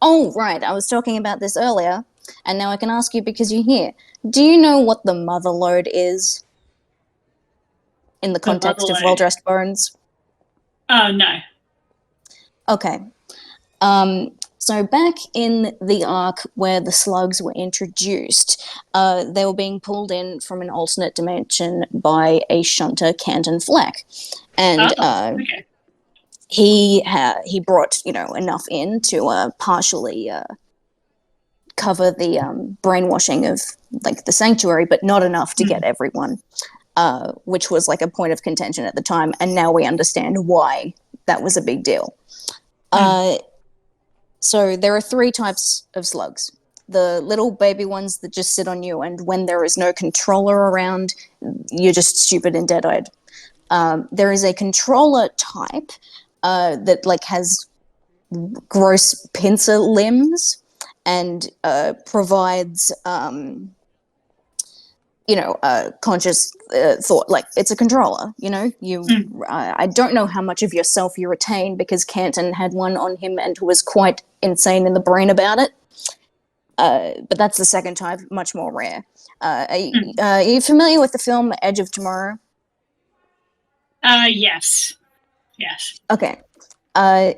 Oh, right. I was talking about this earlier, and now I can ask you because you're here. Do you know what the mother lode is in the context of Well-Dressed Bones? Oh, no. Okay. So back in the arc where the slugs were introduced, they were being pulled in from an alternate dimension by a shunter, Canton Fleck. And okay. he brought, enough in to partially cover the brainwashing of like the sanctuary, but not enough to get everyone, which was like a point of contention at the time. And now we understand why that was a big deal. So there are 3 types of slugs. The little baby ones that just sit on you, and when there is no controller around, you're just stupid and dead-eyed. There is a controller type that like has gross pincer limbs and provides conscious thought. Like, it's a controller, I don't know how much of yourself you retain, because Canton had one on him and was quite insane in the brain about it. But that's the second type, much more rare. Are you familiar with the film Edge of Tomorrow? Yes. Okay.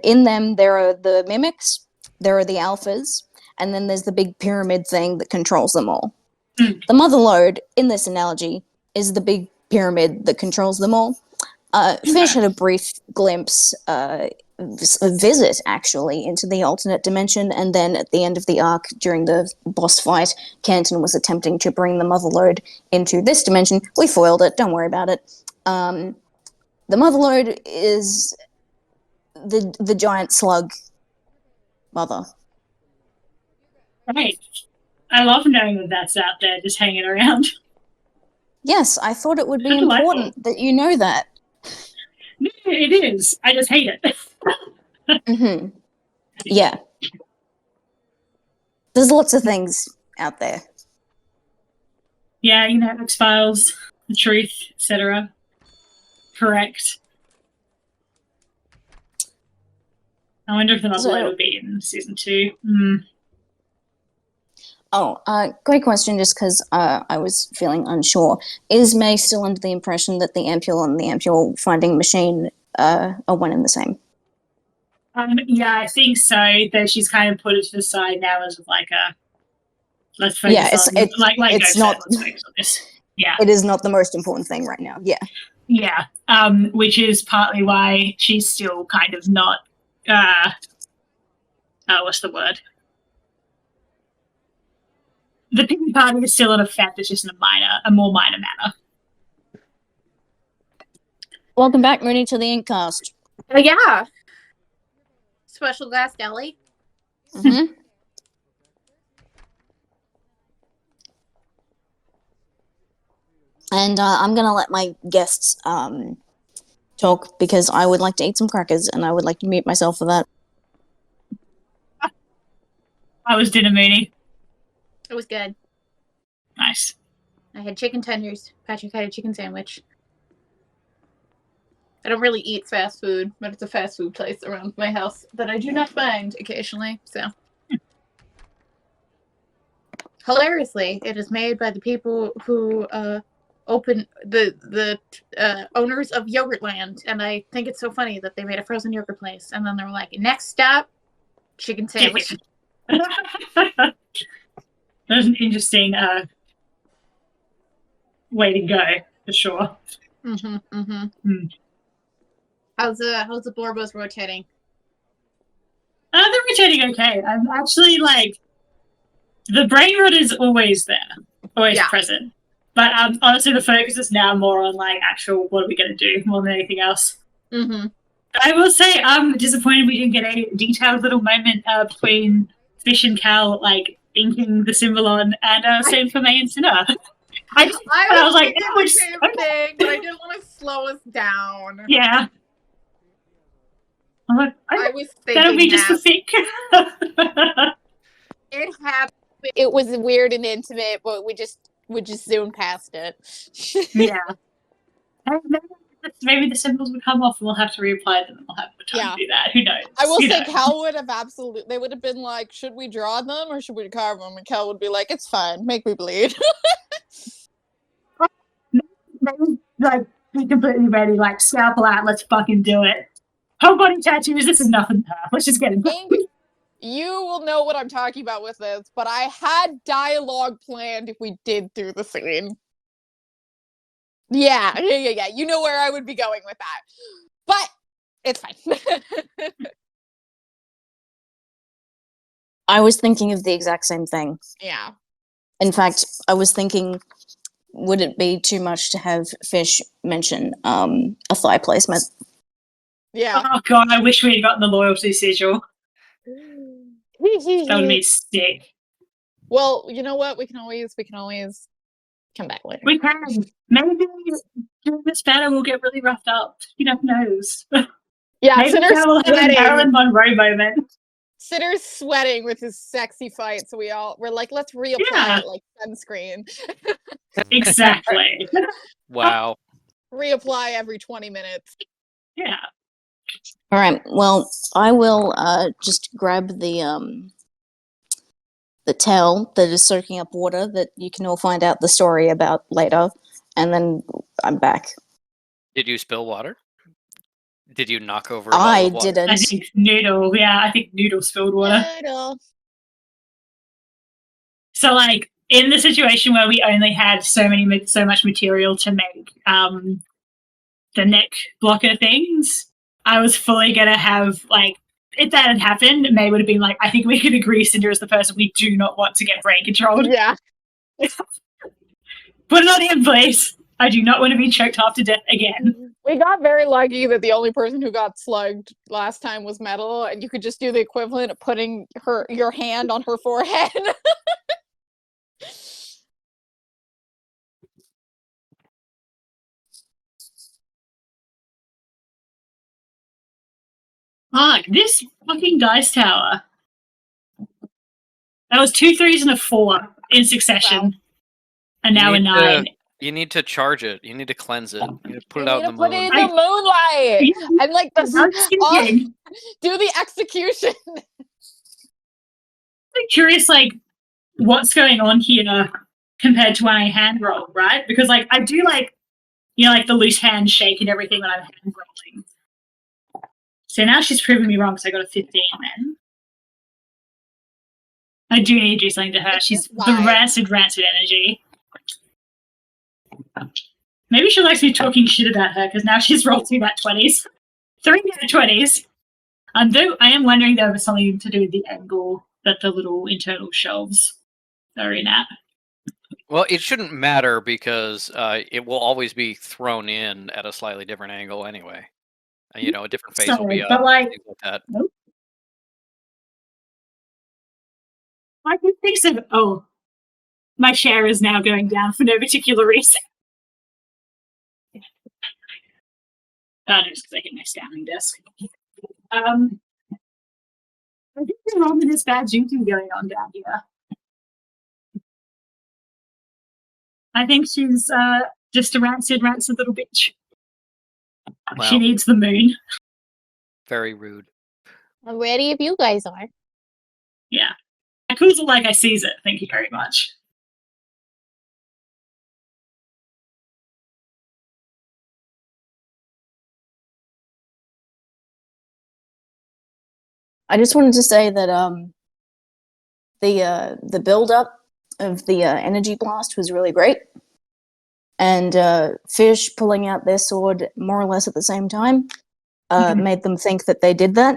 In them, there are the mimics, there are the alphas, and then there's the big pyramid thing that controls them all. The mother lode, in this analogy, is the big pyramid that controls them all. Fish had a brief glimpse, a visit actually, into the alternate dimension, and then at the end of the arc, during the boss fight, Canton was attempting to bring the Motherlode into this dimension. We foiled it, don't worry about it. The Motherlode is the giant slug mother. Right. I love knowing that that's out there just hanging around. Yes, I thought it would be Delightful. important that you know that. No, it is. I just hate it. Mm-hmm. Yeah. There's lots of things out there. Yeah, X-Files, The Truth, etc. Correct. I wonder if the Motherlode will be in season 2. Oh, great question, just because I was feeling unsure. Is May still under the impression that the ampule and the ampule finding machine are one and the same? Yeah, I think so. Though she's kind of put it to the side now as like a let's focus on it's let's not. focus on this. Yeah, it is not the most important thing right now. Yeah. Yeah. Which is partly why she's still kind of not. What's the word? The pity party is still an effect. It's just in a more minor manner. Welcome back, Mooney, to the Inkcast. Oh yeah. Special guest Ellie. Mm-hmm. And I'm gonna let my guests talk because I would like to eat some crackers and I would like to mute myself for that. How was dinner, Mooney? It was good. Nice. I had chicken tenders. Patrick had a chicken sandwich. I don't really eat fast food, but it's a fast food place around my house that I do not find occasionally, so. Hilariously, it is made by the people who open the owners of Yogurtland, and I think it's so funny that they made a frozen yogurt place, and then they were like, next stop, chicken sandwich. That's an interesting way to go, for sure. How's the Borbos rotating? They're rotating okay. I'm actually like, the brain rot is always there, always present. But honestly, the focus is now more on like actual what are we going to do more than anything else. I will say I'm disappointed we didn't get a detailed little moment between Fish and Cal like inking the Symbolon and same for May and Sinner. I was like, thinking the same thing, but I didn't want to slow us down. Yeah. I'm like, I was thinking that'll be just a fic. It happened. It was weird and intimate, but we just zoomed past it. Yeah. Maybe the symbols would come off and we'll have to reapply them and we'll have time to do that. Who knows? I will say Cal would have they would have been like, should we draw them or should we carve them? And Cal would be like, it's fine, make me bleed. Like, be completely ready, like, scalpel out, let's fucking do it. Whole body tattoos, this is nothing to her. Let's just get it. You will know what I'm talking about with this, but I had dialogue planned if we did do the scene. Yeah. You know where I would be going with that. But it's fine. I was thinking of the exact same thing. Yeah. In fact, I was thinking, would it be too much to have Fish mention a thigh placement? Yeah. Oh god, I wish we had gotten the loyalty sigil. That would be sick. Well, you know what? We can always come back later. We can. Maybe during this battle we'll get really roughed up. You never knows. Yeah, maybe we'll have a Marilyn Monroe moment. Sitter's sweating with his sexy fight, so we're like, let's reapply it like sunscreen. Exactly. Wow. Reapply every 20 minutes. Yeah. All right. Well, I will just grab the towel that is soaking up water that you can all find out the story about later, and then I'm back. Did you spill water? Did you knock over? I didn't. I think Noodle. Yeah, I think Noodle spilled water. Noodle. So, like, in the situation where we only had so much material to make the neck blocker things, I was fully gonna have like, if that had happened, May would have been like, I think we can agree Cinder is the person we do not want to get brain controlled. Yeah. Put it on him, please. I do not want to be choked half to death again. We got very lucky that the only person who got slugged last time was Metal, and you could just do the equivalent of putting your hand on her forehead. Fuck, this fucking dice tower. That was 2 3s and a 4 in succession. Wow. And now a need 9. You need to charge it. You need to cleanse it. You need to put it You out need in to the put it moon. in the moonlight. Yeah, I'm like, I was thinking. do the execution. I'm curious, like, what's going on here compared to when I hand roll, right? Because, like, I do, like, you know, like the loose hand shake and everything when I'm hand rolling. So now she's proven me wrong because I got a 15 then. I do need to do something to her. It's She's just the fine. rancid energy. Maybe she likes me talking shit about her because now she's rolled 2 nat 20s. 3 nat 20s. Though I am wondering there was something to do with the angle that the little internal shelves are in at. Well, it shouldn't matter because it will always be thrown in at a slightly different angle anyway. You know, a different face will be Sorry, up. but, like, things like that. I can think so. Oh, my share is now going down for no particular reason. Just because I hit my standing desk. I think there's wrong with this bad juju going on down here. I think she's just a rancid little bitch. Wow. She needs the moon. Very rude. I'm ready if you guys are. Yeah. Yakuza like I sees it. Thank you very much. I just wanted to say that the build up of the energy blast was really great, and Fish pulling out their sword more or less at the same time made them think that they did that,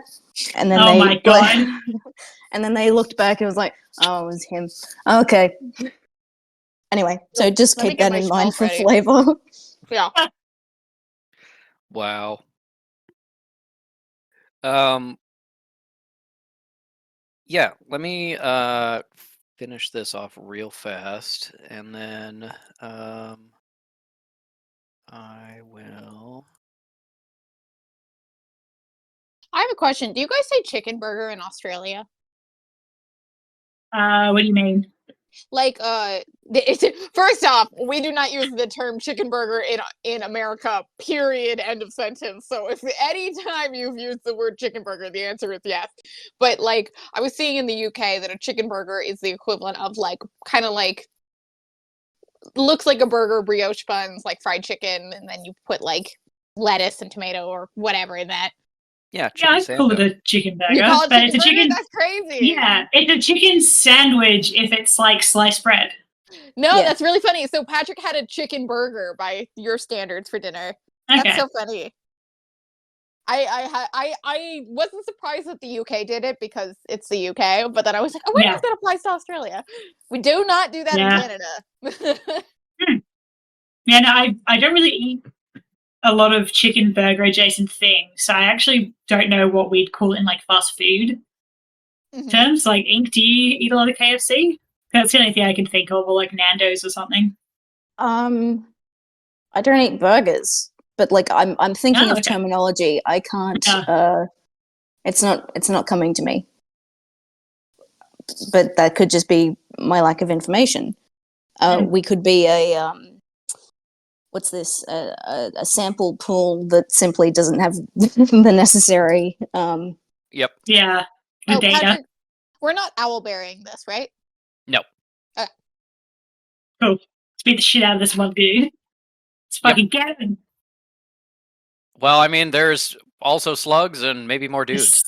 and then Oh they my God. and then they looked back and was like, "Oh, it was him." Okay. Anyway, so just Let me keep get that my in mind shelf for ready. flavor. Yeah. Wow. Yeah, let me finish this off real fast, and then I will. I have a question. Do you guys say chicken burger in Australia? What do you mean? Like, first off, we do not use the term chicken burger in America, period, end of sentence. So if any time you've used the word chicken burger, the answer is yes. But, like, I was seeing in the UK that a chicken burger is the equivalent of, like, kind of like, looks like a burger, brioche buns, like fried chicken, and then you put, like, lettuce and tomato or whatever in that. Yeah, Yeah, chicken I call it sandwich. a chicken burger. You call it but chicken it's a burger? chicken. That's crazy. Yeah, it's a chicken sandwich if it's like sliced bread. No, Yeah. that's really funny. So Patrick had a chicken burger by your standards for dinner. Okay. That's so funny. I wasn't surprised that the UK did it because it's the UK, but then I was like, I wonder Yeah. if that applies to Australia. We do not do that Yeah. in Canada. Yeah, no, I don't really eat a lot of chicken burger adjacent things, so I actually don't know what we'd call it in like fast food Mhm. terms. Like, Ink, do you eat a lot of KFC? That's the only thing I can think of, or like Nando's or something. I don't eat burgers, but like I'm thinking Oh, of okay. terminology. I can't. Yeah. It's not coming to me. But that could just be my lack of information. We could be a what's this? A sample pool that simply doesn't have the necessary. Yep. Yeah, the Oh, data. Patrick, we're not owl bearing this, right? No. Cool. Let's beat the shit out of this one dude. Let's fucking get him. Well, I mean, there's also slugs and maybe more dudes.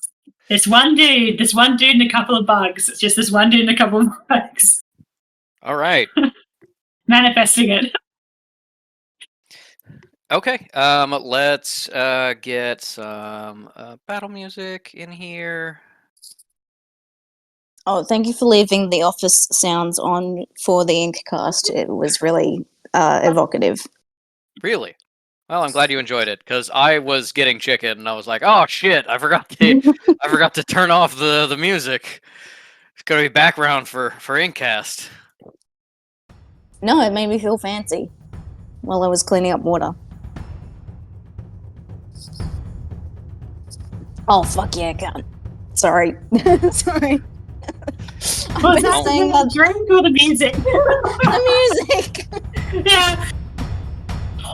This one dude and a couple of bugs. It's just this one dude and a couple of bugs. All right. Manifesting it. Okay. Let's get some battle music in here. Oh, thank you for leaving the office sounds on for the Inkcast. It was really evocative. Really? Well, I'm glad you enjoyed it because I was getting chicken and I was like, "Oh shit! I forgot to turn off the music. It's gonna be background for Inkcast." No, it made me feel fancy while I was cleaning up water. Oh, fuck yeah, I can't. Sorry. Sorry. Was I've been that saying the that drink or the music? the music. Yeah.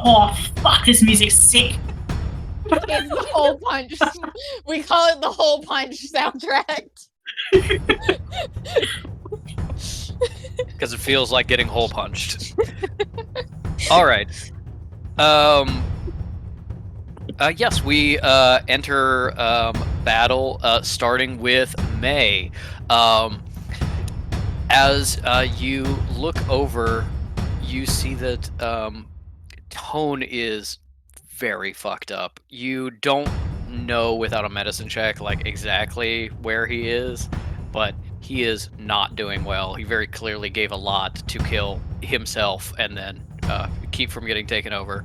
Oh, fuck, this music's sick. It's the Hole Punch. We call it the Hole Punch soundtrack. Because it feels like getting hole punched. All right. Yes, we enter battle, starting with May. As you look over, you see that Tone is very fucked up. You don't know without a medicine check like exactly where he is, but he is not doing well. He very clearly gave a lot to kill himself and then keep from getting taken over.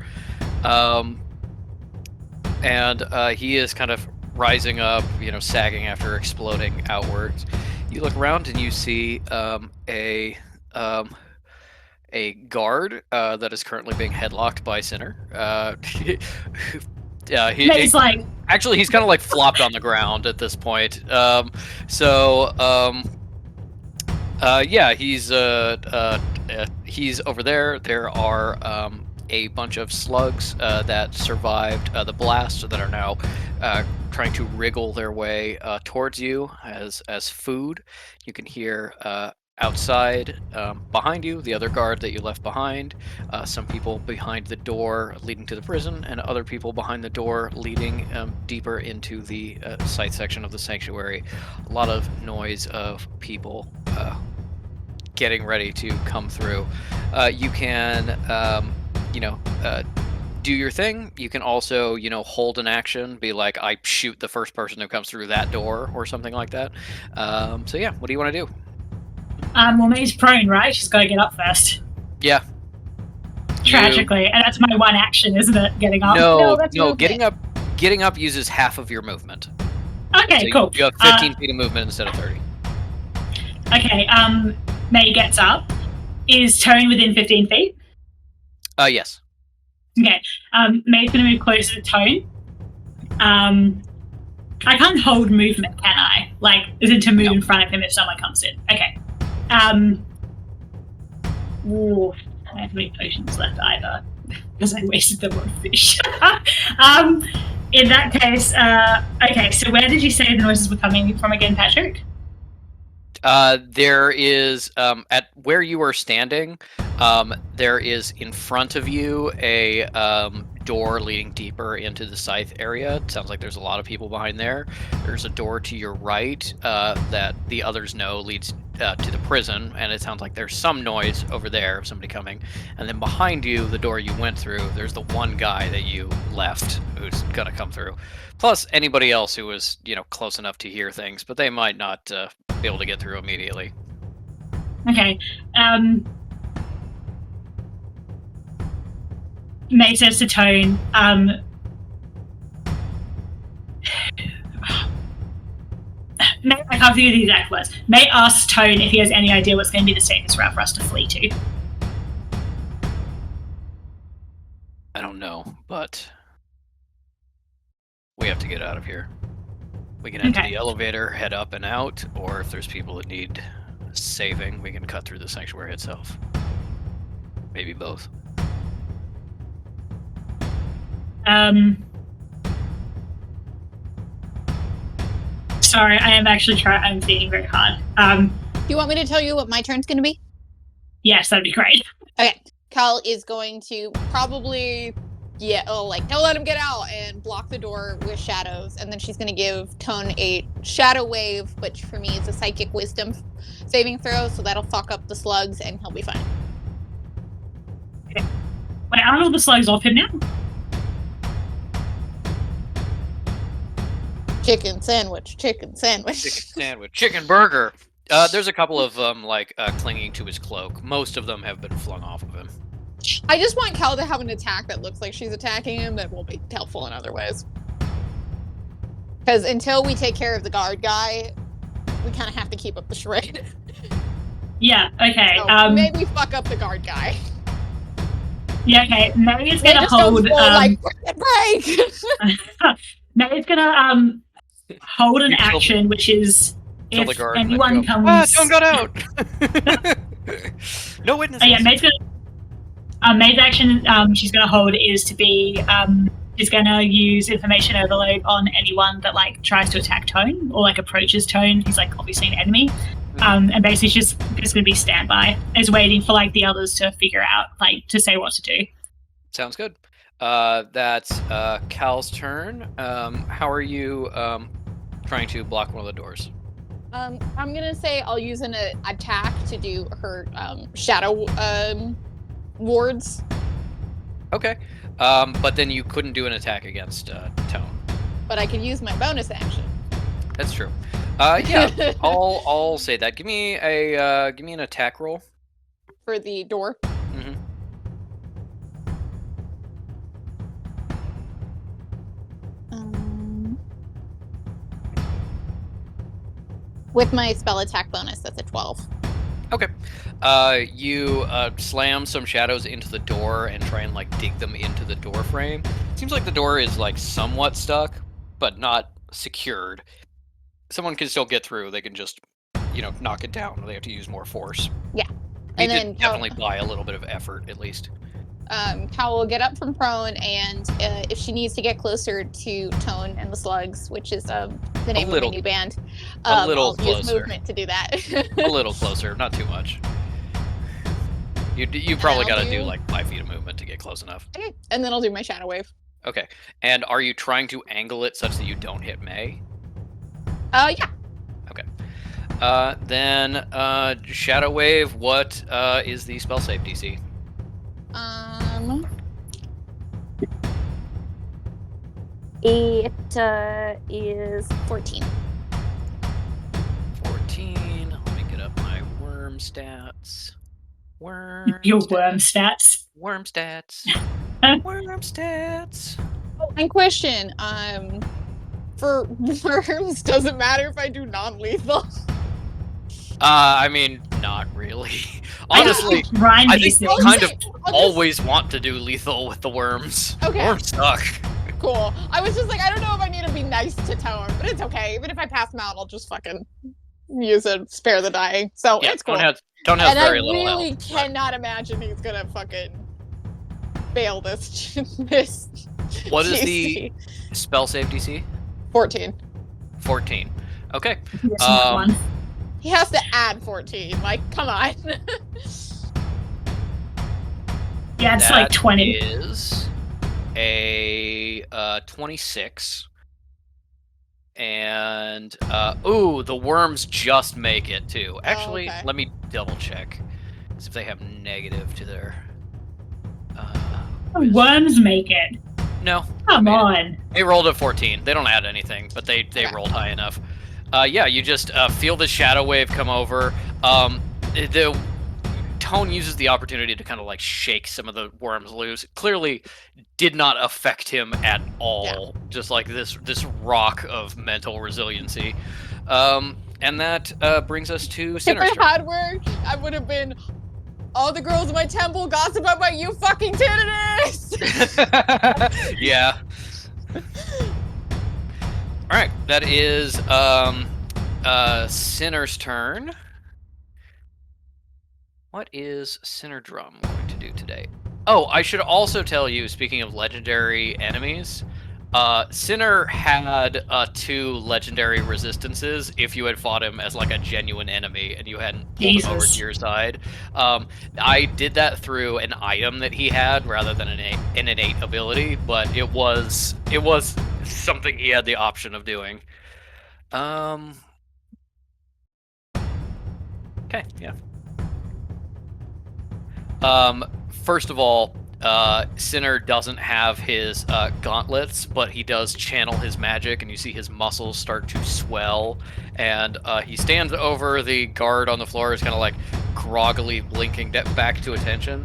And he is kind of rising up, sagging after exploding outwards. You look around and you see a guard that is currently being headlocked by Sinner. He's like, Actually, he's kind of like flopped on the ground at this point. Yeah, he's over there. There are a bunch of slugs that survived the blast that are now trying to wriggle their way towards you as food. You can hear outside behind you the other guard that you left behind, some people behind the door leading to the prison, and other people behind the door leading deeper into the site section of the sanctuary. A lot of noise of people getting ready to come through. You can do your thing. You can also, hold an action, be like, I shoot the first person who comes through that door or something like that. So yeah, what do you want to do? well, May's prone, right? She's got to get up first. Yeah. Tragically, and that's my one action, isn't it? Getting up. No, that's getting up uses half of your movement. Okay, So cool. You have 15 feet of movement instead of 30. Okay, May gets up. Is Tone within 15 feet? Yes. Okay, May's going to move closer to Tone. I can't hold movement, can I? Like, is it to move in front of him if someone comes in? Okay. Ooh, I don't have any potions left either, because I wasted them on fish. In that case, okay, so where did you say the noises were coming from again, Patrick? There is, at where you are standing, there is in front of you a door leading deeper into the scythe area. It sounds like there's a lot of people behind there. There's a door to your right that the others know leads to the prison, and it sounds like there's some noise over there of somebody coming. And then behind you, the door you went through, there's the one guy that you left who's gonna come through. Plus anybody else who was, close enough to hear things, but they might not be able to get through immediately. Okay. May says to Tone, May, I can't think of the exact words. May asks Tone if he has any idea what's going to be the safest route for us to flee to. I don't know, but we have to get out of here. We can enter Okay. the elevator, head up and out, or if there's people that need saving, we can cut through the sanctuary itself. Maybe both. Sorry, I am actually I'm thinking very hard. Do you want me to tell you what my turn's going to be? Yes, that'd be great. Okay. Cal is going to probably, don't let him get out and block the door with shadows. And then she's going to give Tone a shadow wave, which for me is a psychic wisdom saving throw. So that'll fuck up the slugs and he'll be fine. Wait, aren't all the slugs off him now? Chicken sandwich, chicken sandwich. Chicken sandwich, chicken burger. There's a couple of them clinging to his cloak. Most of them have been flung off of him. I just want Cal to have an attack that looks like she's attacking him that will be helpful in other ways. Because until we take care of the guard guy, we kind of have to keep up the charade. Yeah, okay. So maybe fuck up the guard guy. Yeah, okay. May's They gonna just go hold full, like, break! May's gonna hold an You kill- action, which is Kill the if guard. and then anyone go, comes. John got out. No witnesses. Yeah, May's action she's gonna hold is to be is gonna use information overload on anyone that like tries to attack Tone or like approaches Tone. He's like obviously an enemy. And basically just gonna be standby, is waiting for like the others to figure out like to say what to do. Sounds good. That's Cal's turn. How are you trying to block one of the doors? I'm gonna say I'll use an attack to do her shadow wards. Okay. But then you couldn't do an attack against Tone. But I can use my bonus action. That's true. Yeah, I'll say that. Give me an attack roll. For the door. Mm-hmm. With my spell attack bonus, that's a 12. Okay. You slam some shadows into the door and try and like dig them into the door frame. Seems like the door is like somewhat stuck, but not secured. Someone can still get through. They can just, knock it down. They have to use more force. Yeah. He And did then definitely buy a little bit of effort, at least. Cal will get up from prone, and if she needs to get closer to Tone and the Slugs, which is the name of my new band, a little I'll use closer. movement to do that. A little closer, not too much. You probably got to do like 5 feet of movement to get close enough. Okay, and then I'll do my shadow wave. Okay. And are you trying to angle it such that you don't hit May? Yeah. Okay. Then Shadow Wave, what is the spell save DC? It is 14. 14. Let me get up my worm stats. Your worm stats. Worm stats. Worm stats. Oh, and question, for worms, does it matter if I do non-lethal? I mean, not really. Honestly, Ryan I these think you things. kind of always want to do lethal with the worms. Okay. Worms suck. Cool. I was just like, I don't know if I need to be nice to Tone, but it's okay. Even if I pass him out, I'll just fucking use it, spare the dying. So Yeah, it's cool. don't have And I very little really health. but- cannot imagine he's gonna fucking fail this. this What is the GC. spell save DC? 14? 14. Okay. Yes, that one. He has to add 14. Like, come on. Yeah, it's like That 20. is a 26. And the worms just make it too. Actually, okay. let me double check. See if they have negative to their Worms make it. No. Come I mean, on. They rolled a 14. They don't add anything, but they Okay. rolled high enough. Yeah, you just feel the shadow wave come over. The Tone uses the opportunity to kind of like shake some of the worms loose. Clearly did not affect him at all. Yeah. Just like this rock of mental resiliency. And that brings us to If Sinner's it turn. had worked, I would have been all the girls in my temple gossip about my you fucking tinnitus. Yeah. All right, that is Sinner's turn. What is Sinner Drum going to do today? Oh, I should also tell you, speaking of legendary enemies, Sinner had 2 legendary resistances if you had fought him as like a genuine enemy and you hadn't pulled him over Jesus. to your side. I did that through an item that he had rather than an innate ability, but it was something he had the option of doing. Okay, yeah. First of all, Sinner doesn't have his gauntlets, but he does channel his magic, and you see his muscles start to swell. And he stands over the guard on the floor, is kind of like groggily blinking back to attention.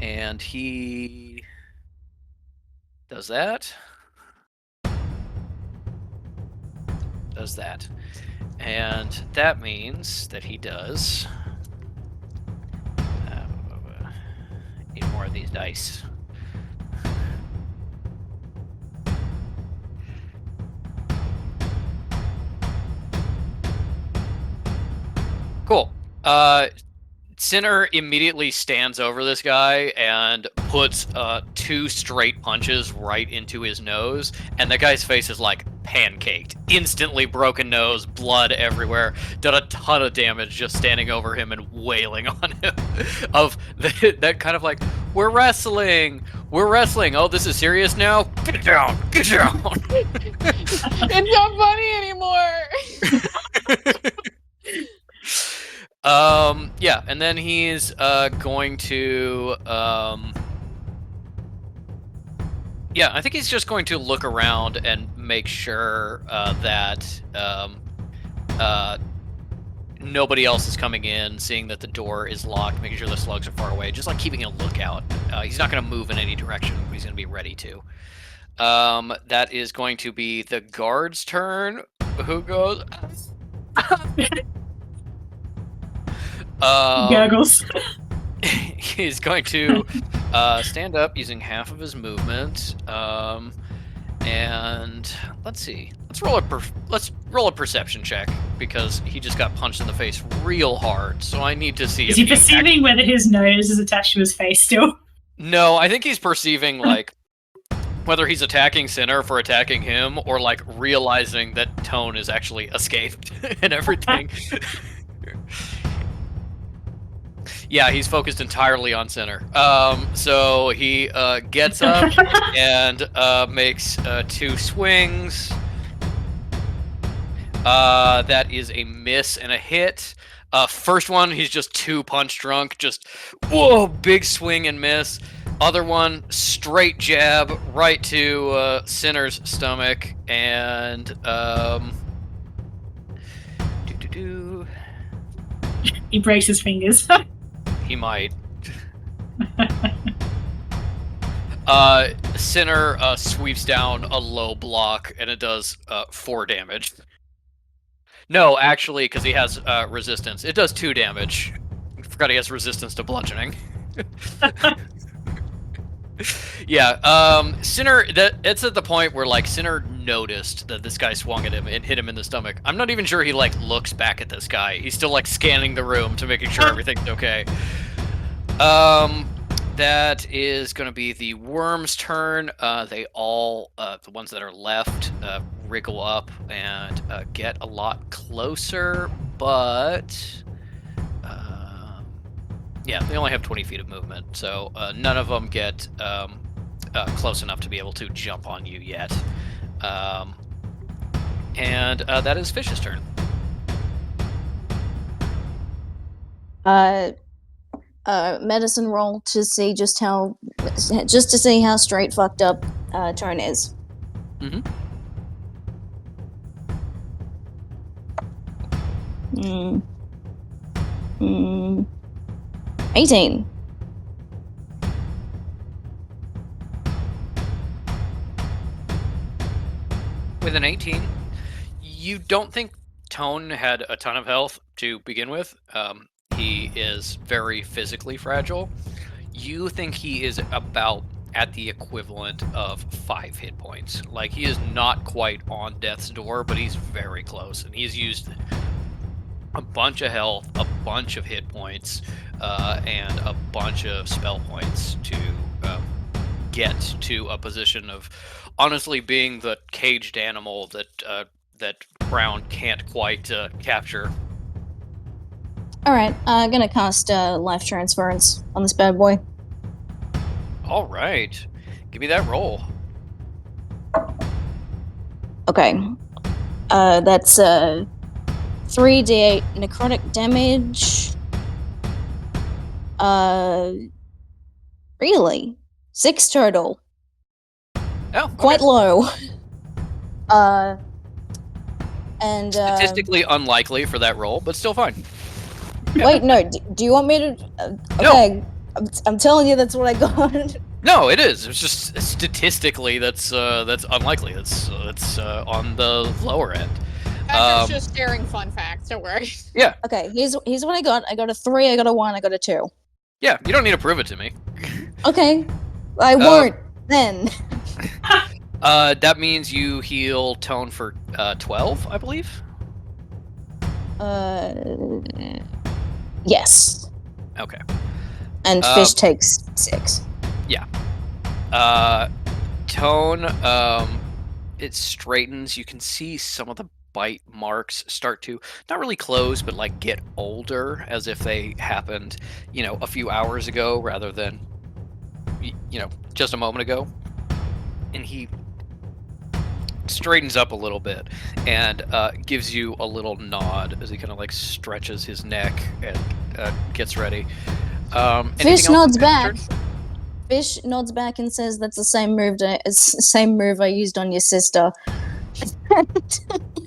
And he does that. Does that. And that means that he does... need more of these dice. Cool. Sinner immediately stands over this guy and puts 2 straight punches right into his nose, and the guy's face is like pancaked. Instantly broken nose, blood everywhere. Done a ton of damage just standing over him and wailing on him. That kind of like, we're wrestling. Oh, this is serious now? Get down. It's not funny anymore. Yeah, and then he's going to yeah, I think he's just going to look around and make sure that nobody else is coming in, seeing that the door is locked, making sure the slugs are far away, just like keeping a lookout. He's not going to move in any direction, but he's going to be ready to. That is going to be the guard's turn. Who goes? Gurgles. He's going to stand up using half of his movement, and let's see. Let's roll a perception check, because he just got punched in the face real hard. So I need to see. Is he perceiving whether his nose is attached to his face still? No, I think he's perceiving like whether he's attacking Sinner for attacking him, or like realizing that Tone is actually escaped and everything. Yeah, he's focused entirely on Sinner. So he gets up and makes 2 swings. That is a miss and a hit. First one, he's just 2 punch drunk. Just, whoa, big swing and miss. Other one, straight jab right to Sinner's stomach. And, He breaks his fingers. He might. Sinner sweeps down a low block, and it does 4 damage. No, actually, because he has resistance. It does 2 damage. I forgot he has resistance to bludgeoning. Yeah, Sinner, it's at the point where, like, Sinner noticed that this guy swung at him and hit him in the stomach. I'm not even sure he, like, looks back at this guy. He's still, like, scanning the room to making sure everything's okay. That is going to be the worm's turn. They all, the ones that are left, wriggle up and get a lot closer, but... yeah, they only have 20 feet of movement, so none of them get close enough to be able to jump on you yet. And that is Fish's turn. Medicine roll to see just to see how straight fucked up Tone is. Mm-hmm. 18. With an 18, you don't think Tone had a ton of health to begin with. He is very physically fragile. You think he is about at the equivalent of 5 hit points. Like, he is not quite on death's door, but he's very close, and he's used a bunch of health, a bunch of hit points, and a bunch of spell points to get to a position of honestly being the caged animal that Brown can't quite capture. Alright, I'm gonna cast Life Transference on this bad boy. Alright. Give me that roll. Okay. That's 3d8 necrotic damage. Really? 6 total. Oh, okay. Quite low. And Statistically unlikely for that roll, but still fine. Yeah. wait, no. Do you want me to? Okay, I'm telling you, that's what I got. No, it is. It's just statistically that's unlikely. That's on the lower end. I'm just sharing fun facts. Don't worry. Okay, here's what I got. I got a 3. I got a 1. I got a 2. Yeah, you don't need to prove it to me. Okay, I won't then. That means you heal Tone for 12, I believe. Yes. Okay. And Fish takes 6. Tone, it straightens. You can see some of the bite marks start to not really close, but like get older, as if they happened, a few hours ago rather than, just a moment ago. And he straightens up a little bit and gives you a little nod as he kind of like stretches his neck and gets ready. Fish nods back. Fish nods back and says, "That's the same move I used on your sister."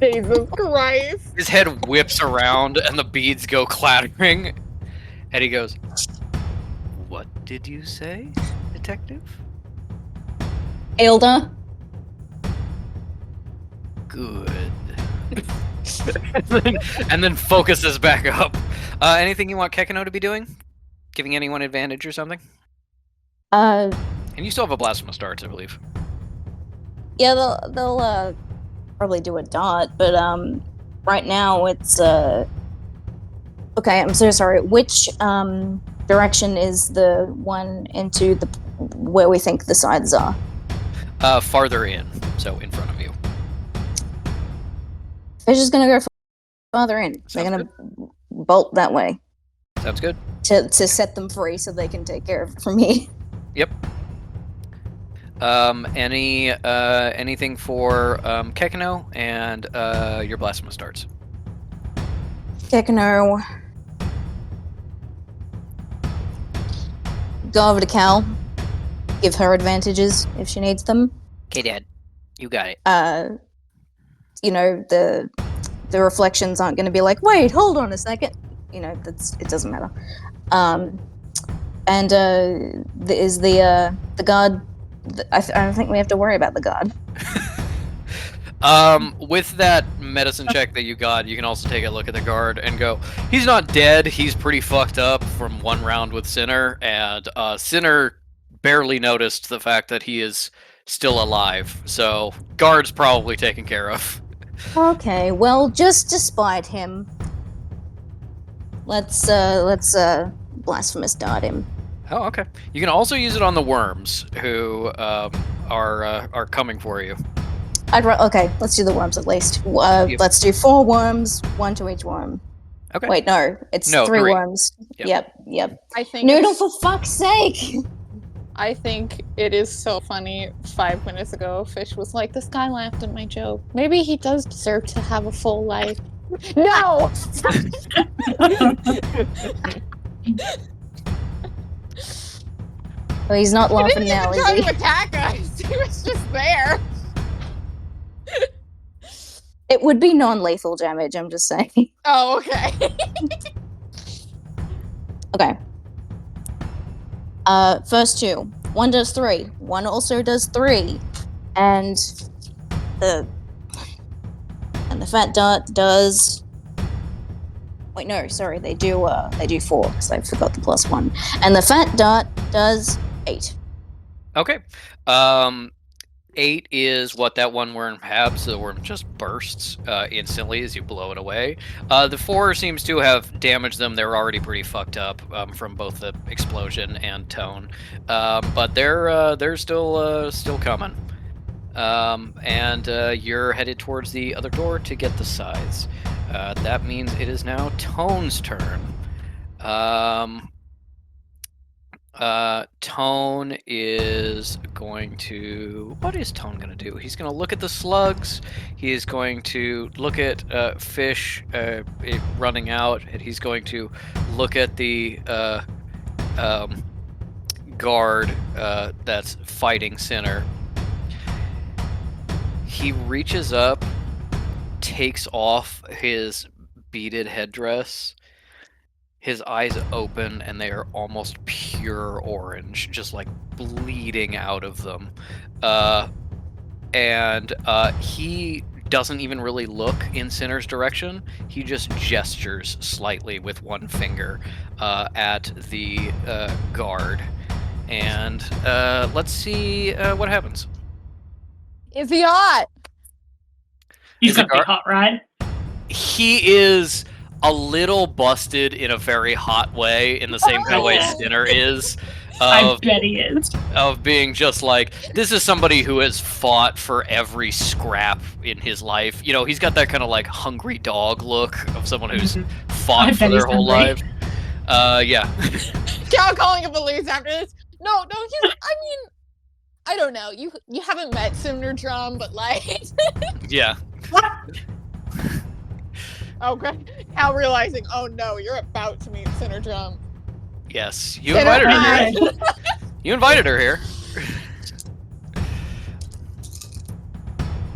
Jesus Christ. His head whips around and the beads go clattering, and he goes, "What did you say, detective?" Hilda. Good. and then focuses back up. Anything you want Kekino to be doing? Giving anyone advantage or something? And you still have a Blasphemous Darts, I believe. Yeah, they'll probably do a dot, but right now it's okay. I'm so sorry. Which direction is the one into the where we think the sides are? Farther in, so in front of you. Fish is gonna go farther in. They're Sounds gonna bolt that way Sounds good. to set them free so they can take care of it from here. Yep. Anything for Kekino and your Blasphemous Darts? Kekino. Go over to Cal. Give her advantages if she needs them. Okay, Dad. You got it. The reflections aren't going to be like, wait, hold on a second. It doesn't matter. Is the guard? I don't think we have to worry about the guard. With that medicine check that you got, you can also take a look at the guard and go, he's not dead. He's pretty fucked up from one round with Sinner, and Sinner barely noticed the fact that he is still alive. So guard's probably taken care of. Okay, well, just despite him, let's blasphemous dart him. Oh, okay. You can also use it on the worms who are coming for you. Okay, let's do the worms at least. Let's do 4 worms, 1 to each worm. Okay. Wait, no, it's 3 worms. Yep. Yep. I think Noodle, for fuck's sake! I think it is so funny. 5 minutes ago, Fish was like, "This guy laughed at my joke. Maybe he does deserve to have a full life." No! Well, he's not He laughing didn't now, even is try he? to attack us. He was just there. It would be non-lethal damage, I'm just saying. Oh, okay. Okay. First 2. 1 does 3. 1 also does 3. And the fat dart does... Wait, no, sorry, they do 4, because I forgot the +1. And the fat dart does 8. Okay. 8 is what that one worm has, so the worm just bursts instantly as you blow it away. The 4 seems to have damaged them. They're already pretty fucked up from both the explosion and Tone, but they're still coming. And you're headed towards the other door to get the sides. That means it is now Tone's turn. Tone is going to... What is Tone going to do? He's going to look at the slugs. He is going to look at Fish running out. And he's going to look at the guard that's fighting Sinner. He reaches up, takes off his beaded headdress. His eyes open and they are almost pure orange, just like bleeding out of them. And he doesn't even really look in Sinner's direction. He just gestures slightly with one finger at the guard. And let's see what happens. Is he hot? He's Is it got to be hot, right? He is a little busted in a very hot way, in the same kind of way Oh. Sinner is. I bet he is. Of being just like, this is somebody who has fought for every scrap in his life. You know, he's got that kind of like hungry dog look of someone who's I fought for bet their he's whole hungry. life. Yeah. Y'all calling him police after this? No, he's. I mean, I don't know. You haven't met Sumner Drum, but like, Yeah. oh, great. Now realizing, oh no, you're about to meet Sinner Drum. Yes. You Sinner invited her Drum. here. You invited her here.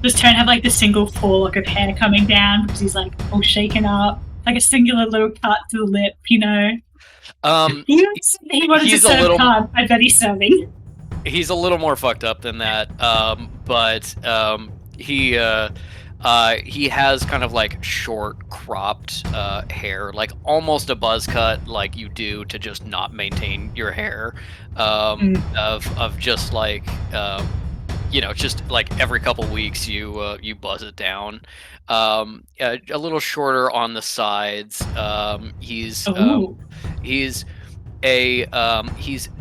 Does Tone have like the single full look of hair coming down because he's like all shaken up, like a singular little cut to the lip, you know? He wanted to he's a serve little- card. I bet he's serving. He's a little more fucked up than that, but he has kind of like short cropped hair, like almost a buzz cut, like you do to just not maintain your hair, of just like you know, just like every couple weeks you buzz it down. A little shorter on the sides. He's Ooh. he's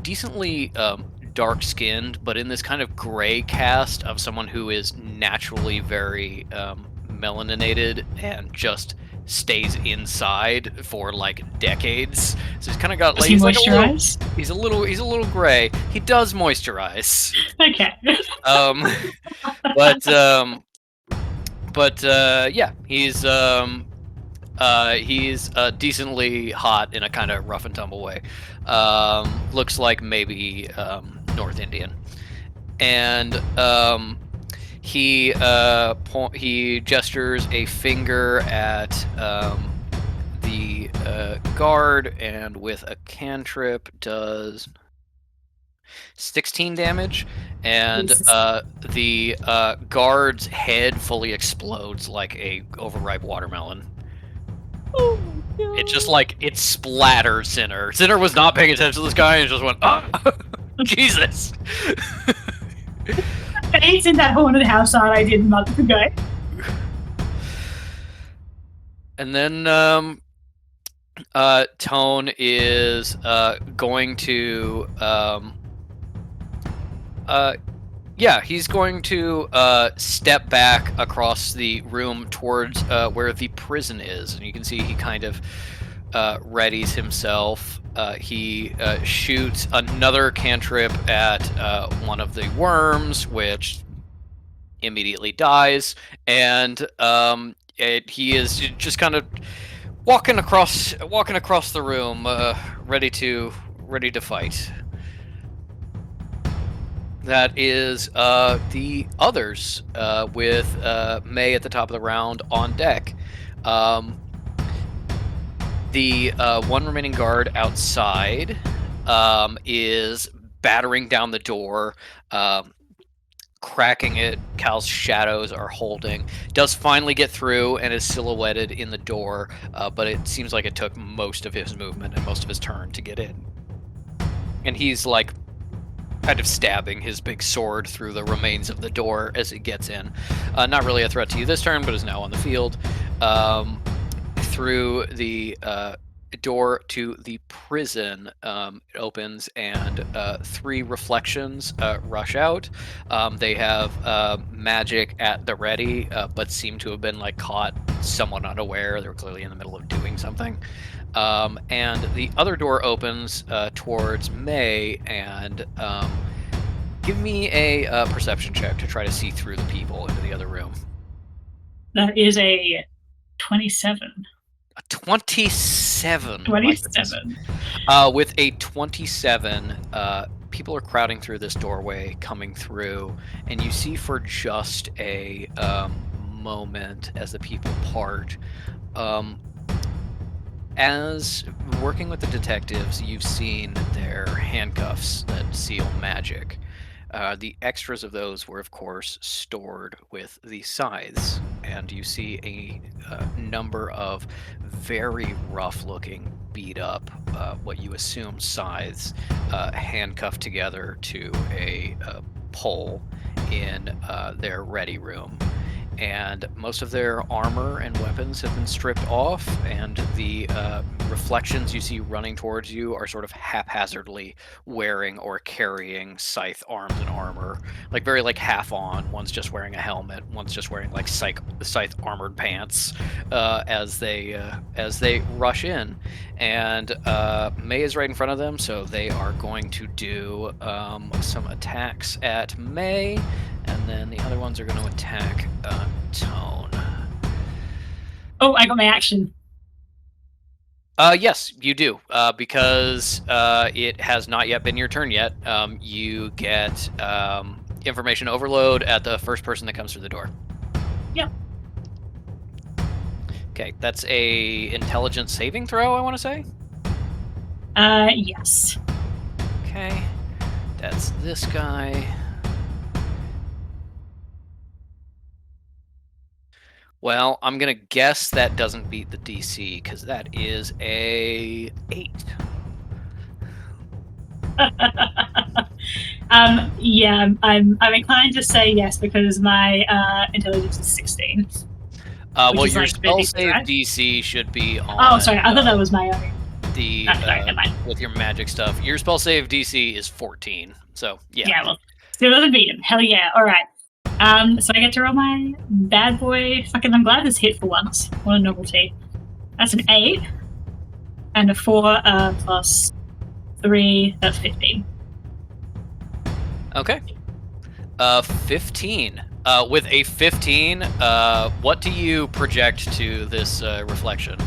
decently dark skinned, but in this kind of gray cast of someone who is naturally very melaninated and just stays inside for like decades. So he's kind of got Does like he he's like moisturize? he's a little gray. He does moisturize. Okay. But yeah, he's decently hot in a kind of rough and tumble way. Looks like maybe North Indian, and he gestures a finger at the guard, and with a cantrip does 16 damage, and Jesus. the guard's head fully explodes like a overripe watermelon. Oh my god. It just like it splatters Sinner. Sinner was not paying attention to this guy and just went, "Oh, Jesus!" He's in that haunted house art I did a month ago. And then Tone is going to he's going to step back across the room towards where the prison is, and you can see he kind of readies himself. He shoots another cantrip at one of the worms, which immediately dies, and he is just kind of walking across the room, ready to fight. That is the others, with May at the top of the round on deck. The one remaining guard outside is battering down the door, cracking it. Cal's shadows are holding. Does finally get through and is silhouetted in the door, but it seems like it took most of his movement and most of his turn to get in. And he's like kind of stabbing his big sword through the remains of the door as it gets in. Not really a threat to you this turn, but is now on the field. Through the door to the prison, it opens, and 3 reflections rush out. They have magic at the ready, but seem to have been like caught somewhat unaware. They were clearly in the middle of doing something. And the other door opens towards May, and give me a perception check to try to see through the people into the other room. That is a 27. A 27. 27. With a 27, people are crowding through this doorway, coming through, and you see for just a moment as the people part. As working with the detectives, you've seen their handcuffs that seal magic. The extras of those were, of course, stored with the scythes, and you see a number of very rough-looking, beat-up, what you assume scythes, handcuffed together to a pole in their ready room. And most of their armor and weapons have been stripped off, and the reflections you see running towards you are sort of haphazardly wearing or carrying scythe arms and armor, like very like half on. One's just wearing a helmet, one's just wearing like scythe armored pants as they rush in. And May is right in front of them, so they are going to do some attacks at May. And then the other ones are going to attack Tone. Oh, I got my action. Yes, you do. Because it has not yet been your turn yet. You get information overload at the first person that comes through the door. Yep. Okay, that's a intelligence saving throw, I want to say? Yes. Okay. That's this guy. Well, I'm gonna guess that doesn't beat the DC because that is a 8. Yeah, I'm inclined to say yes because my intelligence is 16. Well, is your like spell 50, save right? DC should be on. Oh, sorry, I thought that was my own. The sorry, never mind. with your magic stuff. Your spell save DC is 14. So yeah. Yeah, well, still doesn't beat him. Hell yeah! All right. So I get to roll my bad boy. Fucking, I'm glad this hit for once. What a novelty. That's an 8 and a 4 plus 3. That's 15. Okay. 15. With a 15, what do you project to this reflection?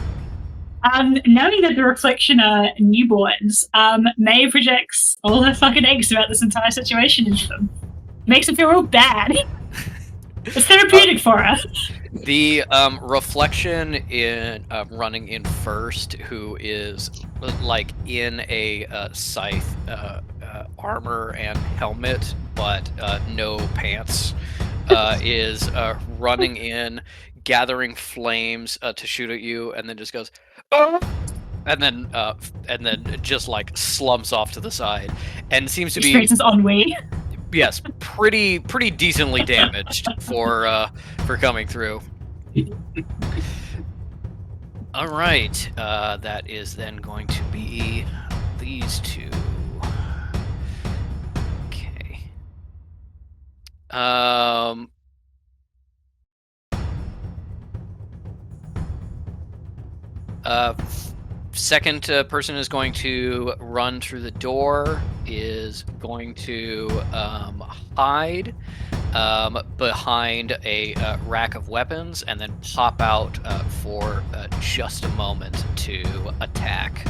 Knowing that the reflection are newborns, May projects all her fucking eggs about this entire situation into them. Makes her feel real bad. It's therapeutic for her. The reflection in running in first, who is like in a scythe armor and helmet, but no pants, is running in, gathering flames to shoot at you, and then just goes, "Oh!" and then just like slumps off to the side, and seems to be Experiences ennui. yes, pretty decently damaged for coming through. All right, that is then going to be these two. Okay. Second person is going to run through the door, is going to hide behind a rack of weapons, and then pop out for just a moment to attack.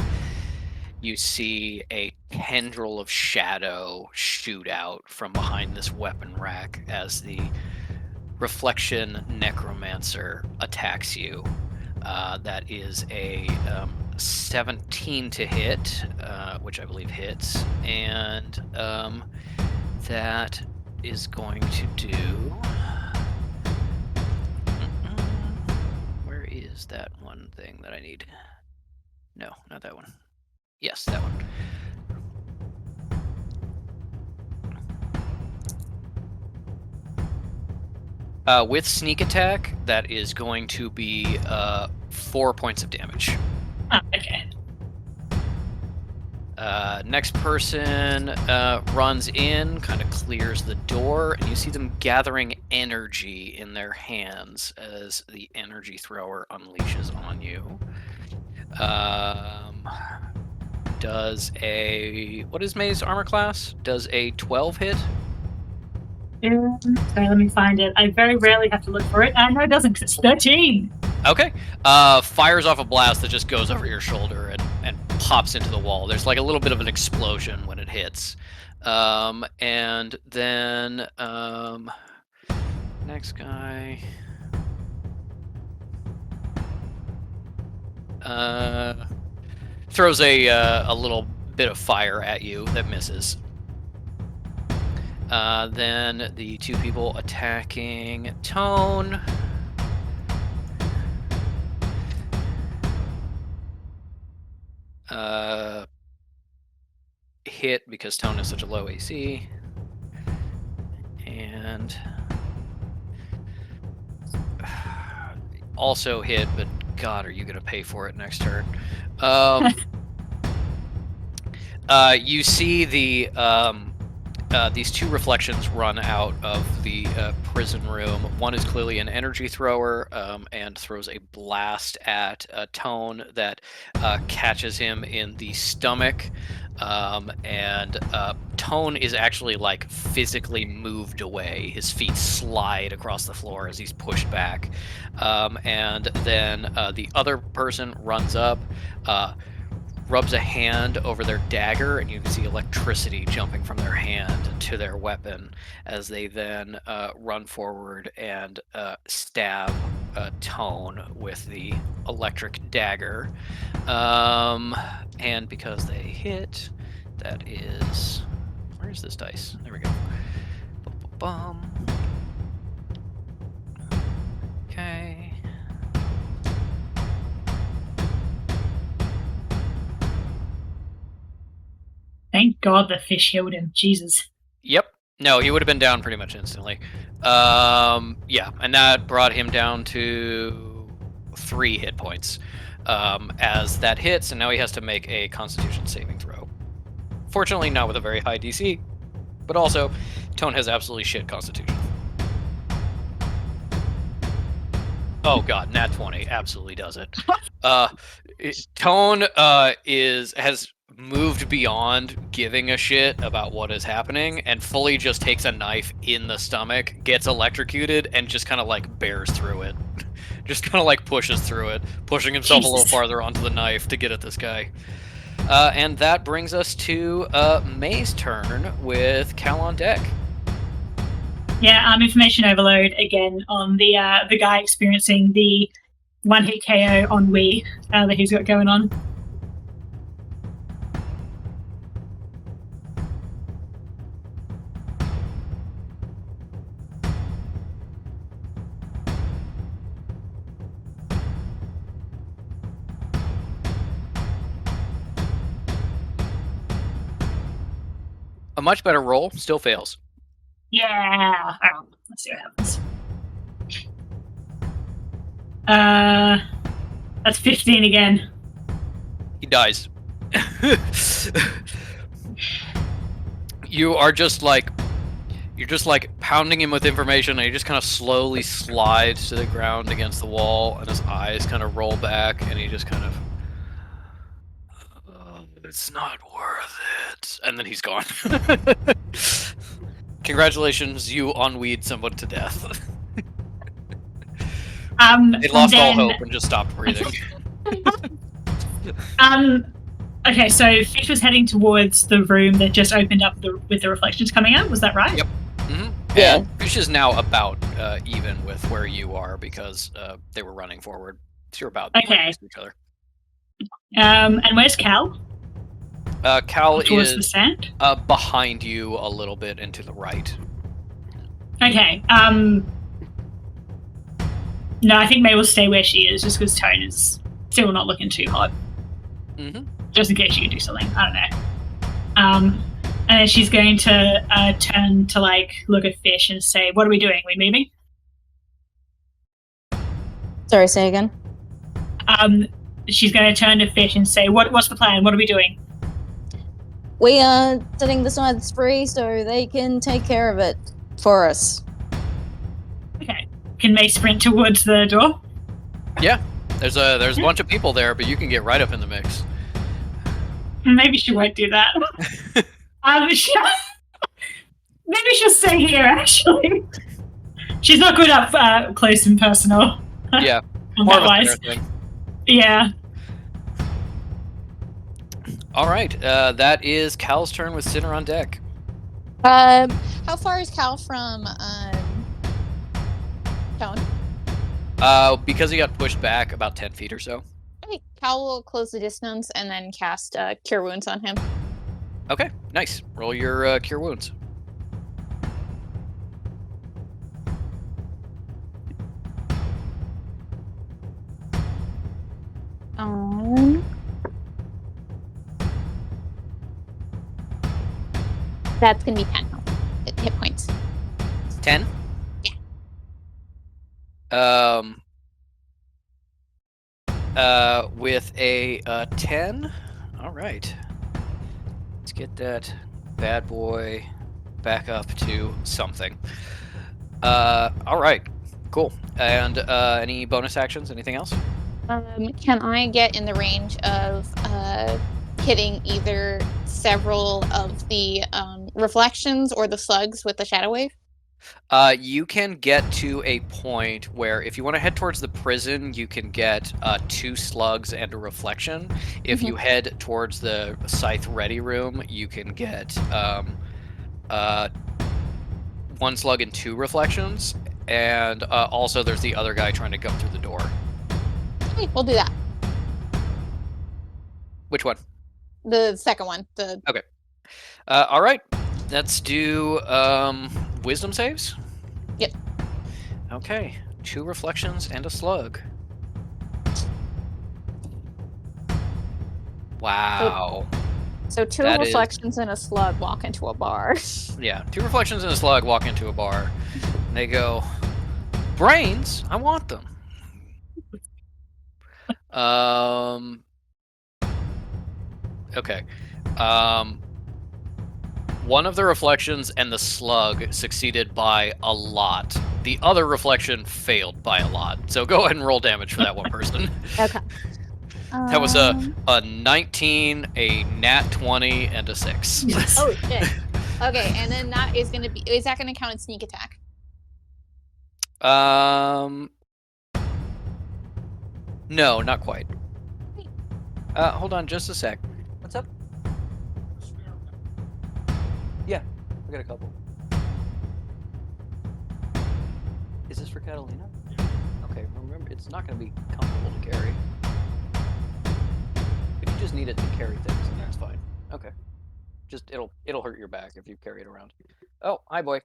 You see a tendril of shadow shoot out from behind this weapon rack as the reflection necromancer attacks you. That is a 17 to hit, which I believe hits, and that is going to do. Where is that one thing that I need? No, not that one. Yes, that one. With sneak attack, that is going to be 4 points of damage. Oh, okay. Next person runs in, kind of clears the door, and you see them gathering energy in their hands as the energy thrower unleashes on you. Does a... What is May's armor class? Does a 12 hit? Sorry, let me find it. I very rarely have to look for it. No, it doesn't, 'cause it's 13. Okay. Fires off a blast that just goes over your shoulder and pops into the wall. There's like a little bit of an explosion when it hits. And then next guy. Throws a little bit of fire at you that misses. Then the two people attacking Tone. Hit because Tone is such a low AC. And also hit, but God, are you gonna pay for it next turn? You see these two reflections run out of the prison room. One is clearly an energy thrower and throws a blast at Tone that catches him in the stomach. And Tone is actually like physically moved away. His feet slide across the floor as he's pushed back. And then the other person runs up, rubs a hand over their dagger, and you can see electricity jumping from their hand to their weapon as they then run forward and stab Tone with the electric dagger. And because they hit, that is... Where's this dice? There we go. Bum. Okay. Thank God the fish healed him. Jesus. Yep. No, he would have been down pretty much instantly. Yeah, and that brought him down to 3 hit points as that hits, and now he has to make a Constitution saving throw. Fortunately, not with a very high DC, but also, Tone has absolutely shit Constitution. Oh God, nat 20 absolutely does it. Tone has moved beyond giving a shit about what is happening and fully just takes a knife in the stomach, gets electrocuted, and just kind of like bears through it. Just kind of like pushes through it, pushing himself a little farther onto the knife to get at this guy. And that brings us to May's turn with Cal on deck. Yeah, information overload again on the guy experiencing the one-hit KO on Wii that he's got going on. A much better roll, still fails. Yeah. Let's see what happens. That's 15 again. He dies. You're just like pounding him with information, and he just kind of slowly slides to the ground against the wall, and his eyes kind of roll back, and he just kind of, it's not worth it, and then he's gone. Congratulations, you enweed someone to death. They lost all hope and just stopped breathing. Okay, so Fish was heading towards the room that just opened up with the reflections coming out. Was that right? Yep. Mm-hmm. Yeah. And Fish is now about even with where you are because they were running forward. So you're about next to each other. And where's Cal? Cal towards the is sand? behind you a little bit and to the right. Okay. No, I think May will stay where she is just because Tone is still not looking too hot. Mm-hmm. Just in case she can do something. I don't know. And then she's going to turn to like look at Fish and say, "What are we doing? Are we moving?" Sorry, say again. She's going to turn to Fish and say, "What's the plan? What are we doing?" We are setting the sides free so they can take care of it for us. Okay. Can May sprint towards the door? Yeah. There's a bunch of people there, but you can get right up in the mix. Maybe she won't do that. Maybe she'll stay here, actually. She's not good up close and personal. Yeah. More of a fair thing. Yeah. All right. That is Cal's turn with Sinner on deck. How far is Cal from Tone? Because he got pushed back about 10 feet or so. Okay, Cal will close the distance and then cast Cure Wounds on him. Okay, nice. Roll your Cure Wounds. That's gonna be 10 hit points. 10? Yeah. With a 10. All right. Let's get that bad boy back up to something. All right. Cool. And any bonus actions? Anything else? Can I get in the range of hitting either several of the reflections or the slugs with the Shadow Wave? You can get to a point where if you want to head towards the prison, you can get 2 slugs and a reflection. If you head towards the Scythe Ready room, you can get 1 slug and 2 reflections. And also there's the other guy trying to come through the door. Okay, we'll do that. Which one? The second one. Okay. All right. Let's do wisdom saves. Yep. Okay. 2 reflections and a slug. Wow. So 2 That is- reflections and a slug walk into a bar. Yeah. 2 reflections and a slug walk into a bar. And they go, brains? I want them. Okay. One of the reflections and the slug succeeded by a lot. The other reflection failed by a lot. So go ahead and roll damage for that one person. Okay. That was a 19, a nat 20, and a 6. Oh shit. Okay, and then that is gonna be. Is that gonna count as sneak attack? No, not quite. Hold on just a sec. What's up? Yeah, I got a couple. Is this for Catalina? Okay, remember, it's not going to be comfortable to carry. If you just need it to carry things, then that's fine. Okay. Just, it'll hurt your back if you carry it around. Oh, hi, boy.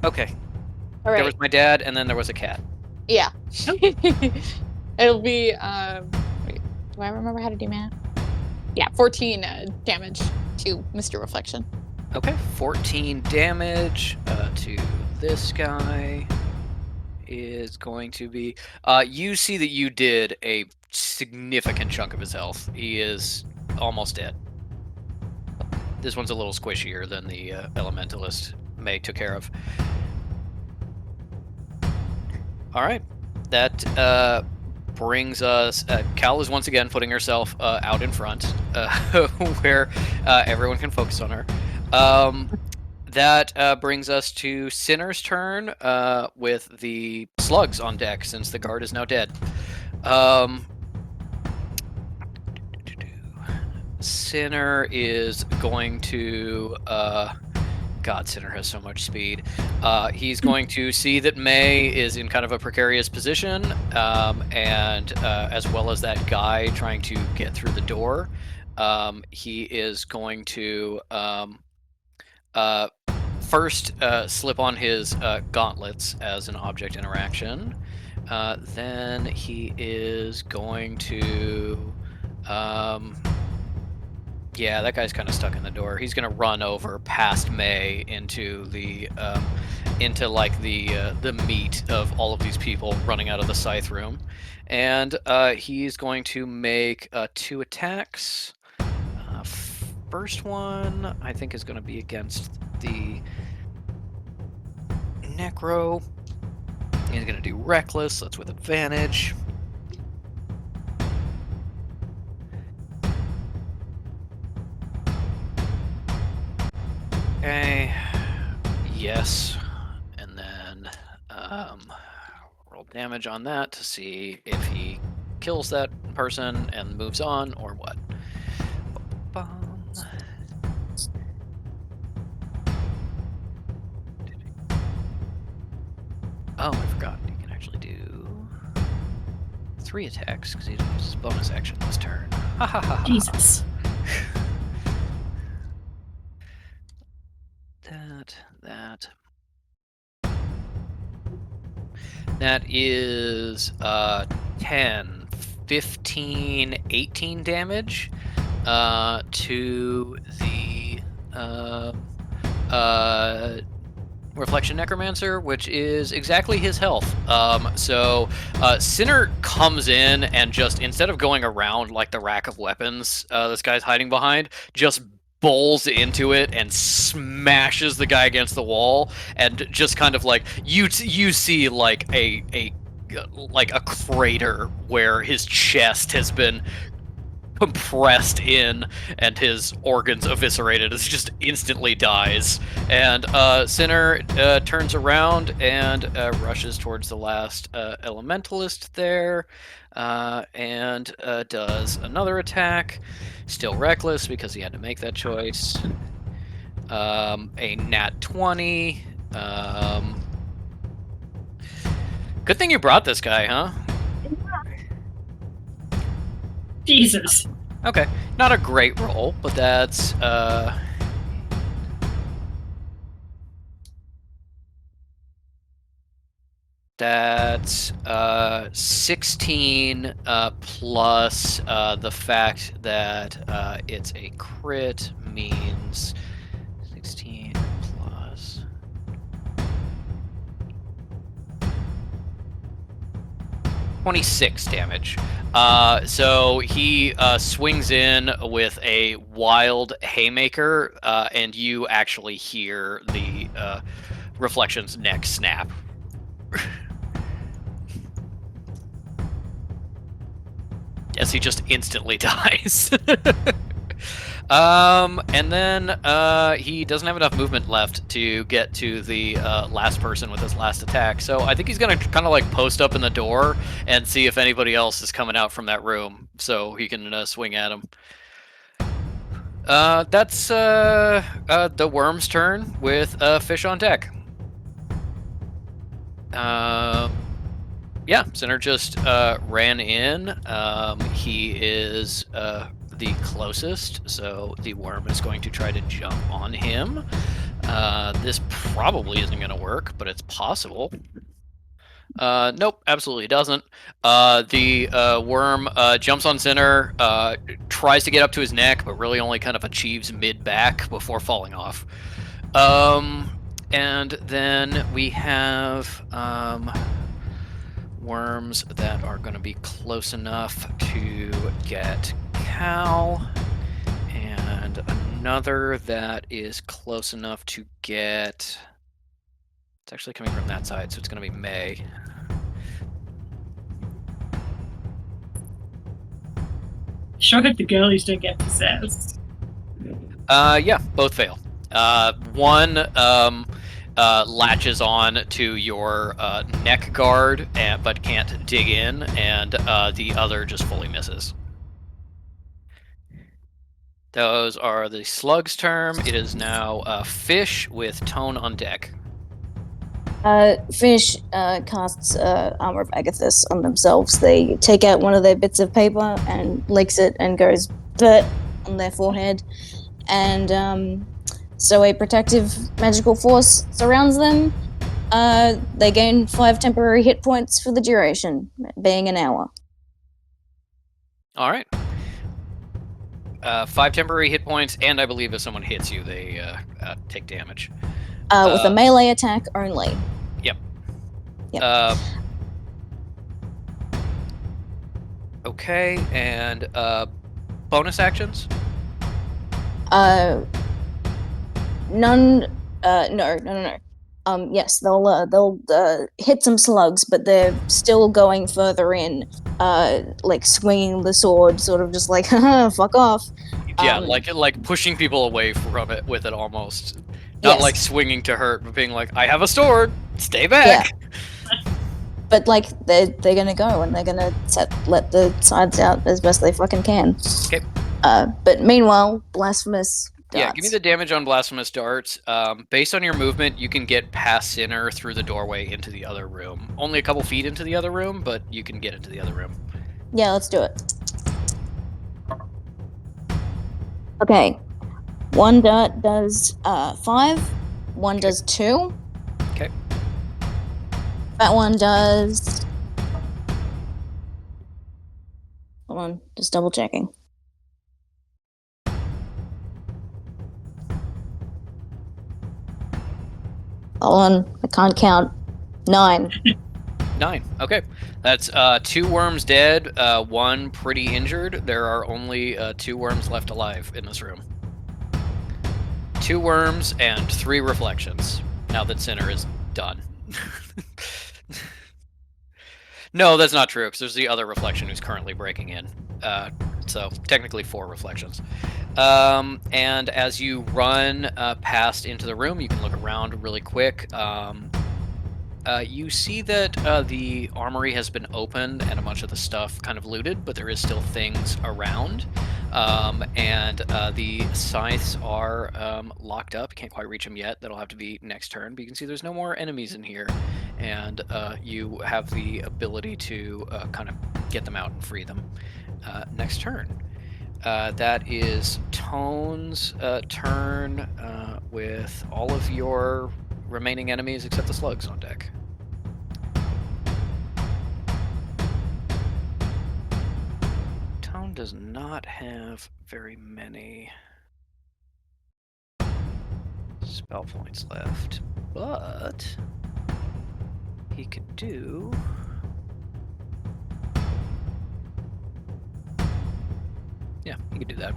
Okay. All right. There was my dad, and then there was a cat. Yeah. It'll be. Wait, do I remember how to do math? Yeah, 14 damage to Mr. Reflection. Okay, 14 damage to this guy is going to be. You see that you did a significant chunk of his health. He is almost dead. This one's a little squishier than the Elementalist May took care of. All right, that brings us. Cal is once again putting herself out in front, where everyone can focus on her. That brings us to Sinner's turn with the slugs on deck, since the guard is now dead. Sinner is going to. God, Sinner has so much speed. He's going to see that May is in kind of a precarious position, and as well as that guy trying to get through the door. He is going to first slip on his gauntlets as an object interaction. Then he is going to... yeah, that guy's kind of stuck in the door. He's gonna run over past May into the meat of all of these people running out of the scythe room, and he's going to make 2 attacks. First one I think is going to be against the Necro. He's going to do reckless. That's with advantage. Okay, yes, and then roll damage on that to see if he kills that person and moves on or what. Oh, I forgot. He can actually do 3 attacks because he didn't use his bonus action this turn. Ha ha ha. Jesus. That is 10, 15, 18 damage to the Reflection Necromancer, which is exactly his health. So Sinner comes in and just, instead of going around like the rack of weapons this guy's hiding behind, just bowls into it and smashes the guy against the wall, and just kind of like you see like a crater where his chest has been compressed in and his organs eviscerated as he just instantly dies. And Sinner turns around and rushes towards the last elementalist there, and does another attack. Still reckless because he had to make that choice. A nat 20. Good thing you brought this guy, huh? Jesus. Okay, not a great roll, but that's That's 16 plus the fact that it's a crit means 16 plus. $26 damage. So he swings in with a wild haymaker, and you actually hear the Reflection's neck snap. As he just instantly dies. And then he doesn't have enough movement left to get to the last person with his last attack. So I think he's gonna kind of like post up in the door and see if anybody else is coming out from that room, so he can swing at him. That's the worm's turn with Fish on deck. Yeah, Sinner just ran in. He is the closest, so the worm is going to try to jump on him. This probably isn't going to work, but it's possible. Nope, absolutely doesn't. The worm jumps on Sinner, tries to get up to his neck, but really only kind of achieves mid-back before falling off. And then we have worms that are going to be close enough to get Cal, and another that is close enough to get... It's actually coming from that side, so it's going to be May. Sure hope the girlies don't get possessed. Yeah, both fail. One latches on to your neck guard, but can't dig in, and the other just fully misses. Those are the slug's term. It is now Fish with Tone on deck. Fish casts Armor of Agathis on themselves. They take out one of their bits of paper and licks it and goes "Bert" on their forehead. And so a protective magical force surrounds them. They gain 5 temporary hit points for the duration, being an hour. All right. 5 temporary hit points, and I believe if someone hits you, they take damage. With a melee attack only. Yep. Yep. Okay, and bonus actions? None. No. Yes, they'll hit some slugs, but they're still going further in, like swinging the sword, sort of just like, haha, fuck off. Yeah, like pushing people away from it with it almost. Not Yes. like swinging to hurt, but being like, I have a sword, stay back. But like they're gonna go and they're gonna let the sides out as best they fucking can. Okay. But meanwhile, Blasphemous Yeah, give me the damage on blasphemous darts. Based on your movement, you can get past Sinner through the doorway into the other room. Only a couple feet into the other room, but you can get into the other room. Yeah, let's do it. Okay. One dart does 5. One does 2. Okay. That one does. Hold on, just double checking. Hold on, I can't count. 9. 9. Okay. That's 2 worms dead, 1 pretty injured. There are only 2 worms left alive in this room. 2 worms and 3 reflections. Now that Sinner is done. No, that's not true, because there's the other reflection who's currently breaking in. So technically 4 reflections. And as you run past into the room, you can look around really quick. You see that the armory has been opened and a bunch of the stuff kind of looted, but there is still things around. And the scythes are locked up. Can't quite reach them yet. That'll have to be next turn. But you can see there's no more enemies in here. And you have the ability to kind of get them out and free them next turn. That is Tone's turn with all of your remaining enemies except the slugs on deck. Tone does not have very many spell points left, but he could do... Yeah, he could do that.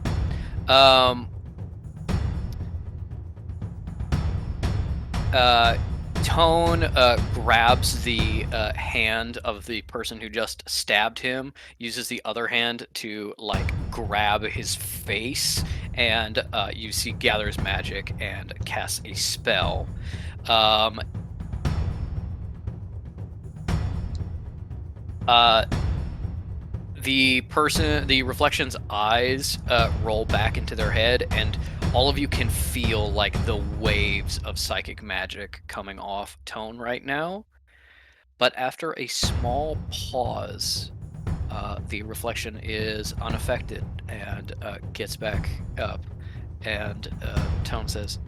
Tone grabs the hand of the person who just stabbed him, uses the other hand to like grab his face, and you see gathers magic and casts a spell. The reflection's eyes roll back into their head, and all of you can feel like the waves of psychic magic coming off Tone right now. But after a small pause, the reflection is unaffected and gets back up. And Tone says,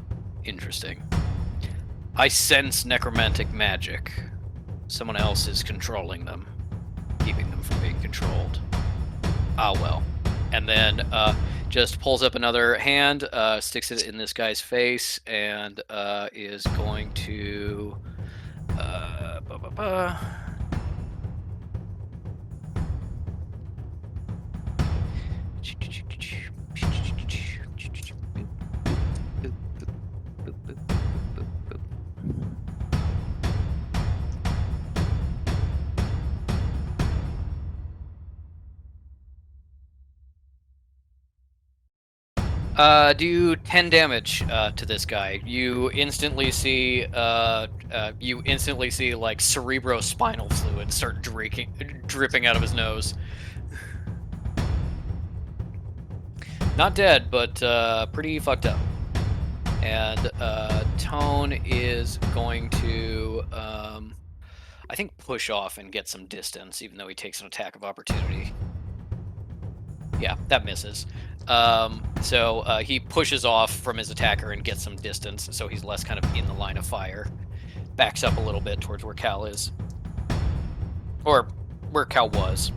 "Interesting. I sense necromantic magic. Someone else is controlling them, keeping them from being controlled. Ah, well." And then just pulls up another hand, sticks it in this guy's face, and is going to... do 10 damage to this guy. You instantly see like cerebrospinal fluid start dripping out of his nose. Not dead, but pretty fucked up. And Tone is going to, I think, push off and get some distance, even though he takes an attack of opportunity. Yeah, that misses. So he pushes off from his attacker and gets some distance, so he's less kind of in the line of fire. Backs up a little bit towards where Cal is. Or where Cal was.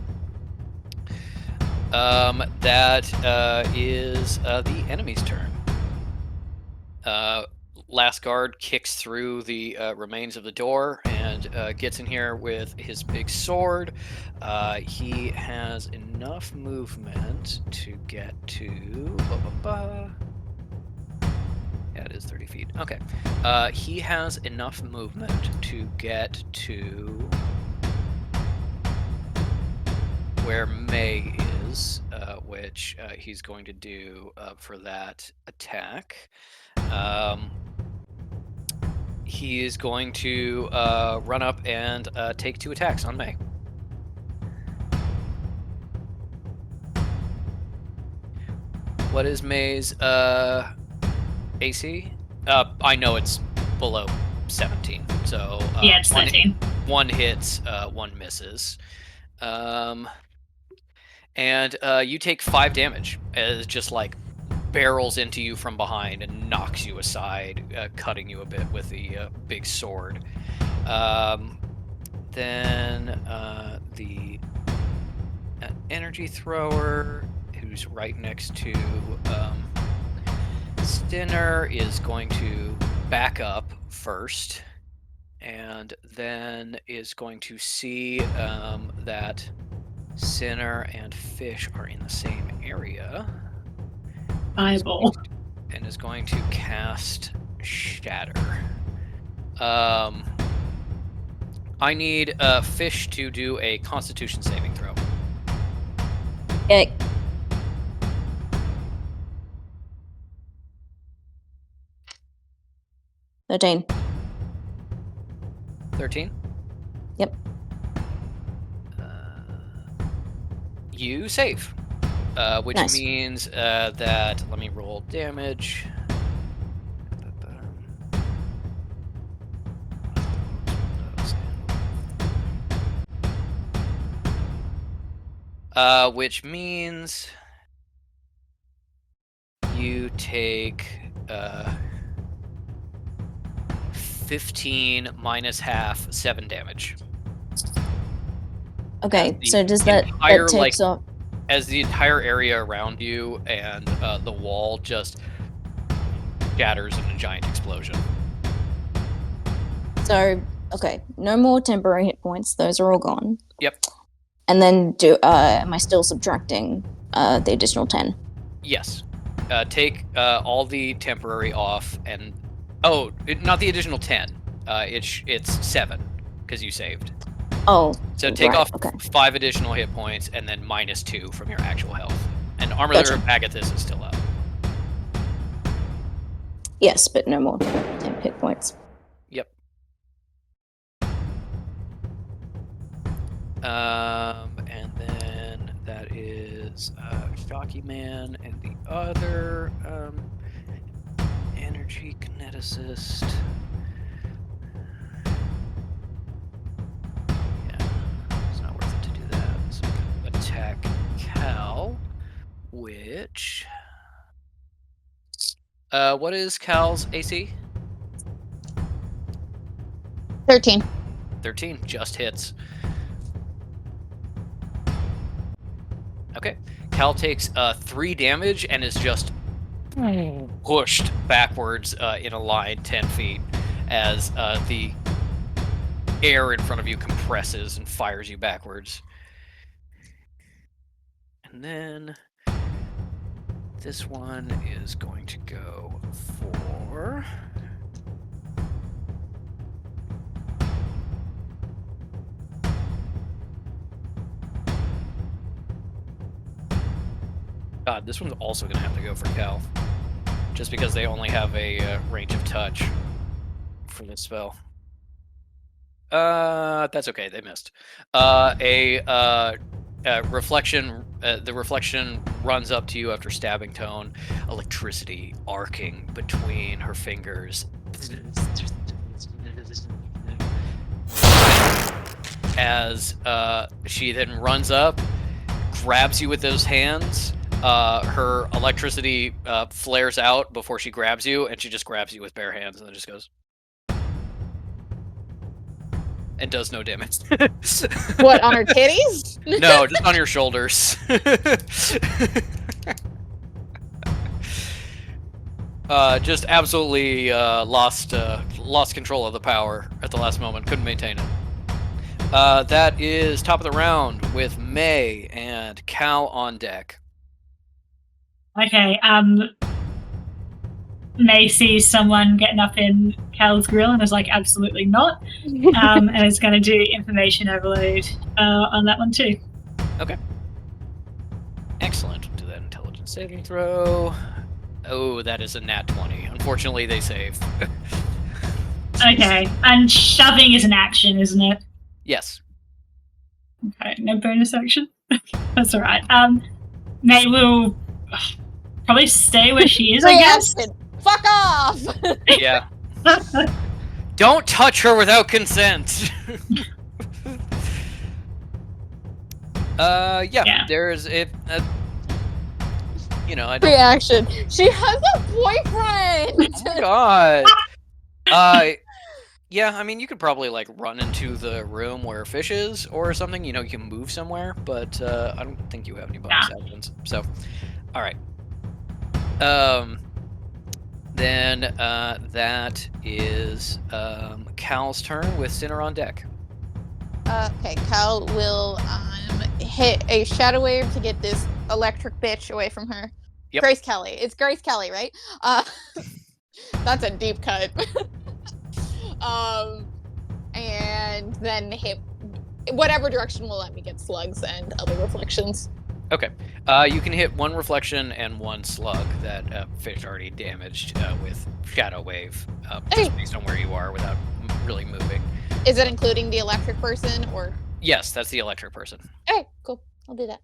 That is the enemy's turn. Last guard kicks through the remains of the door and gets in here with his big sword. He has enough movement to get to... Yeah, it is 30 feet. Okay. He has enough movement to get to where May is, which he's going to do for that attack. He is going to run up and take 2 attacks on May. What is May's AC? I know it's below 17. So Yeah, it's 13. One hits, one misses. And you take 5 damage as just like barrels into you from behind and knocks you aside, cutting you a bit with the big sword. Then the energy thrower, who's right next to Stinner, is going to back up first, and then is going to see that Sinner and Fish are in the same area. Eyeball. And is going to cast Shatter. I need Fish to do a Constitution saving throw. Okay. "13. 13? Yep. You save. Which Nice. means that, let me roll damage. Which means you take 15 minus half, 7 damage. Okay, The so does that entire, takes off? As the entire area around you and the wall just shatters in a giant explosion. So, okay, no more temporary hit points. Those are all gone. Yep. And then am I still subtracting the additional 10? Yes. Take all the temporary off and... Oh, not the additional 10. It's 7, because you saved. Oh, So take right, off okay. 5 additional hit points and then minus 2 from your actual health. And Armor Gotcha. of Agathis is still up. Yes, but no more 10 hit points. Yep. And then that is Shocky Man and the other energy kineticist. Yeah, it's not worth it to do that. So attack Cal, which... what is Cal's AC? 13. 13, just hits. Okay. Cal takes 3 damage and is just pushed backwards in a line 10 feet as the air in front of you compresses and fires you backwards. And then this one is going to go for... God, this one's also going to have to go for Cal. Just because they only have a range of touch for this spell. That's okay, they missed. Reflection, the reflection runs up to you after stabbing Tone, electricity arcing between her fingers. As she then runs up, grabs you with those hands. Her electricity flares out before she grabs you, and she just grabs you with bare hands and then just goes. And does no damage. What, on her titties? No, just on your shoulders. Just absolutely lost control of the power at the last moment. Couldn't maintain it. That is top of the round with May and Cal on deck. Okay, May sees someone getting up in Cal's grill and is like, absolutely not. And is going to do information overload on that one too. Okay. Excellent. Do that intelligence saving throw. Oh, that is a nat 20. Unfortunately, they save. Okay, and shoving is an action, isn't it? Yes. Okay, no bonus action. That's alright. May will probably stay where she is, I guess. fuck off! Yeah. Don't touch her without consent. Yeah. There's it. You know, I don't. Reaction. She has a boyfriend. Oh my god. Yeah, I mean, you could probably like run into the room where Fish is or something. You know, you can move somewhere, but I don't think you have any bonus actions. So, all right. Then that is Cal's turn with Sinner on deck. Okay, Cal will hit a shadow wave to get this electric bitch away from her. Yep. Grace Kelly. It's Grace Kelly, right? That's a deep cut. And then hit whatever direction will let me get slugs and other reflections. Okay. You can hit one reflection and one slug that Fish already damaged with Shadow Wave, just based on where you are without really moving. Is it including the electric person or? Yes, that's the electric person. Okay, cool. I'll do that.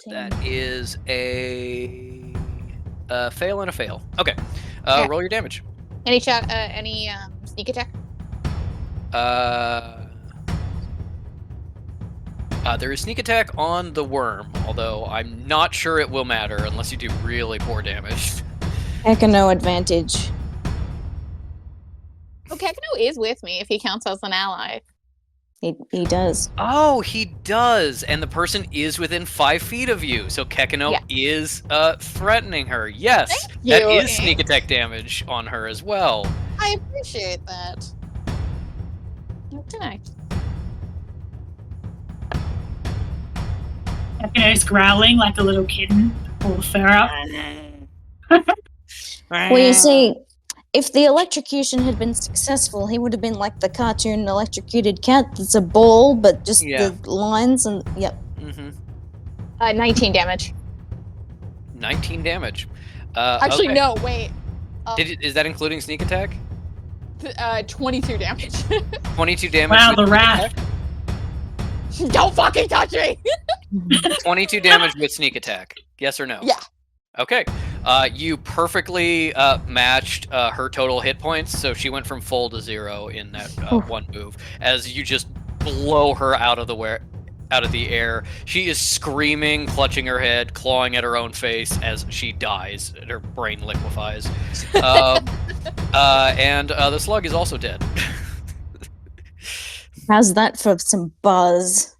That is a fail and a fail. Okay. Okay. Roll your damage. Any sneak attack? There is sneak attack on the worm, although I'm not sure it will matter unless you do really poor damage. Heck, no advantage. Oh, Kekino is with me if he counts as an ally. He does. Oh, he does, and the person is within 5 feet of you, so Kekino is threatening her. Yes, Thank that you. is sneak attack damage on her as well. I appreciate that. Okay. Kekino's growling like a little kitten, all the fur up. Well, you see, if the electrocution had been successful, he would have been like the cartoon electrocuted cat. It's a ball, but just the lines and yep. Mm-hmm. 19 damage. 19 damage. Actually, okay. no, wait. Is that including sneak attack? 22 damage. 22 damage. Wow, with the sneak wrath. attack? Don't fucking touch me! 22 damage with sneak attack. Yes or no? Yeah. Okay. You perfectly matched her total hit points, so she went from full to 0 in that one move. As you just blow her out of the air, she is screaming, clutching her head, clawing at her own face as she dies. And her brain liquefies. And the slug is also dead. How's that for some buzz?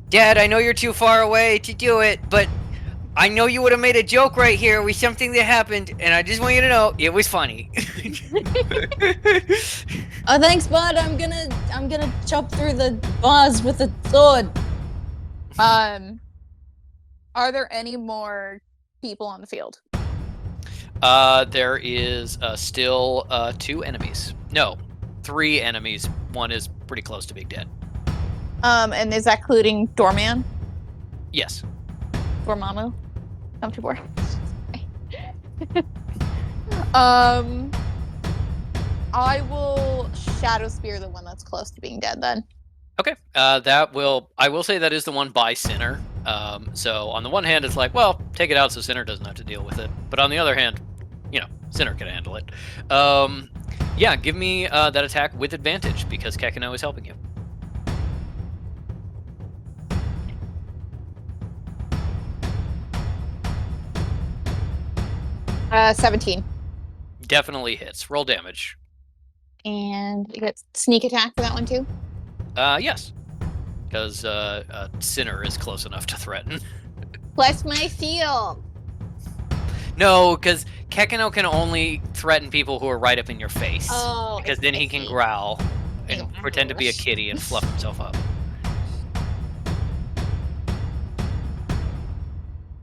Dad, I know you're too far away to do it, but I know you would have made a joke right here with something that happened, and I just want you to know it was funny. Oh, thanks, bud. I'm gonna chop through the bars with a sword. Are there any more people on the field? There is still 2 enemies. No, 3 enemies. One is pretty close to being dead. And is that including Doorman? Yes. Dormammu? Comfortable. I will Shadow Spear the one that's close to being dead then. Okay. I will say that is the one by Sinner. So on the one hand, it's like, well, take it out so Sinner doesn't have to deal with it. But on the other hand, Sinner can handle it. Yeah, give me that attack with advantage because Kekino is helping you. 17. Definitely hits. Roll damage. And you get sneak attack for that one too? Yes. Because Sinner is close enough to threaten. Plus my shield. No, because Kekino can only threaten people who are right up in your face. Oh, because then he can growl and pretend to be a kitty and fluff himself up.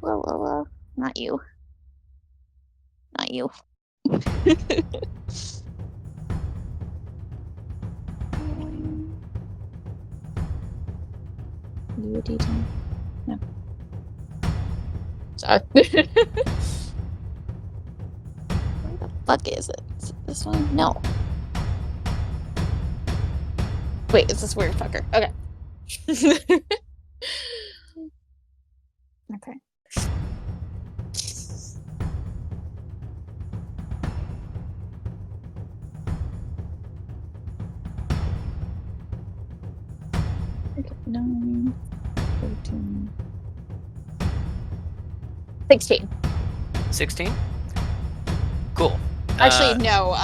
Whoa. Not you. Not you. You a D10? No. Sorry. Where the fuck is it? Is it this one? No. Wait, it's this weird fucker. Okay. 9, 13. 16. 16. Cool. Actually, no.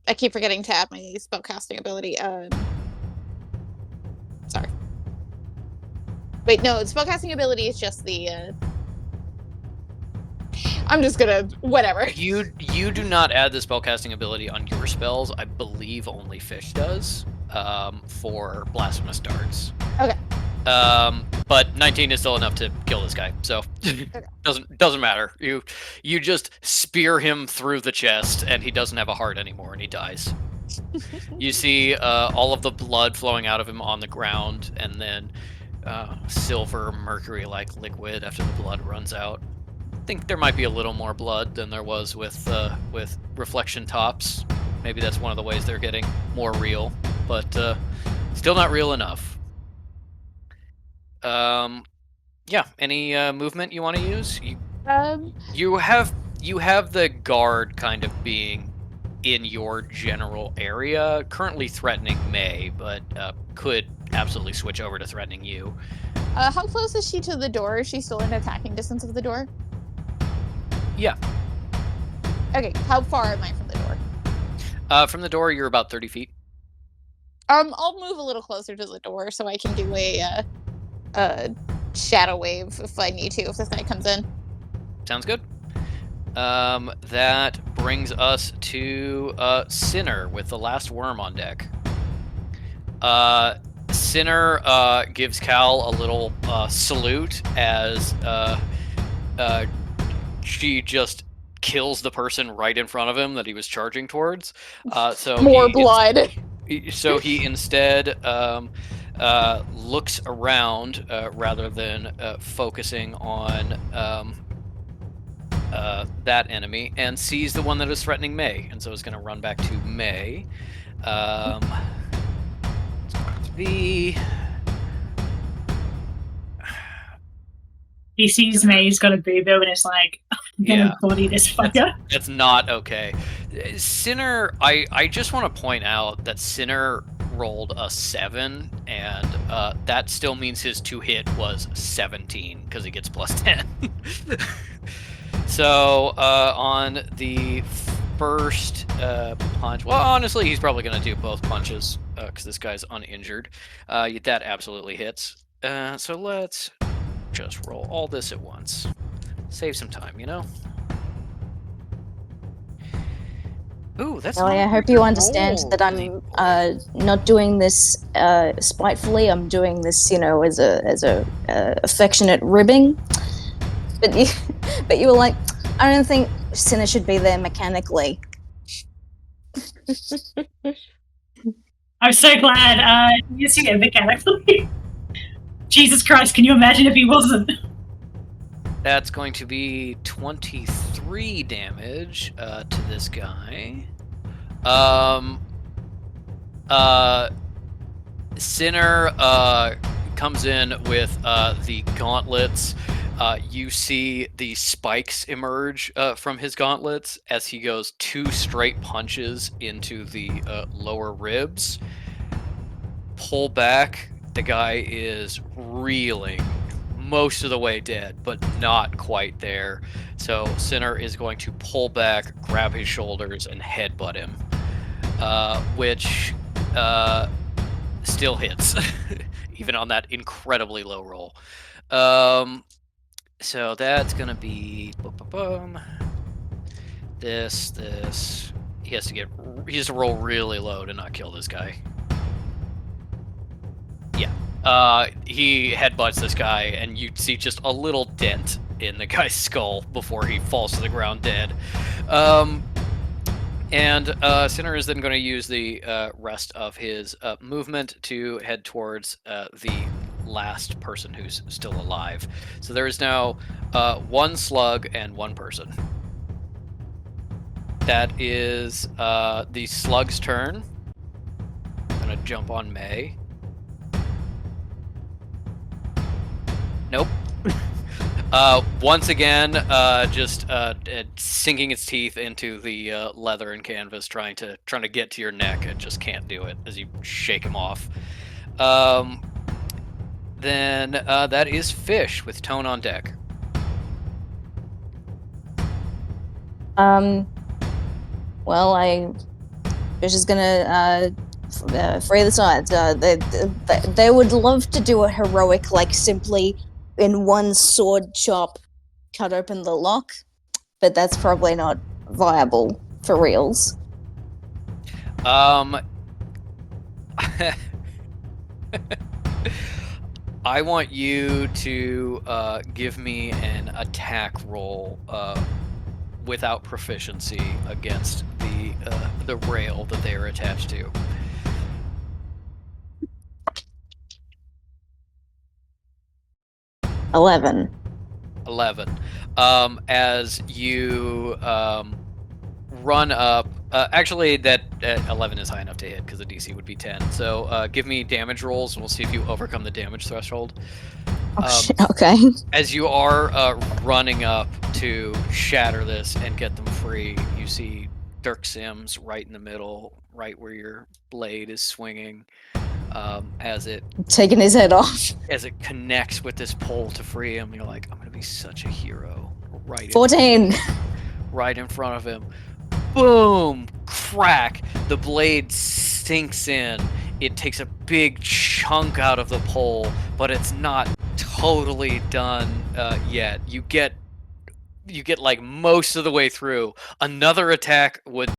I keep forgetting to add my spellcasting ability. Sorry. Wait, no, spellcasting ability is just the. I'm just gonna whatever. You do not add the spellcasting ability on your spells. I believe only Fish does. For blasphemous darts. Okay. But 19 is still enough to kill this guy, so doesn't matter. You just spear him through the chest, and he doesn't have a heart anymore, and he dies. You see all of the blood flowing out of him on the ground, and then silver mercury-like liquid after the blood runs out. I think there might be a little more blood than there was with reflection tops. Maybe that's one of the ways they're getting more real, but still not real enough. Yeah. Any movement you want to use? You have the guard kind of being in your general area, currently threatening May, but could absolutely switch over to threatening you. How close is she to the door? Is she still in attacking distance of the door? Yeah. Okay, how far am I from the door? From the door, you're about 30 feet. I'll move a little closer to the door so I can do a shadow wave if I need to, if this guy comes in. Sounds good. That brings us to Sinner with the last worm on deck. Sinner gives Cal a little salute as she just kills the person right in front of him that he was charging towards. So more blood. So he instead looks around rather than focusing on that enemy, and sees the one that is threatening May, and so is going to run back to May. He sees May's got a boo-boo and is like, I'm gonna body this fucker. That's not okay. Sinner, I just want to point out that Sinner rolled a 7, and that still means his to-hit was 17, because he gets plus 10. So, on the first punch, well, honestly, he's probably going to do both punches, because this guy's uninjured. That absolutely hits. So let's just roll all this at once. Save some time, you know? Ooh, that's Ellie, I hope you understand that I'm not doing this spitefully. I'm doing this, as a affectionate ribbing. But you were like, I don't think Sinner should be there mechanically. I'm so glad you're using it mechanically. Jesus Christ, can you imagine if he wasn't? That's going to be 23 damage to this guy. Sinner comes in with the gauntlets. You see the spikes emerge from his gauntlets as he goes 2 straight punches into the lower ribs. Pull back. The guy is reeling, most of the way dead, but not quite there. So Sinner is going to pull back, grab his shoulders, and headbutt him, which still hits, even on that incredibly low roll. So that's gonna be this. He has to roll really low to not kill this guy. Yeah. He headbutts this guy, and you see just a little dent in the guy's skull before he falls to the ground dead. And Sinner is then going to use the rest of his movement to head towards the last person who's still alive. So there is now 1 slug and 1 person. That is the slug's turn. I'm going to jump on May. Nope. Once again, just sinking its teeth into the leather and canvas, trying to get to your neck, and just can't do it as you shake him off. Then that is Fish with Tone on deck. Well, Fish is gonna free the sides. They would love to do a heroic, like simply in one sword chop, cut open the lock, but that's probably not viable for reals. I want you to give me an attack roll without proficiency against the rail that they are attached to. 11. As you run up, actually that 11 is high enough to hit because the DC would be 10. So give me damage rolls and we'll see if you overcome the damage threshold. Okay. As you are running up to shatter this and get them free, you see Dirk Sims right in the middle, right where your blade is swinging, as it Taking his head off. as it connects with this pole to free him. You're like, I'm gonna be such a hero. Right 14. right in front of him. Boom! Crack! The blade sinks in. It takes a big chunk out of the pole, but it's not totally done yet. You get like most of the way through. Another attack would.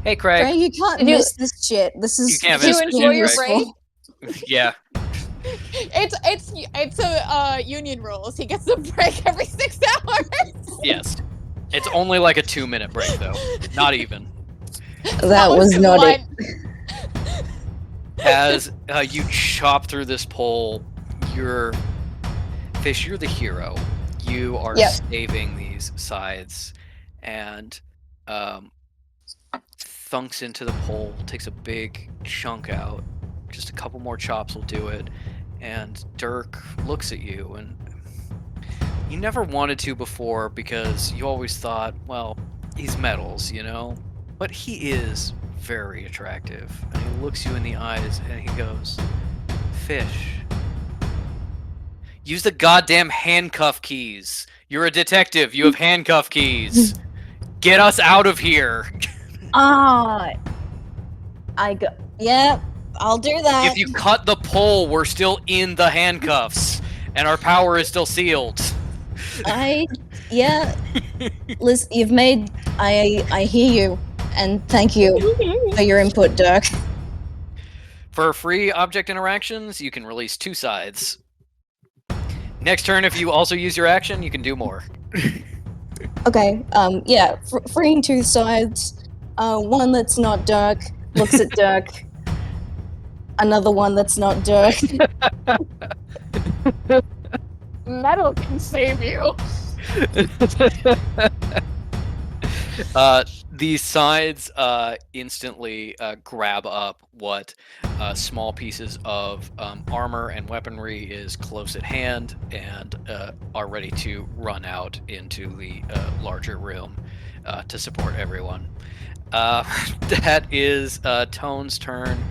Hey, Craig. Craig, you can't Did you- miss this shit. This is You can't Did miss you this enjoy shit, your Craig. break? Yeah. It's a union rules. He gets a break every 6 hours. Yes. It's only like a 2-minute break though. Not even. That was not it. As you chop through this pole, you're the hero. You are Yep. saving these sides, and thunks into the pole, takes a big chunk out. Just a couple more chops will do it. And Dirk looks at you, and you never wanted to before because you always thought, well, he's metals, you know? But he is very attractive. And he looks you in the eyes and he goes, Fish, use the goddamn handcuff keys. You're a detective. You have handcuff keys. Get us out of here. Yeah, I'll do that. If you cut the pole, we're still in the handcuffs. And our power is still sealed. Yeah. Liz, you've made. I hear you, and thank you for your input, Dirk. For free object interactions, you can release 2 sides. Next turn, if you also use your action, you can do more. Okay. Yeah. Freeing 2 sides. One that's not Dirk looks at Dirk. Another one that's not Dirk. Metal can save you. These sides instantly grab up what small pieces of armor and weaponry is close at hand and are ready to run out into the larger room to support everyone. That is Tone's turn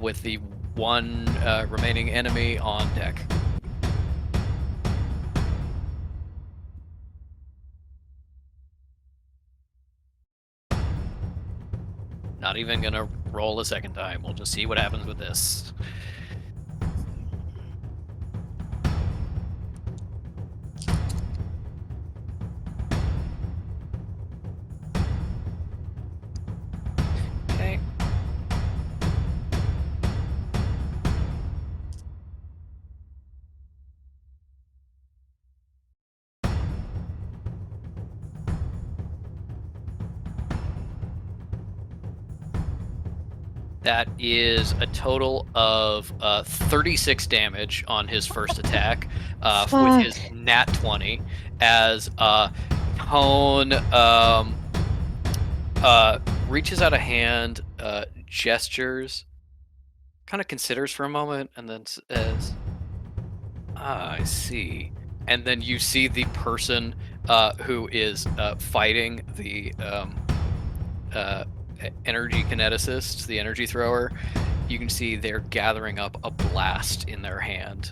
with the one remaining enemy on deck. Not even gonna roll a second time. We'll just see what happens with this. Okay. That is a total of 36 damage on his first attack with his nat 20 as Tone reaches out a hand, gestures, kind of considers for a moment, and then says, I see. And then you see the person who is fighting the energy kineticist, the energy thrower. You can see they're gathering up a blast in their hand.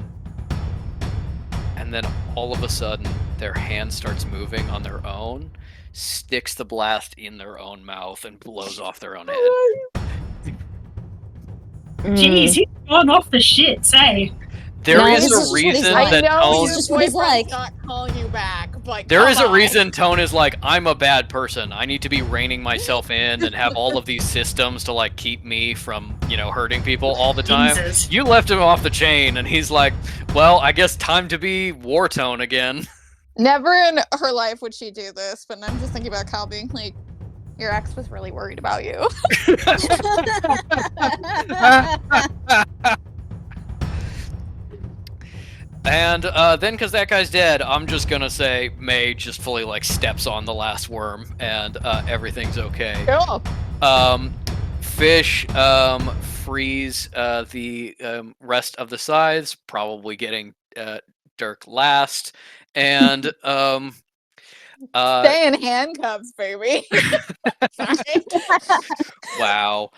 And then all of a sudden, their hand starts moving on their own, sticks the blast in their own mouth, and blows off their own head. Jeez, he's gone off the shit, say. There No, is this is a just what he's reason like. that I know Tone. your This is just what he's boyfriend's like. not calling you back. But There is a come on. reason Tone is like, I'm a bad person. I need to be reining myself in and have all of these systems to like keep me from, hurting people all the time. Jesus. You left him off the chain, and he's like, well, I guess time to be War Tone again. Never in her life would she do this, but I'm just thinking about Kyle being like, your ex was really worried about you. And then, because that guy's dead, I'm just gonna say May just fully like steps on the last worm, and everything's okay. Cool. Fish frees the rest of the scythes, probably getting Dirk last, and Stay in handcuffs, baby. Sorry. wow,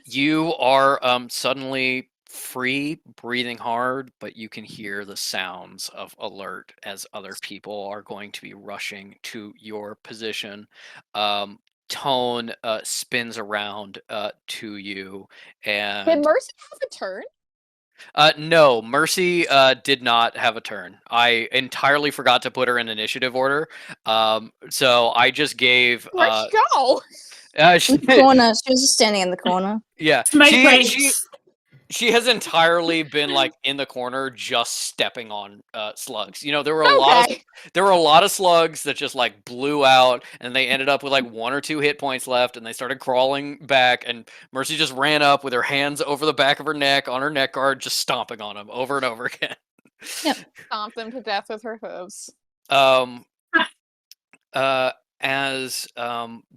you are suddenly free, breathing hard, but you can hear the sounds of alert as other people are going to be rushing to your position. Tone spins around to you, Did and Mercy have a turn? no, Mercy did not have a turn. I entirely forgot to put her in initiative order, so I just gave. Where'd she go? She, Corner. She was just standing in the corner. yeah, Smoke she breaks. she has entirely been like in the corner, just stepping on slugs. There were a lot of slugs that just like blew out, and they ended up with like 1 or 2 hit points left, and they started crawling back. And Mercy just ran up with her hands over the back of her neck on her neck guard, just stomping on them over and over again. Stomp them to death with her hooves. As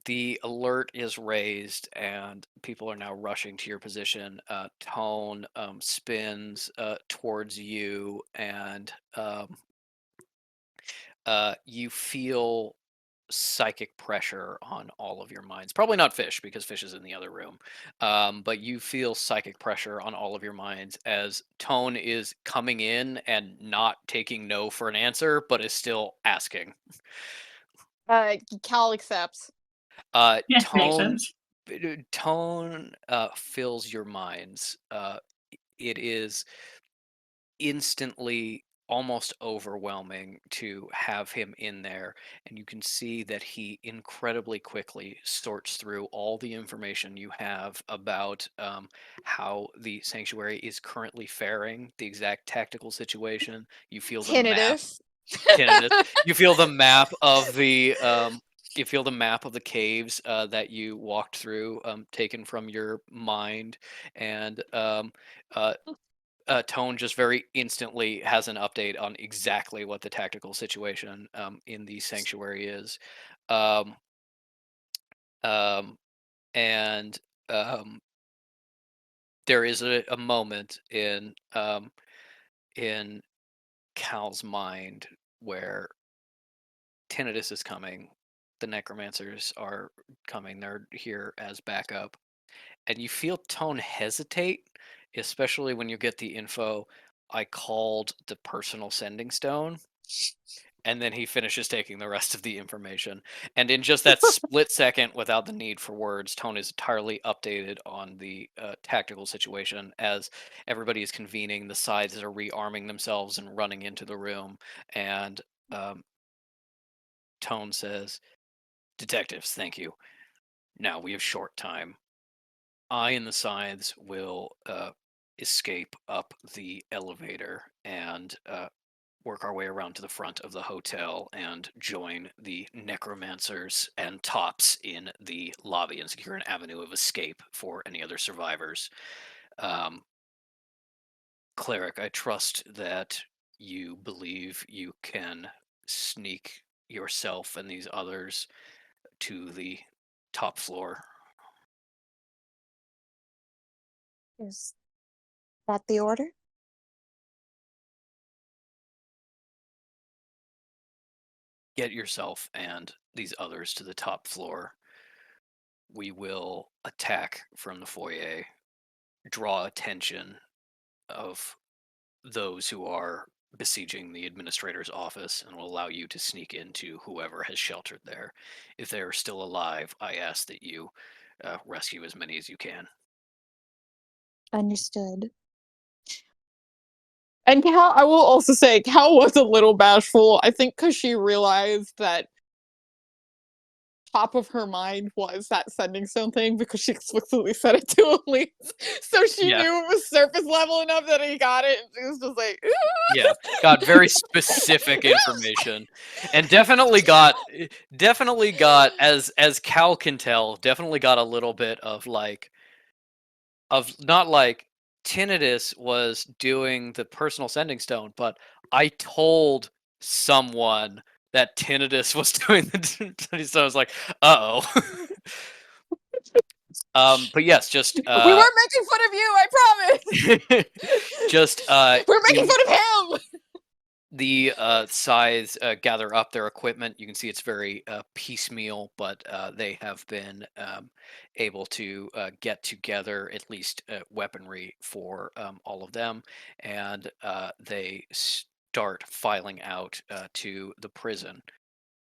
the alert is raised and people are now rushing to your position, Tone spins towards you, and you feel psychic pressure on all of your minds. Probably not Fish, because Fish is in the other room. But you feel psychic pressure on all of your minds as Tone is coming in and not taking no for an answer, but is still asking. Cal accepts. Yeah, makes Tone sense. Tone fills your minds. It is instantly almost overwhelming to have him in there, and you can see that he incredibly quickly sorts through all the information you have about how the sanctuary is currently faring, the exact tactical situation. You feel the map. Tinnitus. You feel the map of the caves that you walked through, taken from your mind, and Tone just very instantly has an update on exactly what the tactical situation in the sanctuary is. Um, and there is a moment in Cal's mind where Tinnitus is coming, the necromancers are coming, they're here as backup, and you feel Tone hesitate, especially when you get the info, I called the personal sending stone, and then he finishes taking the rest of the information. And in just that split second, without the need for words, Tone is entirely updated on the tactical situation as everybody is convening. The sides are rearming themselves and running into the room, and Tone says, detectives, thank you. Now we have short time. I and the scythes will escape up the elevator, and work our way around to the front of the hotel and join the necromancers and tops in the lobby and secure an avenue of escape for any other survivors. Cleric, I trust that you believe you can sneak yourself and these others to the top floor. Is that the order? Get yourself and these others to the top floor. We will attack from the foyer, draw attention of those who are besieging the administrator's office, and will allow you to sneak into whoever has sheltered there. If they are still alive, I ask that you rescue as many as you can. Understood. And Cal, I will also say, Cal was a little bashful. I think because she realized that top of her mind was that sending stone thing because she explicitly said it to Elise. So she Yeah. knew it was surface level enough that he got it. And she was just like, Yeah, got very specific information, and definitely got as Cal can tell, definitely got a little bit of not like Tinnitus was doing the personal sending stone, but I told someone that Tinnitus was doing the sending stone. I was like, uh-oh. But yes, just we weren't making fun of you, I promise. just We're making fun of him. the Scythes gather up their equipment. You can see it's very piecemeal, but they have been able to get together at least weaponry for all of them, and they start filing out to the prison.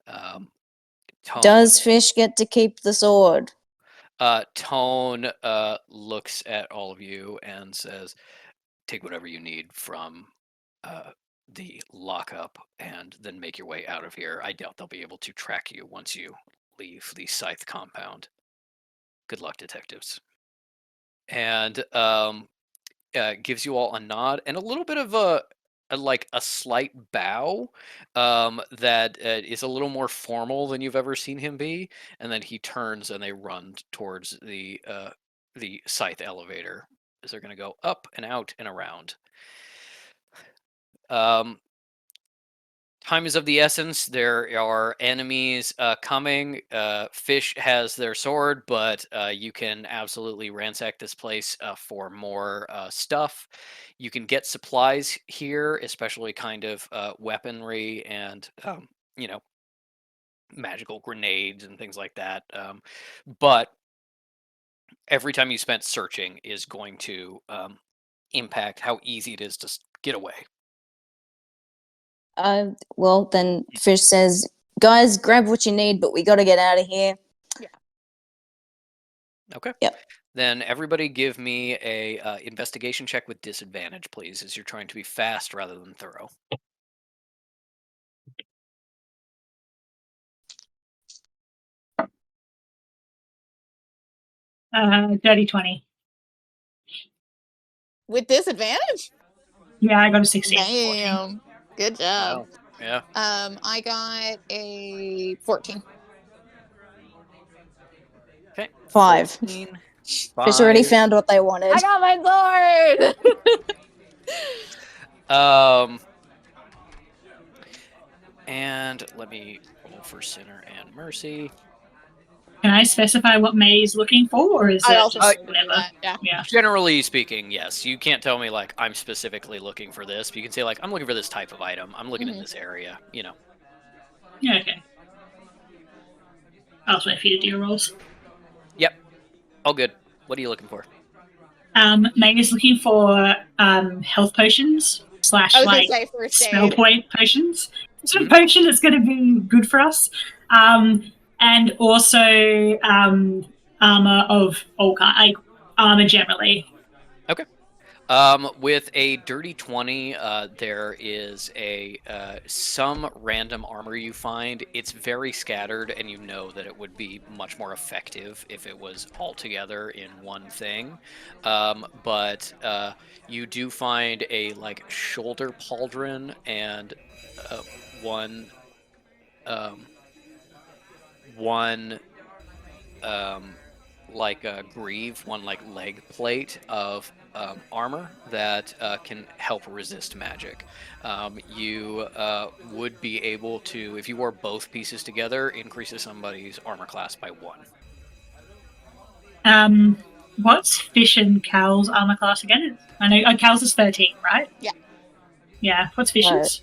Tone, Does Fish get to keep the sword? Tone looks at all of you and says, take whatever you need from the lockup and then make your way out of here. I doubt they'll be able to track you once you leave the Scythe compound. Good luck, detectives. And gives you all a nod and a little bit of a slight bow that is a little more formal than you've ever seen him be. And then he turns and they run towards the Scythe elevator as they're going to go up and out and around. Time is of the essence. There are enemies coming. Fish has their sword, but you can absolutely ransack this place for more stuff. You can get supplies here, especially kind of weaponry and, magical grenades and things like that. But every time you spent searching is going to impact how easy it is to get away. Well, then Fish says, guys, grab what you need, but we gotta get out of here. Okay. Yep. Then everybody give me a investigation check with disadvantage, please, as you're trying to be fast rather than thorough. Dirty 20. With disadvantage? Yeah, I got a 16. 14. Damn. Good job. Wow. Yeah. I got a 14. Okay. 5. 14, Fish already 5. found what they wanted. I got my sword! And let me roll for Sinner and Mercy. Can I specify what May's looking for, or is I it also just do whatever? that, yeah. Yeah. Generally speaking, yes. You can't tell me like I'm specifically looking for this. But you can say like I'm looking for this type of item. I'm looking in this area. Yeah, okay. I'll just wait for you to do your rolls. Yep. All good. What are you looking for? May is looking for health potions / I was gonna like say first spell aid. point potions. Sort of potion that's going to be good for us. And also armor of all kinds, like armor generally. With a dirty 20, there is a some random armor you find. It's very scattered, and you know that it would be much more effective if it was all together in one thing. But you do find a like shoulder pauldron and one one like a greave, one like leg plate of armor that can help resist magic. You would be able to, if you wore both pieces together, increases somebody's armor class by 1. What's Fish and Cal's armor class again? I know Cal's is 13, right? Yeah. Yeah. What's Fish's?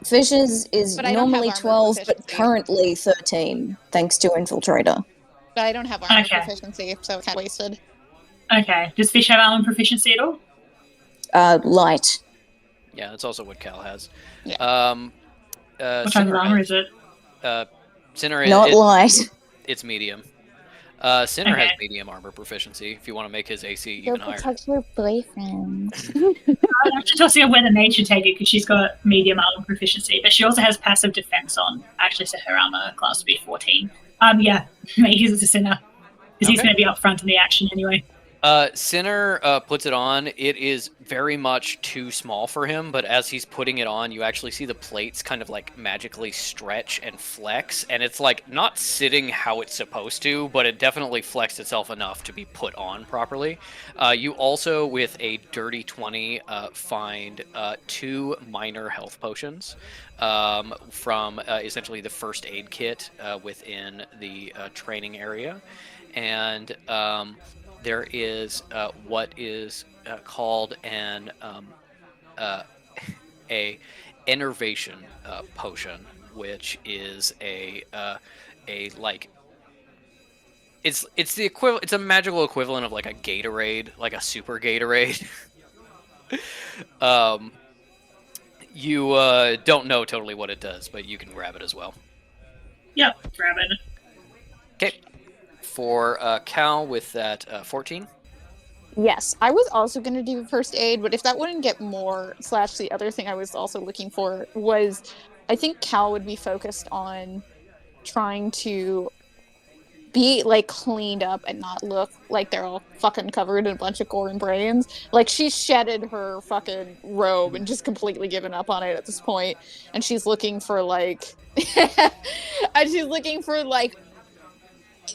Fish's is But I don't have normally armor 12, but proficiency. currently 13, thanks to Infiltrator. But I don't have armor Okay. proficiency, so it's kind of wasted. Okay. Does Fish have armor proficiency at all? Light. Yeah, that's also what Cal has. Yeah. What type of Sinner armor has, is it? Sinner Not light. it's medium. Sinner has Okay. medium armor proficiency. If you want to make his AC Go even higher. protect your boyfriend. I'm actually tossing her where the maid should take it because she's got medium armor proficiency, but she also has passive defense on. Actually, so her armor class would be 14. Yeah, Maid uses a Sinner because he's Okay. going to be up front in the action anyway. Sinner puts it on. It is very much too small for him, but as he's putting it on, you actually see the plates kind of like magically stretch and flex, and it's like not sitting how it's supposed to, but it definitely flexed itself enough to be put on properly. You also, with a dirty 20, find 2 minor health potions from essentially the first aid kit within the training area, and there is what is called an a enervation potion, which is a like it's the equivalent. It's a magical equivalent of like a Gatorade, like a super Gatorade. You don't know totally what it does, but you can grab it as well. Yep, grab it. Okay. For Cal with that 14. Yes, I was also going to do first aid, but if that wouldn't get more, / the other thing I was also looking for was, I think Cal would be focused on trying to be like cleaned up and not look like they're all fucking covered in a bunch of gore and brains. Like she's shedded her fucking robe and just completely given up on it at this point, and she's looking for like, and she's looking for like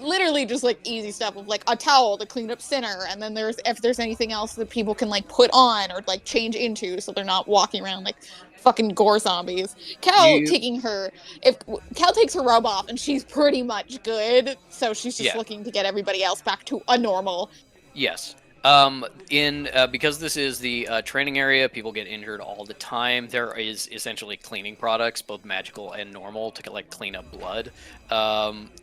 literally just like easy stuff of like a towel to clean up Sinner, and then there's if there's anything else that people can like put on or like change into so they're not walking around like fucking gore zombies. Cal taking her if Cal takes her robe off and she's pretty much good, so she's just looking to get everybody else back to a normal. Yes. Because this is the training area, people get injured all the time. There is essentially cleaning products, both magical and normal, to like clean up blood.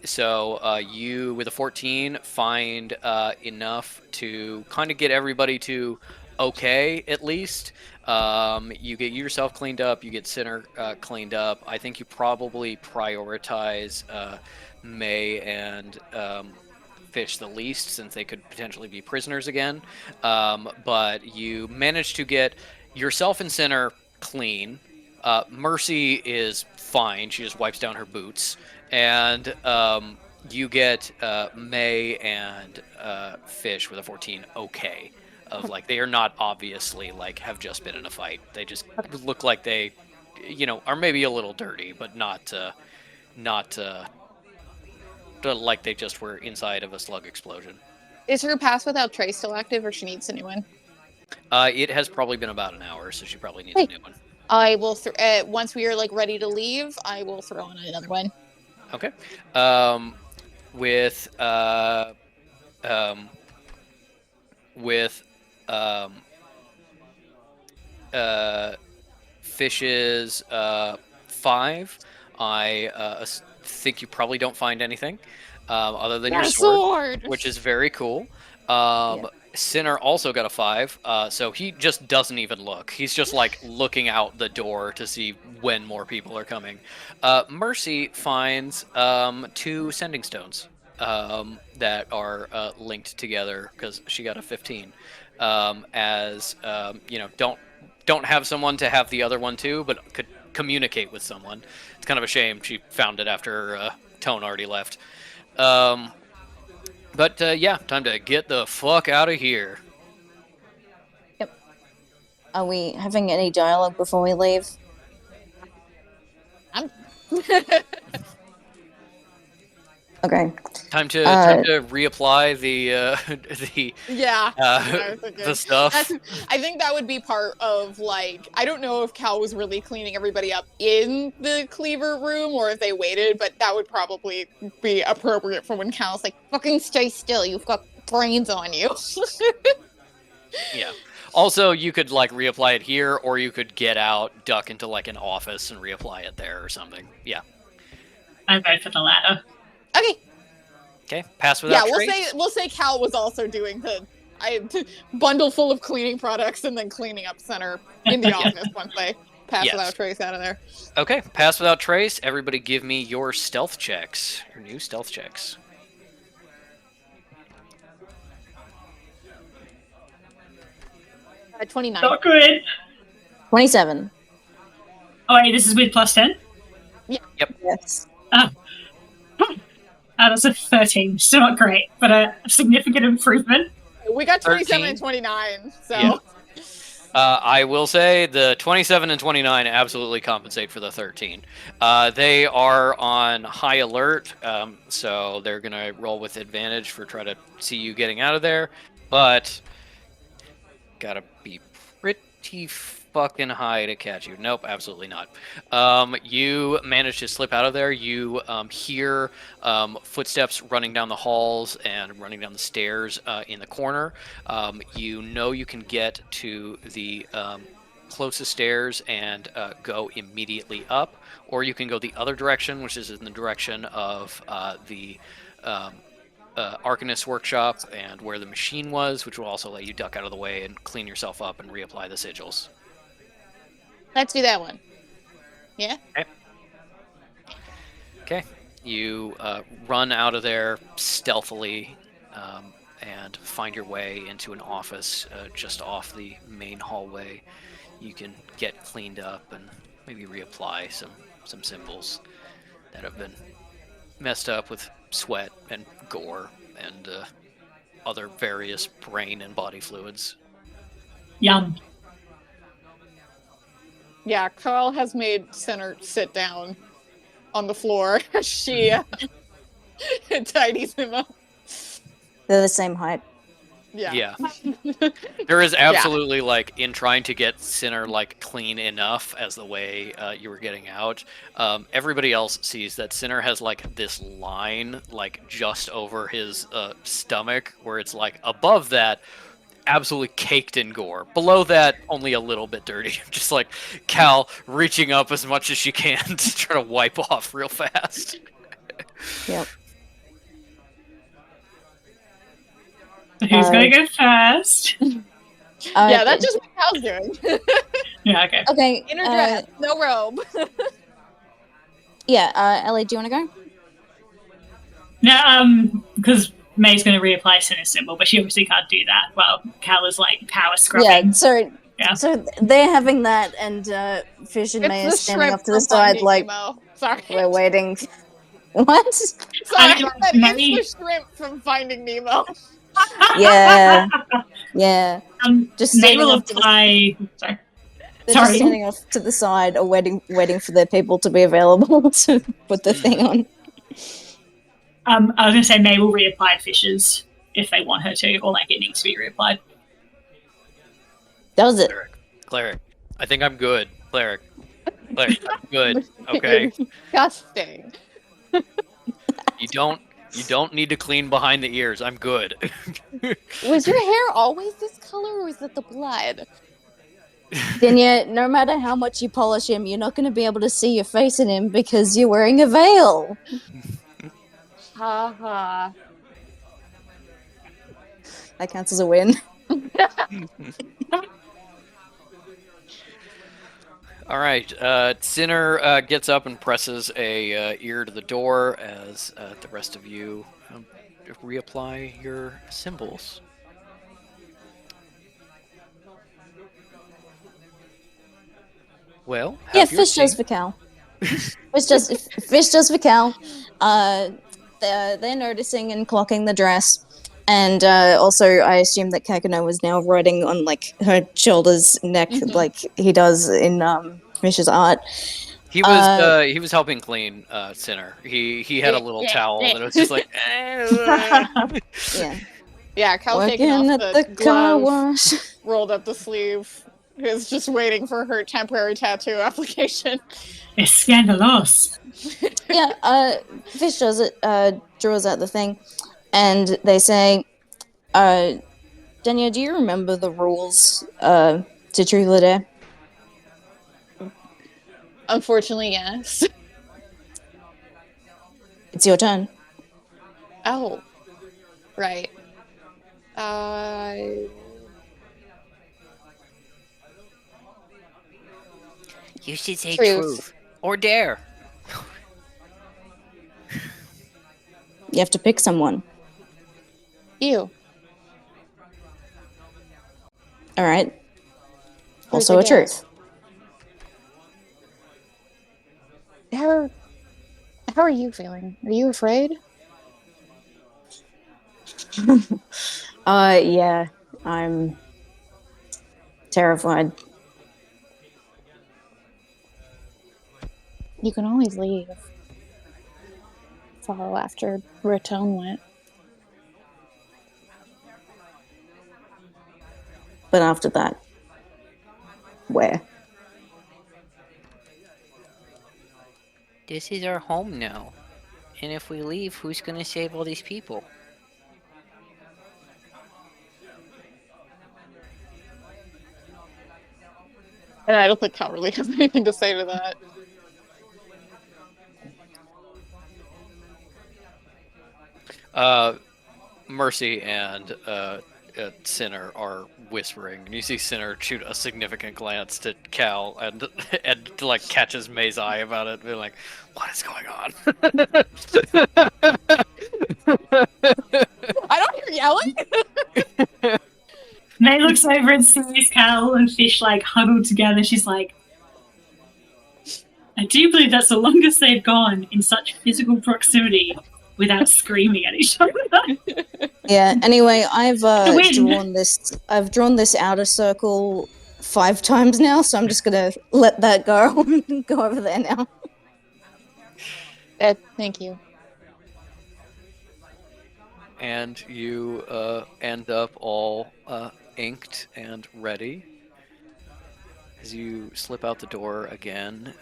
So you, with a 14, find enough to kind of get everybody to okay, at least. You get yourself cleaned up, you get Sinner cleaned up. I think you probably prioritize May and Fish the least, since they could potentially be prisoners again. But you manage to get yourself and Sinner clean. Mercy is fine. She just wipes down her boots. And you get May and Fish with a 14 okay. Of like, they are not obviously like have just been in a fight. They just look like they, are maybe a little dirty, but not like they just were inside of a slug explosion. Is her pass without trace still active, or she needs a new one? It has probably been about an hour, so she probably needs a new one. I will once we are like ready to leave, I will throw on another one. Okay. With Fish's 5, I think you probably don't find anything other than your sword, which is very cool. Sinner also got a 5, so he just doesn't even look. He's just like looking out the door to see when more people are coming. Mercy finds 2 sending stones that are linked together because she got a 15. as don't have someone to have the other one too, but could communicate with someone. It's kind of a shame she found it after Tone already left. But yeah, time to get the fuck out of here. Are we having any dialogue before we leave? Okay. Time to reapply the Yeah. I was thinking. the stuff. I think that would be part of, like, I don't know if Cal was really cleaning everybody up in the cleaver room or if they waited, but that would probably be appropriate for when Cal's like, fucking stay still, you've got brains on you. Yeah. Also, you could like reapply it here, or you could get out, duck into like an office, and reapply it there or something. Yeah. I vote for the latter. Okay. Okay. Pass without Yeah, trace. we'll say Cal was also doing the bundle full of cleaning products and then cleaning up center in the office once they pass Yes. without trace out of there. Okay. Pass without trace. Everybody, give me your stealth checks. Your new stealth checks. 29. Not good. 27. Oh, wait, this is with +10? Yes. That's a 13. Still not great, but a significant improvement. We got 27 13. and 29, so... Yeah. I will say the 27 and 29 absolutely compensate for the 13. They are on high alert, so they're going to roll with advantage for try to see you getting out of there, but gotta be pretty fucking high to catch you. Nope, absolutely not. You manage to slip out of there. You hear footsteps running down the halls and running down the stairs in the corner. You know you can get to the closest stairs and go immediately up, or you can go the other direction, which is in the direction of the Arcanist workshop and where the machine was, which will also let you duck out of the way and clean yourself up and reapply the sigils. Let's do that one. Yeah? Okay. You run out of there stealthily and find your way into an office just off the main hallway. You can get cleaned up and maybe reapply some symbols that have been messed up with sweat and gore and other various brain and body fluids. Yum. Yeah, Carl has made Center sit down on the floor. She tidies him up. They're the same height. Yeah. There is absolutely, like, in trying to get Sinner, like, clean enough as the way you were getting out, everybody else sees that Sinner has, like, this line, like, just over his stomach, where it's, like, above that, absolutely caked in gore. Below that, only a little bit dirty. Just, like, Cal reaching up as much as she can to try to wipe off real fast. Yep. Who's gonna go first? Yeah, that's just what Cal's doing. Yeah, okay. Okay. Inner dress, no robe. Yeah, Ellie, do you want to go? No, because May's gonna reapply Sinner's symbol, but she obviously can't do that while Cal is like power scrubbing. Yeah, so Yeah. so they're having that, and Fish and May are standing off to the side, like, Sorry. we're waiting. What? Sorry, I I mean, said May- it's the shrimp from Finding Nemo. Yeah. Yeah. Just May standing will off to the, apply. Sorry. they're Sorry. just standing off to the side, or waiting for their people to be available to put the thing on. I was gonna say May will reapply Fishes if they want her to, or like it needs to be reapplied. Does it? Cleric. I think I'm good. Cleric. I'm good. Okay. Disgusting. You don't need to clean behind the ears. I'm good. Was your hair always this color, or was it the blood? Then yeah, no matter how much you polish him, you're not going to be able to see your face in him because you're wearing a veil. Ha ha. That counts as a win. All right. Sinner gets up and presses a ear to the door as the rest of you reapply your symbols. Well, Yeah, how's your fish does team? for Cal. Fish does for Cal. They're noticing and clocking the dress. And also, I assume that Kakano is now riding on like her shoulders, neck, Mhm. like he does in Fish's art. He was helping clean Sinner. He had a little towel that was just like Yeah, Yeah, Cal taking working off at the the car glove, wash. rolled up the sleeve, is just waiting for her temporary tattoo application. It's scandalous. Yeah, Fish does it. Draws out the thing, and they say, Danya, do you remember the rules to Truth or Dare? Unfortunately, yes. It's your turn. Oh, right. You should say Truth. truth or dare. You have to pick someone. You. All right. Truth Also or a dare. truth. How are you feeling? Are you afraid? Yeah, I'm terrified. You can always leave. Follow after Raton went. But after that, where? This is our home now. And if we leave, who's gonna save all these people? And I don't think Cal really has anything to say to that. Mercy and Sinner are whispering, and you see Sinner shoot a significant glance to Cal and like catches May's eye about it, being like, "What is going on?" I don't hear yelling. May looks over and sees Cal and Fish like huddled together. She's like, I do believe that's the longest they've gone in such physical proximity without screaming at each other. Yeah. Anyway, I've win. drawn this outer circle 5 times now, so I'm just gonna let that go. Go over there now. Thank you. And you end up all inked and ready. As you slip out the door again,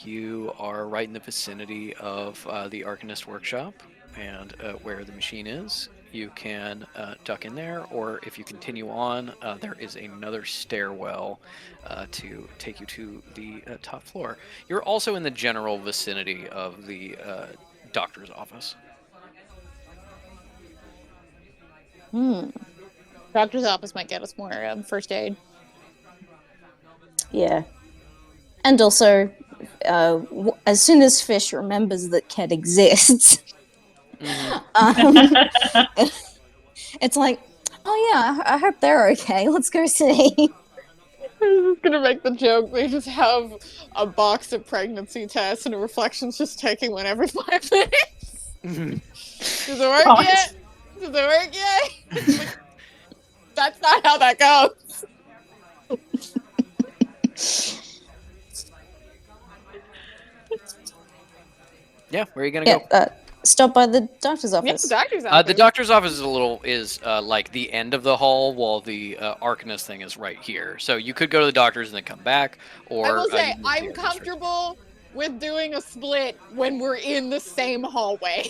you are right in the vicinity of the Arcanist workshop and where the machine is. You can duck in there, or if you continue on, there is another stairwell to take you to the top floor. You're also in the general vicinity of the doctor's office. Doctor's office might get us more first aid. Yeah. And also, as soon as Fish remembers that Ket exists, it's like, oh yeah, I hope they're okay. Let's go see. I'm just gonna make the joke. They just have a box of pregnancy tests, and a reflection's just taking one every 5 minutes. Does it work God. yet? Does it work yet? Like, that's not how that goes. Yeah, where are you gonna Yeah. go? Stop by the doctor's Yeah, office. the doctor's office. The doctor's office is like the end of the hall, while the Arcanist thing is right here. So you could go to the doctor's and then come back, or I will you say, can move to the I'm other district. comfortable with doing a split when we're in the same hallway.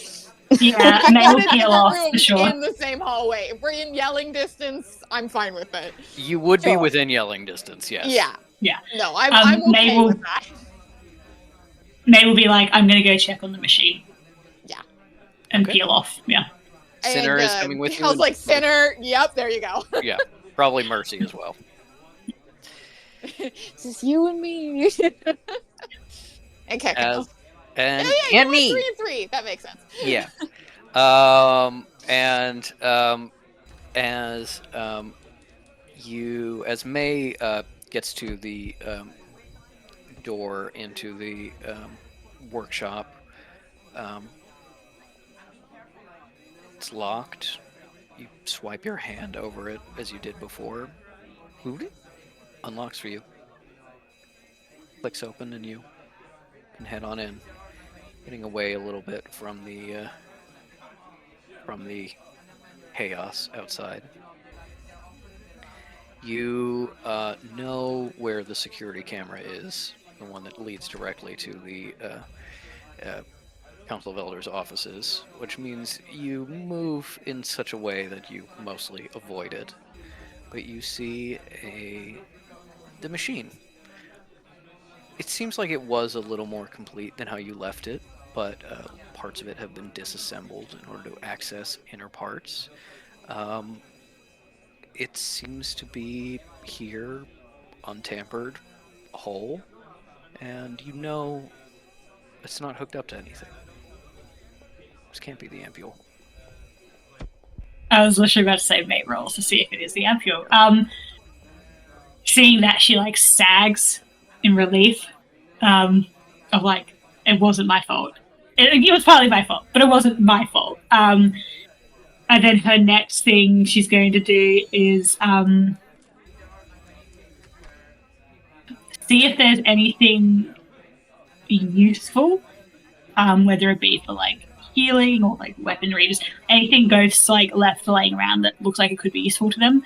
Yeah, I May want will it peel different off for rooms sure. in the same hallway. If we're in yelling distance, I'm fine with it. You would be Sure. within yelling distance, yes. Yeah. Yeah. No, I'm May okay will- with that. May will be like, I'm gonna go check on the machine. Yeah. And Okay. peel off. Yeah. Sinner And, is coming with you. I was and- like, Sinner, yep, there you go. Yeah, probably Mercy as well. It's just you and me. Okay. And Yeah, and you me. went 3-3. That makes sense. yeah. And as May gets to the door into the workshop. It's locked. You swipe your hand over it as you did before. Unlocks for you. Clicks open and you can head on in, getting away a little bit from the chaos outside. You know where the security camera is, the one that leads directly to the Council of Elders offices, which means you move in such a way that you mostly avoid it. But you see the machine. It seems like it was a little more complete than how you left it, but parts of it have been disassembled in order to access inner parts. It seems to be here, untampered, whole, and you know it's not hooked up to anything. This can't be the ampule. I was literally about to say mate rolls to see if it is the ampule. Seeing that she like sags in relief, of like, it wasn't my fault. It was partly my fault, but it wasn't my fault. And then her next thing she's going to do is see if there's anything useful, whether it be for like healing or like weaponry, just anything ghosts like left laying around that looks like it could be useful to them.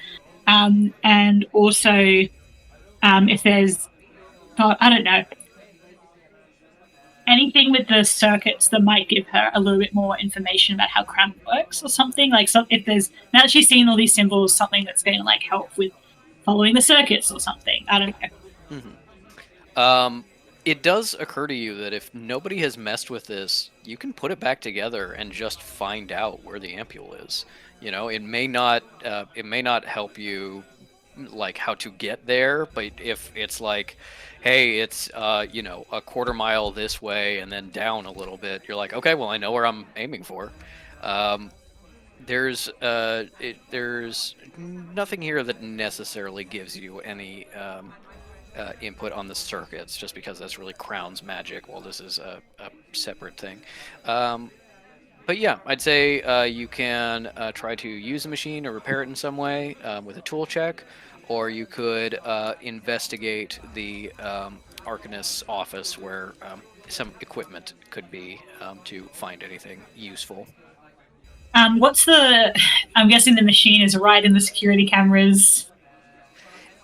And also if there's, I don't know, anything with the circuits that might give her a little bit more information about how Crown works or something. Like, so if there's, now that she's seen all these symbols, something that's going to like help with following the circuits or something. I don't know. Mm-hmm. It does occur to you that if nobody has messed with this, you can put it back together and just find out where the ampule is. You know, it may not help you like how to get there, but if it's like, hey, it's you know, a quarter mile this way and then down a little bit, you're like, okay, well, I know where I'm aiming for. There's nothing here that necessarily gives you any input on the circuits, just because that's really Crown's magic, while this is a separate thing. But yeah, I'd say you can try to use the machine or repair it in some way with a tool check, or you could investigate the Arcanist's office where some equipment could be to find anything useful. What's the? I'm guessing the machine is right in the security cameras.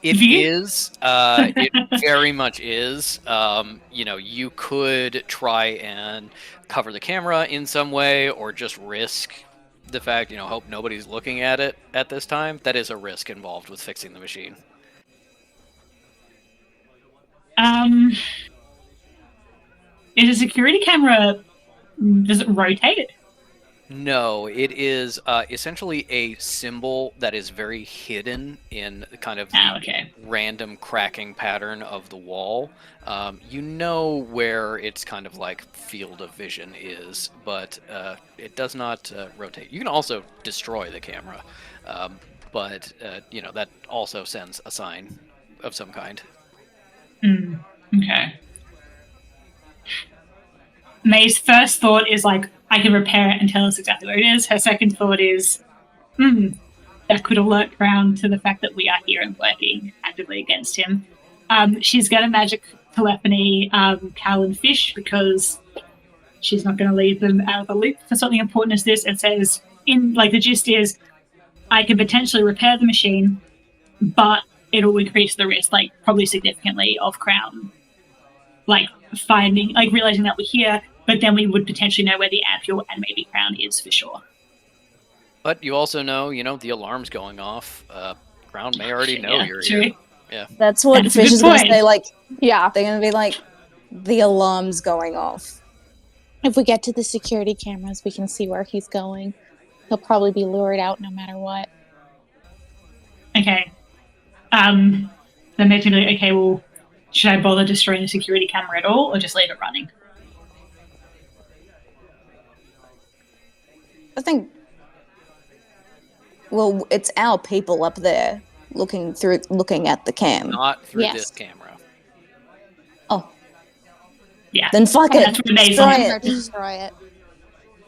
It view? is. It very much is. You know, you could try and cover the camera in some way, or just risk the fact, you know, hope nobody's looking at it at this time. That is a risk involved with fixing the machine. Is a security camera? Does it rotate? No, it is essentially a symbol that is very hidden in kind of the random cracking pattern of the wall. You know where its kind of like field of vision is, but it does not rotate. You can also destroy the camera, but you know, that also sends a sign of some kind. Okay. May's first thought is like, I can repair it and tell us exactly where it is. Her second thought is, that could alert Crown to the fact that we are here and working actively against him. She's going to magic telephony Cal and Fish, because she's not going to leave them out of the loop for something important as this, and says, in like, the gist is, I can potentially repair the machine, but it'll increase the risk, like probably significantly, of Crown like finding, like realizing that we're here, but then we would potentially know where the ampule and maybe Crown is for sure. But you also know, you know, the alarm's going off. Crown may already know you're true. here. Yeah. That's what That's a Fish good is going to point. say, like, Yeah. they're going to be like, the alarm's going off. If we get to the security cameras, we can see where he's going. He'll probably be lured out no matter what. Okay. Then they're like, okay, well, should I bother destroying the security camera at all, or just leave it running? I think, well, it's our people up there looking at the cam. Not through Yes. this camera. Oh, Yeah. Then fuck it. That's what May's Destroy on. it. Destroy it.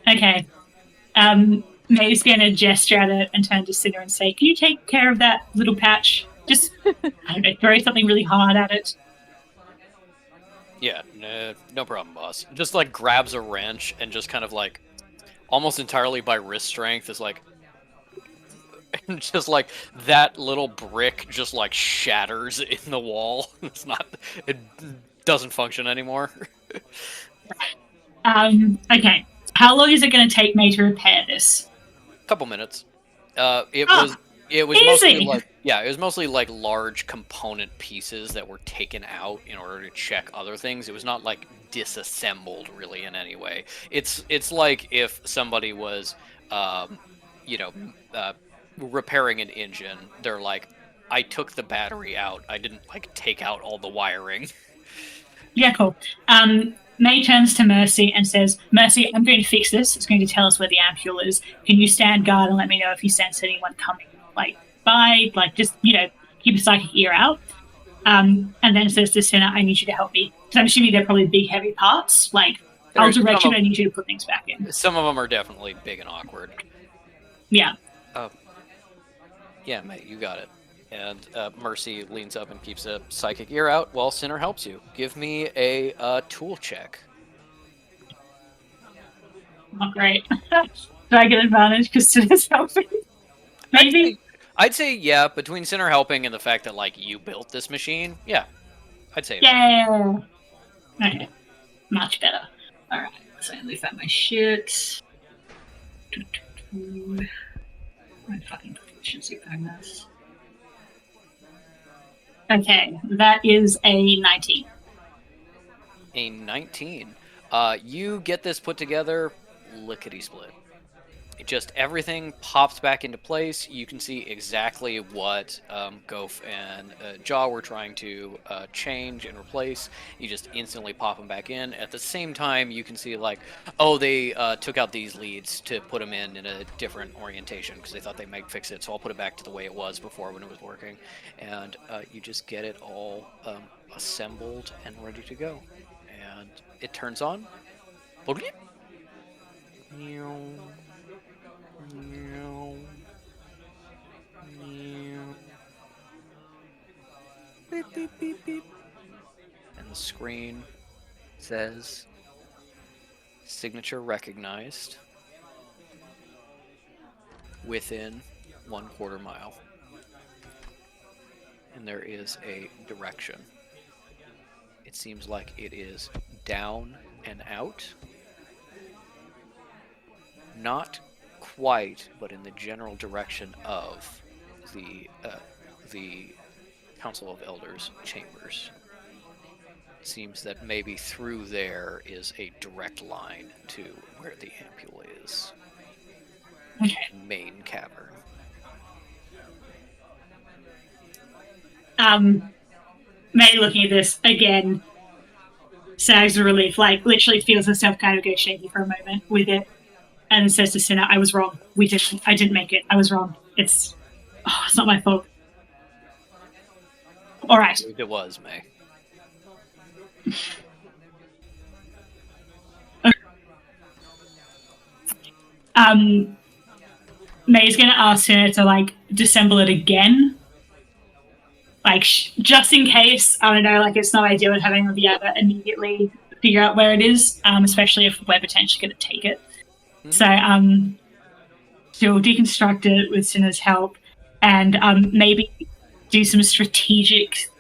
Okay. May's going to gesture at it and turn to Sinner and say, "Can you take care of that little patch? Just, I don't know, throw something really hard at it." Yeah, no problem, boss. Just like grabs a wrench and just kind of like, almost entirely by wrist strength, is like, and just like that little brick just like shatters in the wall. It's not, it doesn't function anymore. Okay. How long is it going to take me to repair this? Couple minutes. It Ah, was easy. mostly like, yeah, it was mostly like large component pieces that were taken out in order to check other things. It was not like disassembled really in any way. It's like if somebody was repairing an engine. They're like, I took the battery out. I didn't like take out all the wiring. Yeah, cool. May turns to Mercy and says, "Mercy, I'm going to fix this. It's going to tell us where the ampule is. Can you stand guard and let me know if you sense anyone coming, like, by? Like, just, keep a psychic ear out." And then says to Sinner, "I need you to help me." Because I'm assuming they're probably big, heavy parts. Like, I'll There's direct some you, of- but I need you to put things back in. Some of them are definitely big and awkward. Yeah. Yeah, mate, you got it. And Mercy leans up and keeps a psychic ear out while Sinner helps you. Give me a tool check. Not great. Do I get advantage because Sinner's helping? Maybe? I'd say yeah, between Sinner helping and the fact that like you built this machine, yeah, I'd say. Yeah. Okay. Much better. Alright, so I leave out my shit. My fucking proficiency bonus. Okay, that is a 19. A 19. You get this put together, lickety-split. Just everything pops back into place. You can see exactly what Gof and Jaw were trying to change and replace. You just instantly pop them back in. At the same time, you can see like, oh, they took out these leads to put them in a different orientation because they thought they might fix it. So I'll put it back to the way it was before when it was working. And you just get it all assembled and ready to go. And it turns on. Beep, beep, beep, beep. And the screen says signature recognized within 1/4 mile. And there is a direction. It seems like it is down and out. Not quite, but in the general direction of the Council of Elders chambers. It seems that maybe through there is a direct line to where the ampule is. Okay. Main cavern. May looking at this again, sags of relief, like literally feels herself kind of go shaky for a moment with it, and says to Sinner, "I was wrong. I didn't make it. I was wrong. It's not my fault." All right. It was, May. May's gonna ask Sinner to like disassemble it again. Like, just in case, I don't know, like, it's not ideal having the other immediately figure out where it is, especially if we're potentially going to take it. Mm-hmm. So, she'll deconstruct it with Sinner's help and maybe do some strategic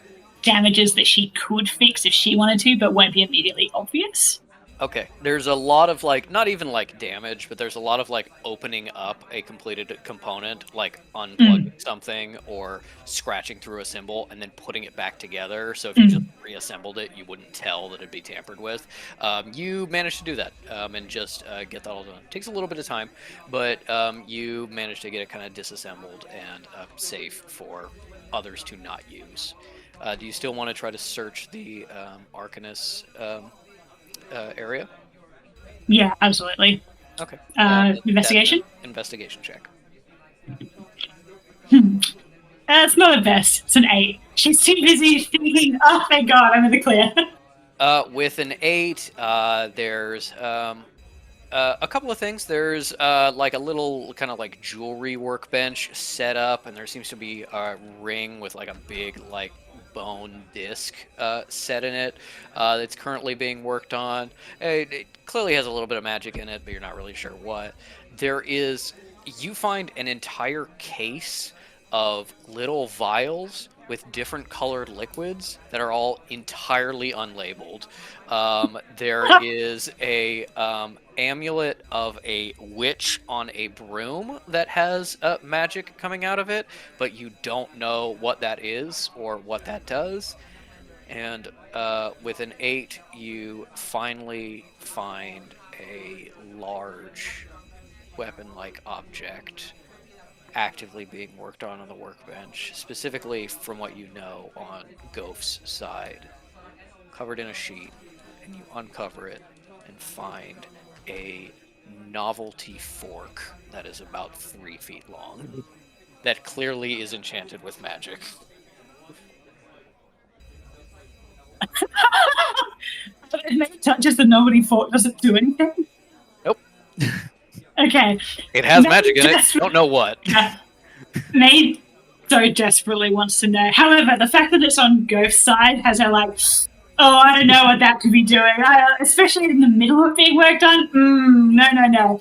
damages that she could fix if she wanted to, but won't be immediately obvious. Okay, there's a lot of like, not even like damage, but there's a lot of like opening up a completed component, like unplugging something or scratching through a symbol and then putting it back together. So if you just reassembled it, you wouldn't tell that it'd be tampered with. You managed to do that and just get that all done. It takes a little bit of time, but you managed to get it kind of disassembled and safe for others to not use. Do you still want to try to search the Arcanus area? Yeah, absolutely. Okay. Investigation? That's an investigation check. It's not a best. It's an 8. She's too busy thinking, oh, thank God, I'm in the clear. With an 8, there's a couple of things. There's like a little kind of like jewelry workbench set up, and there seems to be a ring with like a big like bone disc set in it that's currently being worked on. It clearly has a little bit of magic in it, but you're not really sure what. You find an entire case of little vials with different colored liquids that are all entirely unlabeled. There is a amulet of a witch on a broom that has magic coming out of it, but you don't know what that is or what that does. And with an 8, you finally find a large weapon-like object actively being worked on the workbench, specifically from what you know on Goph's side, covered in a sheet, and you uncover it and find a novelty fork that is about 3 feet long that clearly is enchanted with magic. It never touches the nobody fork. Does it do anything? Nope. Okay. It has May magic in it. just- Don't know what. May so desperately wants to know. However, the fact that it's on Goph's side has her like, oh, I don't know what that could be doing. Especially in the middle of being worked on. No.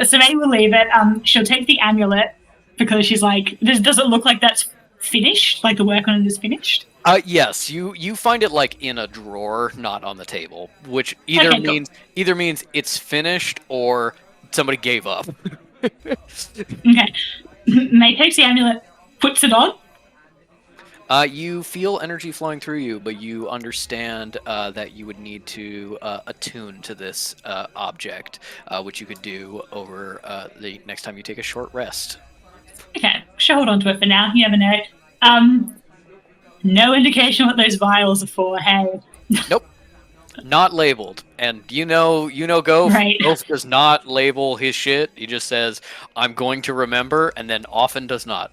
So May will leave it. She'll take the amulet because she's like, does it look like that's finished? Like the work on it is finished? Yes, you find it like in a drawer, not on the table, which either Okay, cool. means it's finished or somebody gave up. Okay. May takes the amulet, puts it on. You feel energy flowing through you, but you understand that you would need to attune to this object, which you could do over the next time you take a short rest. Okay, she'll hold on to it for now. You never know. No indication what those vials are for. Hey, Not labeled, and you know, Goph. Right. Goph does not label his shit. He just says, "I'm going to remember," and then often does not.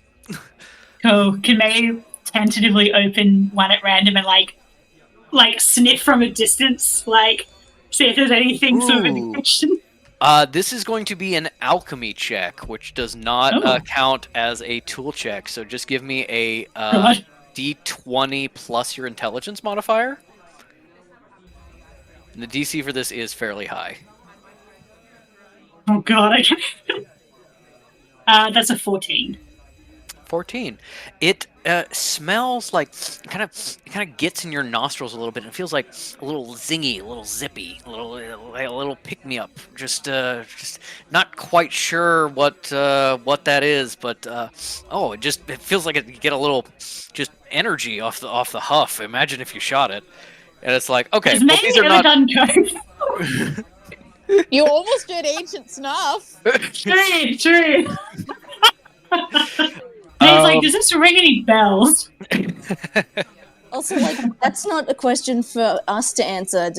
cool. Can May tentatively open one at random and like sniff from a distance, like see if there's anything sort of Ooh. indication? This is going to be an alchemy check, which does not Oh. count as a tool check. So just give me a God. D20 plus your intelligence modifier. And the DC for this is fairly high. Oh god. Okay. That's a 14. 14. It smells like kind of gets in your nostrils a little bit. And it feels like a little zingy, a little zippy, a little pick me up. Just not quite sure what that is, but it feels like you get a little just energy off the huff. Imagine if you shot it, and it's like, okay, Has well, May these are ever not. done coke? You almost did ancient snuff. True. May's like, does this ring any bells? Also, like, that's not a question for us to answer.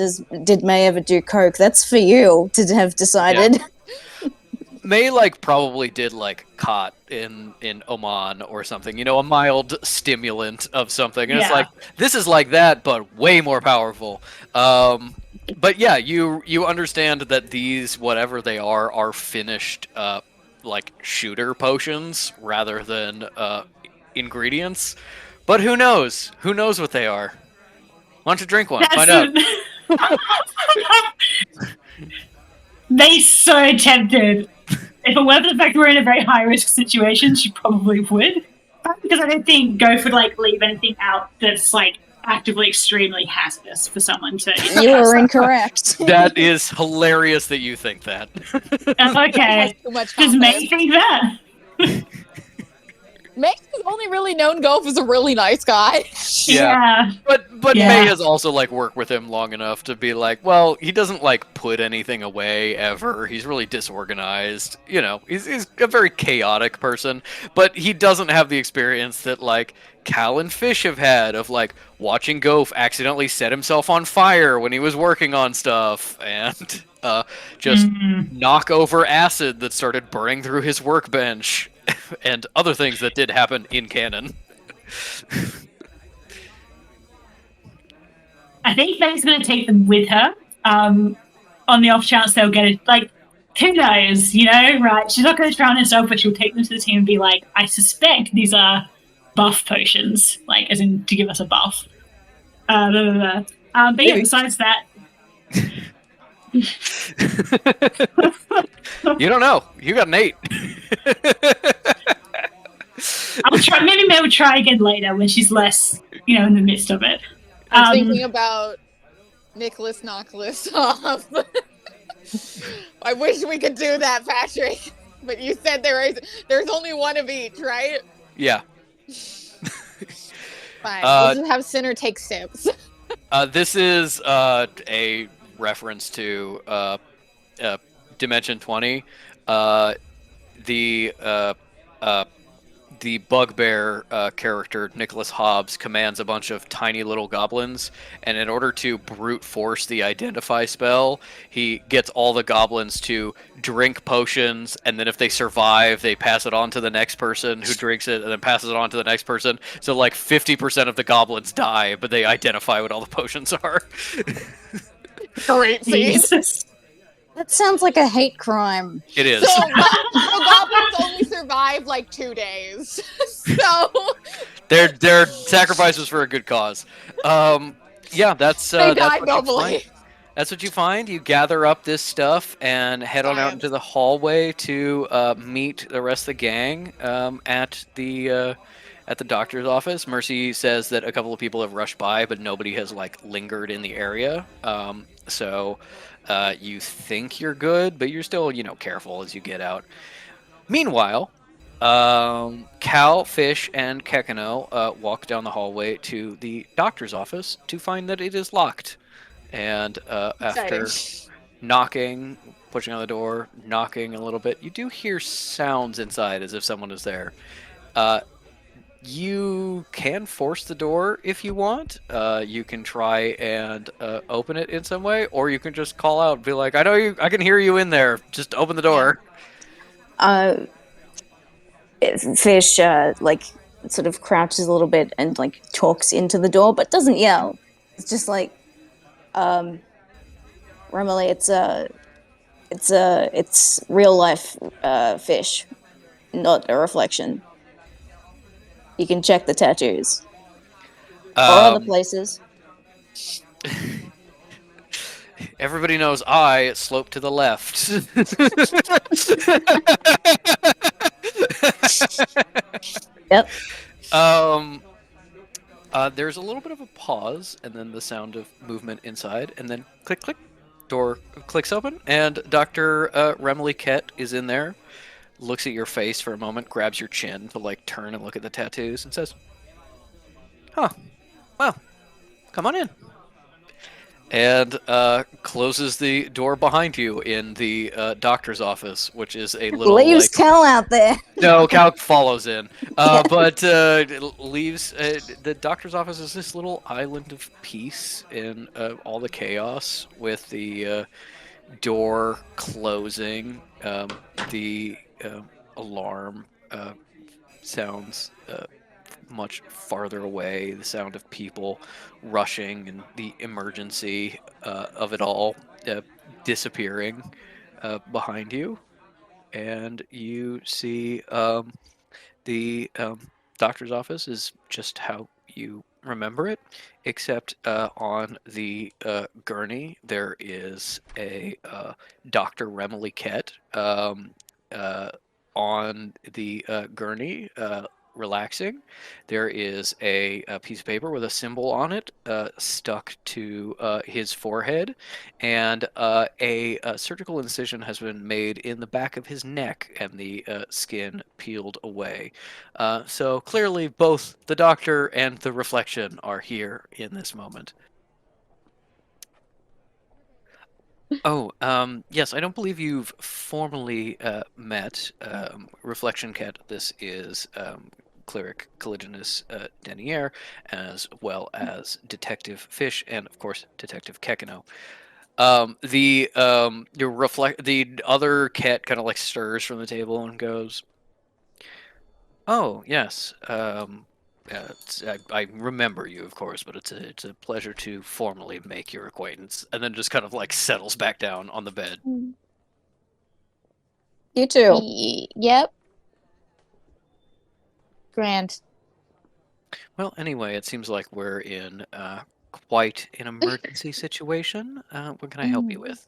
Did May ever do coke? That's for you to have decided. May probably did khat in Oman or something, a mild stimulant of something, and it's Yeah. like this is like that but way more powerful. But yeah, you understand that these, whatever they are finished shooter potions rather than ingredients. But who knows? Who knows what they are? Why don't you drink one? Find out. They so tempted. If it weren't for the fact we're in a very high risk situation, she probably would. Because I don't think Goph would leave anything out that's actively extremely hazardous for someone to. You are incorrect. That is hilarious that you think that. Okay. Too much Does May confidence. think that? May has only really known Goph as a really nice guy. Yeah. But Yeah. May has also worked with him long enough to be well, he doesn't put anything away ever. He's really disorganized. He's a very chaotic person, but he doesn't have the experience that Cal and Fish have had of watching Goph accidentally set himself on fire when he was working on stuff and just knock over acid that started burning through his workbench and other things that did happen in canon. I think May's going to take them with her. On the off chance they'll get it. Like, who knows? You know, right? She's not going to try on herself, but she'll take them to the team and be like, "I suspect these are buff potions, like as in to give us a buff." Blah, blah, blah. But yeah, besides that. You don't know. You got an 8. I'll try. Maybe May will try again later when she's less, in the midst of it. I'm thinking about Nicholas Knockless off. I wish we could do that, Patrick. But you said there's only one of each, right? Yeah. Fine. We'll just have Sinner take sips. This is a reference to Dimension 20. The Bugbear character, Nicholas Hobbs, commands a bunch of tiny little goblins, and in order to brute force the Identify spell, he gets all the goblins to drink potions, and then if they survive, they pass it on to the next person who drinks it, and then passes it on to the next person. So like 50% of the goblins die, but they identify what all the potions are. Great scene. Jesus. That sounds like a hate crime. It is. So goblins only survive like 2 days. So They're sacrifices for a good cause. Yeah, that's they that's died what you nobly. find. That's what you find. You gather up this stuff and head on out into the hallway to meet the rest of the gang at the doctor's office. Mercy says that a couple of people have rushed by, but nobody has like lingered in the area. So you think you're good, but you're still, careful as you get out. Meanwhile, Cal, Fish, and Kekano walk down the hallway to the doctor's office to find that it is locked. And after knocking, pushing on the door, knocking a little bit, you do hear sounds inside as if someone is there. You can force the door if you want. You can try and open it in some way, or you can just call out and be like, I can hear you in there. Just open the door. Fish sort of crouches a little bit and like talks into the door, but doesn't yell. It's just like, Remily, it's real life fish, not a reflection. You can check the tattoos or other places. Everybody knows I slope to the left. Yep. There's a little bit of a pause, and then the sound of movement inside, and then click, click. Door clicks open, and Dr. Remily Kett is in there. Looks at your face for a moment, grabs your chin to like turn and look at the tattoos, and says, "Huh. Well, come on in." And closes the door behind you in the doctor's office, which is a little. Leaves Cal out there. No, Cal follows in, but leaves the doctor's office is this little island of peace in all the chaos, with the door closing, the alarm sounds much farther away, the sound of people rushing and the emergency of it all disappearing behind you. And you see the doctor's office is just how you remember it, except on the gurney there is a Dr. Remily Kett on the gurney, relaxing. There is a piece of paper with a symbol on it stuck to his forehead, and a surgical incision has been made in the back of his neck, and the skin peeled away. So clearly both the doctor and the reflection are here in this moment. Oh, yes, I don't believe you've formally met Reflection Kett. This is Cleric Caligulus Denier, as well as Detective Fish, and of course Detective Kekano. The other Kett kind of like stirs from the table and goes, "Oh yes, I remember you, of course, but it's a pleasure to formally make your acquaintance. And then just kind of like settles back down on the bed. You too. Yep. Grand. Well, anyway, it seems like we're in quite an emergency situation. What can I help you with?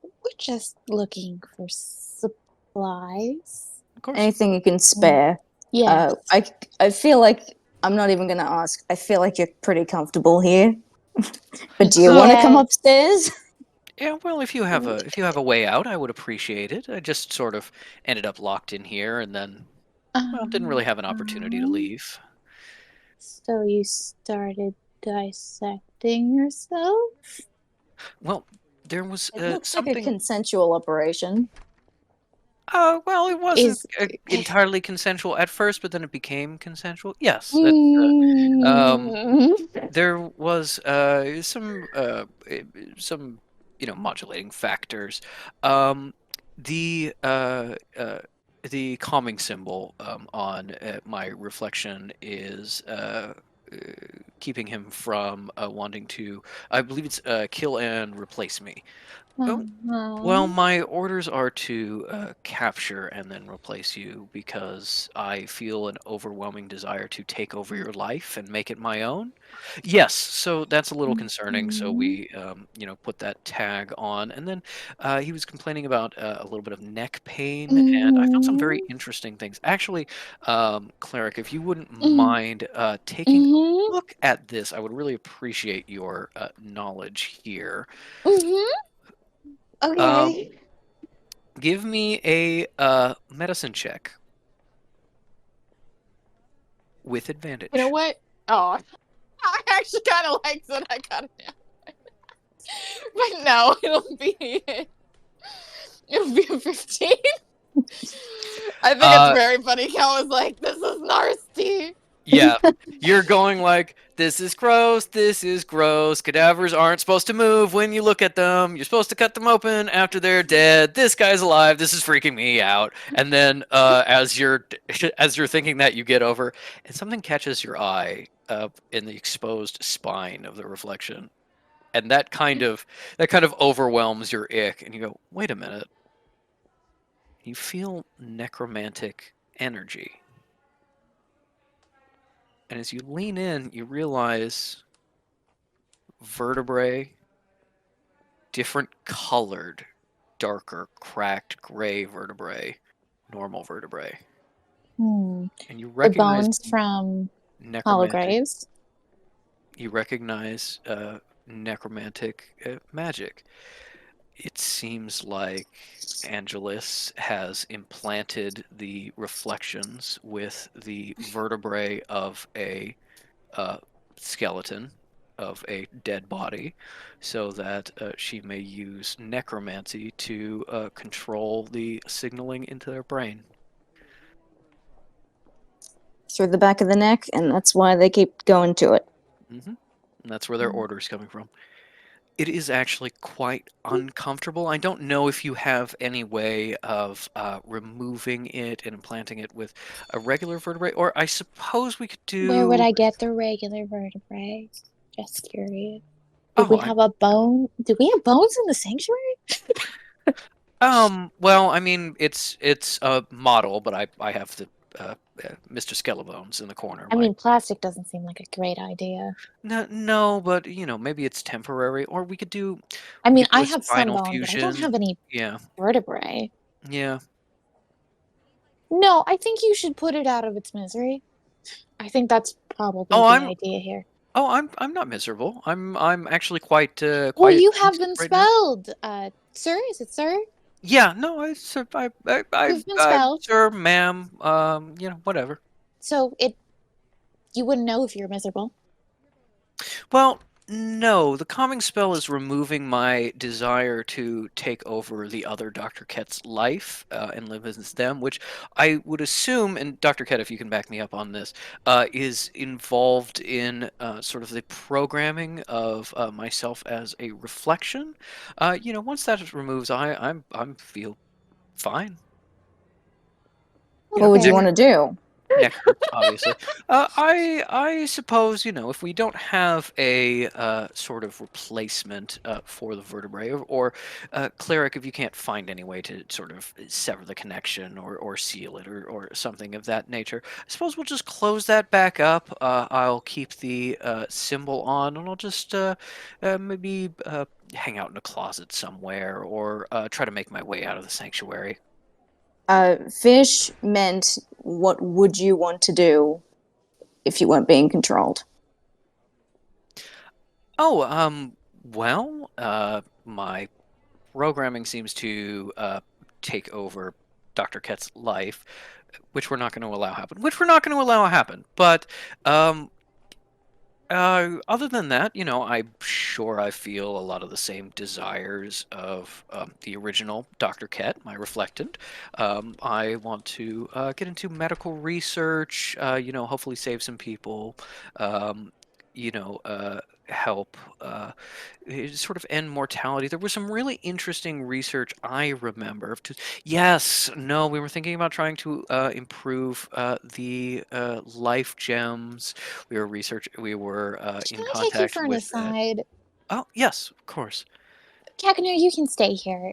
We're just looking for supplies. Of course. Anything you can spare. Yes. I feel like I'm not even gonna ask. I feel like you're pretty comfortable here. But do you want to come Yes. upstairs? Yeah, well, if you have a way out, I would appreciate it. I just sort of ended up locked in here, and then didn't really have an opportunity to leave. So you started dissecting yourself? Well, there was It looks like a something. consensual operation. Well, it wasn't Is- entirely consensual at first, but then it became consensual. Yes, there was some modulating factors. The calming symbol on my reflection is keeping him from wanting to. I believe it's kill and replace me. Well, my orders are to capture and then replace you because I feel an overwhelming desire to take over your life and make it my own. Yes, so that's a little concerning. So we, put that tag on, and then he was complaining about a little bit of neck pain, and I found some very interesting things. Actually, Cleric, if you wouldn't mind taking a look at this, I would really appreciate your knowledge here. Okay. Give me a medicine check with advantage. You know what? Oh, I actually kind of liked that I got it down. But no, it'll be a 15. I think it's very funny. Cal was like, "This is nasty." Yeah, you're going like, this is gross, this is gross. Cadavers aren't supposed to move when you look at them. You're supposed to cut them open after they're dead. This guy's alive. This is freaking me out. And then as you're thinking that, you get over, and something catches your eye up in the exposed spine of the reflection. And that kind of overwhelms your ick, and you go, wait a minute. You feel necromantic energy. And as you lean in, you realize vertebrae, different colored, darker, cracked gray vertebrae, normal vertebrae. And you The recognize bones from necromantic. Holograves. You recognize necromantic magic. It seems like Angelus has implanted the reflections with the vertebrae of a skeleton, of a dead body, so that she may use necromancy to control the signaling into their brain. Through the back of the neck, and that's why they keep going to it. And that's where their order is coming from. It is actually quite uncomfortable. I don't know if you have any way of removing it and implanting it with a regular vertebrae, or I suppose we could do. Where would I get the regular vertebrae? Just curious. Oh, Do we have a bone? Do we have bones in the sanctuary? Well, I mean, it's a model, but I have the Mr. Skellebones in the corner. I mean, plastic doesn't seem like a great idea. No, but maybe it's temporary, or we could do. I mean, could do I a have some spinal bones, but I don't fusion. have any Yeah, vertebrae. yeah. No, I think you should put it out of its misery. I think that's probably the idea here. Oh, I'm not miserable. I'm actually quite. Well, quite you at have peace been right now. spelled. Sir, is it sir? Yeah, no, You've been spelled. sir, ma'am, whatever. So you wouldn't know if you're miserable. Well, no, the calming spell is removing my desire to take over the other Dr. Ket's life and live as them, which I would assume, and Dr. Ket, if you can back me up on this, is involved in sort of the programming of myself as a reflection. Once that removes, I feel fine. What would you want to do? neck hurts, obviously. I suppose, if we don't have a sort of replacement for the vertebrae, or cleric, if you can't find any way to sort of sever the connection or seal it or something of that nature, I suppose we'll just close that back up. I'll keep the symbol on, and I'll just maybe hang out in a closet somewhere, or try to make my way out of the sanctuary. Fish meant, what would you want to do if you weren't being controlled? Oh, well, my programming seems to take over Dr. Kett's life, which we're not going to allow happen. But other than that, I'm sure I feel a lot of the same desires of the original Dr. Kett, my reflectant. I want to get into medical research, hopefully save some people, help sort of end mortality. There was some really interesting research I remember. Yes, no, we were thinking about trying to improve the life gems. We were Can in I take you contact for an with. aside? Oh, yes, of course. Kakano, you can stay here.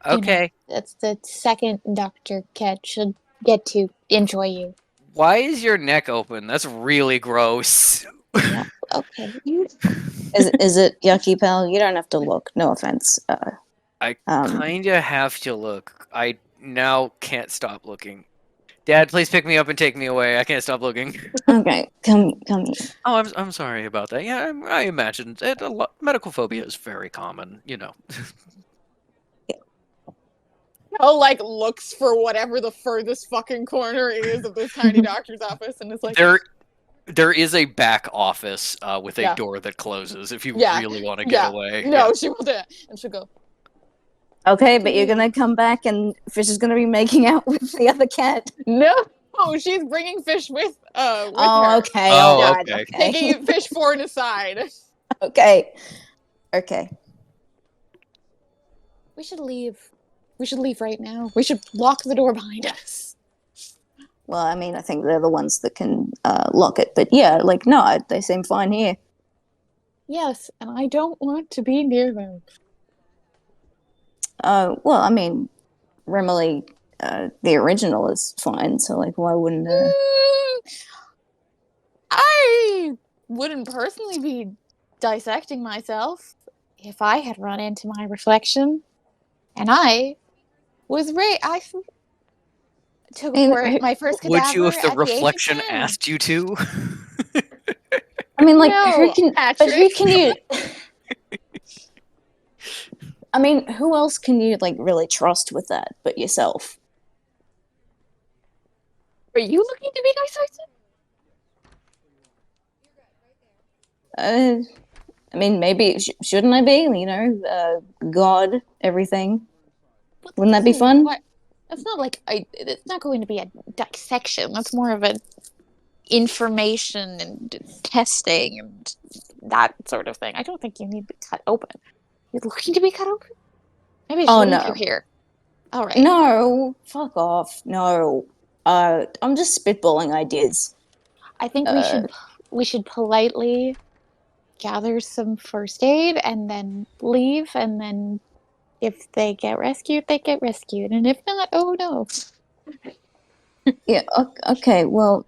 Okay. That's the second Dr. Kett should get to enjoy you. Why is your neck open? That's really gross. Okay. Is it yucky, pal? You don't have to look. No offense. I kinda have to look. I now can't stop looking. Dad, please pick me up and take me away. I can't stop looking. Okay, come here. Oh, I'm sorry about that. Yeah, I imagine medical phobia is very common. Like looks for whatever the furthest fucking corner is of this tiny doctor's office, and it's like There is a back office with a Yeah. door that closes if you Yeah. really want to get Yeah. away. No, she will do it, and she'll go. Okay, but you're gonna come back and Fish is gonna be making out with the other cat. No, she's bringing Fish with Oh, her. okay. Oh, all right, okay. Taking Fish for an aside. Okay. Okay. We should leave. We should leave right now. We should lock the door behind us. Well, I mean, I think they're the ones that can lock it. But yeah, no, they seem fine here. Yes, and I don't want to be near them. Well, I mean, Remily, the original is fine, so why wouldn't? I wouldn't personally be dissecting myself if I had run into my reflection, and I was I took my first cadaver. Would you if the at age of reflection 10. asked you to? I mean, No, who can? But who Patrick. can you? I mean, who else can you really trust with that but yourself? Are you looking to be dissected? I mean, maybe shouldn't I be? God, everything. Wouldn't that be fun? That's not it's not going to be a dissection. That's more of an information and testing and that sort of thing. I don't think you need to be cut open. You're looking to be cut open? Maybe I should leave you here. All right. No, fuck off. No. I'm just spitballing ideas. I think we should politely gather some first aid and then leave, and then if they get rescued, they get rescued, and if not, oh no. Yeah, okay, well,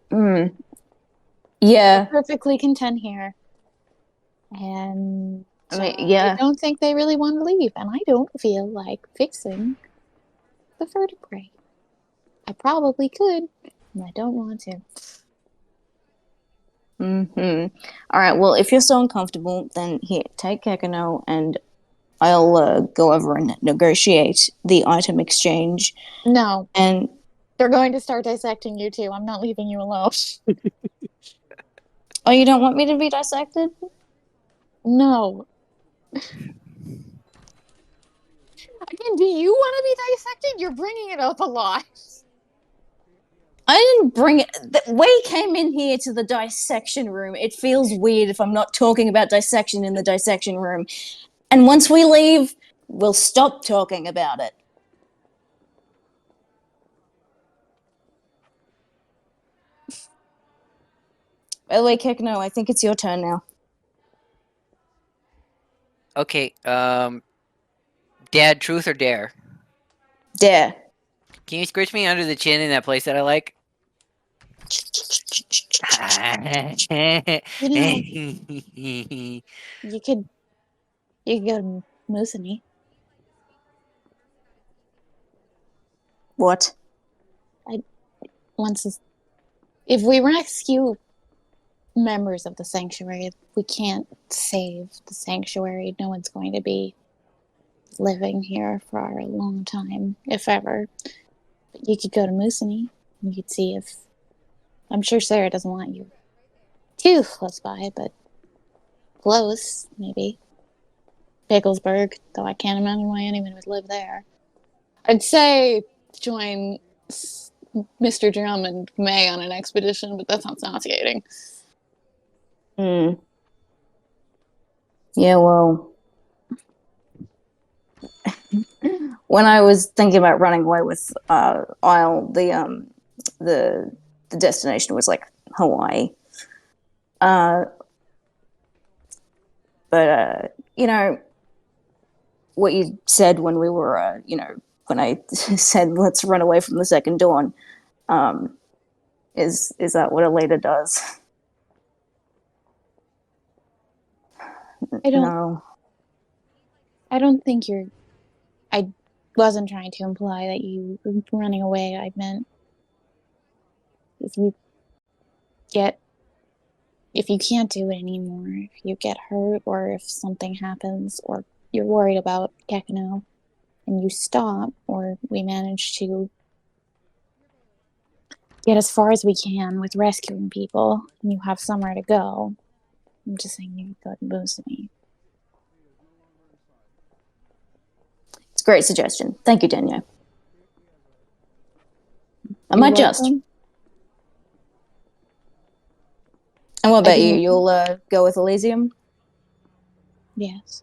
yeah. We're perfectly content here. And I mean, yeah. I don't think they really want to leave, and I don't feel like fixing the vertebrae. I probably could, and I don't want to. All right, well, if you're so uncomfortable, then here, take Kakano, and I'll go over and negotiate the item exchange. No. And they're going to start dissecting you too. I'm not leaving you alone. Oh, you don't want me to be dissected? No. Again, do you want to be dissected? You're bringing it up a lot. I didn't bring it. We came in here to the dissection room. It feels weird if I'm not talking about dissection in the dissection room. And once we leave, we'll stop talking about it. By the way, Kekno, I think it's your turn now. Okay, Dad, truth or dare? Dare. Can you scratch me under the chin in that place that I like? You know, you could go to Musini. What? If we rescue members of the sanctuary, we can't save the sanctuary. No one's going to be living here for a long time, if ever. But you could go to Musini. You could see if. I'm sure Sarah doesn't want you too close by, but close, maybe. Picklesburg, though I can't imagine why anyone would live there. I'd say join Mr. Drum and May on an expedition, but that sounds nauseating. Hmm. Yeah, well, when I was thinking about running away with Isle, the destination was like Hawaii. But you know what you said when we were, when I said let's run away from the Second Dawn. Is that what a leader does? No. I don't think you're. I wasn't trying to imply that you were running away. I meant if you can't do it anymore, if you get hurt, or if something happens, or you're worried about Kekno, and you stop, or we manage to get as far as we can with rescuing people, and you have somewhere to go. I'm just saying you could go to Musini. It's a great suggestion. Thank you, Danielle. I You're might just. welcome. And what I about you? think- You'll go with Elysium? Yes.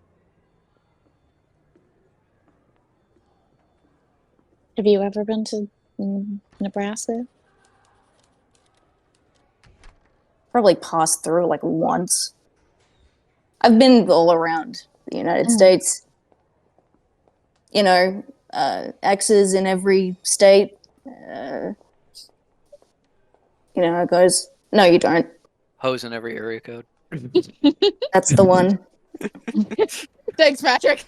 Have you ever been to Nebraska? Probably passed through like once. I've been all around the United Mm. States. X's in every state. How it goes. No, you don't. Hose in every area code. That's the one. Thanks, Patrick.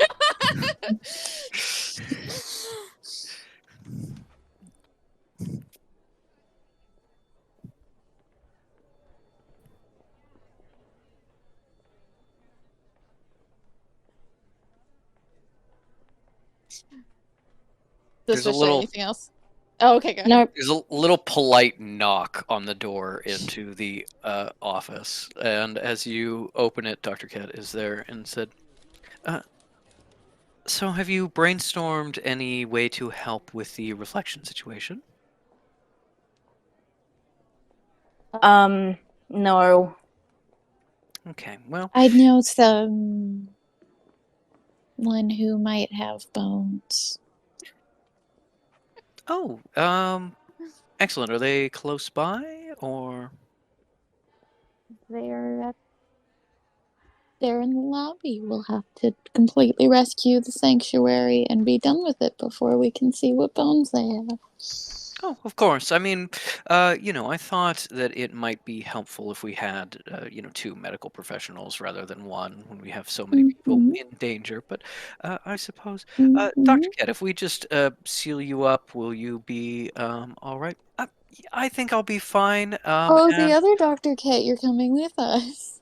There's a Does little- anything else? Oh, okay, go ahead. No, There's a little polite knock on the door into the office, and as you open it, Dr. Cat is there and said, "So have you brainstormed any way to help with the reflection situation?" no. Okay, well, I know someone who might have bones. oh, excellent. Are they close by, or? They're in the lobby. We'll have to completely rescue the sanctuary and be done with it before we can see what bones they have. Oh, of course. I mean, I thought that it might be helpful if we had, two medical professionals rather than one when we have so many people Mhm. in danger. But I suppose, Mhm. Dr. Cat, if we just seal you up, will you be all right? I think I'll be fine. Oh, the And other Dr. Kate, you're coming with us.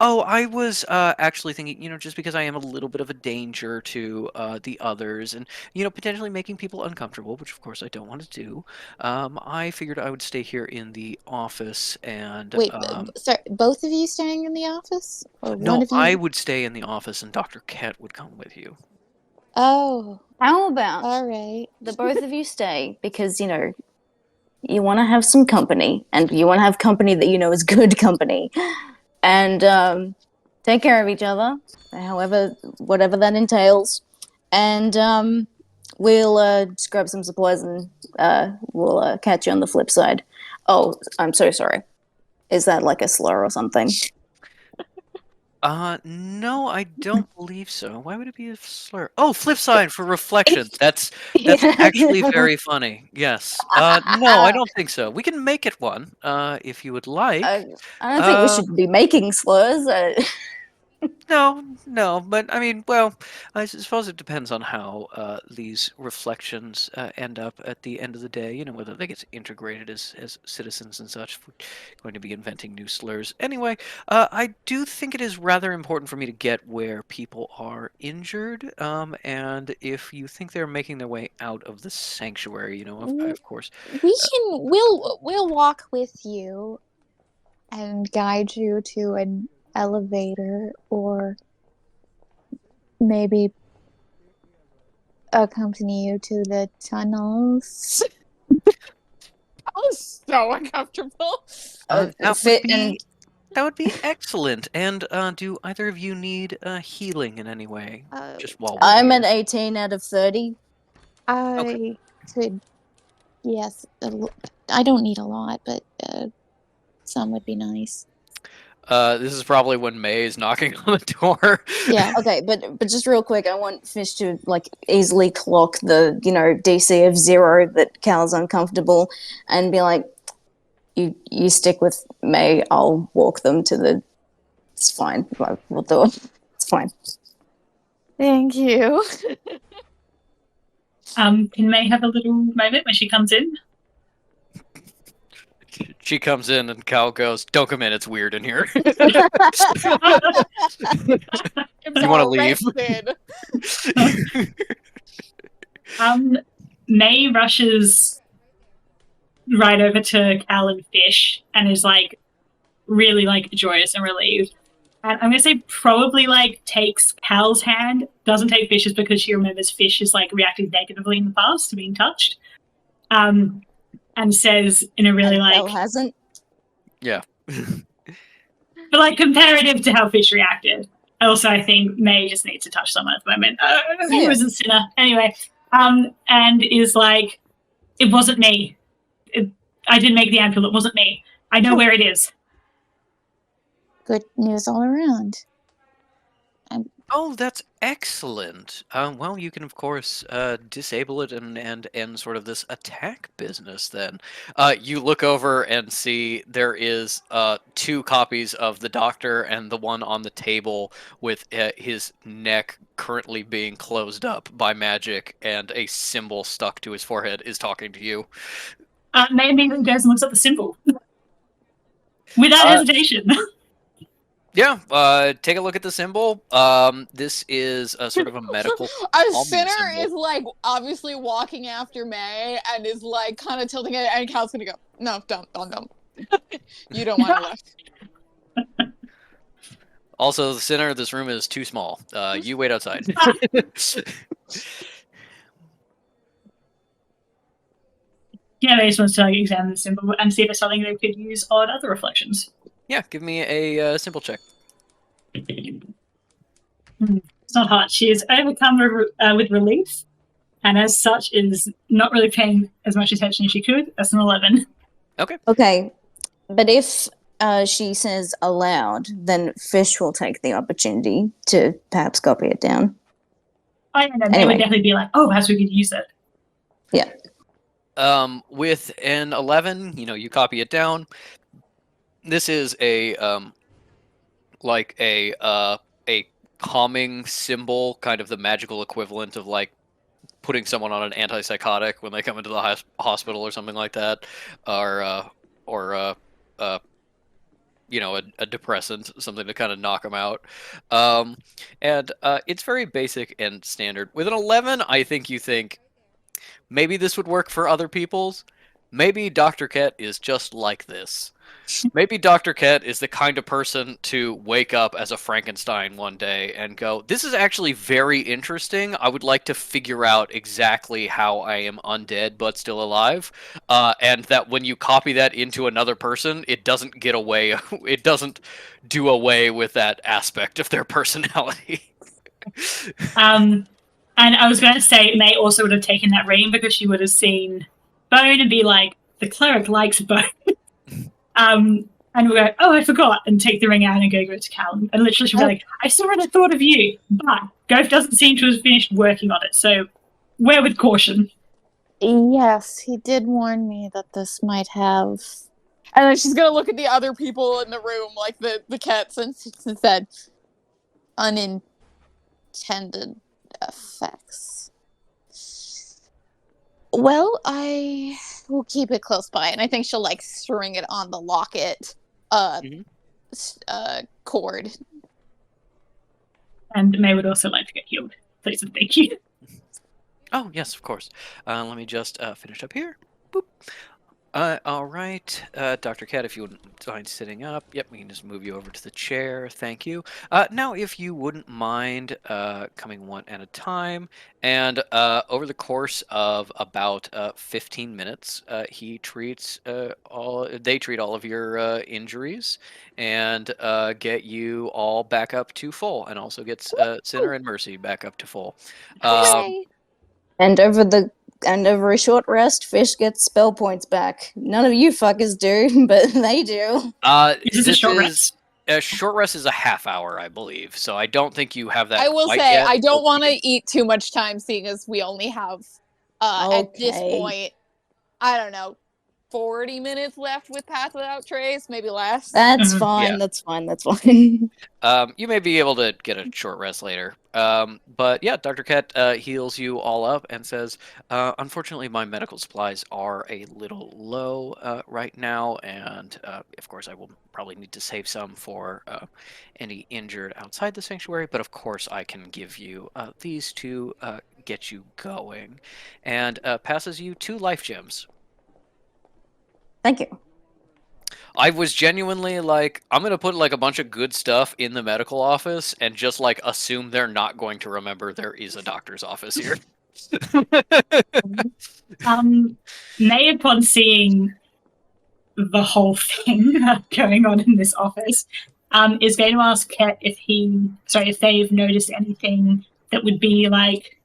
oh, I was actually thinking, just because I am a little bit of a danger to the others, and potentially making people uncomfortable, which of course I don't want to do. I figured I would stay here in the office, and Wait, sorry, both of you staying in the office? Or one no, of you? I would stay in the office, and Dr. Ket would come with you. Oh, How about all right. the both of you stay because, you want to have some company and you want to have company that is good company. And take care of each other, whatever that entails. And we'll just grab some supplies and we'll catch you on the flip side. Oh, I'm so sorry. is that like a slur or something? No, I don't believe so. Why would it be a slur? Oh, flip side for reflections. That's actually very funny. Yes. No, I don't think so. We can make it one, if you would like. I don't think we should be making slurs. No, but I mean, well, I suppose it depends on how these reflections end up at the end of the day. You know, whether they get integrated as citizens and such. If we're going to be inventing new slurs. Anyway, I do think it is rather important for me to get where people are injured, and if you think they're making their way out of the sanctuary, you know, of course. We'll walk with you and guide you to an elevator, or maybe accompany you to the tunnels. That was so uncomfortable. That would be excellent. And do either of you need healing in any way? Just while we're I'm here? at 18 out of 30. I could, yes. I don't need a lot, but some would be nice. This is probably when May is knocking on the door. Yeah. Okay, but just real quick, I want Fish to like easily clock the DC of 0 that Cal's uncomfortable, and be like, you stick with May. I'll walk them to the. It's fine. We'll do it. It's fine. Thank you. Can May have a little moment when she comes in? She comes in and Cal goes, "Don't come in. It's weird in here." You want to leave? May rushes right over to Cal and Fish and is like really like joyous and relieved. And I'm gonna say probably like takes Cal's hand, doesn't take Fish's because she remembers Fish has like reacted negatively in the past to being touched. And says in a really like Cal hasn't. Yeah. but like comparative to how Fish reacted. Also, I think May just needs to touch someone at the moment. He was a sinner. Anyway, and is like, it wasn't me. I didn't make the ampule. It wasn't me. I know where it is. Good news all around. Oh, that's excellent. Well, you can of course disable it and end sort of this attack business. Then you look over and see there is 2 copies of the Doctor, and the one on the table with his neck currently being closed up by magic and a symbol stuck to his forehead is talking to you. May immediately goes and looks at the symbol without hesitation. Yeah, take a look at the symbol. This is a sort of a medical. A sinner symbol. is like obviously walking after May and is like kind of tilting it, and Cal's gonna go, "No, don't. You don't want to left." Also, the center of this room is too small. You wait outside. Yeah, they just wants to like examine the symbol and see if it's something they could use on other reflections. Yeah, give me a simple check. It's not hard. She is overcome with relief, and as such is not really paying as much attention as she could. That's an 11. Okay, but if she says aloud, then Fish will take the opportunity to perhaps copy it down. I don't know. They Anyway. would definitely be like, "Oh, perhaps we could use it." With an 11, you copy it down. This is a calming symbol, kind of the magical equivalent of like putting someone on an antipsychotic when they come into the hospital or something like that, or a depressant, something to kind of knock them out. And it's very basic and standard. With an 11, I think you think maybe this would work for other people's. Maybe Dr. Ket is just like this. Maybe Dr. Ket is the kind of person to wake up as a Frankenstein one day and go, "This is actually very interesting. I would like to figure out exactly how I am undead but still alive." And that when you copy that into another person, it doesn't get away. It doesn't do away with that aspect of their personality. And I was going to say May also would have taken that reading because she would have seen Bone and be like, "The cleric likes Bone." And we'll go, oh, I forgot, and take the ring out and go to Callum. And literally she'll be like, I saw it, I thought of you. But Goph doesn't seem to have finished working on it, so wear with caution. Yes, he did warn me that this might have. And then she's gonna look at the other people in the room, like the cats, and said, unintended effects. Well, I will keep it close by, and I think she'll like string it on the locket cord. And May would also like to get healed. Please and thank you. Oh, yes, of course. Let me just finish up here. Boop. All right. Dr. Cat, if you wouldn't mind sitting up. Yep, we can just move you over to the chair. Thank you. Now, if you wouldn't mind coming one at a time. And over the course of about 15 minutes, they treat all of your injuries and get you all back up to full, and also gets Sinner and Mercy back up to full. Hooray! And over a short rest, Fish gets spell points back. None of you fuckers do, but they do. Is this a short rest? A short rest is a half hour, I believe. So I don't think you have that. I will quite say yet, I don't but want you to eat too much time, seeing as we only have at this Okay. point, I don't know, 40 minutes left with Path Without Trace, maybe less. That's Mhm. fine. Yeah. That's fine. That's fine. You may be able to get a short rest later. But yeah, Dr. Cat heals you all up and says, unfortunately, my medical supplies are a little low right now. And of course, I will probably need to save some for any injured outside the sanctuary. But of course, I can give you these to get you going. And passes you 2 life gems. Thank you. I was genuinely like, I'm gonna put like a bunch of good stuff in the medical office and just like assume they're not going to remember there is a doctor's office here. May, upon seeing the whole thing going on in this office, is going to ask Ket if they've noticed anything that would be like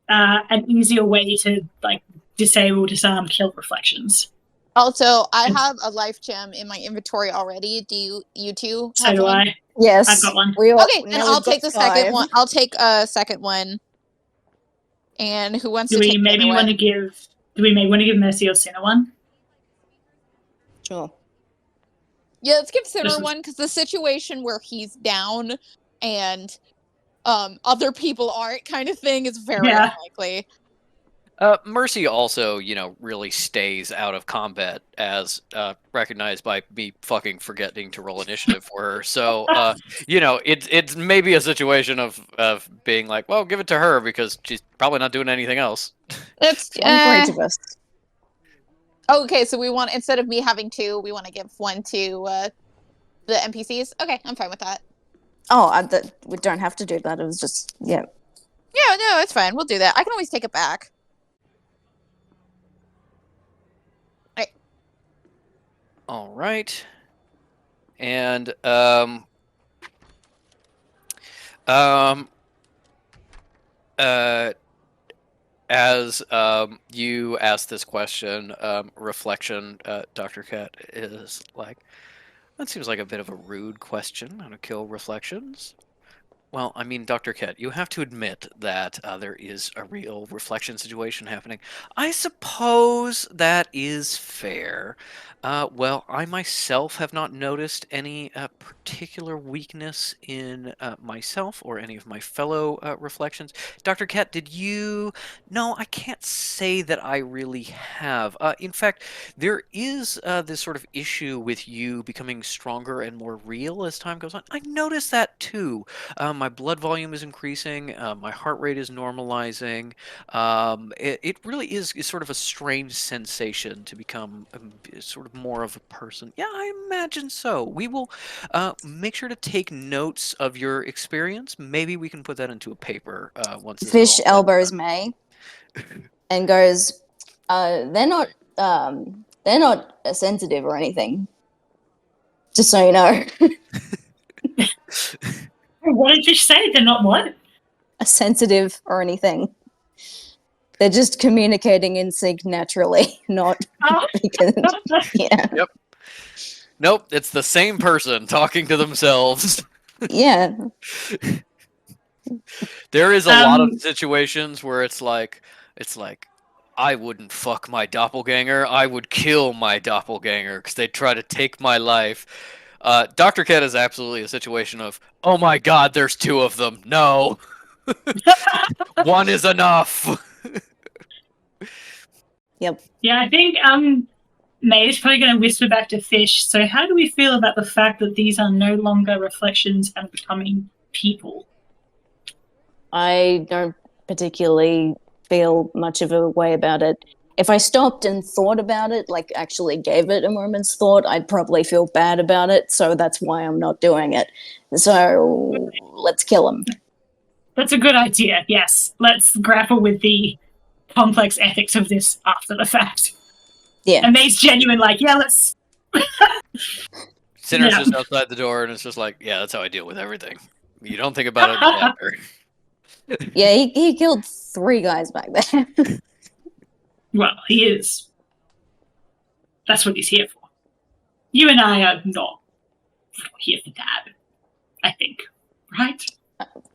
an easier way to like disable, disarm, kill reflections. Also, I have a life gem in my inventory already. Do you two So have do one? I. Yes. I've got one. We all, Okay, then now I'll we've got take the second 5. one. I'll take a second one. And who wants Do to we take the maybe other want one? to give? Do we maybe want to give Mercy or Sinner one? Sure. Yeah, let's give Sinner This is- one, because the situation where he's down and other people aren't kind of thing is very Yeah. unlikely. Mercy also, really stays out of combat, as recognized by me fucking forgetting to roll initiative for her. So, it's maybe a situation of being like, well, give it to her because she's probably not doing anything else. It's One for each of us. okay, so we want, instead of me having 2, we want to give 1 to the NPCs. Okay, I'm fine with that. Oh, we don't have to do that. It was just, yeah. Yeah, no, it's fine. We'll do that. I can always take it back. All right. And as you ask this question, reflection, Dr. Cat is like, that seems like a bit of a rude question. How to kill reflections? Well, I mean, Dr. Ket, you have to admit that there is a real reflection situation happening. I suppose that is fair. Well, I myself have not noticed any particular weakness in myself or any of my fellow reflections. Dr. Ket, did you? No, I can't say that I really have. In fact, there is this sort of issue with you becoming stronger and more real as time goes on. I noticed that too. My blood volume is increasing. My heart rate is normalizing. It really is sort of a strange sensation to become sort of more of a person. Yeah, I imagine so. We will make sure to take notes of your experience. Maybe we can put that into a paper once this is Fish all said and elbows done. May and goes, they're not sensitive or anything. Just so you know. What did Fish say? They're not what? Sensitive or anything. They're just communicating in sync naturally, not Oh. because, yeah. Yep. Nope, it's the same person talking to themselves. Yeah. There is a lot of Um, situations where it's like, I wouldn't fuck my doppelganger. I would kill my doppelganger because they try to take my life. Dr. Ket is absolutely a situation of, oh my god, there's two of them. No, one is enough. Yep. Yeah, I think May's probably going to whisper back to Fish. So, how do we feel about the fact that these are no longer reflections and becoming people? I don't particularly feel much of a way about it. If I stopped and thought about it, like actually gave it a moment's thought, I'd probably feel bad about it. So that's why I'm not doing it. So let's kill him. That's a good idea. Yes, let's grapple with the complex ethics of this after the fact. Yeah. And May's genuine, like, yeah, let's. Sinner's Yeah. just outside the door, and it's just like, yeah, that's how I deal with everything. You don't think about it until after. Yeah, he killed 3 guys back there. Well, he is. That's what he's here for. You and I are not here for that, I think. Right?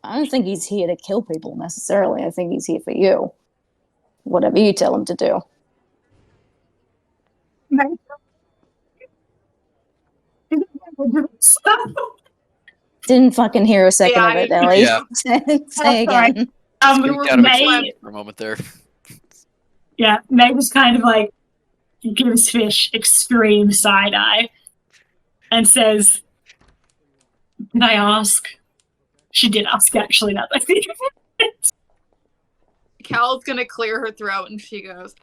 I don't think he's here to kill people necessarily. I think he's here for you. Whatever you tell him to do. Didn't fucking hear a second Yeah, of I it, didn't Ellie. Yeah. Say sorry. again. Squeaked out of May, existence for a moment there. yeah, May was kind of like gives Fish extreme side eye and says, "Did I ask?" She did ask, actually. Now that I think of it. Cal's gonna clear her throat and she goes,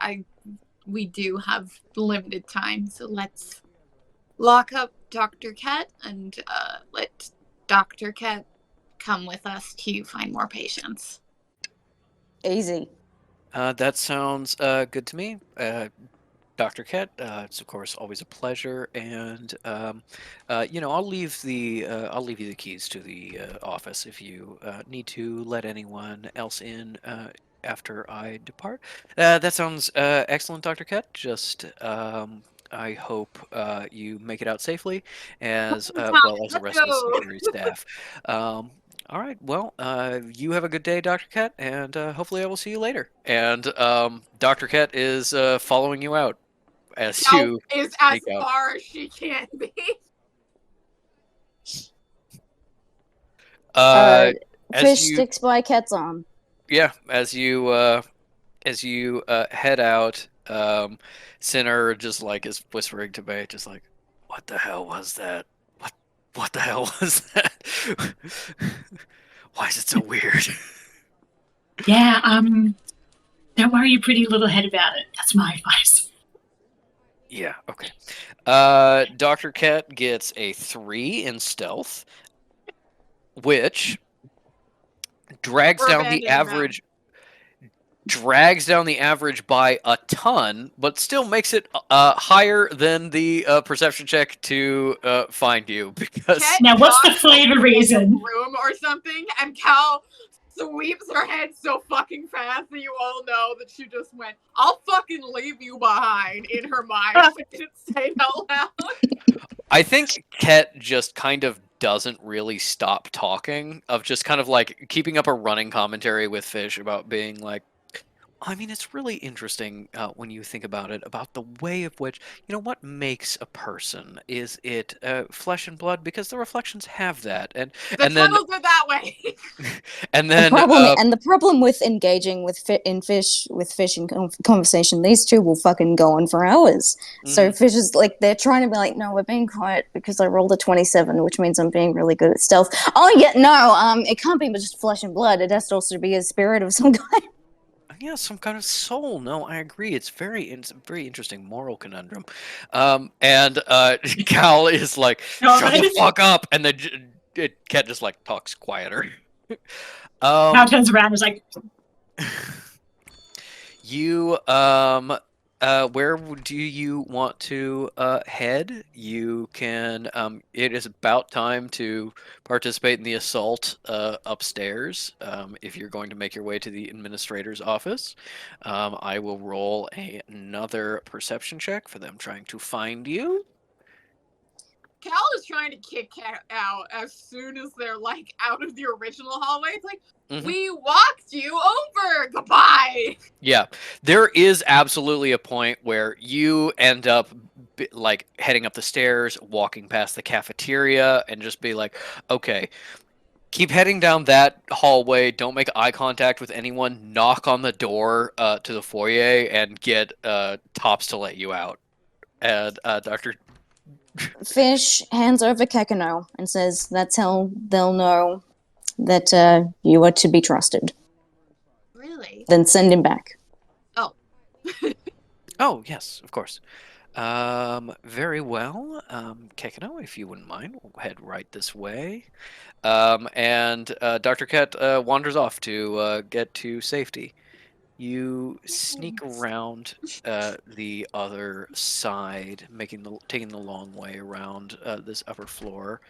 we do have limited time, so let's lock up Dr. Ket and let Dr. Ket come with us to find more patients. Easy. That sounds good to me. Dr. Ket, it's of course always a pleasure, and I'll leave you the keys to the office if you need to let anyone else in after I depart. That sounds excellent, Dr. Ket. Just I hope you make it out safely, as well as the rest of the sanctuary staff. All right. Well, you have a good day, Dr. Ket, and hopefully I will see you later. And Dr. Ket is following you out as Cal you is as sneak out. far as she can be. As Fish you, sticks by Ket's arm. yeah, as you head out, Sinner just like is whispering to May, just like, "What the hell was that? What the hell was that? Why is it so weird?" Yeah, don't worry your pretty little head about it. That's my advice. Yeah, okay. Dr. Ket gets a 3 in stealth, which drags We're down the abandoning them. average by a ton, but still makes it higher than the perception check to find you, because Ket Now, what's the knocks flavor over reason? the room or something, and Cal sweeps her head so fucking fast that you all know that she just went, "I'll fucking leave you behind," in her mind. She didn't say it out loud. I think Ket just kind of doesn't really stop talking, of just kind of like keeping up a running commentary with Fish about being like, I mean, it's really interesting when you think about it, about the way of which, what makes a person? Is it flesh and blood? Because the reflections have that, The and then tunnels are that way. and then The problem with engaging with fish in conversation, these two will fucking go on for hours. So Fish is like, they're trying to be like, no, we're being quiet because I rolled a 27, which means I'm being really good at stealth. Oh yeah, no, it can't be just flesh and blood. It has to also be a spirit of some kind. yeah, some kind of soul. No, I agree. It's a very interesting moral conundrum. And Cal is like, shut the fuck up, and then Ket just like talks quieter. Cal turns around and is like, You where do you want to head? You can it is about time to participate in the assault upstairs. If you're going to make your way to the administrator's office, I will roll another perception check for them trying to find you. Cal is trying to kick Cat out as soon as they're like out of the original hallway. It's like, we walked you over. Goodbye. Yeah, there is absolutely a point where you end up like heading up the stairs, walking past the cafeteria, and just be like, okay, keep heading down that hallway. Don't make eye contact with anyone. Knock on the door to the foyer and get Tops to let you out. And Dr. Fish hands over Kekano and says that's how they'll know that you are to be trusted. Really? Then send him back. Oh, yes, of course. Very well. Kekano, if you wouldn't mind, we'll head right this way. And Dr. Ket wanders off to get to safety. You sneak around the other side, taking the long way around this upper floor.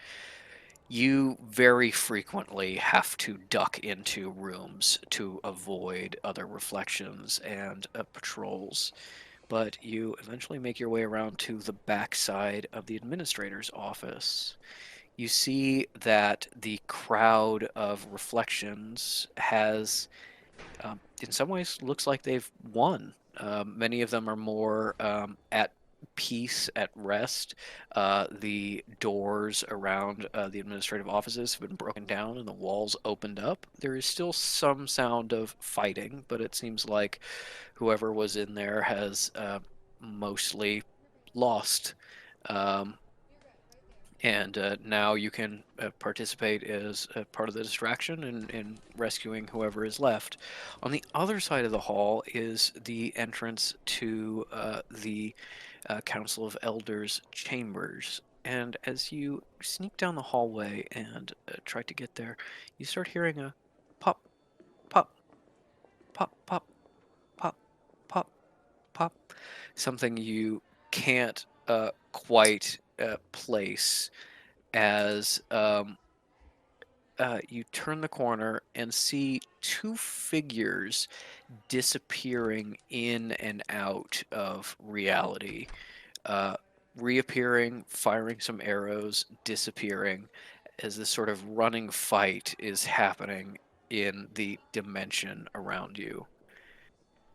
You very frequently have to duck into rooms to avoid other reflections and patrols, but you eventually make your way around to the back side of the administrator's office. You see that the crowd of reflections has, in some ways, looks like they've won. Many of them are more at peace, at rest. The doors around the administrative offices have been broken down and the walls opened up. There is still some sound of fighting, but it seems like whoever was in there has mostly lost. And now you can participate as part of the distraction in rescuing whoever is left. On the other side of the hall is the entrance to the Council of Elders chambers. And as you sneak down the hallway and try to get there, you start hearing a pop, pop, pop, pop, pop, pop, pop. Something you can't quite place as you turn the corner and see two figures disappearing in and out of reality, reappearing, firing some arrows, disappearing, as this sort of running fight is happening in the dimension around you.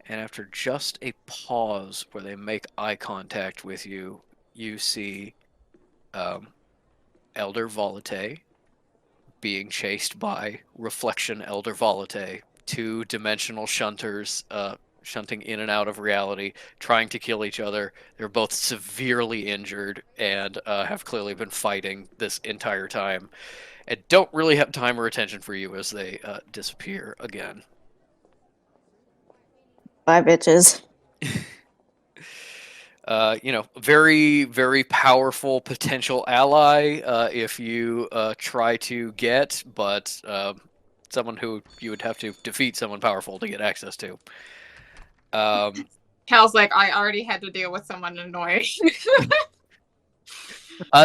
And after just a pause where they make eye contact with you, you see Elder Volate being chased by Reflection Elder Volate, two dimensional shunters shunting in and out of reality, trying to kill each other. They're both severely injured and have clearly been fighting this entire time, and don't really have time or attention for you as they disappear again. Bye, bitches. Very, very powerful potential ally if you try to get, but someone who you would have to defeat someone powerful to get access to. Cal's like, I already had to deal with someone annoying.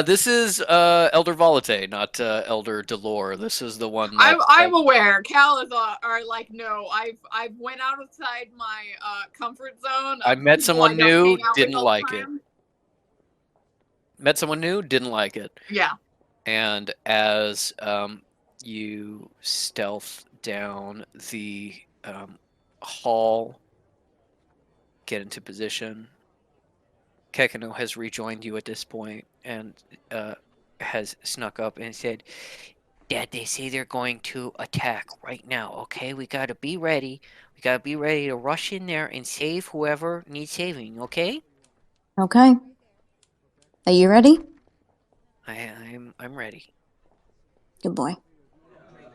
This is Elder Volate, not Elder Delore. This is the one that, I'm aware. Cal is like, no, I've went outside my comfort zone. I met someone new, didn't like it. Time. Met someone new, didn't like it. Yeah. And as you stealth down the hall, get into position, Kekano has rejoined you at this point and has snuck up and said, Dad, they say they're going to attack right now, okay? We gotta be ready. We gotta be ready to rush in there and save whoever needs saving, okay? Okay. Are you ready? I'm ready. Good boy.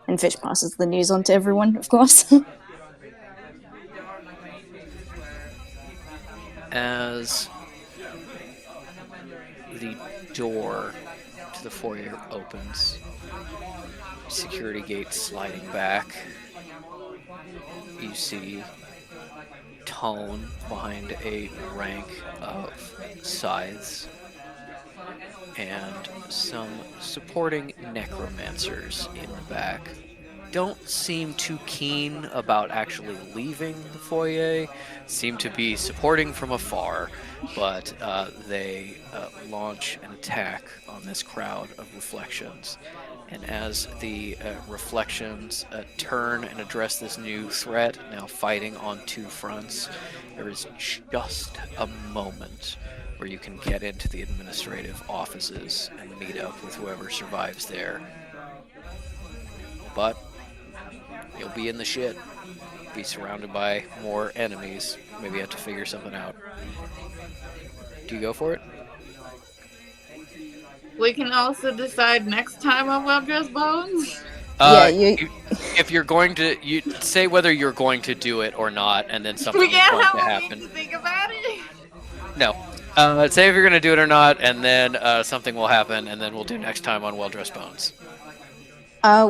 And Fish passes the news on to everyone, of course. As the door to the foyer opens, security gate sliding back, you see Tone behind a rank of scythes and some supporting necromancers in the back. don't seem too keen about actually leaving the foyer, seem to be supporting from afar, but they launch an attack on this crowd of reflections. And as the reflections turn and address this new threat, now fighting on two fronts, there is just a moment where you can get into the administrative offices and meet up with whoever survives there. But you'll be in the shit. Be surrounded by more enemies. Maybe have to figure something out. Do you go for it? We can also decide next time on Well-Dressed Bones. If you're going to, you say whether you're going to do it or not, and then something We is can't going have to a happen. week to think about it. No. Say if you're going to do it or not, and then something will happen, and then we'll do next time on Well-Dressed Bones.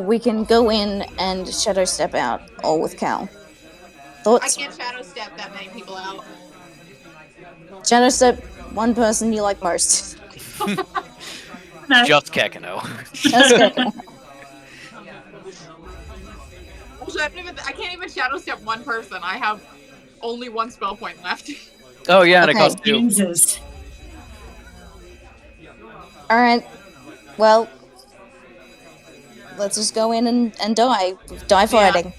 We can go in and shadow step out, all with Cal. I Thoughts? can't shadow step that many people out. Shadow step one person you like most. No. Just Kekino. That's good. Also, I can't even shadow step one person. I have only one spell point left. Oh yeah, and it Okay. costs 2. Jesus. Alright. Well, let's just go in and die. Die fighting.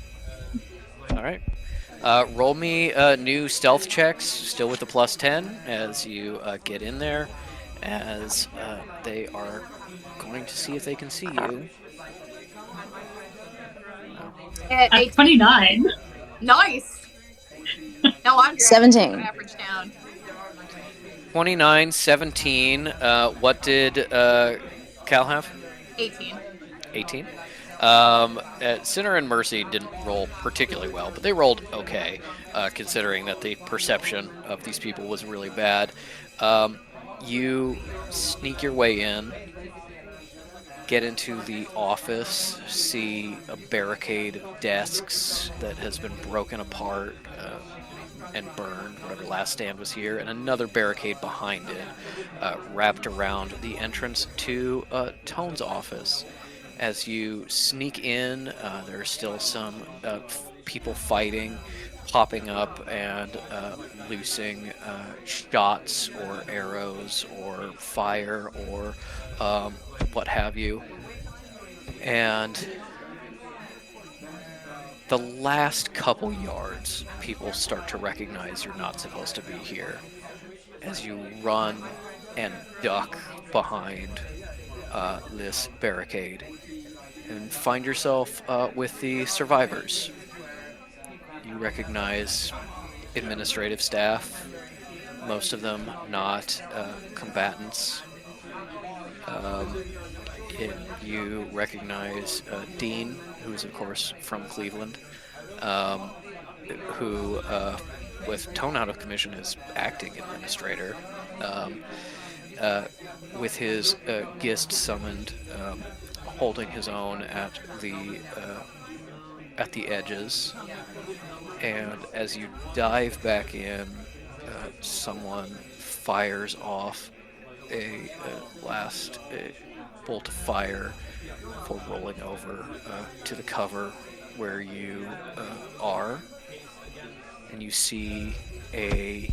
All right. Roll me new stealth checks, still with the +10, as you get in there, as they are going to see if they can see you. At 29. Nice. No, I'm 17. average down. 29, 17. What did Cal have? 18. 18. Sinner and Mercy didn't roll particularly well, but they rolled okay, considering that the perception of these people was really bad. You sneak your way in, get into the office, see a barricade of desks that has been broken apart and burned, whatever last stand was here, and another barricade behind it, wrapped around the entrance to Tone's office. As you sneak in, there are still some people fighting, popping up and loosing shots or arrows or fire or what have you. And the last couple yards, people start to recognize you're not supposed to be here. As you run and duck behind this barricade and find yourself with the survivors. You recognize administrative staff, most of them not combatants. You recognize Dean, who is of course from Cleveland, who, with Tone out of commission, is acting administrator. With his Gist summoned, holding his own at the edges, and as you dive back in, someone fires off a last bolt of fire for rolling over to the cover where you are, and you see a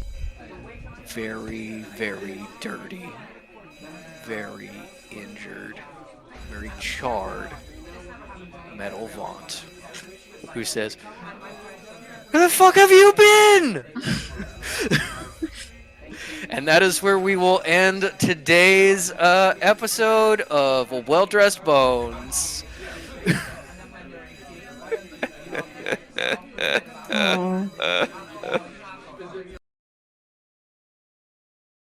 very, very dirty, very injured, very charred Metal Vaunt, who says, "Where the fuck have you been?" And that is where we will end today's episode of Well-Dressed Bones. Oh.